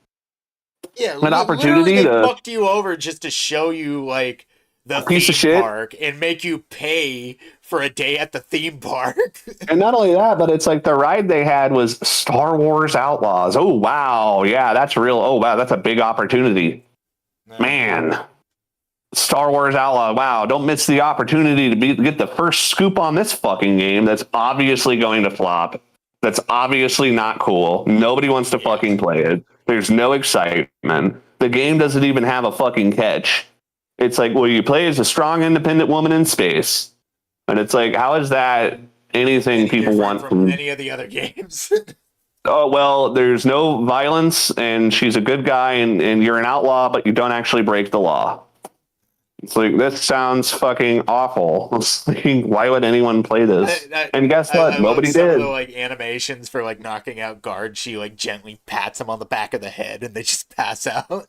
Yeah, An opportunity they to fucked you over just to show you like the piece of theme shit. park and make you pay for a day at the theme park. And not only that, but it's like the ride they had was Star Wars Outlaws. Oh wow, yeah, that's real. Oh wow, that's a big opportunity, man. Star Wars Outlaw. Wow, don't miss the opportunity to get the first scoop on this fucking game. That's obviously going to flop. That's obviously not cool. Nobody wants to fucking play it. There's no excitement. The game doesn't even have a fucking catch. It's like, well, you play as a strong, independent woman in space. And it's like, how is that anything people Different want from any of the other games? Oh, well, there's no violence, and she's a good guy, and you're an outlaw, but you don't actually break the law. It's like, this sounds fucking awful. It's like, why would anyone play this? And guess what? I Nobody love some did. of the, like, animations for like knocking out guards. She like gently pats them on the back of the head, and they just pass out.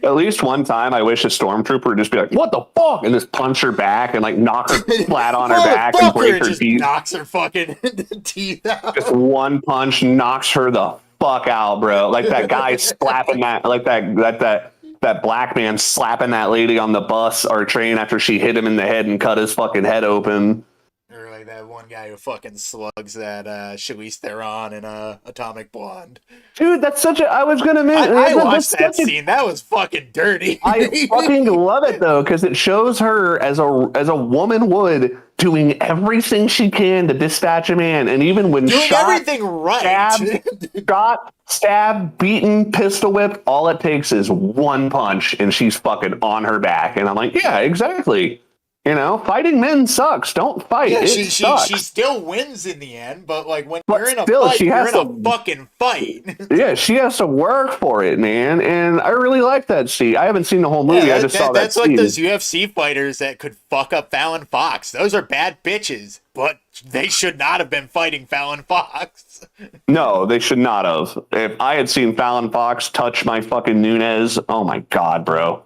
At least one time, I wish a stormtrooper would just be like, what the fuck? And just punch her back and like knock her flat on her back and break her just teeth. knocks her fucking teeth out. Just one punch knocks her the fuck out, bro. Like that guy slapping that black man slapping that lady on the bus or train after she hit him in the head and cut his fucking head open. Or like that one guy who fucking slugs that Charlize Theron in Atomic Blonde. Dude, that's such a. I was gonna mention. I that's watched that such a- scene. That was fucking dirty. I fucking love it though, because it shows her as a woman would doing everything she can to dispatch a man, and even when doing shot, everything right. stab, beaten, pistol whipped, all it takes is one punch, and she's fucking on her back. And I'm like, yeah, exactly. You know, fighting men sucks. Don't fight. Yeah, it she sucks. still wins in the end, but like when But you're in a still, fight, she you're has in a to- fucking fight. Yeah, she has to work for it, man. And I really like that scene. I haven't seen the whole movie. I just saw that that's like scene. those UFC fighters that could fuck up Fallon Fox. Those are bad bitches, but they should not have been fighting Fallon Fox. No, they should not have. If I had seen Fallon Fox touch my fucking Nunez, oh my god, bro.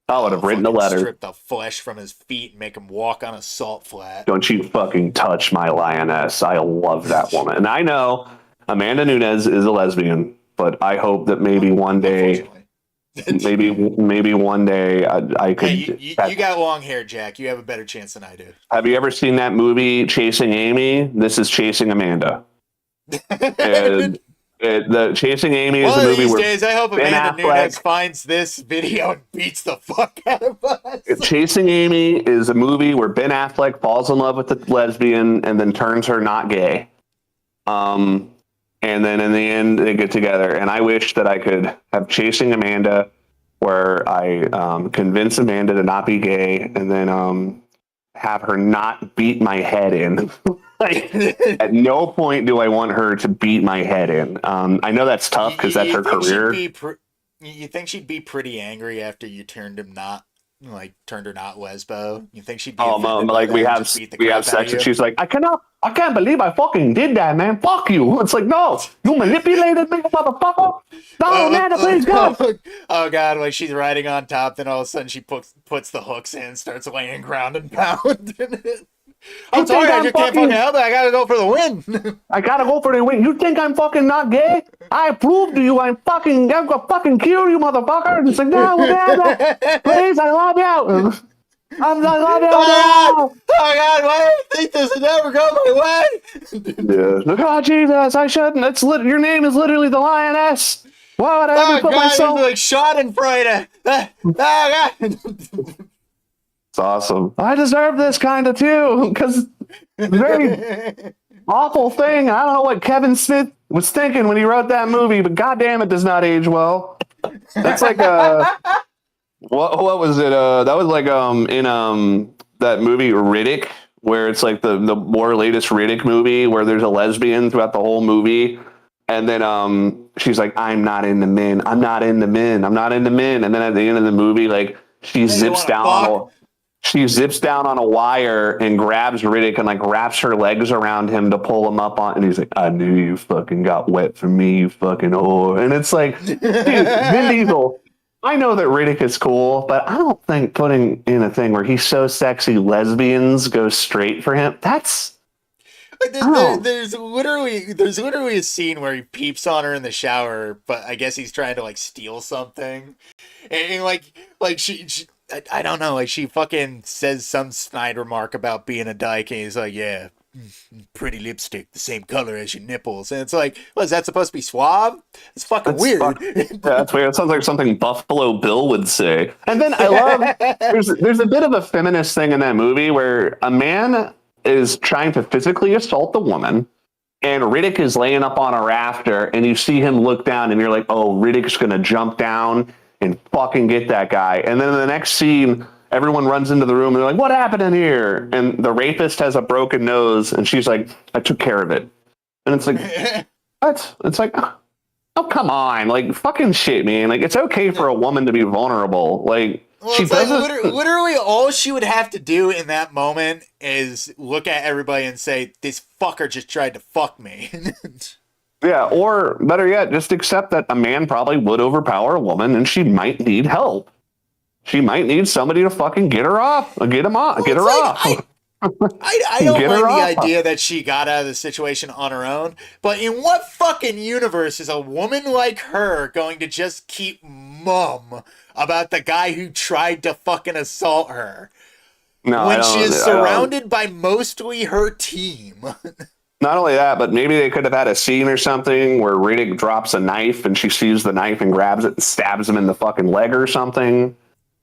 I would have written a Fucking letter. strip the flesh from his feet and make him walk on a salt flat. Don't you fucking touch my lioness. I love that woman. And I know Amanda Nunez is a lesbian, but I hope that maybe one day, maybe one day I could. Hey, you got long hair, Jack. You have a better chance than I do. Have you ever seen that movie Chasing Amy? This is Chasing Amanda. And the Chasing Amy is One a of movie these where days, I hope Ben Amanda Affleck- Nunes finds this video and beats the fuck out of us. Chasing Amy is a movie where Ben Affleck falls in love with the lesbian and then turns her not gay. And then in the end, they get together. And I wish that I could have Chasing Amanda, where I convince Amanda to not be gay, and then have her not beat my head in. Like, at no point do I want her to beat my head in. I know that's tough because that's her career. You think she'd be pretty angry after you turned her not lesbo? You think she'd be offended by Like that we and have just beat the crap sex out and of you? she's like, I can't believe I fucking did that, man. Fuck you. It's like, no, you manipulated me, motherfucker. No, Amanda, please go. Oh god, like she's riding on top, then all of a sudden she puts the hooks in, starts laying ground and pound. I'm sorry, I just can't fucking help it. I gotta go for the win. I gotta go for the win. You think I'm fucking not gay? I proved to you I'm gonna fucking kill you, motherfucker. And it's like, no, Amanda, please, I love you. I love you. Oh god, why do I think this will never go my way? Yeah. Oh Jesus, I shouldn't. Your name is literally the lioness. Why would I ever put myself? Like Schadenfreude. Oh god. It's awesome. I deserve this kind of too, because very awful thing. I don't know what Kevin Smith was thinking when he wrote that movie, but goddamn, it does not age well. That's like what was it? That was like in that movie Riddick, where it's like the more latest Riddick movie where there's a lesbian throughout the whole movie, and then she's like, I'm not into men. I'm not into men. I'm not into men. And then at the end of the movie, like she zips down on a wire and grabs Riddick and like wraps her legs around him to pull him up on. And he's like, I knew you fucking got wet for me, you fucking whore. And it's like, dude, Vin Diesel. I know that Riddick is cool, but I don't think putting in a thing where he's so sexy lesbians go straight for him. That's There's literally a scene where he peeps on her in the shower, but I guess he's trying to like steal something, and like she I don't know, like she fucking says some snide remark about being a dyke, and he's like, yeah, pretty lipstick, the same color as your nipples, and it's like, what is that supposed to be suave? It's fucking weird. That's weird. It sounds like something Buffalo Bill would say. And then I love there's a bit of a feminist thing in that movie where a man is trying to physically assault the woman, and Riddick is laying up on a rafter, and you see him look down, and you're like, oh, Riddick's gonna jump down and fucking get that guy. And then in the next scene, everyone runs into the room, and they're like, what happened in here? And the rapist has a broken nose, and she's like, I took care of it. And it's like, what? It's like, oh, come on. Like, fucking shit, man. Like, it's okay for a woman to be vulnerable. Like, well, she doesn't. Like literally, all she would have to do in that moment is look at everybody and say, "This fucker just tried to fuck me." Yeah, or better yet, just accept that a man probably would overpower a woman, and she might need help. She might need somebody to fucking get her off, get him off, get her off. I don't like the idea that she got out of the situation on her own, but in what fucking universe is a woman like her going to just keep mum about the guy who tried to fucking assault her? No, I when don't. she is I don't. surrounded by mostly her team. Not only that, but maybe they could have had a scene or something where Riddick drops a knife and she sees the knife and grabs it and stabs him in the fucking leg or something.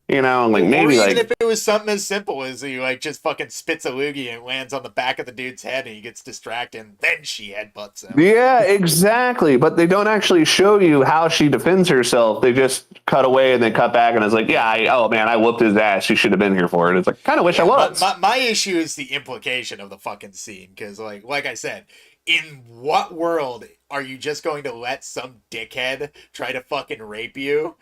You know, like Or maybe even like if it was something as simple as he like just fucking spits a loogie and it lands on the back of the dude's head and he gets distracted and then she headbutts him. yeah, exactly. But they don't actually show you how she defends herself. They just cut away and then cut back and it's like, yeah, oh man, I whooped his ass. You should have been here for it. It's like, kind of wish I Yeah, was. my issue is the implication of the fucking scene because like I said, in what world are you just going to let some dickhead try to fucking rape you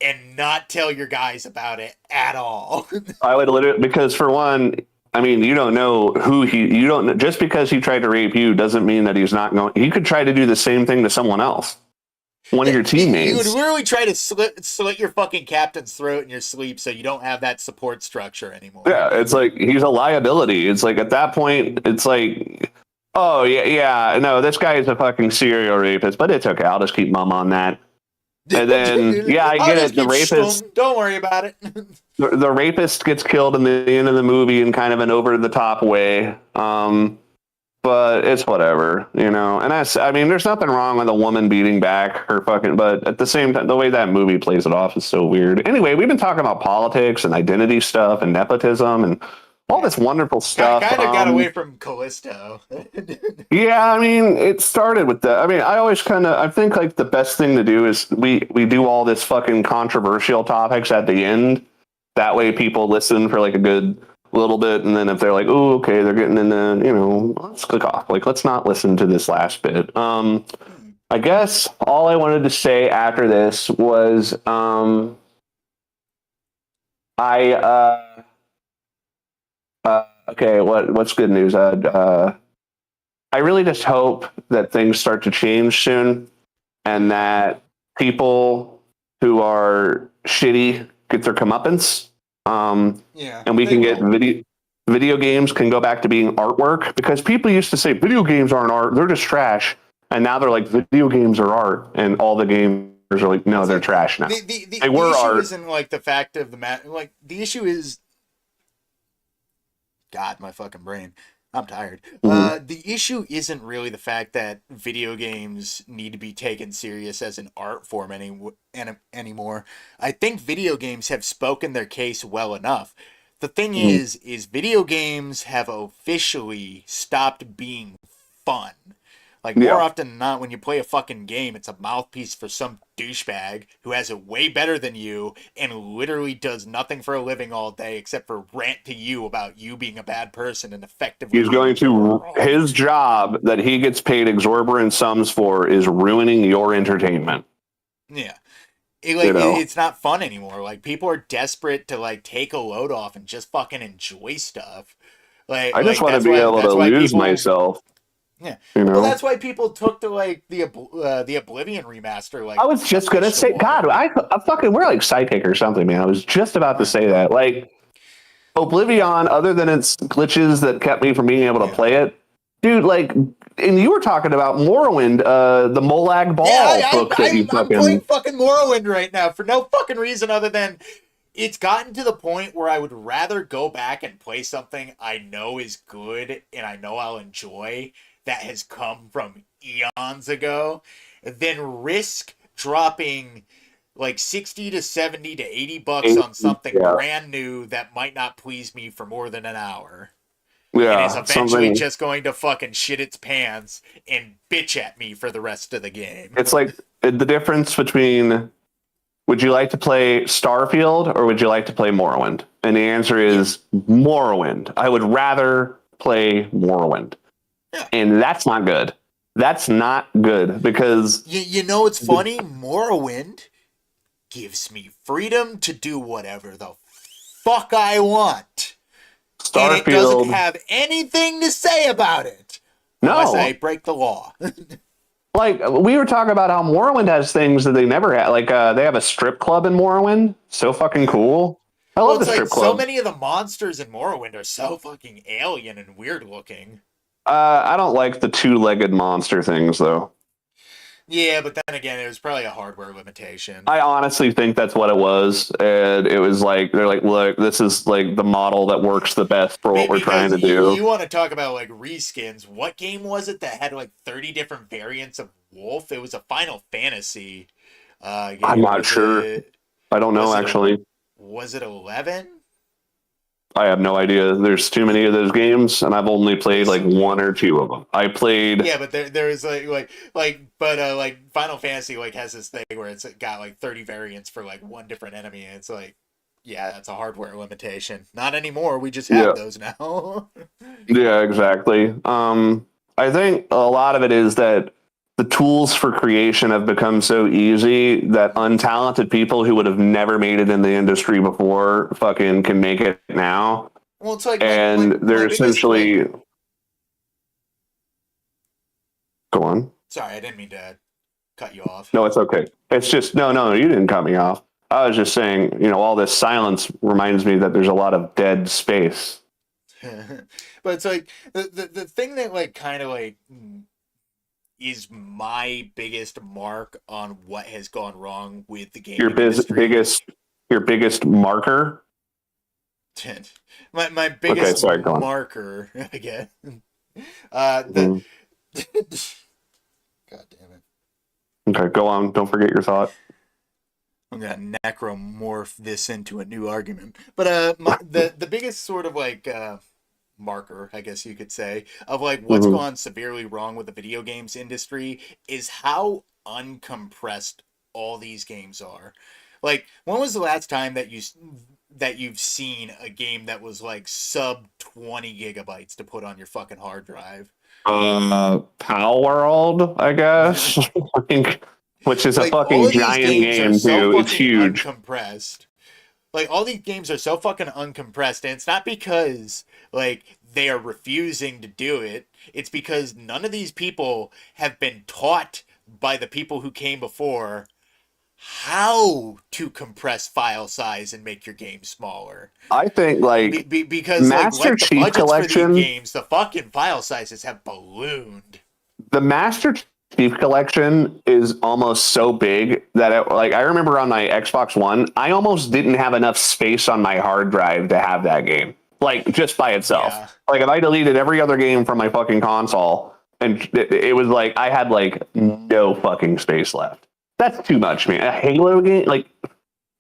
and not tell your guys about it at all? I would literally, because for one, I mean, you don't know you don't know, just because he tried to rape you doesn't mean that he's not going, he could try to do the same thing to someone else, one of your You would teammates. literally try to slit your fucking captain's throat in your sleep so you don't have that support structure anymore. Yeah, it's like he's a liability. It's like at that point, it's like, oh yeah, no, this guy is a fucking serial rapist, but it's okay. I'll just keep mum on that. And then, yeah, I I'll get just it. The keep rapist, stum. Don't worry about it. the rapist gets killed in the end of the movie in kind of an over the top way. But it's whatever, you know. And I mean, there's nothing wrong with a woman beating back her fucking, but at the same time, the way that movie plays it off is so weird. Anyway, we've been talking about politics and identity stuff and nepotism and all this wonderful stuff. Kind of got away from Callisto. Yeah, I mean, it started with that. I mean, I think like the best thing to do is we do all this fucking controversial topics at the end. That way people listen for like a good little bit, and then if they're like, oh, okay, they're getting into, you know, let's click off. Like, let's not listen to this last bit. I guess all I wanted to say after this was okay, what's good news? I really just hope that things start to change soon and that people who are shitty get their comeuppance. Yeah, and we can get video games can go back to being artwork, because people used to say video games aren't art, they're just trash. And now they're like, video games are art. And all the gamers are like, no, they're trash now. The They were issue art. isn't like the fact of the like the issue is, God, my fucking brain. I'm tired. The issue isn't really the fact that video games need to be taken serious as an art form anymore. I think video games have spoken their case well enough. The thing is video games have officially stopped being fun. Like, more often than not, when you play a fucking game, it's a mouthpiece for some douchebag who has it way better than you and literally does nothing for a living all day except for rant to you about you being a bad person and effectively. He's going to, his job that he gets paid exorbitant sums for is ruining your entertainment. Yeah. It's not fun anymore. Like, people are desperate to, like, take a load off and just fucking enjoy stuff. Like, I just want to be able to lose myself. Yeah, you know? Well, that's why people took to like the Oblivion remaster. Like, I was just gonna say, God, I fucking, we're like sidekick or something, man. I was just about to say that. Like, Oblivion, other than its glitches that kept me from being able to play it, dude. Like, and you were talking about Morrowind, the Molag Bal book that you fucking. I'm playing fucking Morrowind right now for no fucking reason other than it's gotten to the point where I would rather go back and play something I know is good and I know I'll enjoy, that has come from eons ago, than risk dropping like 60 to 70 to 80 bucks on something brand new that might not please me for more than an hour. Yeah, and is eventually just going to fucking shit its pants and bitch at me for the rest of the game. It's like the difference between, would you like to play Starfield or would you like to play Morrowind? And the answer is Morrowind. I would rather play Morrowind. Yeah. And that's not good. That's not good because... You know what's funny? Morrowind gives me freedom to do whatever the fuck I want. Starfield, and it doesn't have anything to say about it. Unless I break the law. Like, we were talking about how Morrowind has things that they never had. Like, they have a strip club in Morrowind. So fucking cool. I love the strip club. So many of the monsters in Morrowind are so fucking alien and weird looking. I don't like the two-legged monster things, though. Yeah, but then again, it was probably a hardware limitation. I honestly think that's what it was, and it was like they're like, look, this is like the model that works the best for what we're trying Because to do. you want to talk about like reskins. What game was it that had like 30 different variants of Wolf? It was a Final Fantasy game. I'm not sure. I don't know actually. Was it 11? I have no idea. There's too many of those games, and I've only played like one or two of them. I played. Yeah, but there is like Final Fantasy like has this thing where it's got like 30 variants for like one different enemy, and it's like, yeah, that's a hardware limitation. Not anymore. We just have those now. Yeah, exactly. I think a lot of it is that the tools for creation have become so easy that untalented people who would have never made it in the industry before fucking can make it now. Well, it's like, and they're essentially. Go on. Sorry, I didn't mean to cut you off. No, it's okay. It's just no, you didn't cut me off. I was just saying, all this silence reminds me that there's a lot of dead space. But it's like the thing that like kind of like is my biggest mark on what has gone wrong with the game. Your biggest marker. my biggest marker, I guess. God damn it. Okay, go on. Don't forget your thought. I'm gonna necromorph this into a new argument. But the biggest sort of like marker, I guess you could say, of like what's gone severely wrong with the video games industry is how uncompressed all these games are. Like, when was the last time that you've seen a game that was like sub 20 gigabytes to put on your fucking hard drive? Pal World, I guess. Which is like, a fucking giant game too. It's huge. Uncompressed. Like, all these games are so fucking uncompressed, and it's not because, like, they are refusing to do it. It's because none of these people have been taught by the people who came before how to compress file size and make your game smaller. I think, like, because Master Chief Collection, for these games, the fucking file sizes have ballooned. The Master Chief Collection is almost so big that I remember on my Xbox One, I almost didn't have enough space on my hard drive to have that game, like, just by itself. Yeah. Like, if I deleted every other game from my fucking console, and it was like I had like no fucking space left. That's too much, man. A Halo game, like,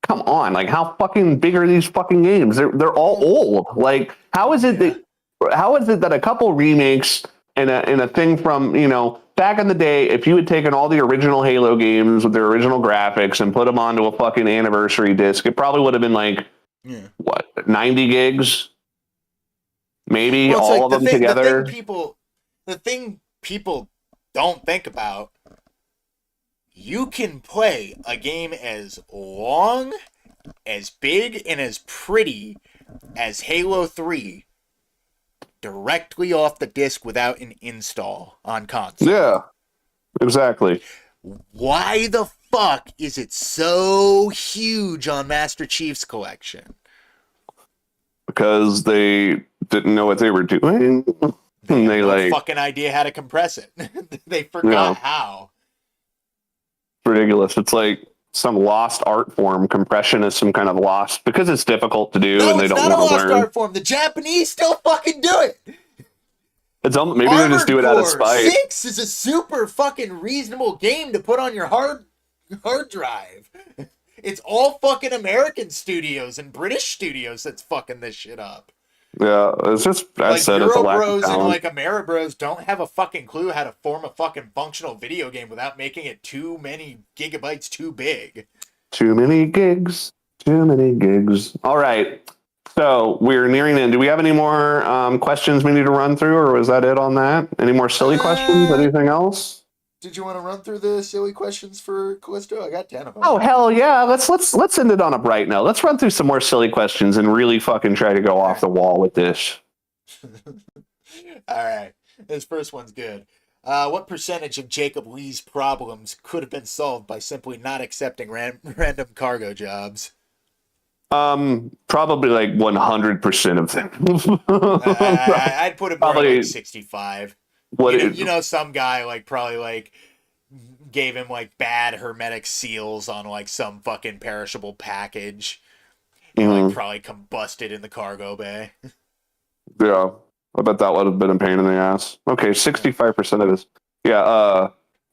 come on, like, how fucking big are these fucking games? They're all old. Like, how is it that a couple remakes and a thing from, back in the day, if you had taken all the original Halo games with their original graphics and put them onto a fucking anniversary disc, it probably would have been like, 90 gigs? Maybe all of them together? The thing people don't think about, you can play a game as long, as big, and as pretty as Halo 3 directly off the disc without an install on console. Yeah, exactly. Why the fuck is it so huge on Master Chief's Collection? Because they didn't know what they were doing. They had no fucking idea how to compress it. They forgot how. Ridiculous. It's like some lost art form. Compression is some kind of lost because it's difficult to do, and they don't want to learn. It's not a lost art form. The Japanese still fucking do it. It's maybe they just do it out of spite. 6 is a super fucking reasonable game to put on your hard drive. It's all fucking American studios and British studios that's fucking this shit up. Yeah, it's just it's a lack of talent. And like Ameribros don't have a fucking clue how to form a fucking functional video game without making it too many gigabytes too big. Too many gigs. All right. So we're nearing the end. Do we have any more questions we need to run through, or was that it on that? Any more silly questions? Anything else? Did you want to run through the silly questions for Callisto? I got 10 of them. Oh, hell yeah. Let's end it on a bright note. Let's run through some more silly questions and really fucking try to go off the wall with this. All right. This first one's good. What percentage of Jacob Lee's problems could have been solved by simply not accepting random cargo jobs? Probably like 100% of them. I'd put it probably like 65. Some guy like probably like gave him like bad hermetic seals on like some fucking perishable package. And like probably combusted in the cargo bay. Yeah. I bet that would have been a pain in the ass. Okay, 65% of this. Yeah,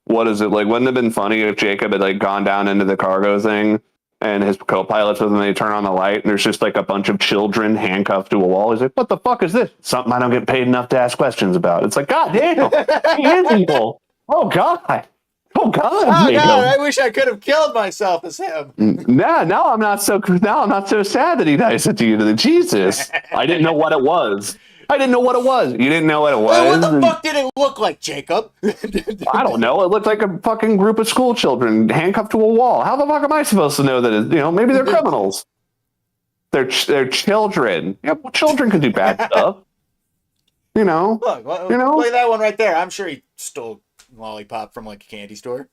what is it? Like, wouldn't it have been funny if Jacob had like gone down into the cargo thing and his co-pilots with him, they turn on the light and there's just like a bunch of children handcuffed to a wall. He's like, what the fuck is this? Something I don't get paid enough to ask questions about. It's like, God damn, he is evil. Oh God. Oh God. Oh God, I wish I could have killed myself as him. Now I'm not so sad that he dies at the end of the Jesus. I didn't know what it was. You didn't know what it was. What the fuck did it look like, Jacob? I don't know. It looked like a fucking group of school children handcuffed to a wall. How the fuck am I supposed to know that? Maybe they're criminals. They're children. Yeah, well, children can do bad stuff. Look, play that one right there. I'm sure he stole a lollipop from like a candy store.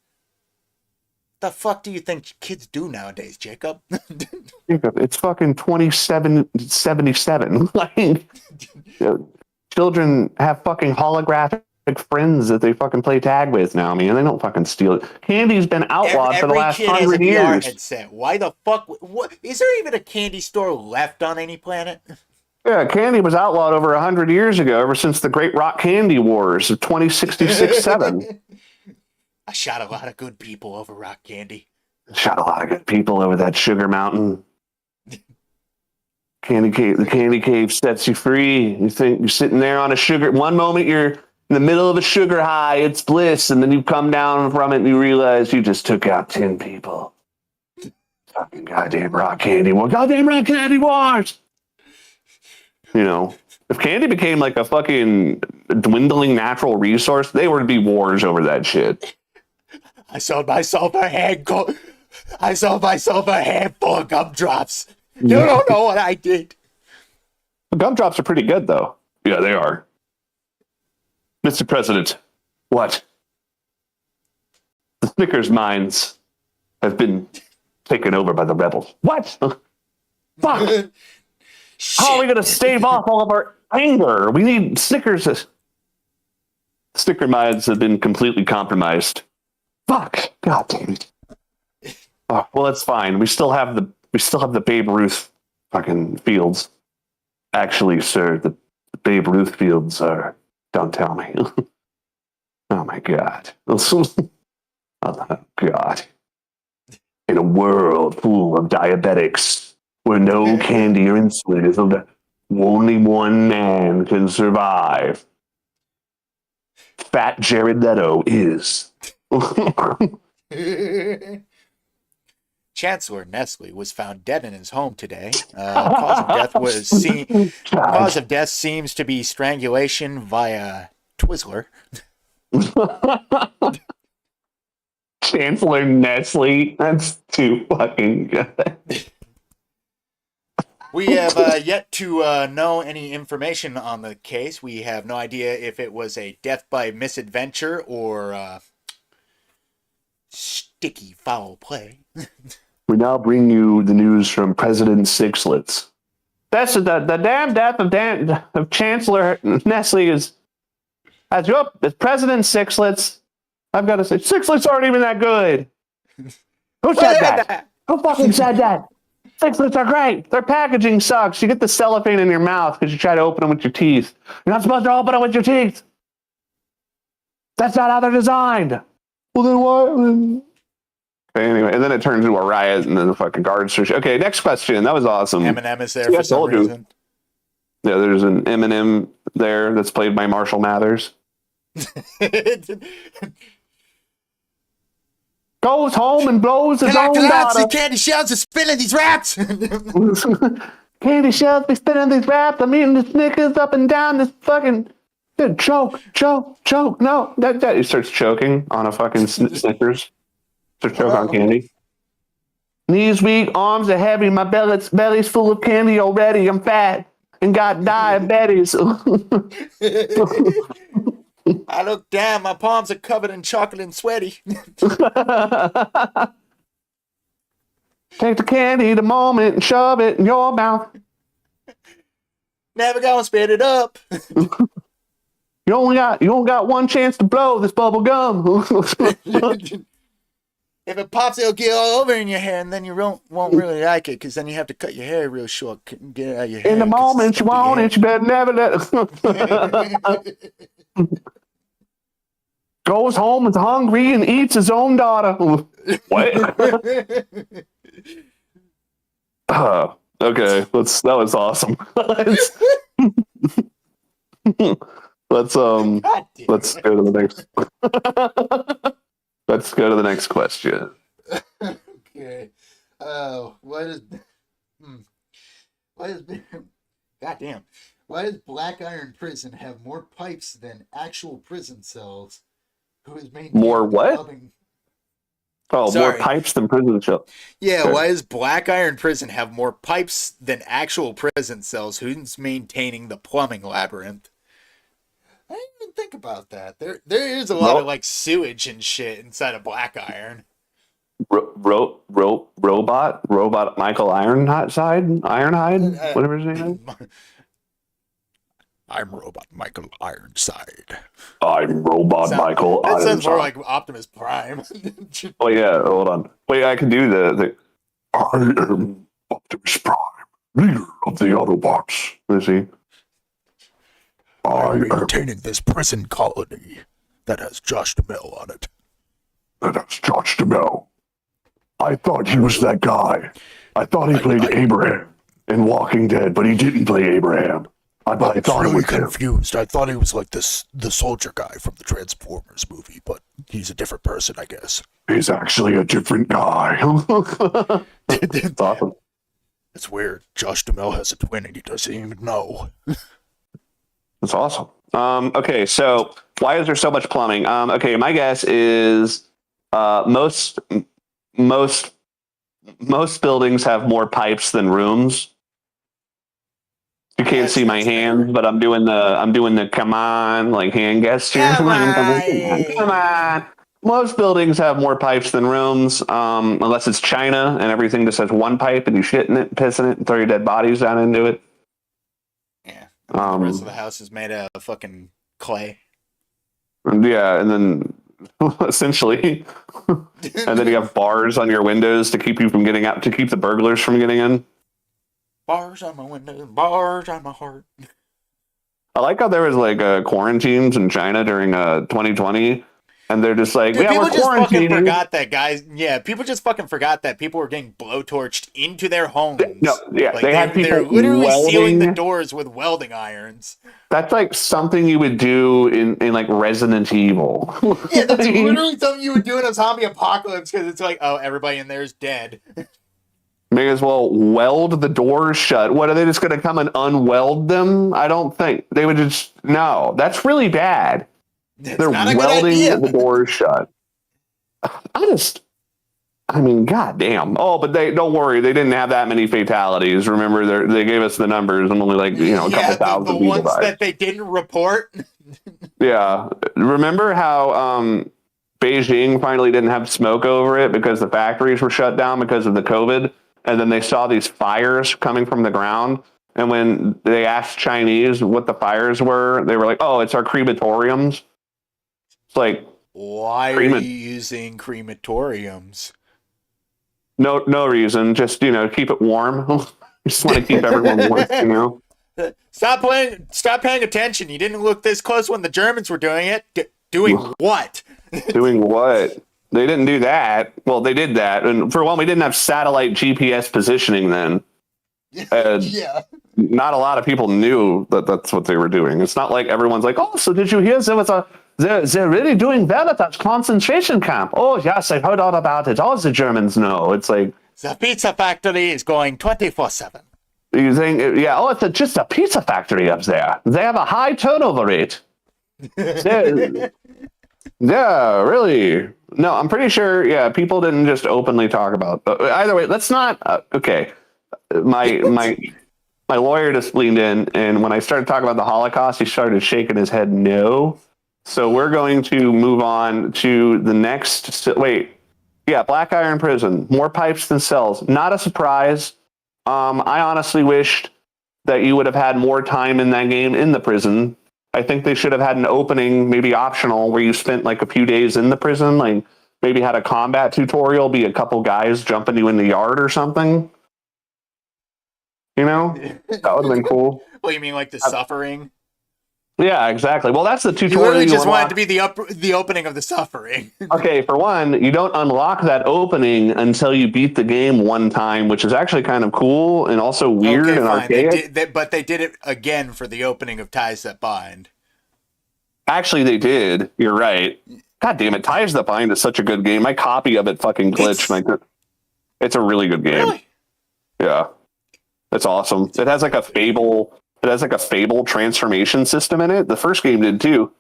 The fuck do you think kids do nowadays, Jacob? It's fucking 2777. Like, children have fucking holographic friends that they fucking play tag with now, man. They don't fucking steal it. Candy's been outlawed for the last 100 years. Every kid has a VR headset. Why the fuck? What? Is there even a candy store left on any planet? Yeah, candy was outlawed over 100 years ago, ever since the Great Rock Candy Wars of 2066-7. I shot a lot of good people over rock candy. Shot a lot of good people over that sugar mountain. Candy cave. The candy cave sets you free. You think you're sitting there on a sugar. One moment you're in the middle of a sugar high. It's bliss, and then you come down from it and you realize you just took out 10 people. Fucking goddamn rock candy wars. Goddamn rock candy wars. If candy became like a fucking dwindling natural resource, they were to be wars over that shit. I sold myself a handful of gumdrops. You don't know what I did. The gumdrops are pretty good, though. Yeah, they are. Mr. President, what? The Snickers mines have been taken over by the rebels. What? Fuck! How are we going to stave off all of our anger? We need Snickers. Snicker mines have been completely compromised. Fuck! God damn it! Oh, well, that's fine. We still have the Babe Ruth fucking fields. Actually, sir, the Babe Ruth fields are. Don't tell me. Oh my God! Oh God! In a world full of diabetics, where no candy or insulin is allowed, only one man can survive. Fat Jared Leto is. Chancellor Nestle was found dead in his home today. Cause of death seems to be strangulation via Twizzler. Chancellor Nestle, that's too fucking good. We have yet to know any information on the case. We have no idea if it was a death by misadventure or sticky foul play. We now bring you the news from President Sixlets. That's the damn death of Chancellor Nestle is as President Sixlets. I've got to say, Sixlets aren't even that good. Who said that? Who fucking said that? Sixlets are great. Their packaging sucks. You get the cellophane in your mouth because you try to open them with your teeth. You're not supposed to open them with your teeth. That's not how they're designed. Well, then what? Okay, anyway, and then it turns into a riot, and then the fucking guards search. Okay, next question. That was awesome. Eminem is there for some reason. Yeah, there's an Eminem there that's played by Marshall Mathers. Goes home and blows his own daughter. Candy shells are spilling these raps. Candy shells be spinning these raps. I'm eating the Snickers up and down this fucking choke. No, that he starts choking on a fucking Snickers. Starts choking on candy. Knees weak, arms are heavy. My belly's full of candy already. I'm fat and got diabetes. I look down, my palms are covered in chocolate and sweaty. Take the candy the moment and shove it in your mouth. Never gonna spit it up. You only got one chance to blow this bubble gum. If it pops, it'll get all over in your hair, and then you won't really like it, because then you have to cut your hair real short, get it out of your hair. In the 'cause moment it's you gonna be want hair. it, you better never let it. Goes home, is hungry, and eats his own daughter. What? Okay, that was awesome. let's God damn let's it. go to the next. Let's go to the next question. Okay. Oh, what is? God damn. Why does Black Iron Prison have more pipes than actual prison cells? Who is maintaining More the what? plumbing? Oh, Sorry. more pipes than prison shell. Yeah, Okay. why does Black Iron Prison have more pipes than actual prison cells? Who's maintaining the plumbing labyrinth? I didn't even think about that. There is a lot of like sewage and shit inside of Black Iron. Robot Michael Ironhide, whatever his name is. I'm Robot Michael Ironside. I'm Robot Michael That sounds more Ironside. like Optimus Prime. Oh yeah, hold on. Wait, I can do the I am Optimus Prime, leader of the Autobots. Let me see. I'm maintaining this prison colony that has Josh Duhamel on it. That's Josh Duhamel. I thought he was that guy. I thought he played Abraham in Walking Dead, but he didn't play Abraham. I thought it was him. Confused. I thought he was like the soldier guy from the Transformers movie, but he's a different person, I guess. He's actually a different guy. That's awesome. It's weird. Josh Duhamel has a twin and he doesn't even know. That's awesome. Okay, so why is there so much plumbing? Okay, my guess is most buildings have more pipes than rooms. You can't see my hands, but I'm doing the come on like hand gesture. Come on. Most buildings have more pipes than rooms, unless it's China and everything just has one pipe and you shit in it, piss in it, and throw your dead bodies down into it. Yeah. The rest of the house is made out of fucking clay. Yeah, and then essentially, and then you have bars on your windows to keep you from getting out, to keep the burglars from getting in. Bars on my window, bars on my heart. I like how there was like quarantines in China during 2020, and they're just like, Dude, yeah, people we're just fucking quarantining. forgot that, guys. Yeah, people just fucking forgot that people were getting blowtorched into their homes. No, yeah, like, they had people they're literally sealing the welding. doors with welding irons. That's like something you would do in like Resident Evil. Yeah, that's literally something you would do in a zombie apocalypse, because it's like, oh, everybody in there is dead. May as well weld the doors shut. What, are they just going to come and unweld them? I don't think they would just. No, that's really bad. They're not a good welding idea. the doors shut. I mean, goddamn. Oh, but don't worry, they didn't have that many fatalities. Remember, they gave us the numbers, and only like a couple thousand the people ones died. that they didn't report. Yeah, remember how Beijing finally didn't have smoke over it because the factories were shut down because of the COVID, and then they saw these fires coming from the ground. And when they asked Chinese what the fires were, they were like, "Oh, it's our crematoriums." It's like, why are you using crematoriums? No reason. Just, keep it warm. Just want to keep everyone warm, Stop paying attention. You didn't look this close when the Germans were doing it. Doing what? Doing what? They didn't do that. Well, they did that. And for one, we didn't have satellite GPS positioning then. Yeah. Not a lot of people knew that that's what they were doing. It's not like everyone's like, oh, so did you hear they're really doing well at that concentration camp? Oh, yes, I've heard all about it. All the Germans know. It's like, the pizza factory is going 24/7. You think, it's just a pizza factory up there. They have a high turnover rate. Yeah, really. No, I'm pretty sure, people didn't just openly talk about it. Either way, let's not, okay. My lawyer just leaned in, and when I started talking about the Holocaust, he started shaking his head no. So we're going to move on to the next. Black Iron Prison, more pipes than cells. Not a surprise. I honestly wished that you would have had more time in that game in the prison. I think they should have had an opening, maybe optional, where you spent like a few days in the prison, like maybe had a combat tutorial be a couple guys jumping you in the yard or something. You know, that would have been cool. Well, you mean like the Suffering? Yeah, exactly. Well, that's the You tutorial. literally just want it unlock. to be the opening of the Suffering. Okay, for one, you don't unlock that opening until you beat the game one time, which is actually kind of cool and also weird and fine. archaic. But they did it again for the opening of Ties That Bind. Actually, they did. You're right. God damn it. Ties That Bind is such a good game. My copy of it fucking glitched. It's a really good game. Really? Yeah. It's awesome. It has like a Fable. It has like a Fable transformation system in it. The first game did too.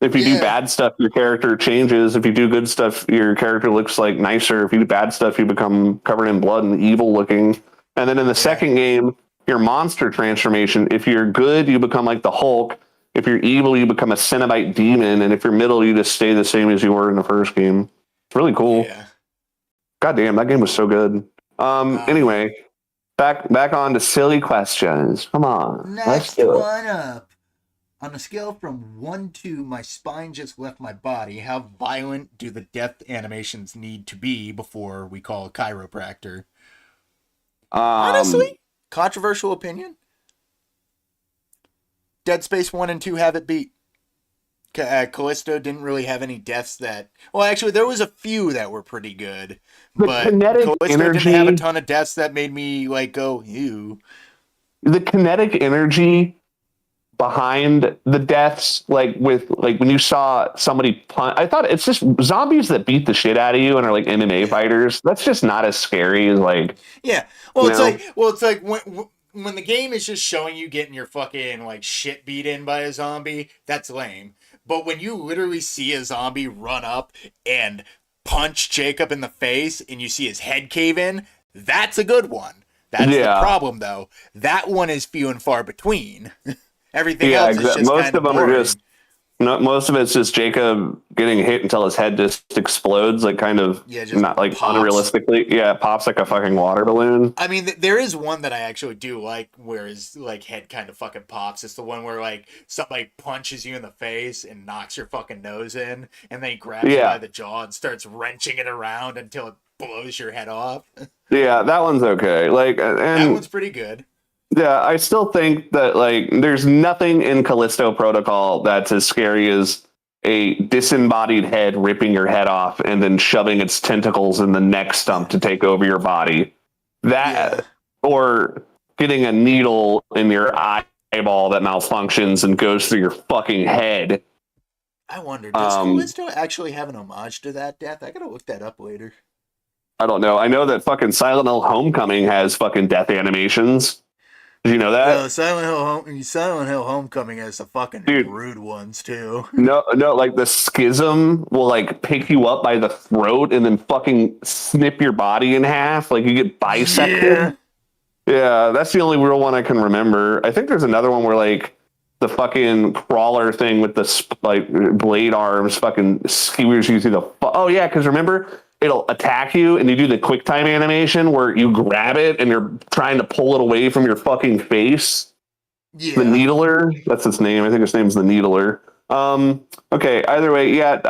If you do bad stuff, your character changes. If you do good stuff, your character looks like nicer. If you do bad stuff, you become covered in blood and evil looking. And then in the second game, your monster transformation. If you're good, you become like the Hulk. If you're evil, you become a Cenobite demon. And if you're middle, you just stay the same as you were in the first game. It's really cool. Yeah. God damn, that game was so good. Anyway, back on to silly questions. Come on. Let's Next do it. one up. On a scale from 1 to my spine just left my body, How violent do the death animations need to be before we call a chiropractor? Honestly, controversial opinion. Dead Space 1 and 2 have it beat. Callisto didn't really have any deaths that... Well, actually, there was a few that were pretty good. But Callisto didn't have a ton of deaths that made me, like, go, ew. The kinetic energy behind the deaths, like when you saw somebody punch, I thought it's just zombies that beat the shit out of you and are like MMA fighters. That's just not as scary as like. Yeah. Well, it's like when the game is just showing you getting your fucking like shit beat in by a zombie, that's lame. But when you literally see a zombie run up and punch Jacob in the face and you see his head cave in, that's a good one. That's the problem, though. That one is few and far between. Everything else is just most kind of them boring. are just. Most of it's just Jacob getting hit until his head just explodes, like kind of just not like pops. unrealistically. Yeah, it pops like a fucking water balloon. I mean, there is one that I actually do like, where his like head kind of fucking pops. It's the one where like somebody punches you in the face and knocks your fucking nose in, and then he grabs you by the jaw and starts wrenching it around until it blows your head off. Yeah, that one's okay. Like, and that one's pretty good. Yeah, I still think that like there's nothing in Callisto Protocol that's as scary as a disembodied head ripping your head off and then shoving its tentacles in the neck stump to take over your body. That or getting a needle in your eyeball that malfunctions and goes through your fucking head. I wonder, does Callisto actually have an homage to that death? I gotta look that up later. I don't know. I know that fucking Silent Hill Homecoming has fucking death animations. Did you know that? Silent Hill Homecoming has the fucking rude ones too. No, like the schism will like pick you up by the throat and then fucking snip your body in half. Like you get bisected. Yeah, that's the only real one I can remember. I think there's another one where like the fucking crawler thing with the like blade arms fucking skewers you through the. Oh yeah, because remember. It'll attack you and you do the quick time animation where you grab it and you're trying to pull it away from your fucking face. Yeah. The Needler. That's its name. I think its name's the Needler. Okay. Either way. Yeah.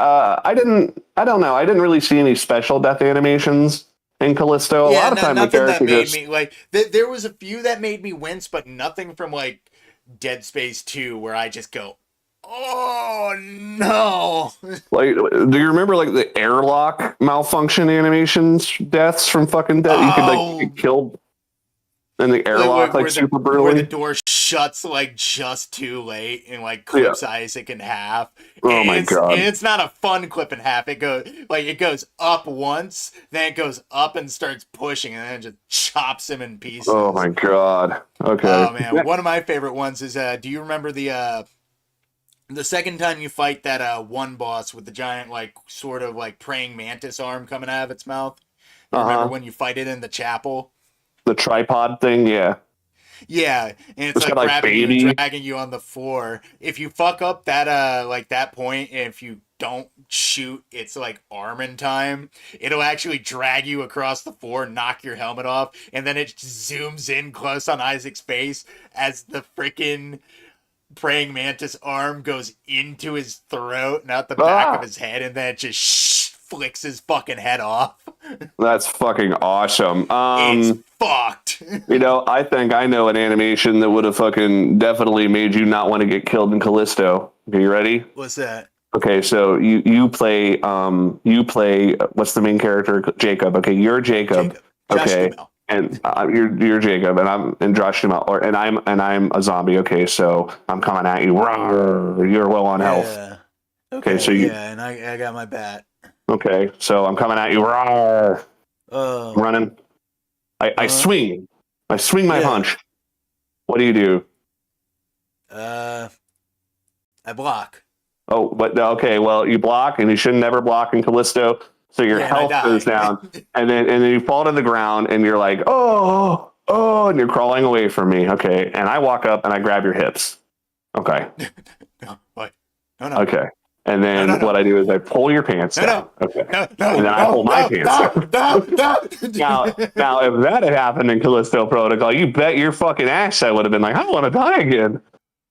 I don't know. I didn't really see any special death animations in Callisto. A lot of time the character made me like, there was a few that made me wince, but nothing from like Dead Space 2 where I just go, oh no! Like, do you remember like the airlock malfunction animations deaths from fucking Dead? You could like get killed in the airlock like super brutally. Where the door shuts like just too late and like clips Isaac in half. Oh my god! And it's not a fun clip in half. It goes up once, then it goes up and starts pushing, and then it just chops him in pieces. Oh my god! Okay. Oh man, one of my favorite ones is do you remember the second time you fight that one boss with the giant like sort of like praying mantis arm coming out of its mouth? Remember when you fight it in the chapel? The tripod thing, yeah. Yeah, and it's like grabbing you and dragging you on the floor. If you fuck up that like that point, and if you don't shoot its like arm in time, it'll actually drag you across the floor, knock your helmet off, and then it zooms in close on Isaac's face as the freaking praying mantis arm goes into his throat and out the back of his head, and then it just flicks his fucking head off. That's fucking awesome. It's fucked. I think I know an animation that would have fucking definitely made you not want to get killed in Callisto. Okay, you ready? What's that? Okay, so you play what's the main character? Jacob. Okay, you're Jacob. Josh Okay, Duhamel. and you're Jacob, and Josh Duhamel, and I'm a zombie. Okay, so I'm coming at you. Rawr, you're low on health. Yeah. Okay, so you. Yeah, and I got my bat. Okay, so I'm coming at you. Rawr, Oh. running. I swing. I swing my punch. What do you do? I block. Oh, but okay. Well, you block, and you should never block in Callisto, so your health goes down, and then you fall to the ground, and you're like, oh, and you're crawling away from me. Okay, and I walk up and I grab your hips. Okay. No, what? No. Okay, and then what I do is I pull your pants down. Okay, and then I pull my pants down. Now, if that had happened in Callisto Protocol, you bet your fucking ass I would have been like, I want to die again,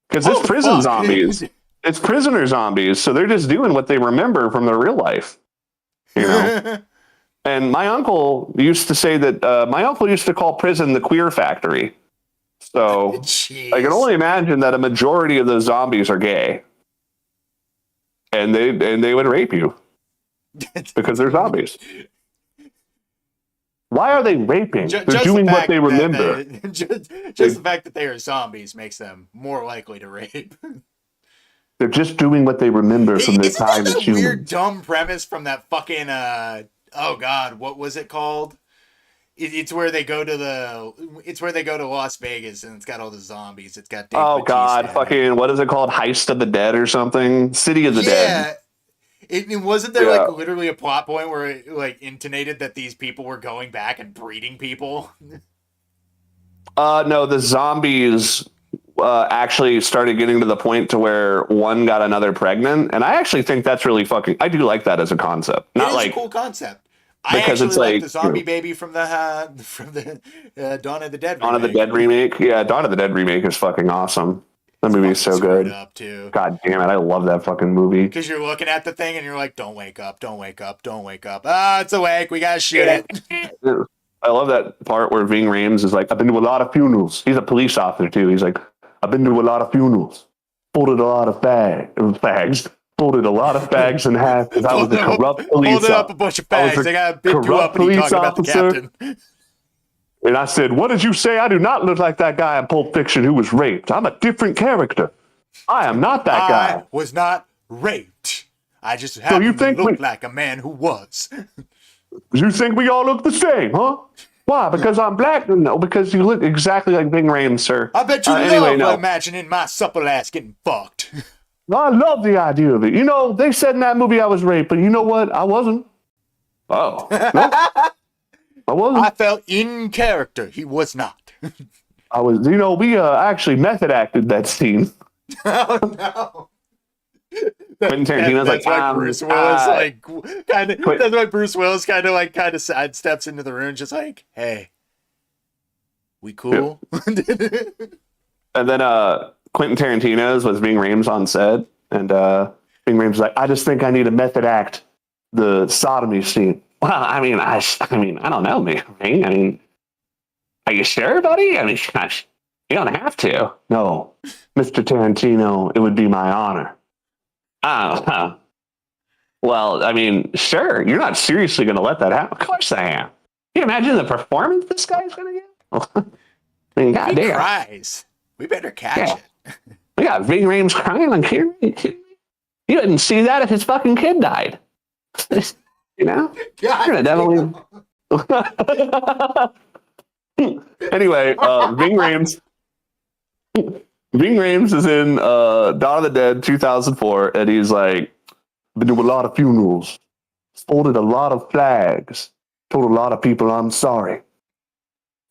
because it's prison zombies. It's prisoner zombies, so they're just doing what they remember from their real life, And my uncle used to say that my uncle used to call prison the queer factory. So I can only imagine that a majority of those zombies are gay, and they would rape you because they're zombies. Why are they raping? They're doing what they remember. Just the fact that they are zombies makes them more likely to rape. They're just doing what they remember from their time as humans. Weird, dumb premise from that fucking oh god, what was it called? It's where they go to Las Vegas, and it's got all the zombies. It's got Dave Bautista. Fucking what is it called? Heist of the Dead or something? City of the Dead. It wasn't there like literally a plot point where it like intonated that these people were going back and breeding people? No, the zombies actually started getting to the point to where one got another pregnant, and I actually think that's really fucking. I do like that as a concept. Not like a cool concept. Because it's like the zombie baby from the Dawn of the Dead. Dawn of the Dead remake. Yeah, Dawn of the Dead remake is fucking awesome. That movie is so good. Up too. God damn it, I love that fucking movie. Because you're looking at the thing and you're like, don't wake up, don't wake up, don't wake up. Ah, it's awake. We gotta shoot it. I love that part where Ving Rhames is like, I've been to a lot of funerals. He's a police officer too. He's like, I've been to a lot of funerals. Folded a lot of bags. Folded a lot of bags in half because I was a corrupt police officer. Folded up a bunch of bags. They got big you up and he talking about the captain. And I said, what did you say? I do not look like that guy in Pulp Fiction who was raped. I'm a different character. I am not that guy. I was not raped. I just happened to look like a man who was. You think we all look the same, huh? Why? Because I'm black? No, because you look exactly like Ving Rhames, sir. I bet you love imagining my supple ass getting fucked. I love the idea of it. You know, they said in that movie I was raped, but you know what? I wasn't. Oh. No, I wasn't. I felt in character. He was not. I was, we actually method acted that scene. Oh, no. Quentin Tarantino's that's why Bruce Willis that's why Bruce Willis kind of sidesteps into the room, just like, hey, we cool? Yeah. And then Quentin Tarantino's was Ving Rhames on set, and Ving Rhames was like, I just think I need to method act the sodomy scene. Well, I mean, I don't know, man. I mean, are you sure, buddy? I mean, gosh, you don't have to. No, Mr. Tarantino, it would be my honor. Oh, well, I mean, sure. You're not seriously going to let that happen. Of course I am. Can you imagine the performance this guy's going to get? I mean, goddamn. He cries. We better catch it. We got Ving Rhames crying on camera. You didn't see that if his fucking kid died. You know? God, you're definitely. Anyway, Ving Rhames. Ving Rhames is in Dawn of the Dead 2004, and he's like, been to a lot of funerals, folded a lot of flags, told a lot of people I'm sorry.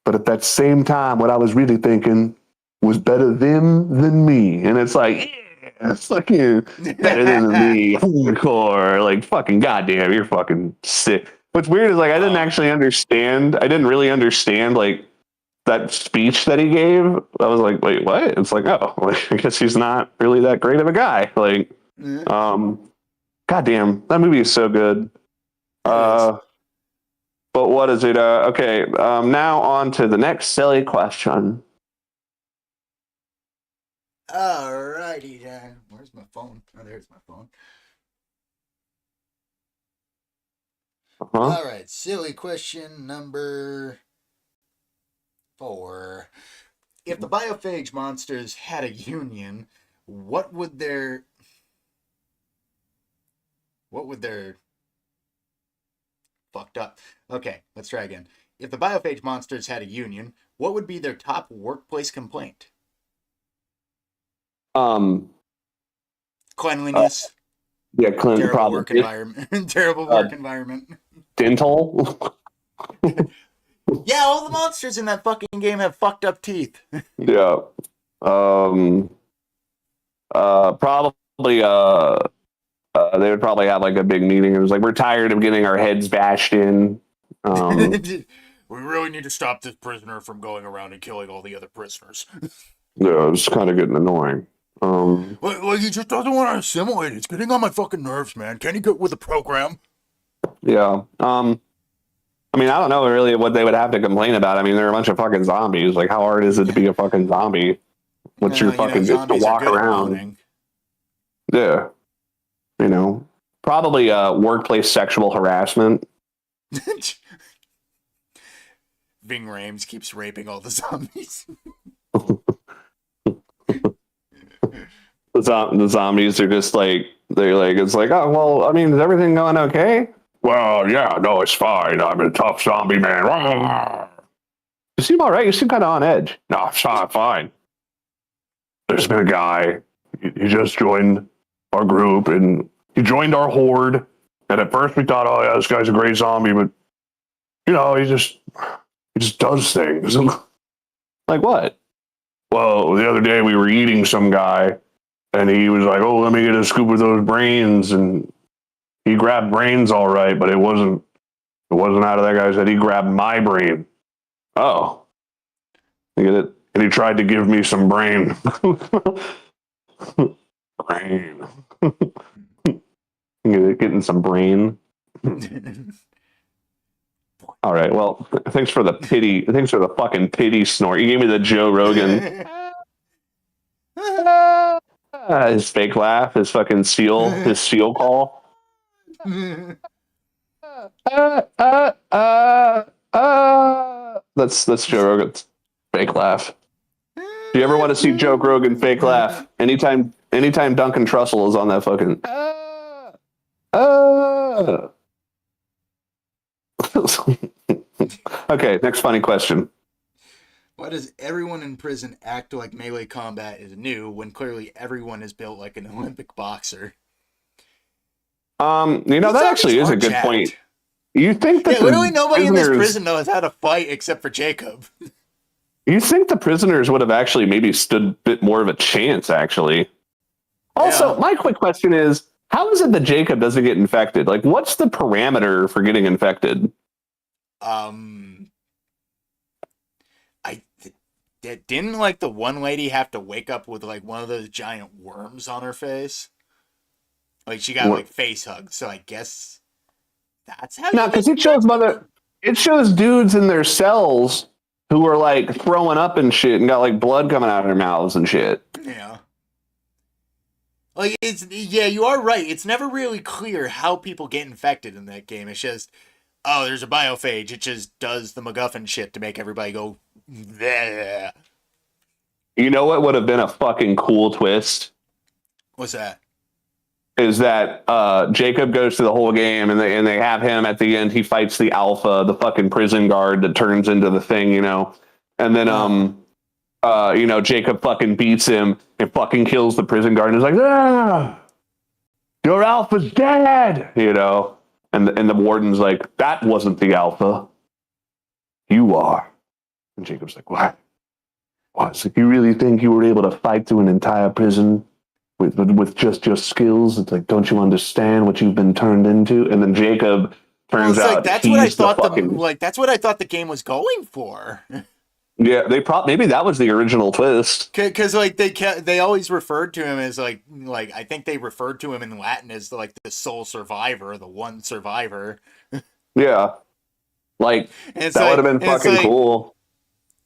But at that same time, what I was really thinking was better them than me. And it's like, yeah, fucking better than me. Hardcore. Like, fucking goddamn, you're fucking sick. What's weird is, like, I didn't really understand, like, that speech that he gave. I was like, wait, what? It's like, oh, like, I guess he's not really that great of a guy. Like, goddamn, that movie is so good. But what is it? Okay, now on to the next silly question. Alrighty then. Where's my phone? Oh, there's my phone. Uh-huh. All right, silly question number 4. If the biophage monsters had a union, what would their fucked up? Okay, let's try again. If the biophage monsters had a union, what would be their top workplace complaint? Um, Cleanliness, yeah, Clint, terrible probably. work environment, terrible work environment. Dental. Yeah, all the monsters in that fucking game have fucked up teeth. Yeah. Probably. They would probably have like a big meeting. It was like, we're tired of getting our heads bashed in. We really need to stop this prisoner from going around and killing all the other prisoners. Yeah, it's kind of getting annoying. Well, he just doesn't want to assimilate. It's getting on my fucking nerves, man. Can he get with the program? Yeah. I mean, I don't know really what they would have to complain about. I mean, they're a bunch of fucking zombies. Like, how hard is it to be a fucking zombie? What's your fucking just to walk around? Yeah. You know, probably workplace sexual harassment. Ving Rhames keeps raping all the zombies. The zombies are just like, they're like, it's like, oh, well, I mean, is everything going okay? Well, yeah, no, it's fine. I'm a tough zombie man. You seem all right. You seem kind of on edge. No, it's fine. There's been a guy. He just joined our group and he joined our horde. And at first we thought, oh yeah, this guy's a great zombie, but you know, he just does things. Like what? Well, the other day we were eating some guy and he was like, oh, let me get a scoop of those brains. And he grabbed brains all right, but it wasn't out of that guy's head. He grabbed my brain. Oh. You get it? And he tried to give me some brain. Brain. Getting some brain. All right. Well, thanks for the pity. Thanks for the fucking pity snort. You gave me the Joe Rogan. His fake laugh, his fucking seal call. That's Joe Rogan's fake laugh. Do you ever want to see Joe Rogan fake laugh? Anytime Duncan Trussell is on that fucking. Okay, next funny question. Why does everyone in prison act like melee combat is new when clearly everyone is built like an Olympic boxer? That actually is a good point. You think that literally nobody in this prison knows how to fight except for Jacob. You think the prisoners would have actually maybe stood a bit more of a chance, actually? Also, my quick question is, how is it that Jacob doesn't get infected? Like, what's the parameter for getting infected? Didn't like the one lady have to wake up with like one of those giant worms on her face? Like she got like face hugged, so I guess that's how. No, because it shows dudes in their cells who are like throwing up and shit and got like blood coming out of their mouths and shit. Yeah. Like you are right. It's never really clear how people get infected in that game. It's just, oh, there's a biophage. It just does the MacGuffin shit to make everybody go, bleh. You know what would have been a fucking cool twist? What's that? Is that Jacob goes through the whole game and they have him at the end. He fights the alpha, the fucking prison guard that turns into the thing, you know. And then Jacob fucking beats him and fucking kills the prison guard and is like, your alpha's dead, you know. And the warden's like, that wasn't the alpha. You are. And Jacob's like, what? It's like, you really think you were able to fight through an entire prison with just your skills? It's like, don't you understand what you've been turned into? And then Jacob turns out that's what I thought that's what I thought the game was going for. Yeah, maybe that was the original twist. Because like they always referred to him as like I think they referred to him in Latin as like the sole survivor, the one survivor. Yeah, like And it's that would like have been fucking cool.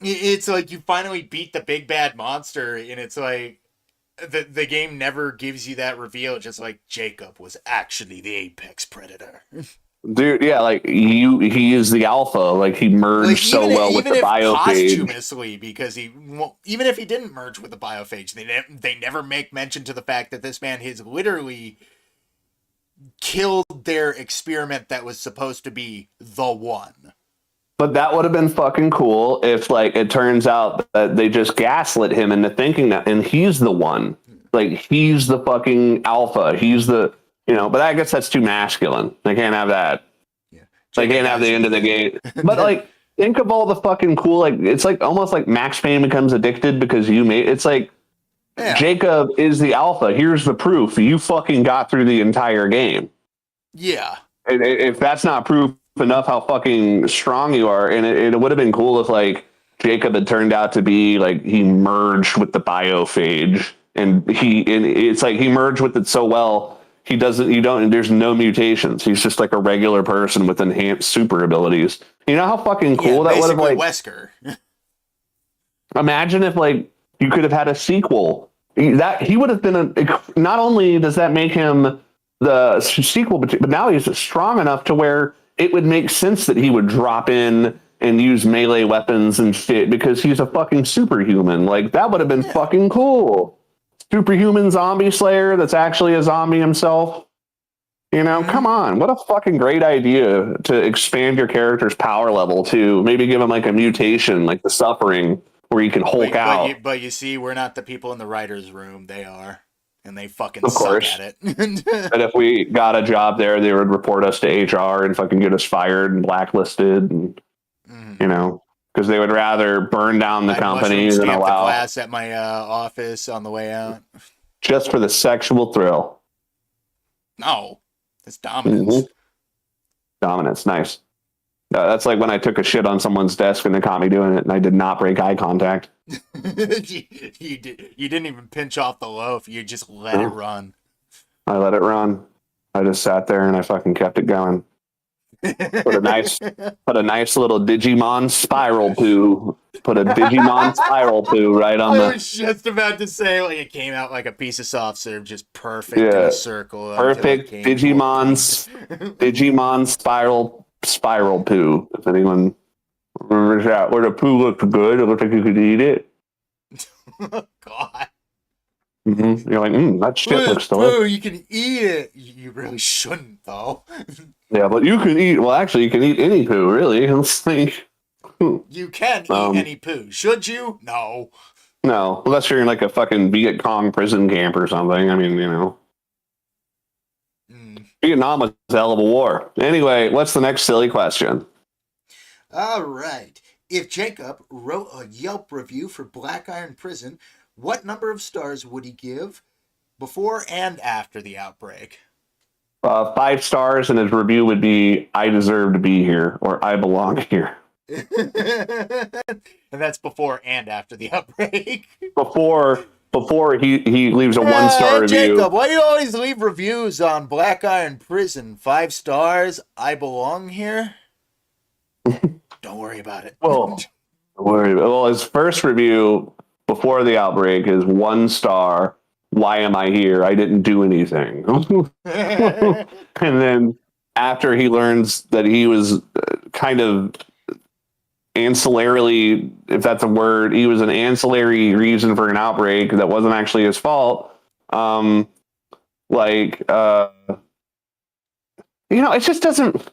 it's like you finally beat the big bad monster, and it's like the game never gives you that reveal. It's just like Jacob was actually the apex predator. Dude, yeah, like he is the alpha. Like he merged Like, so well with the biophage. posthumously, because even if he didn't merge with the biophage, they never make mention to the fact that this man has literally killed their experiment that was supposed to be the one. But that would have been fucking cool if, like, it turns out that they just gaslit him into thinking that, and he's the one. Like, he's the fucking alpha. He's the, but I guess that's too masculine. They can't have that. Yeah. They can't have the end of the game. But, like, think of all the fucking cool, like, it's like almost like Max Payne becomes addicted because it's like, yeah. Jacob is the alpha. Here's the proof. You fucking got through the entire game. Yeah. And if that's not proof enough how fucking strong you are, and it would have been cool if like Jacob had turned out to be like he merged with the biophage, and it's like he merged with it so well there's no mutations. He's just like a regular person with enhanced super abilities. You know how fucking cool that would have, like, Wesker. Imagine if like you could have had a sequel that he would have been not only does that make him the sequel, but now he's strong enough to where it would make sense that he would drop in and use melee weapons and shit because he's a fucking superhuman. Like, that would have been fucking cool. Superhuman zombie slayer that's actually a zombie himself. Come on. What a fucking great idea to expand your character's power level to maybe give him like a mutation, like the suffering, where you can Hulk out. But you see, we're not the people in the writer's room. They are. And they fucking suck at it. And if we got a job there, they would report us to HR and fucking get us fired and blacklisted, and because they would rather burn down the company than allow the class at my office on the way out, just for the sexual thrill. No, it's dominance. Mm-hmm. Dominance, nice. That's like when I took a shit on someone's desk and they caught me doing it, and I did not break eye contact. You didn't even pinch off the loaf. You just let it run. I let it run. I just sat there and I fucking kept it going. Put a nice little Digimon spiral poo. Put a Digimon spiral poo right on I was just about to say, like, it came out like a piece of soft serve, just perfect in a circle. Perfect Digimon spiral poo. If anyone remembers that, where the poo looked good, it looked like you could eat it. Oh, God. Mm-hmm. You're like, that shit looks delicious. Poo, you can eat it. You really shouldn't, though. Yeah, but you can eat. Well, actually, you can eat any poo. Really, let's think. You can eat any poo. Should you? No. No, unless you're in like a fucking Viet Cong prison camp or something. I mean, Vietnam was a hell of a war. Anyway, what's the next silly question? All right. If Jacob wrote a Yelp review for Black Iron Prison, what number of stars would he give before and after the outbreak? 5 stars, and his review would be, "I deserve to be here," or "I belong here." And that's before and after the outbreak. Before he leaves a 1-star review. Jacob, why do you always leave reviews on Black Iron Prison? 5 stars, I belong here? Don't worry about it. Well, his first review before the outbreak is 1 star. "Why am I here? I didn't do anything." And then after he learns that he was kind of ancillarily, if that's a word, he was an ancillary reason for an outbreak that wasn't actually his fault. It just doesn't.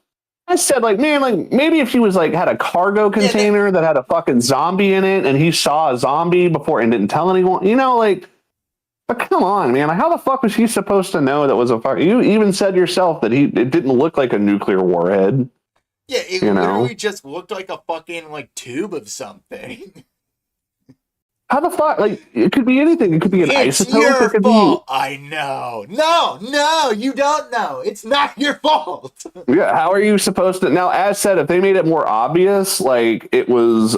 I said, like, man, like, maybe if he was like had a cargo container that had a fucking zombie in it, and he saw a zombie before and didn't tell anyone, But come on, man! How the fuck was he supposed to know that was a fuck? You even said yourself that it didn't look like a nuclear warhead. Yeah, it literally just looked like a fucking tube of something. How the fuck? Like, it could be anything. It could be an isotope. Your it could fault. I know. No, you don't know. It's not your fault. Yeah, how are you supposed to? Now, as said, if they made it more obvious, like it was,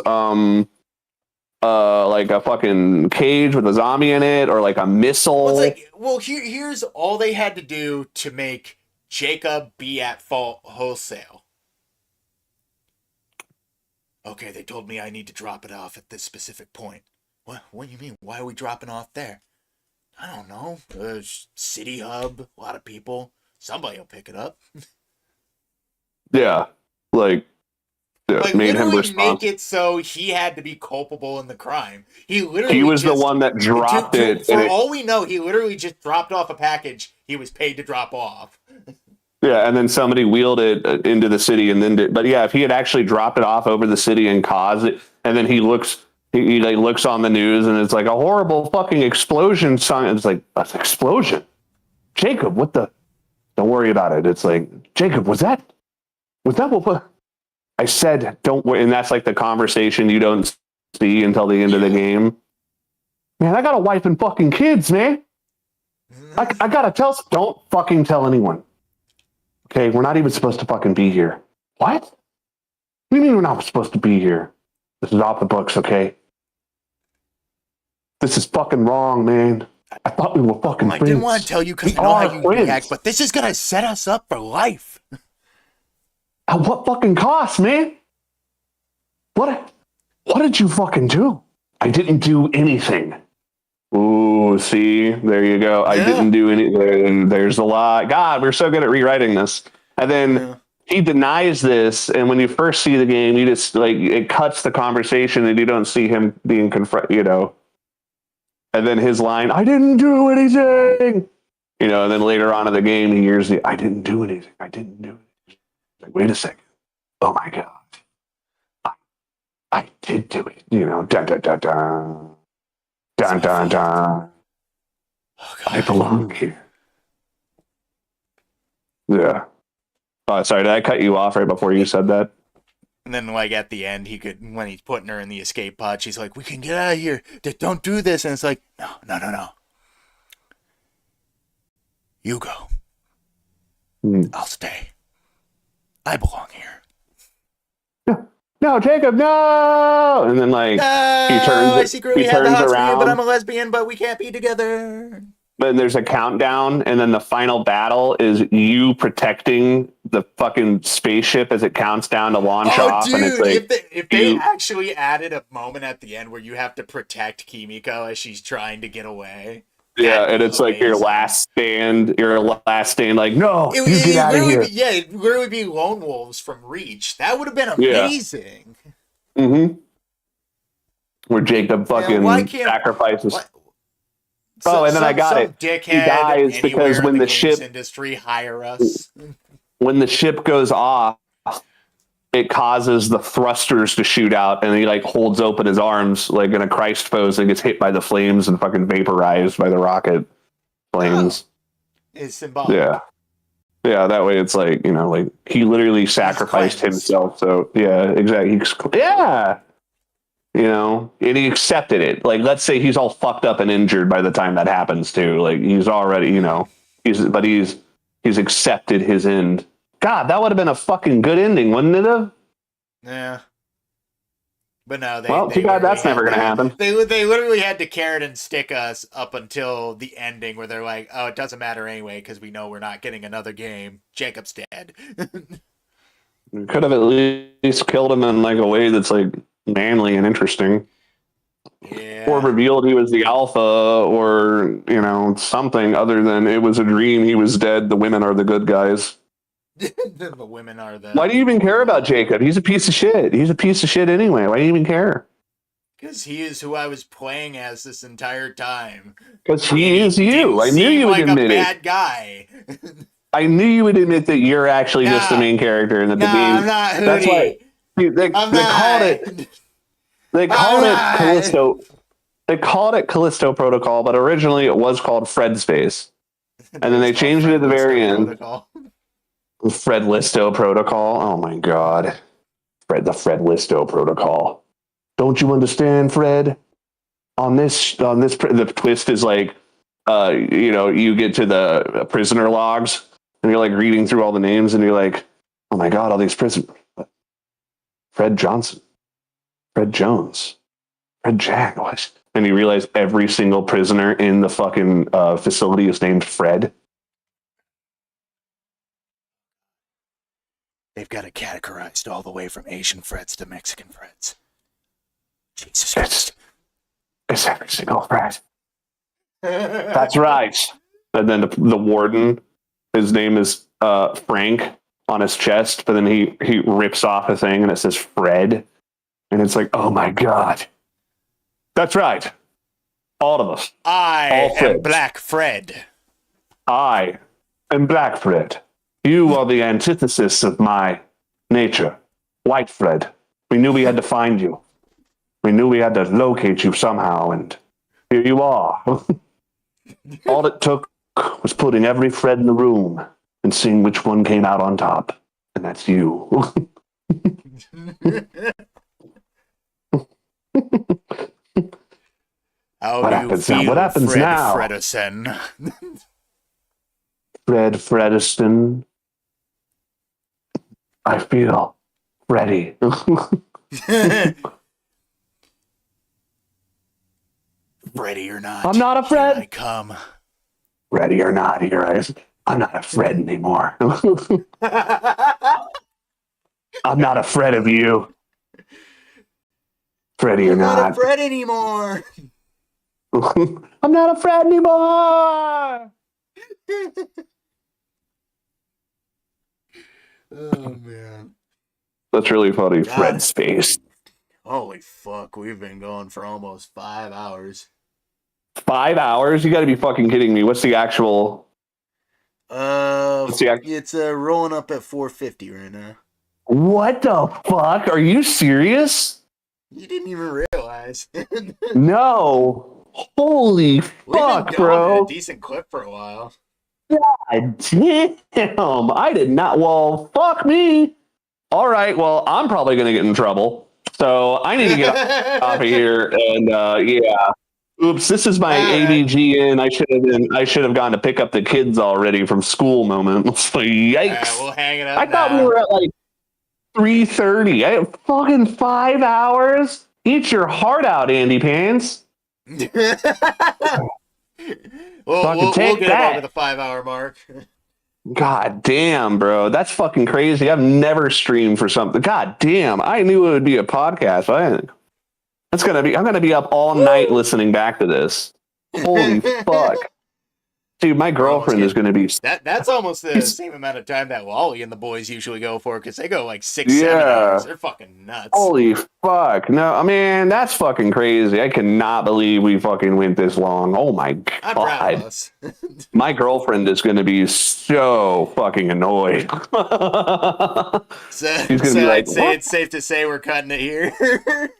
like a fucking cage with a zombie in it, or like a missile. Well, it's like, well, here's all they had to do to make Jacob be at fault wholesale. Okay, they told me I need to drop it off at this specific point. What do you mean? Why are we dropping off there? I don't know. City hub, a lot of people. Somebody will pick it up. Yeah, like, yeah, Like, made him literally responsible. make it so he had to be culpable in the crime. He literally He was the just, one that dropped it. For and it- all we know, he literally just dropped off a package he was paid to drop off. Yeah, and then somebody wheeled it into the city, and then but yeah, if he had actually dropped it off over the city and caused it, and then he like looks on the news, and it's like a horrible fucking explosion sign. It's like, that's an explosion. Jacob, what the? Don't worry about it. It's like, Jacob, was that what? I said, don't worry, and that's like the conversation you don't see until the end of the game. Man, I got a wife and fucking kids, man. I gotta tell. Don't fucking tell anyone. Okay, we're not even supposed to fucking be here. What? What do you mean we're not supposed to be here? This is off the books, okay? This is fucking wrong, man. I thought we were fucking I friends. didn't want to tell you because We I know how are you friends. react, but this is gonna set us up for life. At what fucking cost, man? What did you fucking do? I didn't do anything. Ooh, see, there you go. I didn't do anything. There's a lot. God, we're so good at rewriting this. And then he denies this, and when you first see the game, you just like it cuts the conversation, and you don't see him being confronted, you know. And then his line, "I didn't do anything," you know. And then later on in the game, he hears the, "I didn't do anything. I didn't do it." Like, wait a second. Oh my god, I did do it. You know, dun dun dun dun. Dun, dun, dun. Oh, I belong here. Yeah. Oh, sorry. Did I cut you off right before you said that? And then, like, at the end, when he's putting her in the escape pod, she's like, "We can get out of here. Don't do this." And it's like, no. You go. I'll stay. I belong here. No, Jacob, no! And then, like, I secretly have the turns hots for you, around. but I'm a lesbian, but we can't be together. Then there's a countdown, and then the final battle is you protecting the fucking spaceship as it counts down to launch off. Dude, And it's like, if they actually added a moment at the end where you have to protect Kimiko as she's trying to get away. yeah, and it's like your last stand, like, no, you get out of here. It literally be Lone Wolves from Reach. That would have been Yeah. amazing. Mm-hmm. Where Jacob fucking why can't- sacrifices. What? And then I got it. Dickhead He dies because when the ship industry hire us. when the ship goes off, it causes the thrusters to shoot out, and he like holds open his arms like in a Christ pose and gets hit by the flames and fucking vaporized by the rocket flames. It's symbolic. Yeah. Yeah, that way it's like, you know, like he literally sacrificed cleansed. himself. So yeah, exactly. Yeah. You know, and he accepted it. Like, let's say he's all fucked up and injured by the time that happens too. Like he's already, you know, he's accepted his end. God, that would have been a fucking good ending, wouldn't it have? Yeah. But no, Too bad that's never going to happen. They literally had to carrot and stick us up until the ending where they're like, "Oh, it doesn't matter anyway because we know we're not getting another game. Jacob's dead." Could have at least killed him in like a way that's like manly and interesting. Yeah. Or revealed he was the alpha, or, you know, something other than it was a dream, he was dead, the women are the good guys. The women are the. Why do you even care about Jacob? He's a piece of shit. He's a piece of shit anyway. Why do you even care? Because he is who I was playing as this entire time. Because he is you. I knew you would admit a it. bad guy. I knew you would admit that you're actually just the main character and that the game. I'm not Hootie. That's why they called it. They called it Callisto. They called it Callisto Protocol, but originally it was called Fred Space, and then they changed it at the very end. Protocol. Fred Listo Protocol. Oh my god, the Fred Listo Protocol. Don't you understand, Fred? On this, the twist is like, you know, you get to the prisoner logs, and you're like reading through all the names, and you're like, oh my god, all these prisoners. Fred Johnson, Fred Jones, Fred Jack, what? And you realize every single prisoner in the fucking facility is named Fred. They've got it categorized all the way from Asian Freds to Mexican Freds. Jesus It's, Christ. it's every single Fred. That's right. And then the warden, his name is Frank on his chest, but then he rips off a thing and it says Fred. And it's like, oh my God. That's right. All of us. I All am Freds. Black Fred. I am Black Fred. You are the antithesis of my nature. White Fred. We knew we had to find you. We knew we had to locate you somehow, and here you are. All it took was putting every Fred in the room and seeing which one came out on top. And that's you. How What do happens you now? feel, What happens Fred now? Fredderson? Fred Frediston. I feel ready. Ready or not, I'm not a Fred. here I come. Ready or not, I'm not a Fred anymore. I'm not afraid of you. Freddy or I'm not a not. Fred anymore. I'm not afraid anymore. Oh, man. That's really funny. God. Fred space. Holy fuck, we've been going for almost 5 hours. 5 hours? You got to be fucking kidding me. What's the actual? It's rolling up at 450 right now. What the fuck? Are you serious? You didn't even realize. No. Holy We've fuck, been going bro. at a decent clip for a while. God damn. I did not. Well, fuck me. All right. Well, I'm probably going to get in trouble. So I need to get off of here. And yeah. Oops, this is my ABG in. I should have gone to pick up the kids already from school moment. Yikes. All right, we'll hang it up I thought now. we were at like 3:30. I have fucking 5 hours. Eat your heart out, Andy Pants. we'll take get that. over the 5 hour mark. God damn, bro. That's fucking crazy. I've never streamed for something. God damn. I knew it would be a podcast. I'm gonna be up all night listening back to this. Holy fuck. Dude, my girlfriend is gonna be That's almost the same amount of time that Wally and the boys usually go for, because they go like 6-7 hours. They're fucking nuts. Holy fuck. No, I mean, that's fucking crazy. I cannot believe we fucking went this long. Oh my God. I'm proud of us. My girlfriend is going to be so fucking annoyed. She's going to be like, say it's safe to say we're cutting it here.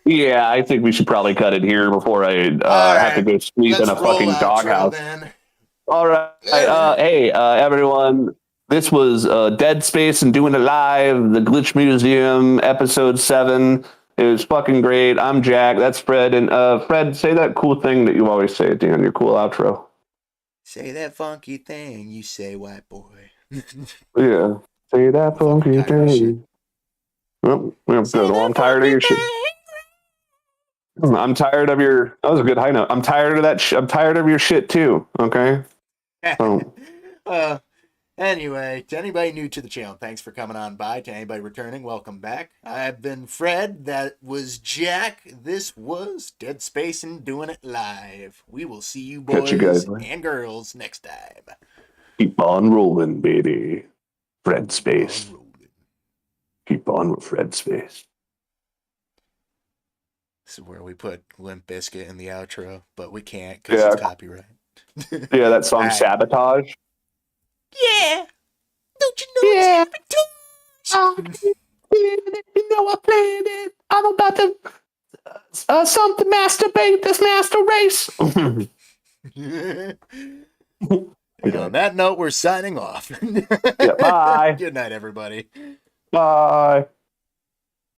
Yeah, I think we should probably cut it here before I have to go sleep in a fucking doghouse. All right. Hey, everyone. This was Dead Space and Doing It Live, the Glitch Museum, episode 7. It was fucking great. I'm Jack. That's Fred. And Fred, say that cool thing that you always say at the end, your cool outro. Say that funky thing you say, white boy. Yeah. Say that funky thing. Well, good. Well, I'm tired of your shit. I'm tired of your. That was a good high note. I'm tired of that. I'm tired of your shit too. Okay. Anyway, to anybody new to the channel, thanks for coming on by. To anybody returning, welcome back. I've been Fred. That was Jack. This was Dead Space and Doing It Live. We will see you boys and girls next time. Keep on rolling, baby. Fred Space. Keep on with Fred Space. This is where we put Limp Bizkit in the outro, but we can't because it's copyright. Yeah, that song Sabotage. Yeah. Don't you know Sabotage? You know I played it. I'm about to something masturbate this master race. And on that note, we're signing off. Yeah, bye. Good night, everybody. Bye.